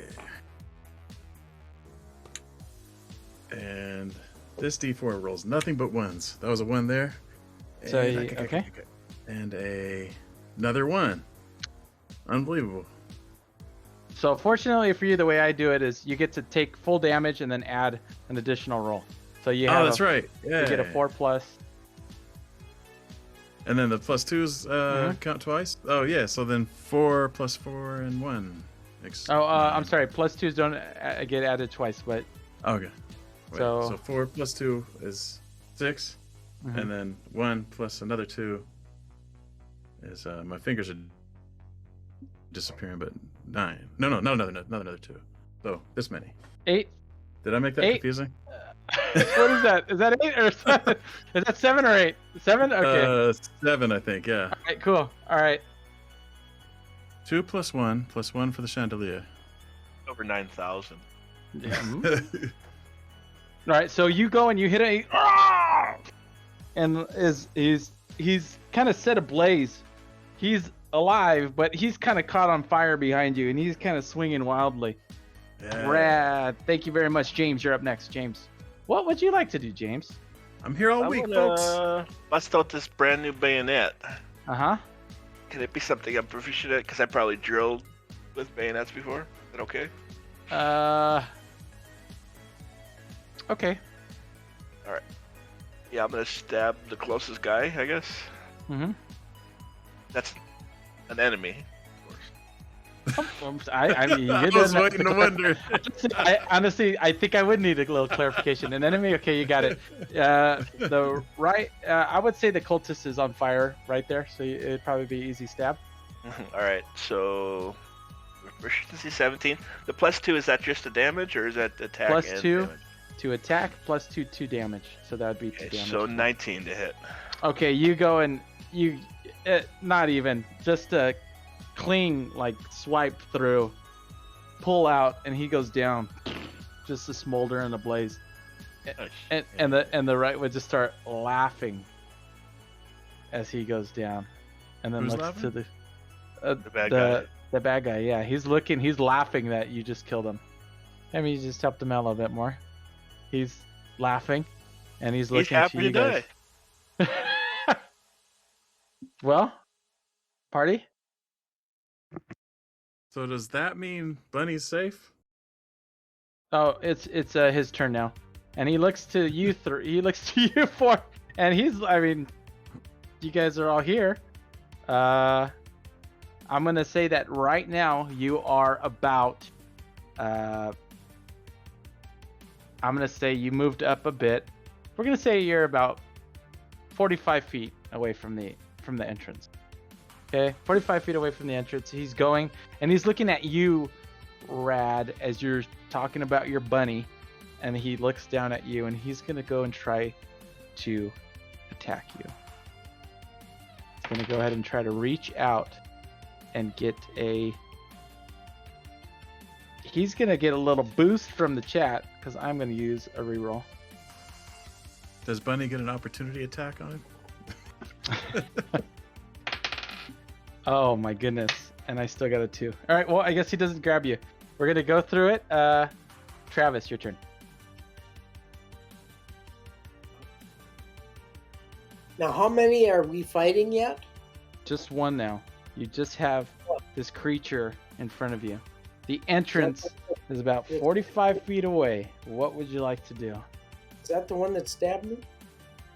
Speaker 3: And this D4 rolls nothing but ones. That was a 1 there.
Speaker 1: So
Speaker 3: And-
Speaker 1: you- okay.
Speaker 3: And another 1. Unbelievable.
Speaker 1: So fortunately for you, the way I do it is you get to take full damage and then add an additional roll. So you have
Speaker 3: Oh, that's right. Yeah.
Speaker 1: You get a 4+.
Speaker 3: And then the +2s count twice. Oh yeah. So then 4 + 4 and 1. Makes
Speaker 1: Oh, I'm
Speaker 3: 9.
Speaker 1: sorry. +2s don't get added twice, but
Speaker 3: Okay. Wait,
Speaker 1: So-
Speaker 3: so 4 + 2 is 6,
Speaker 1: mhm.
Speaker 3: and then 1 plus another 2 is my fingers are disappearing, but 9. No, not another 2. So this many.
Speaker 1: 8.
Speaker 3: Did I make that
Speaker 1: 8.
Speaker 3: confusing?
Speaker 1: What is that? Is that 8 or 7? Is that 7 or 8? 7? Okay.
Speaker 3: 7, I think. Yeah.
Speaker 1: All right, cool. All right.
Speaker 3: 2 + 1 + 1 for the chandelier.
Speaker 4: Over 9,000.
Speaker 1: Yeah. All right, so you go and you hit it, and he's kind of set ablaze. He's alive, but he's kind of caught on fire behind you, and he's kind of swinging wildly.
Speaker 3: Yeah.
Speaker 1: Rad. Thank you very much, James. You're up next, James. What would you like to do, James?
Speaker 3: I'm here all
Speaker 4: I
Speaker 3: week,
Speaker 4: wanna
Speaker 3: folks.
Speaker 4: bust out this brand new bayonet.
Speaker 1: Uh-huh.
Speaker 4: Can it be something I'm proficient at? Because I probably drilled with bayonets before. Is that okay?
Speaker 1: Okay.
Speaker 4: Yeah, I'm gonna stab the closest guy, I guess.
Speaker 1: Mm-hmm.
Speaker 4: That's an enemy, of course.
Speaker 1: I mean,
Speaker 3: I
Speaker 1: you're
Speaker 3: was
Speaker 1: doing
Speaker 3: waiting to wonder.
Speaker 1: Honestly, I think I would need a little clarification. An enemy, okay, you got it. The right, I would say the cultist is on fire right there, so it'd probably be easy stab.
Speaker 4: All right, so proficiency 17. The +2, is that just the damage or is that attack?
Speaker 1: Plus
Speaker 4: and
Speaker 1: 2
Speaker 4: damage?
Speaker 1: to attack, plus 2 to damage, so that would be 2
Speaker 4: Okay,
Speaker 1: damage.
Speaker 4: so 19 to hit.
Speaker 1: Okay, you go and you, not even, just a clean like swipe through, pull out, and he goes down, just a smolder and a blaze.
Speaker 4: Nice.
Speaker 1: And the right would just start laughing as he goes down, and then
Speaker 3: Who's
Speaker 1: looks
Speaker 3: laughing?
Speaker 1: to the
Speaker 4: The bad guy.
Speaker 1: the bad guy. Yeah, he's laughing that you just killed him. I mean, you just helped him out a little bit more. He's laughing, and he's looking
Speaker 4: He's happy
Speaker 1: to you
Speaker 4: to
Speaker 1: guys.
Speaker 4: die.
Speaker 1: Well, party.
Speaker 3: So does that mean Bunny's safe?
Speaker 1: Oh, it's his turn now, and he looks to you three. He looks to you four, and he's. I mean, you guys are all here. I'm gonna say that right now you are about. I'm gonna say you moved up a bit. We're gonna say you're about 45 feet away from the entrance. Okay, 45 feet away from the entrance. He's going, and he's looking at you, Rad, as you're talking about your bunny, and he looks down at you, and he's gonna go and try to attack you. He's gonna go ahead and try to reach out and get a. He's gonna get a little boost from the chat because I'm gonna use a reroll.
Speaker 3: Does Bunny get an opportunity attack on him?
Speaker 1: Oh my goodness. And I still got a 2. All right, well, I guess he doesn't grab you. We're going to go through it. Travis, your turn.
Speaker 2: Now, how many are we fighting yet?
Speaker 1: Just one now. You just have this creature in front of you. The entrance is about 45 feet away. What would you like to do?
Speaker 2: Is that the one that stabbed me?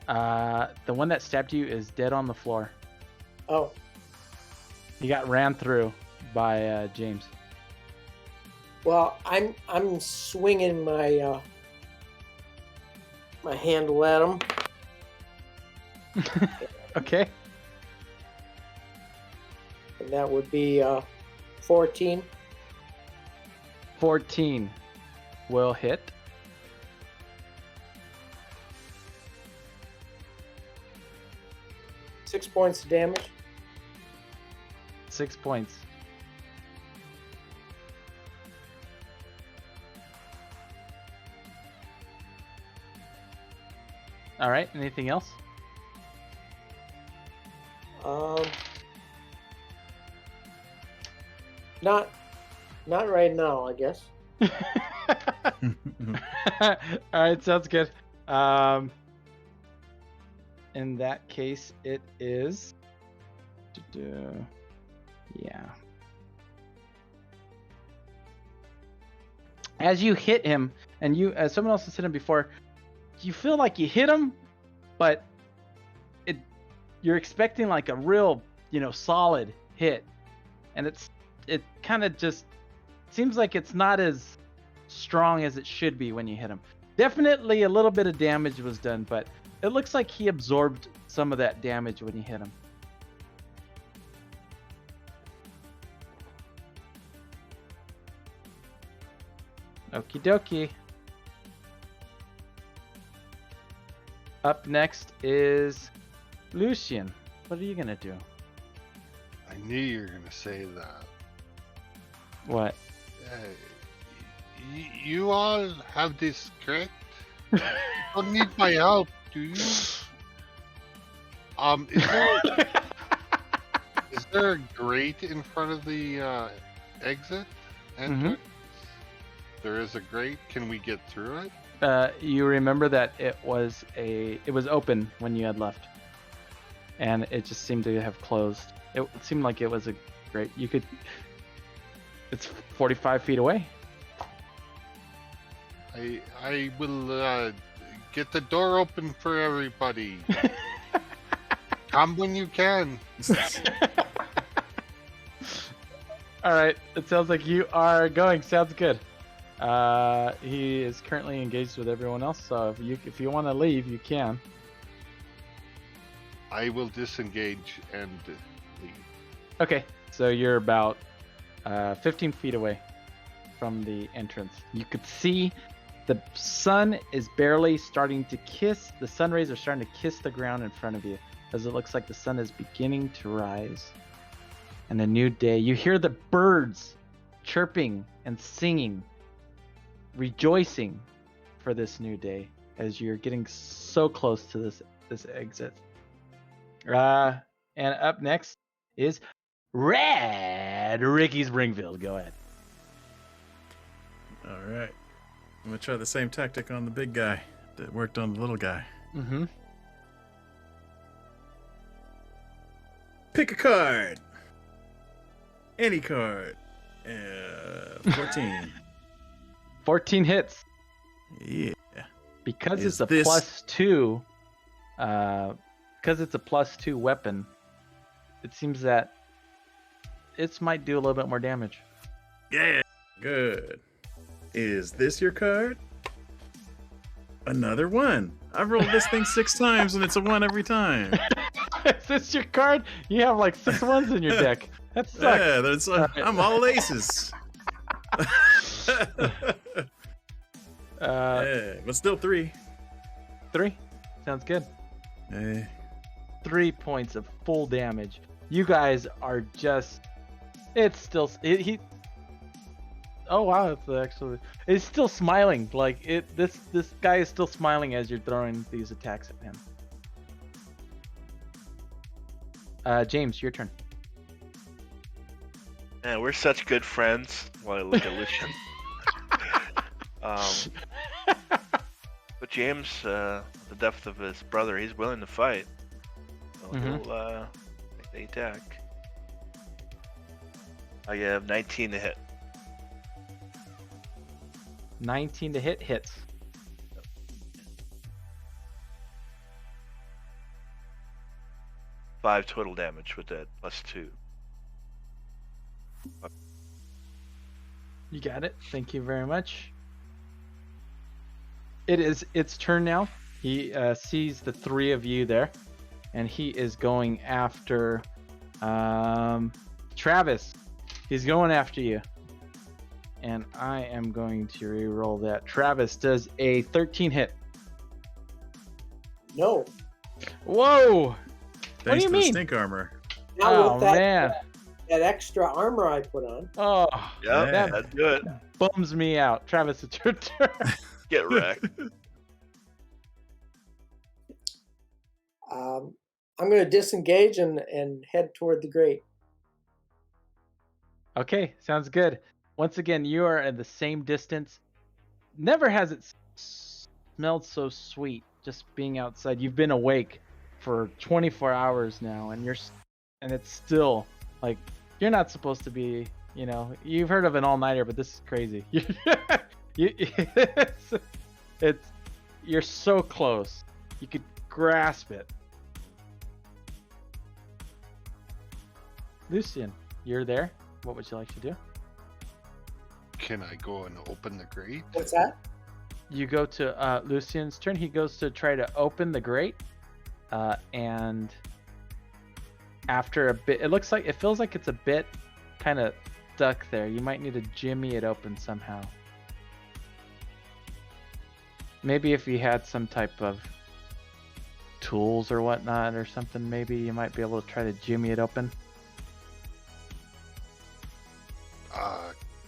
Speaker 1: The one that stabbed you is dead on the floor.
Speaker 2: Oh,
Speaker 1: He got ran through by James.
Speaker 2: well, I'm swinging my my handle at him.
Speaker 1: Okay.
Speaker 2: And that would be 14.
Speaker 1: 14 will hit.
Speaker 2: Six points of damage.
Speaker 1: 6 points. All right. Anything else?
Speaker 2: Not right now, I guess.
Speaker 1: All right, sounds good. In that case, it is. Yeah. As you hit him, and you, as someone else has hit him before, you feel like you hit him, but you're expecting like a real, solid hit, and it kind of just seems like it's not as strong as it should be when you hit him. Definitely a little bit of damage was done, but it looks like he absorbed some of that damage when you hit him. Okie dokie. Up next is Lucian. What are you gonna do?
Speaker 5: I knew you were gonna say that.
Speaker 1: What?
Speaker 5: You all have this correct? You don't need my help, do you? Is there a grate in front of the exit entrance? There is a grate. Can we get through it?
Speaker 1: You remember that it was open when you had left, and it just seemed to have closed. It seemed like it was a grate. It's 45 feet away.
Speaker 5: I will get the door open for everybody. Come when you can.
Speaker 1: All right. It sounds like you are going. Sounds good. He is currently engaged with everyone else, so if you want to leave, you can.
Speaker 5: I will disengage and leave.
Speaker 1: Okay. So you're about 15 feet away from the entrance. You could see the sun is barely starting to kiss. The sun rays are starting to kiss the ground in front of you, as it looks like the sun is beginning to rise. And a new day. You hear the birds chirping and singing, rejoicing for this new day as you're getting so close to this exit. And up next is Red Ricky Springfield. Go ahead.
Speaker 3: All right. I'm gonna try the same tactic on the big guy that worked on the little guy.
Speaker 1: Mm-hmm.
Speaker 3: Pick a card. Any card. 14.
Speaker 1: 14 hits.
Speaker 3: Yeah.
Speaker 1: Because
Speaker 3: Is
Speaker 1: it's a
Speaker 3: this-
Speaker 1: +2, because it's a +2 weapon, it seems that it might do a little bit more damage.
Speaker 3: Yeah. Good. Is this your card? Another one. I've rolled this thing 6 times and it's a 1 every time.
Speaker 1: Is this your card? You have like 6 ones in your deck. That sucks.
Speaker 3: Yeah, that's, I'm all aces. Yeah, but still 3.
Speaker 1: 3. Sounds good.
Speaker 3: Eh.
Speaker 1: 3 points of full damage. You guys are just. It's still. He. Oh wow! It's still smiling. Like it. This guy is still smiling as you're throwing these attacks at him. James, your turn.
Speaker 4: Man, we're such good friends. While I look at Lucian. But James, the depth of his brother, he's willing to fight. So he'll make the attack. I have 19 to hit.
Speaker 1: 19 to hit hits.
Speaker 4: Five total damage with that +2.
Speaker 1: You got it. Thank you very much. It is its turn now. He sees the 3 of you there, and he is going after Travis. He's going after you. And I am going to re-roll that. Travis does a 13 hit.
Speaker 2: No.
Speaker 1: Whoa!
Speaker 3: Thanks
Speaker 1: you
Speaker 3: for
Speaker 1: mean?
Speaker 3: the stink armor.
Speaker 2: Not
Speaker 1: Oh
Speaker 2: with that,
Speaker 1: man!
Speaker 2: that extra armor I put on.
Speaker 1: Oh,
Speaker 4: Yeah,
Speaker 3: Yeah.
Speaker 4: that'd do it.
Speaker 1: bums me out. Travis, it's your turn.
Speaker 4: Get wrecked.
Speaker 2: I'm going to disengage and head toward the grate.
Speaker 1: Okay, sounds good. Once again, you are at the same distance. Never has it smelled so sweet just being outside. You've been awake for 24 hours now, and it's still like you're not supposed to be. You know, you've heard of an all-nighter, but this is crazy. You're so close. You could grasp it. Lucian, you're there. What would you like to do?
Speaker 5: Can I go and open the grate?
Speaker 2: What's that?
Speaker 1: You go to Lucian's turn. He goes to try to open the grate, and after a bit, it feels like it's a bit kind of stuck there. You might need to jimmy it open somehow. Maybe if you had some type of tools or whatnot or something, maybe you might be able to try to jimmy it open.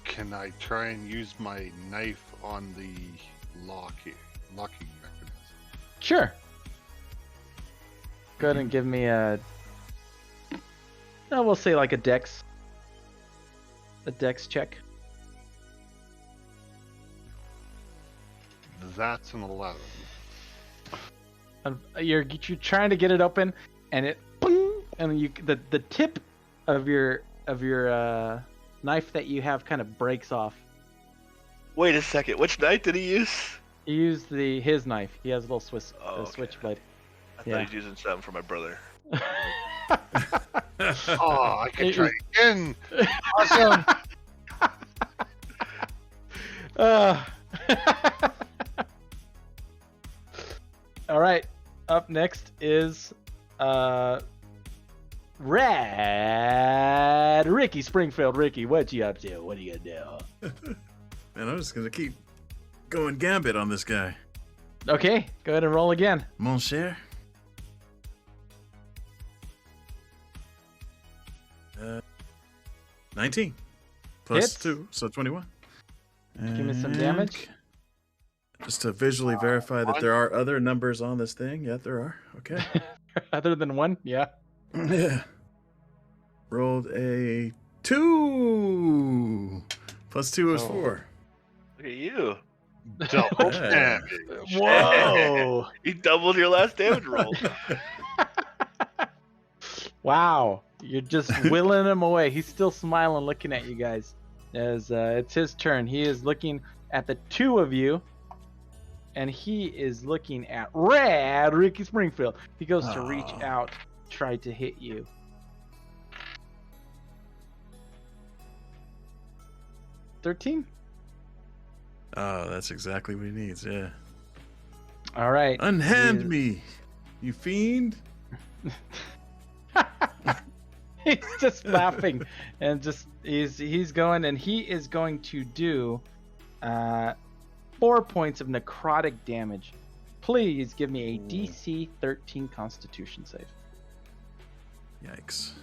Speaker 5: Can I try and use my knife on the locking mechanism?
Speaker 1: Sure. Go ahead and give me we'll say like a dex check.
Speaker 5: That's an 11.
Speaker 1: You're trying to get it open, and it, and the tip of your knife that you have kind of breaks off.
Speaker 4: Wait a second. Which knife did he use?
Speaker 1: You use his knife. He has a little
Speaker 4: Okay.
Speaker 1: switchblade.
Speaker 4: I
Speaker 1: Yeah.
Speaker 4: thought he was using something for my brother.
Speaker 5: Oh, I can try again. Awesome.
Speaker 1: Uh, all right. Up next is Rad Ricky Springfield. Ricky, what you up to? What are you gonna do?
Speaker 3: Man, I'm just gonna keep going gambit on this guy.
Speaker 1: Okay, go ahead and roll again.
Speaker 3: Mon cher. 19 plus
Speaker 1: Hits.
Speaker 3: 2, so 21.
Speaker 1: Give me some
Speaker 3: And
Speaker 1: damage.
Speaker 3: just to visually verify that there are other numbers on this thing. Yeah, there are. Okay.
Speaker 1: Other than one, yeah.
Speaker 3: Yeah. Rolled a 2. Plus 2 is
Speaker 1: Oh.
Speaker 3: 4.
Speaker 4: Look at you.
Speaker 5: Double
Speaker 3: Yeah.
Speaker 5: damage.
Speaker 1: Whoa!
Speaker 4: You doubled your last damage roll.
Speaker 1: Wow, you're just willing him away. He's still smiling, looking at you guys. As it's his turn, he is looking at the two of you, and he is looking at Rad Ricky Springfield. He goes to reach
Speaker 3: Aw.
Speaker 1: out, try to hit you. 13.
Speaker 3: Oh, that's exactly what he needs. Yeah.
Speaker 1: All right.
Speaker 3: Unhand
Speaker 1: He
Speaker 3: me, you fiend.
Speaker 1: He's just laughing, and just he's going, and he is going to do 4 points of necrotic damage. Please give me a DC 13 Constitution save.
Speaker 3: Yikes.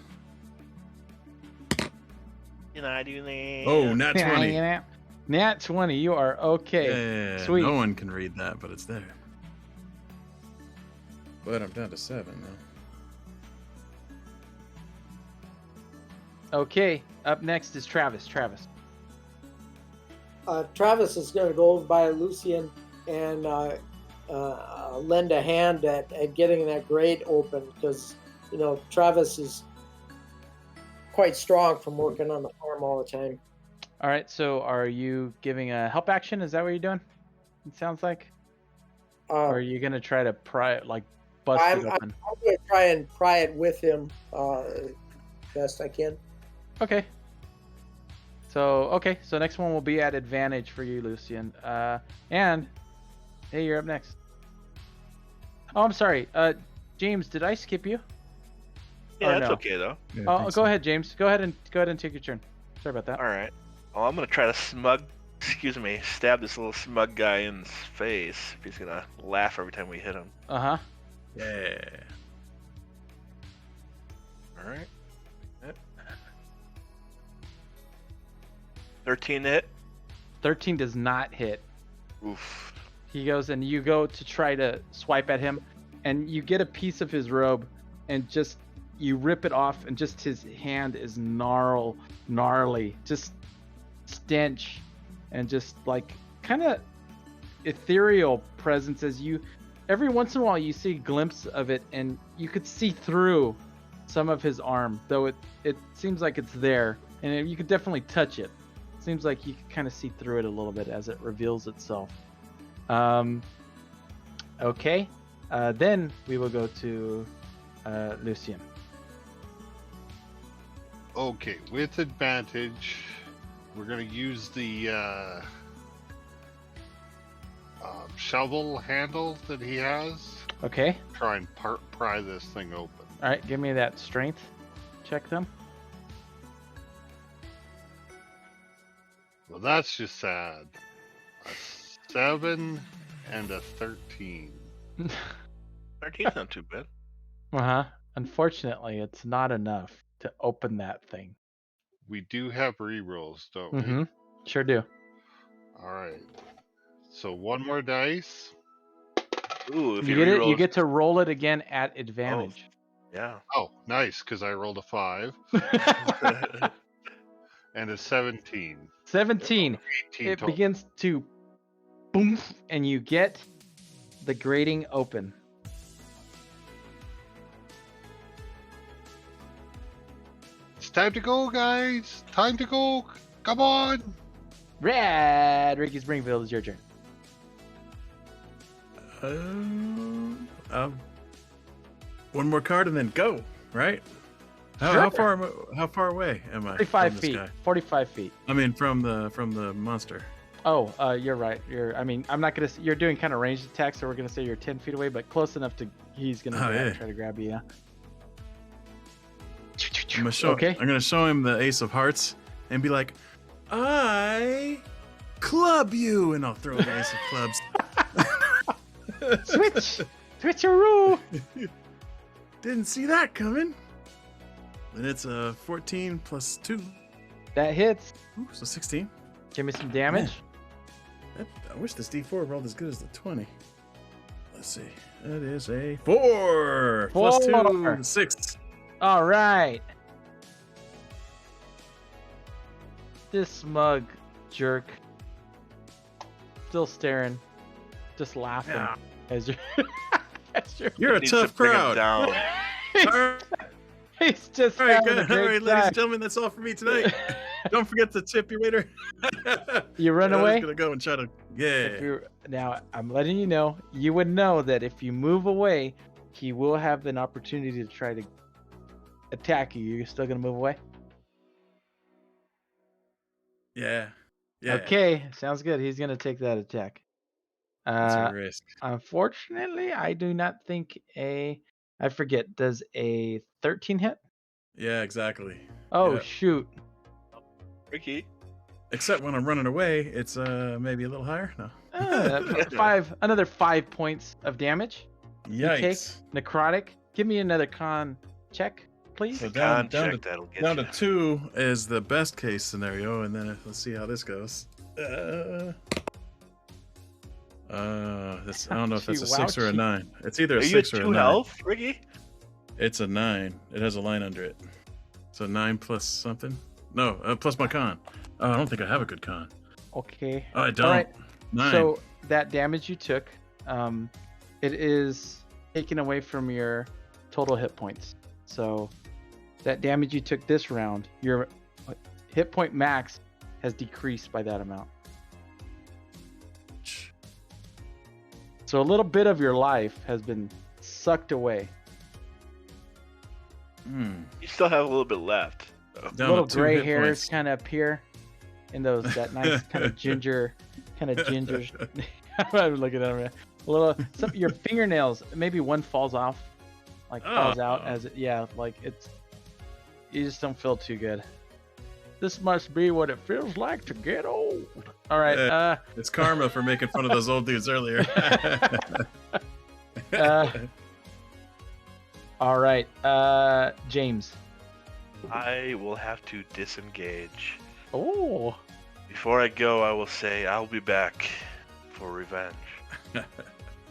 Speaker 4: Can I do that?
Speaker 3: Oh, nat 20.
Speaker 1: Yeah. Nat 20. You are okay.
Speaker 3: Yeah,
Speaker 1: Sweet.
Speaker 3: no one can read that, but it's there. But I'm down to 7 now.
Speaker 1: Okay. Up next is Travis. Travis.
Speaker 2: Travis is going to go over by Lucian and lend a hand at getting that grate open because, you know, Travis is quite strong from working on the farm all the time.
Speaker 1: All right. So, are you giving a help action? Is that what you're doing? It sounds like. Or are you gonna try to pry it, like bust
Speaker 2: I'm
Speaker 1: it
Speaker 2: going
Speaker 1: open?
Speaker 2: to try and pry it with him best I can.
Speaker 1: Okay. So next one will be at advantage for you, Lucian. And hey, you're up next. Oh, I'm sorry. James, did I skip you?
Speaker 4: Yeah,
Speaker 1: Or
Speaker 4: that's
Speaker 1: no?
Speaker 4: okay though.
Speaker 3: Yeah, I
Speaker 1: Oh,
Speaker 3: think
Speaker 1: go
Speaker 3: so.
Speaker 1: ahead, James. Go ahead and take your turn. Sorry about that.
Speaker 4: All right. Well, I'm gonna try to stab this little smug guy in his face. If he's gonna laugh every time we hit him.
Speaker 1: Uh-huh.
Speaker 3: Yeah.
Speaker 4: All right. Yep. 13 to hit.
Speaker 1: 13 does not hit.
Speaker 4: Oof.
Speaker 1: He goes, and you go to try to swipe at him, and you get a piece of his robe, and just you rip it off, and just his hand is gnarly, just stench, and just like kind of ethereal presence. As you, every once in a while, you see a glimpse of it, and you could see through some of his arm, though it seems like it's there, and you could definitely touch it. Seems like you can kind of see through it a little bit as it reveals itself. Okay. Then we will go to Lucian.
Speaker 5: Okay, with advantage, we're gonna use the shovel handle that he has.
Speaker 1: Okay.
Speaker 5: Try and pry this thing open.
Speaker 1: All right. Give me that strength check then.
Speaker 5: Well, that's just sad. A 7 and a 13.
Speaker 4: 13's not too bad.
Speaker 1: Uh-huh. Unfortunately, it's not enough to open that thing.
Speaker 5: We do have rerolls, don't we?
Speaker 1: Mm-hmm. Sure do.
Speaker 5: All right. So one more dice.
Speaker 4: Ooh, if
Speaker 1: You
Speaker 4: you
Speaker 1: get it. You
Speaker 4: reroll-
Speaker 1: get to roll it again at advantage.
Speaker 4: Yeah.
Speaker 5: Oh, nice, because I rolled a 5 and a 17.
Speaker 1: 17.
Speaker 5: 18
Speaker 1: It
Speaker 5: total.
Speaker 1: begins to boom, and you get the grating open.
Speaker 5: It's time to go, guys. Time to go. Come on.
Speaker 1: Rad Ricky Springfield, is your turn.
Speaker 3: One more card and then go, right? How far away am I?
Speaker 1: 45
Speaker 3: from this
Speaker 1: feet.
Speaker 3: guy?
Speaker 1: 45 feet.
Speaker 3: I mean, from the monster.
Speaker 1: Oh, you're right. I'm not gonna. You're doing kind of ranged attacks, so we're gonna say you're 10 feet away, but close enough to. He's gonna try to grab you. Yeah. Okay.
Speaker 3: I'm gonna show him the Ace of Hearts and be like, I club you, and I'll throw the Ace of Clubs.
Speaker 1: Switcheroo.
Speaker 3: Didn't see that coming. And it's a 14 plus 2.
Speaker 1: That hits.
Speaker 3: Ooh, so 16.
Speaker 1: Give me some damage.
Speaker 3: I wish this D4 rolled as good as the 20. Let's see. That is a 4 plus 2, 6.
Speaker 1: All right. This smug jerk still staring, just laughing
Speaker 3: Yeah.
Speaker 1: as you're.
Speaker 3: You're a
Speaker 4: Needs
Speaker 3: tough
Speaker 4: to bring him
Speaker 3: crowd.
Speaker 4: down.
Speaker 1: He's just
Speaker 3: All right,
Speaker 1: having a
Speaker 3: all
Speaker 1: great
Speaker 3: right, ladies
Speaker 1: time.
Speaker 3: and gentlemen, that's all for me tonight. Don't forget to tip your waiter.
Speaker 1: You run
Speaker 3: I
Speaker 1: away.
Speaker 3: was gonna go and try to. Yeah.
Speaker 1: Now I'm letting you know. You would know that if you move away, he will have an opportunity to try to attack you. You're still gonna move away.
Speaker 3: Yeah. Yeah.
Speaker 1: Okay, sounds good. He's gonna take that attack.
Speaker 3: That's a risk.
Speaker 1: Unfortunately, I do not think I forget. Does a 13 hit?
Speaker 3: Yeah, exactly.
Speaker 1: Oh
Speaker 3: Yeah.
Speaker 1: shoot!
Speaker 4: Ricky.
Speaker 3: Except when I'm running away, it's maybe a little higher. No.
Speaker 1: Another 5 points of damage. Okay.
Speaker 3: Yikes.
Speaker 1: Necrotic. Give me another con check, please.
Speaker 3: So down
Speaker 4: Check,
Speaker 3: to
Speaker 4: that'll get
Speaker 3: down
Speaker 4: you.
Speaker 3: to 2 is the best case scenario, and then let's see how this goes. I don't know if that's a 6 or a
Speaker 1: Ouchie.
Speaker 3: 9. It's either a
Speaker 4: Are you at
Speaker 3: 6 or a
Speaker 4: 2
Speaker 3: 9.
Speaker 4: health, Ricky?
Speaker 3: It's a 9. It has a line under it. So 9 plus something. No, plus my con. Oh, I don't think I have a good con.
Speaker 1: Okay.
Speaker 3: Oh, I don't.
Speaker 1: All right.
Speaker 3: 9.
Speaker 1: So that damage you took, it is taken away from your total hit points. So that damage you took this round, your hit point max has decreased by that amount. So a little bit of your life has been sucked away.
Speaker 4: You still have a little bit left. So.
Speaker 3: Down
Speaker 1: Little
Speaker 3: to 2
Speaker 1: gray
Speaker 3: hit
Speaker 1: hairs
Speaker 3: points.
Speaker 1: kind of appear in that nice kind of ginger. I'm looking at him. A little, your fingernails, maybe one falls off, falls out as it, you just don't feel too good. This must be what it feels like to get old. All right.
Speaker 3: It's karma for making fun of those old dudes earlier.
Speaker 1: All right. James.
Speaker 4: I will have to disengage.
Speaker 1: Oh.
Speaker 4: Before I go, I will say I'll be back for revenge.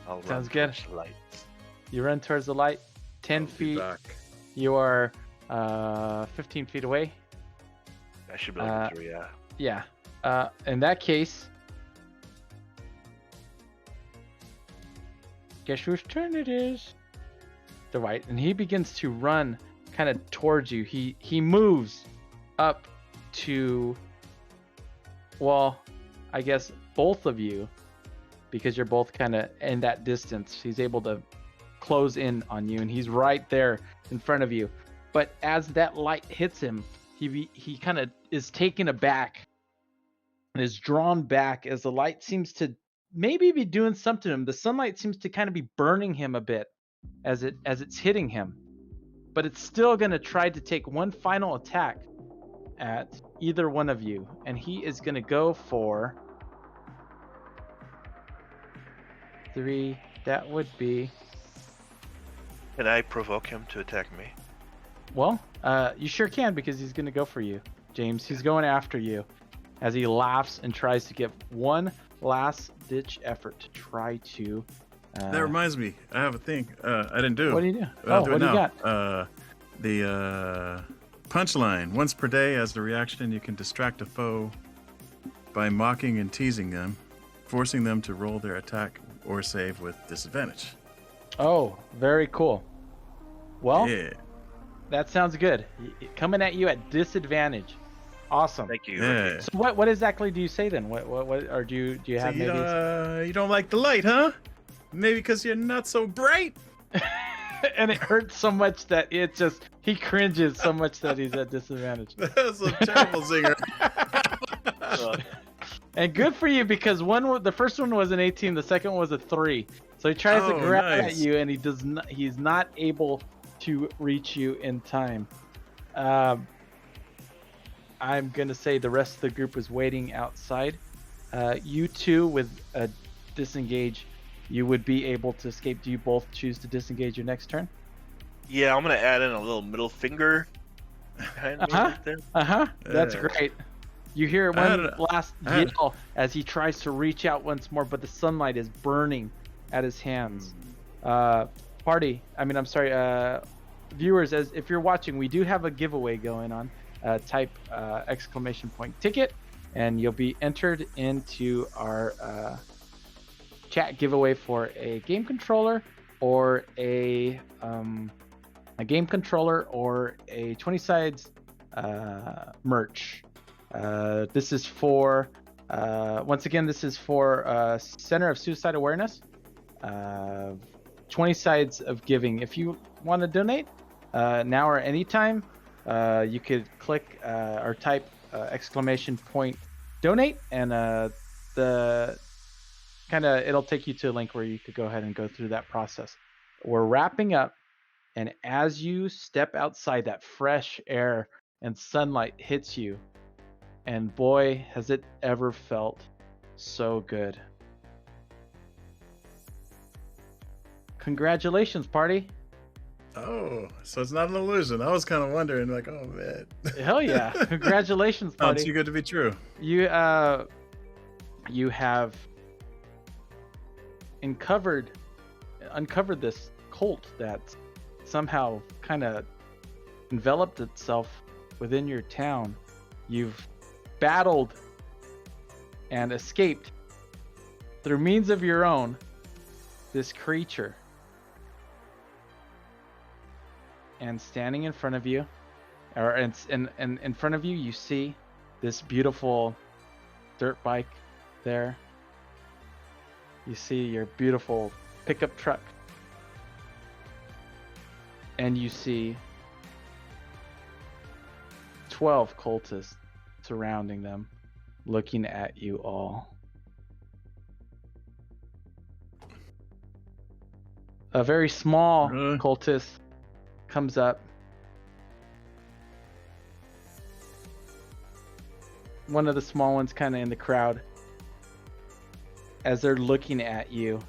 Speaker 4: I'll run
Speaker 1: Sounds good.
Speaker 4: towards the lights.
Speaker 1: You run towards the light. 10
Speaker 3: I'll be
Speaker 1: feet.
Speaker 3: back.
Speaker 1: You are 15 feet away.
Speaker 4: I should be able to, yeah.
Speaker 1: Yeah. In that case, guess whose turn it is? The white, and he begins to run kind of towards you. He moves up to, well, I guess both of you, because you're both kind of in that distance. He's able to close in on you, and he's right there in front of you. But as that light hits him, he kind of is taken aback and is drawn back as the light seems to maybe be doing something to him. The sunlight seems to kind of be burning him a bit as it's hitting him, but it's still going to try to take one final attack at either one of you, and he is going to go for 3. That would be,
Speaker 4: Can I provoke him to attack me?
Speaker 1: well, you sure can, because he's going to go for you, James. He's going after you as he laughs and tries to give one last ditch effort to try to
Speaker 3: That reminds me, I have a thing. I didn't do.
Speaker 1: what do you do?
Speaker 3: I'll
Speaker 1: Oh,
Speaker 3: do
Speaker 1: what
Speaker 3: it
Speaker 1: do you
Speaker 3: now.
Speaker 1: got?
Speaker 3: The punchline. Once per day, as a reaction, you can distract a foe by mocking and teasing them, forcing them to roll their attack or save with disadvantage.
Speaker 1: Oh, very cool. Well,
Speaker 3: Yeah.
Speaker 1: that sounds good. Coming at you at disadvantage. Awesome.
Speaker 4: Thank you.
Speaker 3: Yeah.
Speaker 4: Ricky.
Speaker 1: So what exactly do you say then? What or do you
Speaker 3: So
Speaker 1: have maybe?
Speaker 3: you don't like the light, huh? Maybe because you're not so bright.
Speaker 1: and it hurts so much that he cringes so much that he's at disadvantage.
Speaker 3: That's a terrible zinger.
Speaker 1: And good for you, because the first one was an 18, the second one was a 3. So he tries to grab at you, and he's not able to reach you in time. I'm gonna say the rest of the group is waiting outside. You two with a disengage, you would be able to escape. Do you both choose to disengage your next turn?
Speaker 4: Yeah, I'm gonna add in a little middle finger. Kind of right there.
Speaker 1: That's great. You hear
Speaker 3: I
Speaker 1: one
Speaker 3: had-
Speaker 1: last yell as he tries to reach out once more, but the sunlight is burning at his hands. Viewers, as if you're watching, we do have a giveaway going on. Type / ticket, and you'll be entered into our chat giveaway for a game controller or a game controller or a 20 sides merch. This is for once again, this is for Center of Suicide Awareness. 20 sides of giving. If you want to donate now or anytime, you could click or type ! donate, and it'll take you to a link where you could go ahead and go through that process. We're wrapping up, and as you step outside, that fresh air and sunlight hits you, and boy, has it ever felt so good. Congratulations, party.
Speaker 3: Oh, so it's not an illusion. I was kind of wondering, like, oh man.
Speaker 1: Hell yeah. Congratulations,
Speaker 3: Sounds
Speaker 1: party.
Speaker 3: too good to be true.
Speaker 1: You have uncovered this cult that somehow kind of enveloped itself within your town. You've battled and escaped through means of your own this creature. And standing in front of you, or in front of you, you see this beautiful dirt bike there. You see your beautiful pickup truck. And you see 12 cultists surrounding them, looking at you all. A very small cultist comes up. One of the small ones kind of in the crowd. As they're looking at you.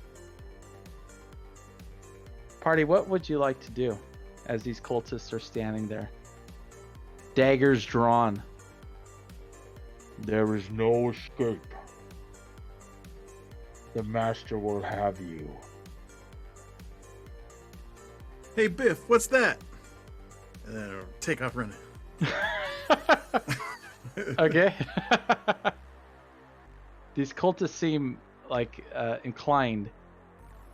Speaker 1: Party, what would you like to do as these cultists are standing there? Daggers drawn. There is no escape. The master will have you.
Speaker 3: Hey Biff, what's that? And then I'll take off running.
Speaker 1: Okay. These cultists seem like inclined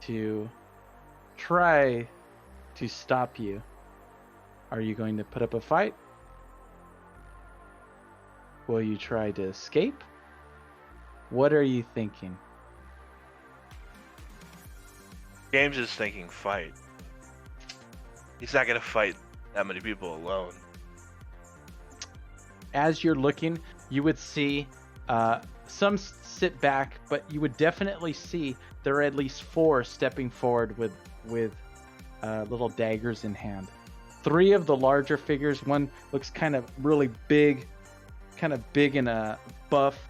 Speaker 1: to try to stop you. Are you going to put up a fight? Will you try to escape? What are you thinking?
Speaker 4: James is thinking fight. He's not gonna fight that many people alone.
Speaker 1: As you're looking, you would see some sit back, but you would definitely see there are at least 4 stepping forward with little daggers in hand. 3 of the larger figures. One looks kind of really big, and buff.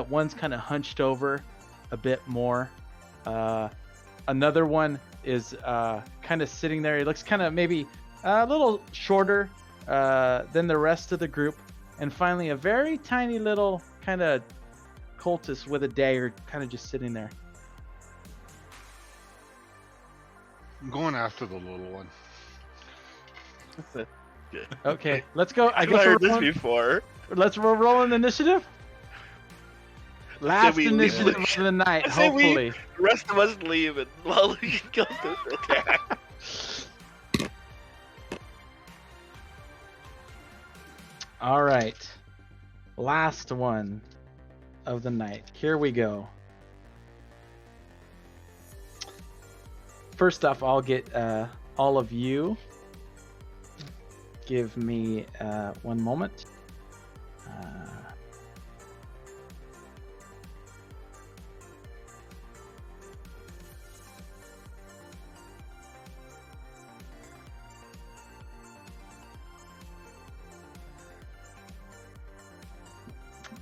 Speaker 1: One's kind of hunched over a bit more. Another one is kind of sitting there. He looks kind of maybe a little shorter than the rest of the group. And finally, a very tiny little kind of cultist with a dagger kind of just sitting there.
Speaker 5: I'm going after the little one.
Speaker 1: Okay, let's go. I
Speaker 4: I've
Speaker 1: guess
Speaker 4: heard
Speaker 1: we're
Speaker 4: this
Speaker 1: rolling,
Speaker 4: before.
Speaker 1: we're rolling initiative. Last
Speaker 4: we
Speaker 1: initiative
Speaker 4: leave?
Speaker 1: of the night,
Speaker 4: I say we-
Speaker 1: hopefully.
Speaker 4: The rest of us leave and while we can kill this attack.
Speaker 1: All right. Last one of the night. Here we go. First off, I'll get all of you. Give me 1 moment.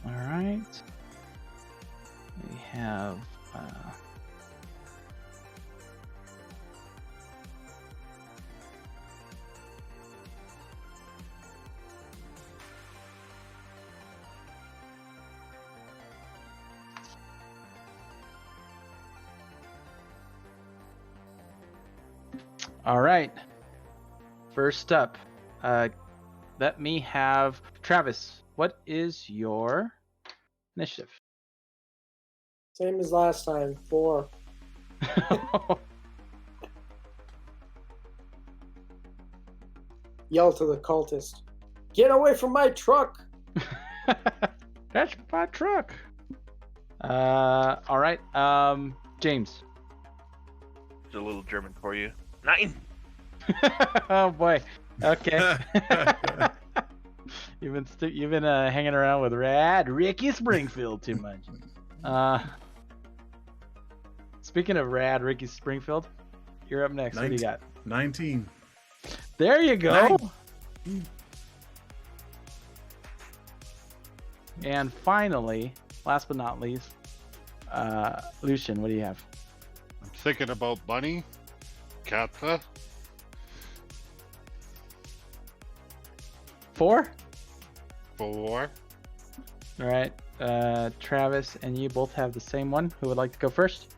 Speaker 1: All right. We have. All right. First up, let me have Travis. What is your initiative?
Speaker 2: Same as last time. 4. Yell to the cultist. Get away from my truck!
Speaker 1: That's my truck. All right. James.
Speaker 4: There's a little German for you. 9.
Speaker 1: Oh boy. Okay. you've been hanging around with Rad Ricky Springfield too much. Speaking of Rad Ricky Springfield, you're up next. What do you got?
Speaker 3: 19.
Speaker 1: There you go. And finally, last but not least, Lucian, what do you have?
Speaker 5: I'm thinking about Bunny. Katra.
Speaker 1: 4?
Speaker 5: 4.
Speaker 1: All right. Travis and you both have the same one. Who would like to go first?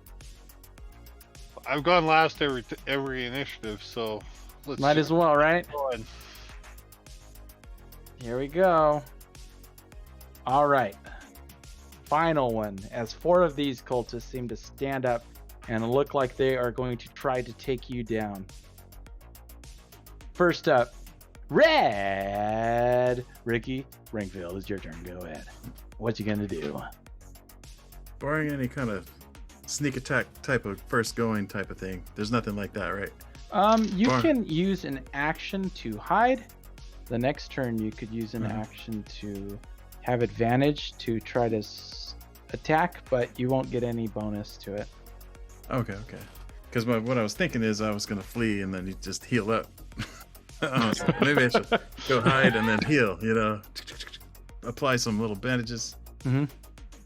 Speaker 5: I've gone last every initiative, so let's
Speaker 1: Might as well, right?
Speaker 5: going.
Speaker 1: Here we go. All right. Final one. As 4 of these cultists seem to stand up and look like they are going to try to take you down. First up, Red Ricky Springfield. It's your turn. Go ahead. What you gonna do?
Speaker 3: Barring any kind of sneak attack type of first going type of thing, there's nothing like that, right?
Speaker 1: You
Speaker 3: Barn.
Speaker 1: can use an action to hide. The next turn, you could use an action to have advantage to try to attack, but you won't get any bonus to it.
Speaker 3: Okay. Because what I was thinking is I was gonna flee and then you just heal up. I was like, maybe I should go hide and then heal. You know, apply some little bandages.
Speaker 1: Mhm.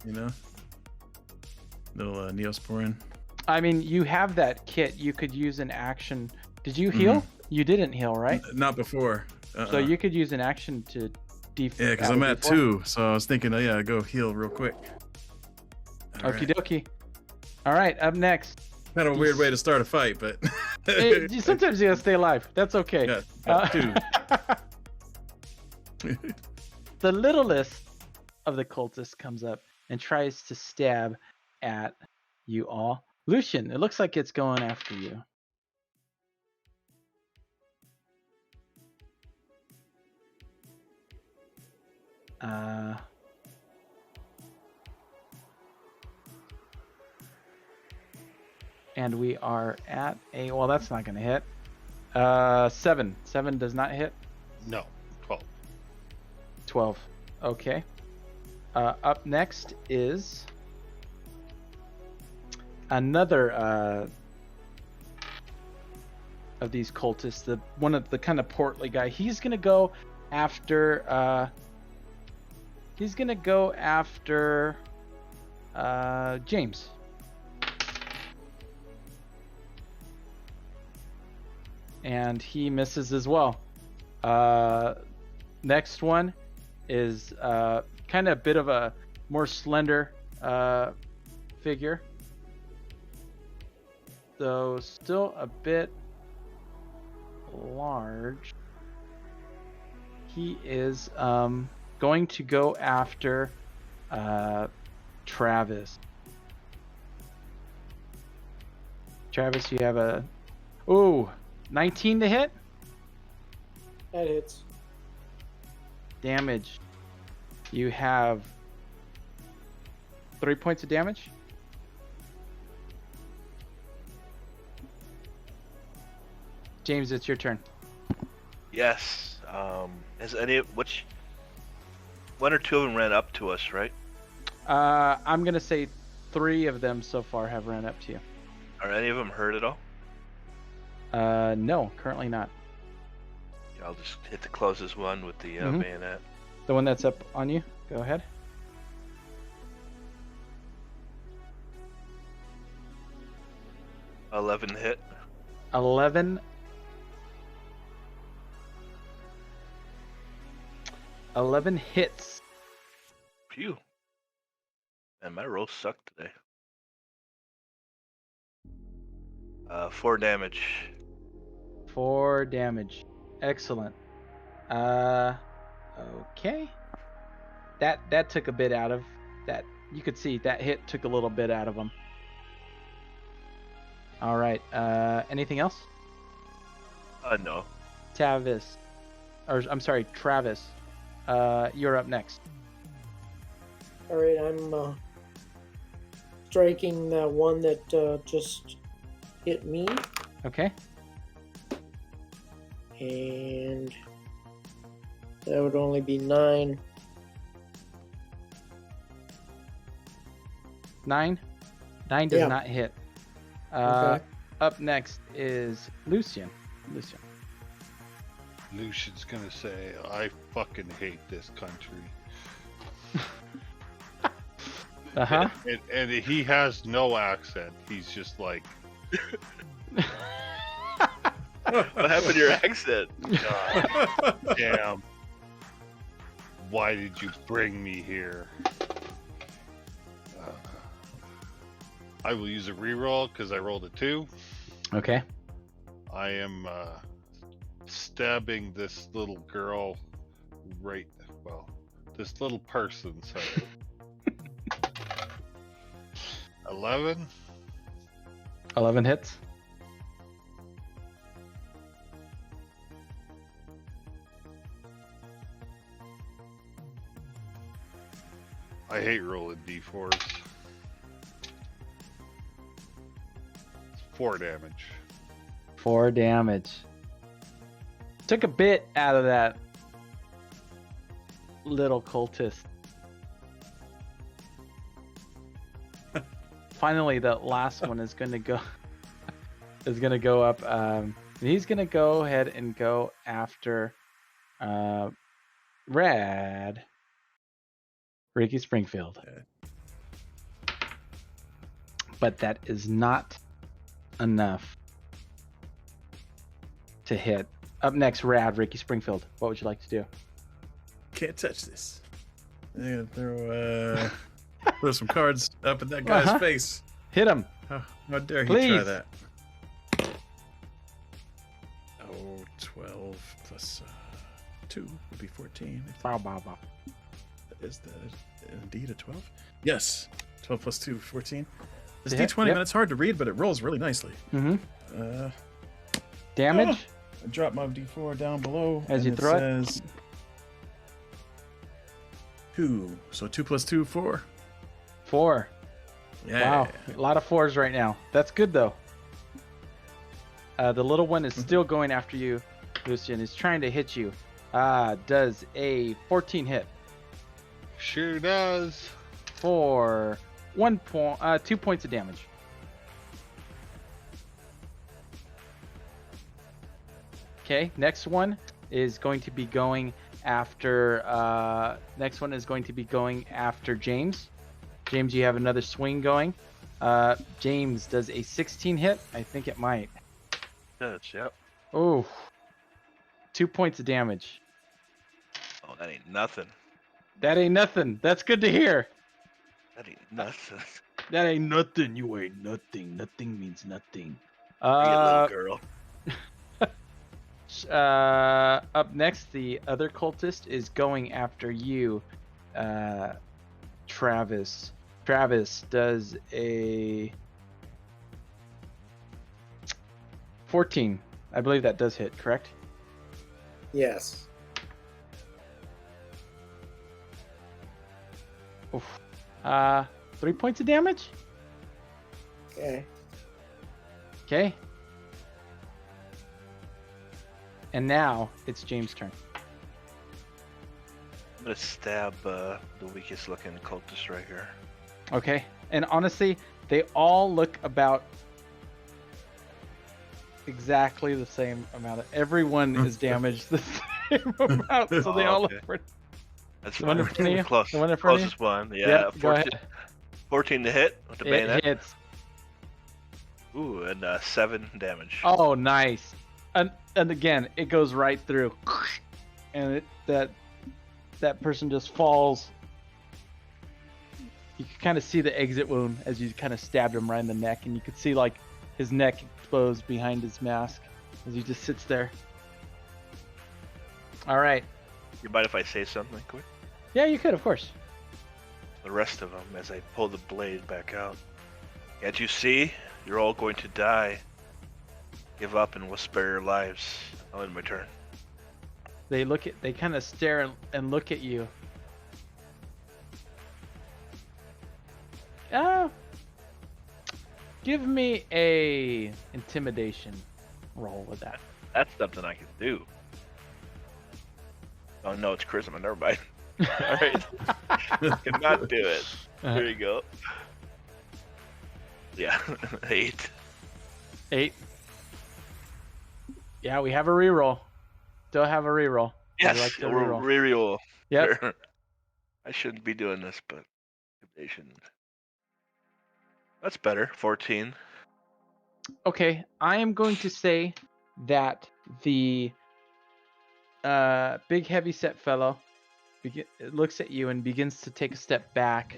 Speaker 3: You know, little Neosporin.
Speaker 1: I mean, you have that kit. You could use an action. Did you heal? You didn't heal, right?
Speaker 3: Not before.
Speaker 1: So you could use an action to
Speaker 3: Yeah, because I'm at 2, so I was thinking, go heal real quick.
Speaker 1: Okie dokie. All right, up next.
Speaker 3: Kind of a weird way to start a fight, but
Speaker 1: Hey, sometimes you gotta stay alive. That's okay.
Speaker 3: Yeah, 2.
Speaker 1: The littlest of the cultists comes up and tries to stab at you all. Lucian, it looks like it's going after you. And we are at a, well, that's not going to hit. 7. 7 does not hit.
Speaker 5: No, 12.
Speaker 1: 12. Okay. Up next is another of these cultists, one of the kind of portly guy. He's gonna go after James. And he misses as well. Next one is kind of a bit of a more slender figure. So still a bit large. He is going to go after Travis. Travis, you have a 19 to hit.
Speaker 2: That hits.
Speaker 1: Damage. You have 3 points of damage. James, it's your turn.
Speaker 4: Yes. Has any which one or two of them ran up to us, right?
Speaker 1: I'm gonna say 3 of them so far have ran up to you.
Speaker 4: Are any of them hurt at all?
Speaker 1: No, currently not.
Speaker 4: Yeah, I'll just hit the closest one with the
Speaker 1: Mhm.
Speaker 4: bayonet.
Speaker 1: The one that's up on you. Go ahead.
Speaker 4: 11 hit.
Speaker 1: 11. 11 hits.
Speaker 4: Phew. And my rolls suck today. 4 damage.
Speaker 1: 4 damage. Excellent. Okay. That took a bit out of that. You could see that hit took a little bit out of him. All right. Anything else?
Speaker 4: No.
Speaker 1: Travis. You're up next.
Speaker 2: All right, I'm striking that one that just hit me,
Speaker 1: Okay.
Speaker 2: and that would only be 9.
Speaker 1: 9. 9 does
Speaker 2: Yeah.
Speaker 1: not hit.
Speaker 2: Okay.
Speaker 1: Up next is Lucian. Lucian.
Speaker 5: Lucian's gonna say, I fucking hate this country.
Speaker 1: Uh-huh.
Speaker 5: And he has no accent. He's just like,
Speaker 4: What happened to your accent?
Speaker 5: God damn. Why did you bring me here? I will use a reroll because I rolled a 2.
Speaker 1: Okay.
Speaker 5: I am stabbing this little girl this little person, sorry. 11.
Speaker 1: 11 hits.
Speaker 5: I hate rolling d4s. 4 damage.
Speaker 1: 4 damage. Took a bit out of that little cultist. Finally, the last one is gonna go up. He's gonna go ahead and go after Rad Ricky Springfield. But that is not enough to hit. Up next, Rad Ricky Springfield. What would you like to do?
Speaker 3: Can't touch this. I'm gonna throw some cards up in that guy's
Speaker 1: Uh-huh.
Speaker 3: face.
Speaker 1: Hit him.
Speaker 3: How dare he try
Speaker 1: Please.
Speaker 3: that? Oh, 12 plus 2 would be 14.
Speaker 1: Bow, bow, bow.
Speaker 3: Is that indeed a 12? Yes. 12 plus 2, 14. It's
Speaker 1: To hit,
Speaker 3: D20,
Speaker 1: yep.
Speaker 3: man. It's hard to read, but it rolls really nicely.
Speaker 1: Mm-hmm.
Speaker 3: Uh,
Speaker 1: Damage.
Speaker 3: I drop my D4 down below.
Speaker 1: As
Speaker 3: and
Speaker 1: you throw it?
Speaker 3: says 2. So 2 plus 2, 4.
Speaker 1: 4.
Speaker 3: Yeah.
Speaker 1: Wow. A lot of 4s right now. That's good, though. The little one is still going after you, Lucian. He's trying to hit you. Does a 14 hit
Speaker 5: Sure does.
Speaker 1: for 2 points of damage. Okay, next one is going to be going after James. James, you have another swing going. James, does a 16 hit? I think it might.
Speaker 4: Yes, yep.
Speaker 1: Oh, 2 points of damage.
Speaker 4: Oh, that ain't nothing.
Speaker 1: That ain't nothing. That's good to hear.
Speaker 4: That ain't nothing.
Speaker 1: That ain't nothing. You ain't nothing. Nothing means nothing.
Speaker 4: Bring it, little girl.
Speaker 1: Up next, the other cultist is going after you, Travis. Travis does a 14. I believe that does hit, correct?
Speaker 2: Yes.
Speaker 1: Oof. 3 points of damage?
Speaker 2: Okay.
Speaker 1: Okay. And now it's James' turn.
Speaker 4: I'm gonna stab the weakest looking cultist right here.
Speaker 1: Okay. And honestly, they all look about exactly the same amount. Everyone is damaged the same amount, so they all
Speaker 4: okay.
Speaker 1: look pretty.
Speaker 4: That's
Speaker 1: The one in
Speaker 4: fine.
Speaker 1: front of you?
Speaker 4: Close,
Speaker 1: The one in front of you?
Speaker 4: closest one. Yeah,
Speaker 1: Yep, go
Speaker 4: 14,
Speaker 1: ahead.
Speaker 4: 14 to hit with the
Speaker 1: It
Speaker 4: bayonet.
Speaker 1: hits.
Speaker 4: Ooh, and 7 damage.
Speaker 1: Oh, nice. And again, it goes right through, and that person just falls. You can kind of see the exit wound as you kind of stabbed him right in the neck, and you could see like his neck exposed behind his mask as he just sits there. All right.
Speaker 4: You mind if I say something quick?
Speaker 1: Yeah, you could, of course.
Speaker 4: The rest of them, as I pull the blade back out. Can't you see? You're all going to die. Give up and we'll spare your lives. I'll end my turn.
Speaker 1: They kind of stare and look at you. Give me a intimidation roll with that.
Speaker 4: That's something I can do. Oh no, it's charisma. Never mind. All right, cannot do it. There you go. Yeah, 8.
Speaker 1: 8. Yeah, we have a reroll. Still have a reroll.
Speaker 4: Yes,
Speaker 1: Would you like to
Speaker 4: we're reroll.
Speaker 1: Yep.
Speaker 4: Sure. I shouldn't be doing this, but intimidation. That's better. 14.
Speaker 1: Okay, I am going to say that the big heavy-set fellow looks at you and begins to take a step back.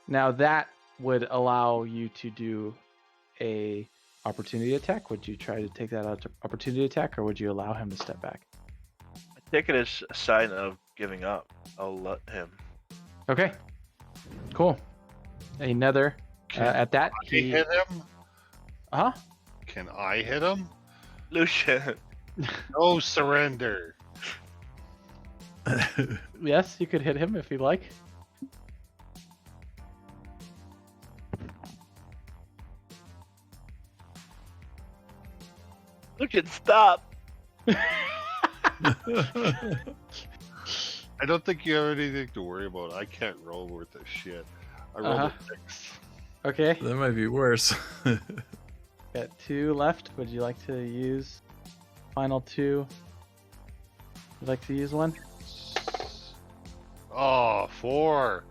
Speaker 1: Now that would allow you to do a opportunity attack. Would you try to take that opportunity attack, or would you allow him to step back?
Speaker 4: I take it as a sign of giving up. I'll let him.
Speaker 1: Okay, cool. Another at that
Speaker 5: Can I hit him?
Speaker 1: huh?
Speaker 5: Can I hit him?
Speaker 4: Lucian.
Speaker 5: No surrender.
Speaker 1: Yes, you could hit him if you like.
Speaker 4: Lucian, stop.
Speaker 5: I don't think you have anything to worry about. I can't roll worth a shit. I rolled a 6.
Speaker 1: Okay,
Speaker 3: That might be worse.
Speaker 1: got 2 left. Would you like to use final 2? Would you like to use one?
Speaker 5: Oh, 4.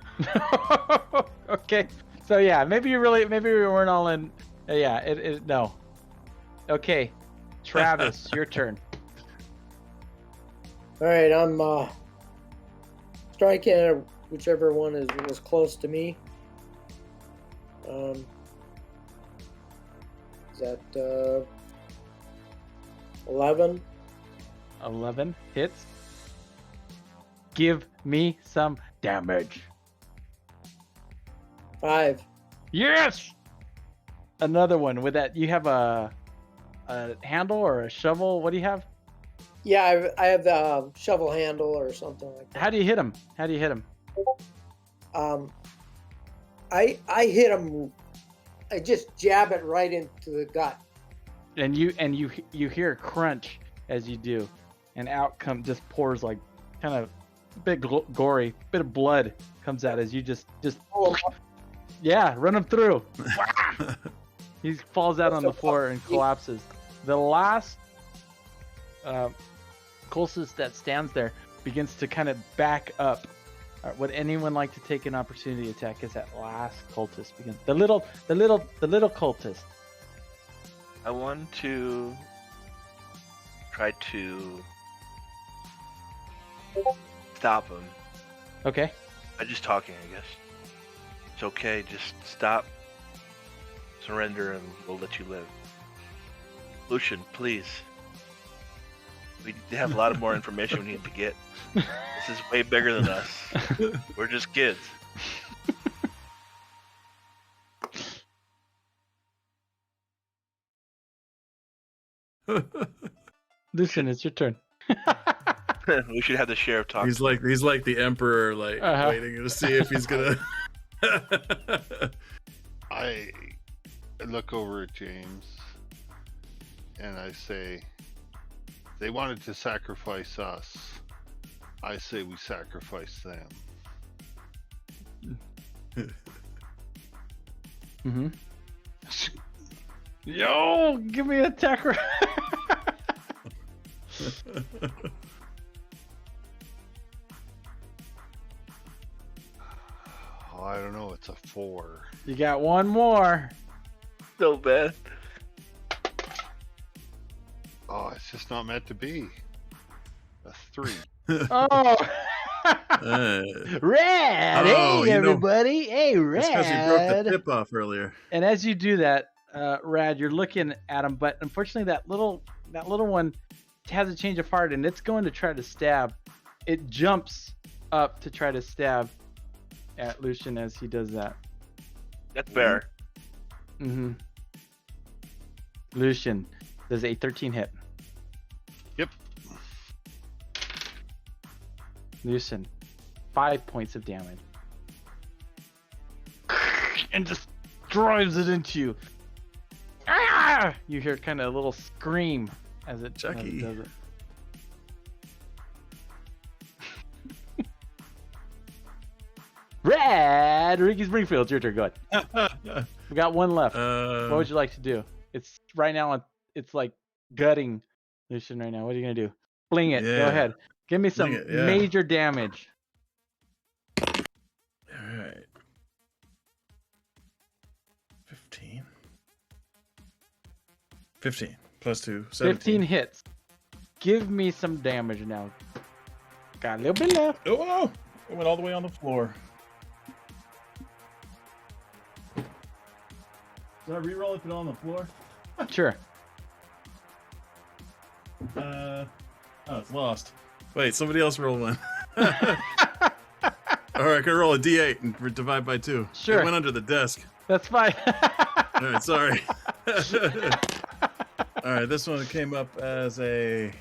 Speaker 1: Okay, so yeah, maybe we weren't all in. Yeah, no. Okay, Travis, your turn.
Speaker 2: All right, I'm striking at whichever one was close to me. Is that 11?
Speaker 1: 11 hits. Give me some damage.
Speaker 2: 5.
Speaker 1: Yes. Another one with that. You have a handle or a shovel. What do you have?
Speaker 2: Yeah, I have the shovel handle or something like that.
Speaker 1: How do you hit him? How do you hit him?
Speaker 2: I hit him. I just jab it right into the gut.
Speaker 1: And you hear a crunch as you do, and out just pours like kind of big gory bit of blood comes out as you just yeah, run him through. He falls out on the floor and collapses. The last cultist that stands there begins to kind of back up. Would anyone like to take an opportunity attack as that last cultist begins? The little cultist.
Speaker 4: I want to try to stop him.
Speaker 1: Okay.
Speaker 4: By just talking, I guess. It's okay, just stop. Surrender and we'll let you live. Lucian, please. We have a lot of more information we need to get. This is way bigger than us. We're just kids.
Speaker 1: Lucian, it's your turn.
Speaker 4: We should have the sheriff talk.
Speaker 3: he's like the emperor, like
Speaker 1: Uh-huh.
Speaker 3: waiting to see if he's gonna.
Speaker 5: I look over at James. and I say, they wanted to sacrifice us. I say we sacrifice them.
Speaker 1: Mm-hmm. Yo, give me an attacker.
Speaker 5: Oh, I don't know. It's a 4.
Speaker 1: You got one more.
Speaker 4: So bad.
Speaker 5: Oh, it's just not meant to be. A 3.
Speaker 1: Oh.
Speaker 3: Uh,
Speaker 1: Red.
Speaker 3: Oh,
Speaker 1: Hey,
Speaker 3: you know-
Speaker 1: everybody. Hey,
Speaker 3: it's because you broke the
Speaker 1: Red.
Speaker 3: tip off earlier.
Speaker 1: And as you do that, Rad, you're looking at him, but unfortunately, that little one has a change of heart, and it's going to try to stab. It jumps up to try to stab at Lucian as he does that.
Speaker 4: That's fair.
Speaker 1: Mm-hmm. Lucian does a 13 hit.
Speaker 5: Yep.
Speaker 1: Lucian, 5 points of damage. And just drives it into you. Ah! You hear kind of a little scream as it
Speaker 3: Chucky.
Speaker 1: does it. Red! Ricky Springfield, your turn. Go ahead. We got one left. What would you like to do? It's right now. It's like gutting Lucian right now. What are you gonna do? Fling it. Go
Speaker 3: Yeah.
Speaker 1: ahead. Give me some
Speaker 3: Fling it, yeah.
Speaker 1: major damage.
Speaker 3: All right. 15. 15 plus 2. 17.
Speaker 1: 15 hits. Give me some damage now. Got a little bit left.
Speaker 3: Oh, it went all the way on the floor. Did I reroll it on the floor?
Speaker 1: Sure.
Speaker 3: Oh, it's lost. Wait, somebody else roll one. All right, can I roll a d8 and divide by 2?
Speaker 1: Sure.
Speaker 3: It went under the desk.
Speaker 1: That's fine.
Speaker 3: All right, sorry. All right, this one came up as a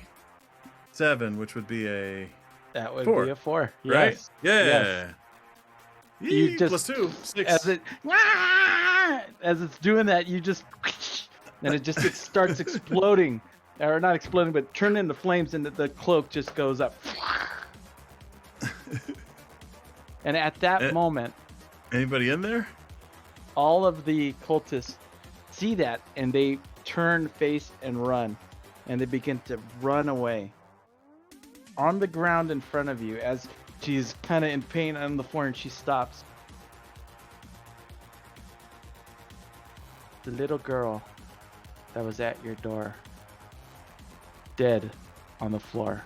Speaker 3: 7, which would be a
Speaker 1: That would
Speaker 3: 4,
Speaker 1: be a 4.
Speaker 3: right?
Speaker 1: Yes.
Speaker 3: Yeah.
Speaker 1: Yes.
Speaker 3: Yee,
Speaker 1: You just-
Speaker 3: plus 2, 6.
Speaker 1: As it's doing that, you just and it starts exploding, or not exploding, but turning into flames, and the cloak just goes up. And at that moment,
Speaker 3: Anybody in there?
Speaker 1: all of the cultists see that, and they turn, face, and run, and they begin to run away. On the ground in front of you, as she's kind of in pain on the floor, and she stops. The little girl that was at your door, dead on the floor.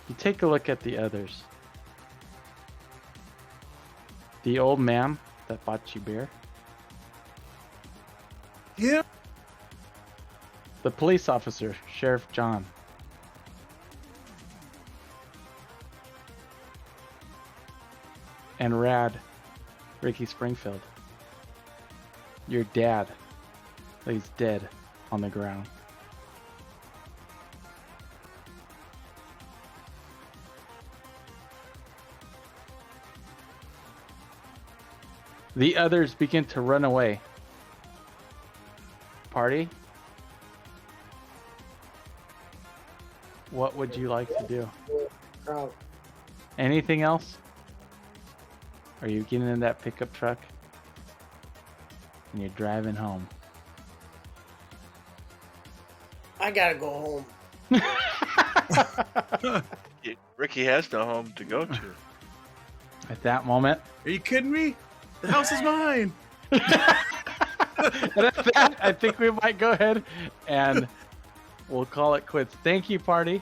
Speaker 1: You take a look at the others. The old man that bought you beer.
Speaker 3: Yeah.
Speaker 1: The police officer, Sheriff John. And Rad, Ricky Springfield. Your dad lays dead on the ground. The others begin to run away. Party? What would you like to do?
Speaker 2: Crowd.
Speaker 1: Anything else? Are you getting in that pickup truck? And you're driving home.
Speaker 2: I gotta go home.
Speaker 4: Ricky has no home to go to.
Speaker 1: At that moment,
Speaker 3: Are you kidding me? The house is mine.
Speaker 1: and at that, I think we might go ahead and we'll call it quits. Thank you, party.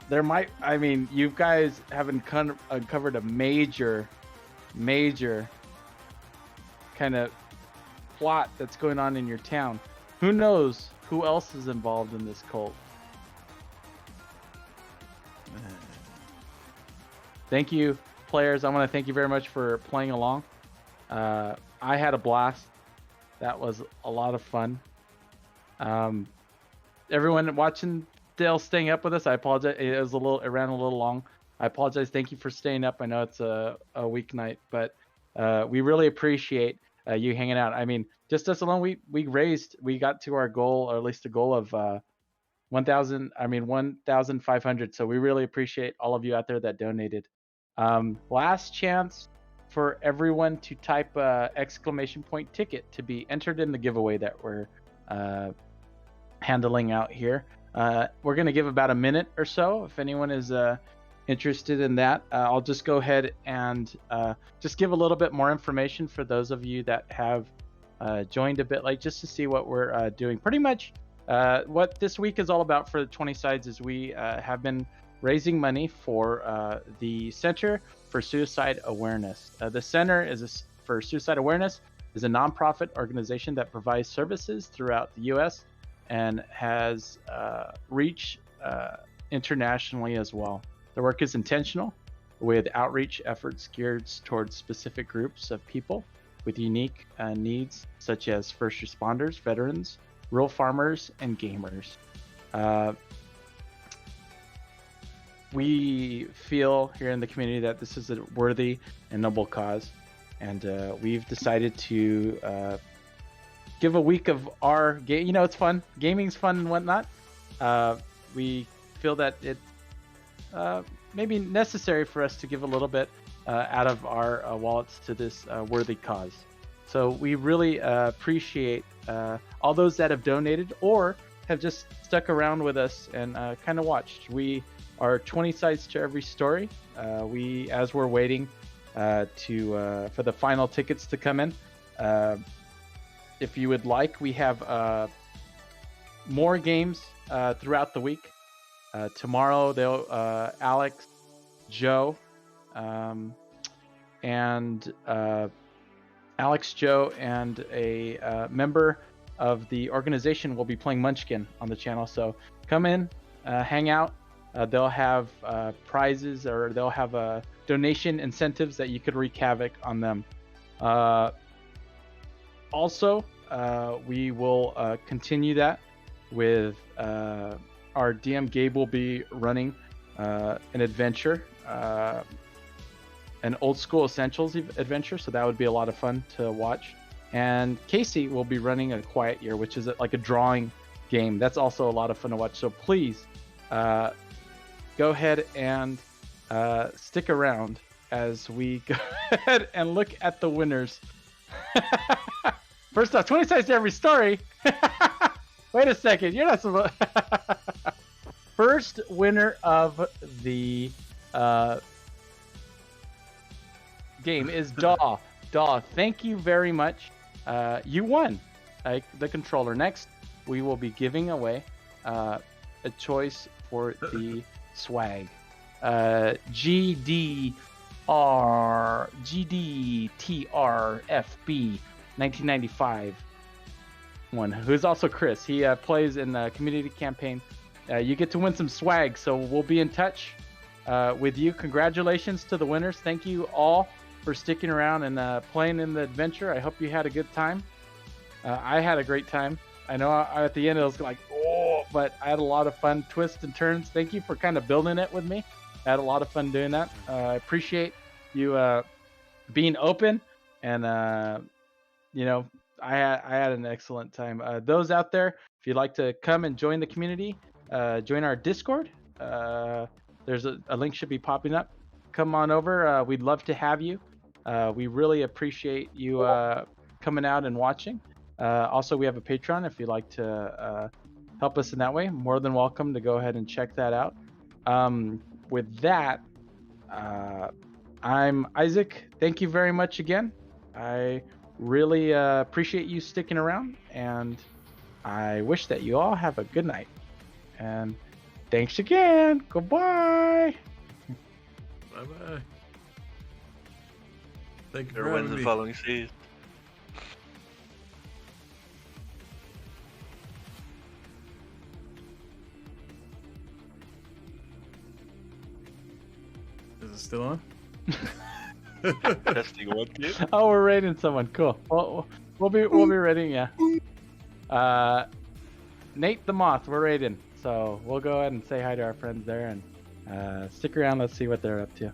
Speaker 1: You guys have uncovered a major kind of plot that's going on in your town. Who knows who else is involved in this cult? Thank you, players. I want to thank you very much for playing along. I had a blast. That was a lot of fun. Everyone watching, still staying up with us, I apologize. It ran a little long. I apologize. Thank you for staying up. I know it's a weeknight, but we really appreciate you hanging out. I mean, just us alone, we got to our goal, or at least a goal of 1,500. So we really appreciate all of you out there that donated. Last chance for everyone to type exclamation point ticket to be entered in the giveaway that we're handling out here. We're going to give about a minute or so if anyone is interested in that. I'll just go ahead and just give a little bit more information for those of you that have joined a bit late, just to see what we're doing. Pretty much what this week is all about for the 20 Sides is we have been raising money for the Center for Suicide Awareness. The Center for Suicide Awareness is a nonprofit organization that provides services throughout the U.S. and has reach internationally as well. Their work is intentional, with outreach efforts geared towards specific groups of people with unique needs, such as first responders, veterans, rural farmers, and gamers. We feel here in the community that this is a worthy and noble cause, and we've decided to give a week of our game. You know, it's fun. Gaming's fun and whatnot. We feel that it may be necessary for us to give a little bit out of our wallets to this worthy cause. So we really appreciate all those that have donated or have just stuck around with us and kind of watched. We are 20 sides to every story. As we're waiting for the final tickets to come in, if you would like, we have more games throughout the week. Tomorrow, Alex, Joe, and a member of the organization will be playing Munchkin on the channel. So come in, hang out. They'll have prizes, or they'll have donation incentives that you could wreak havoc on them. Also, we will continue that with our DM Gabe will be running an adventure, an old school essentials adventure, so that would be a lot of fun to watch. And Casey will be running a Quiet Year, which is like a drawing game. That's also a lot of fun to watch. So please go ahead and stick around as we go ahead and look at the winners. First off, 20 sides to every story. Wait a second, you're not supposed. First winner of the game is Daw. Daw, thank you very much. You won the controller. Next, we will be giving away a choice for the swag. GDTRFB 1995 one, who's also Chris. He plays in the community campaign. You get to win some swag, so we'll be in touch with you. Congratulations to the winners. Thank you all for sticking around and playing in the adventure. I hope you had a good time. I had a great time. I know at the end it was like, but I had a lot of fun, twists and turns. Thank you for kind of building it with me. I had a lot of fun doing that. I appreciate you being open, and I had an excellent time. Those out there, if you'd like to come and join the community, join our Discord. There's a link should be popping up. Come on over. We'd love to have you. We really appreciate you coming out and watching. Also, we have a Patreon if you'd like to help us in that way. More than welcome to go ahead and check that out. With that, I'm Isaac. Thank you very much again. I really appreciate you sticking around, and I wish that you all have a good night. And thanks again. Goodbye.
Speaker 3: Bye-bye. Thank you for
Speaker 4: There wins
Speaker 3: having
Speaker 4: the
Speaker 3: me.
Speaker 4: following season.
Speaker 3: Is it still on?
Speaker 4: Testing 1, 2.
Speaker 1: Oh, we're raiding someone. Cool. Well, we'll be raiding. Yeah. Nate the Moth, we're raiding. So we'll go ahead and say hi to our friends there and stick around. Let's see what they're up to.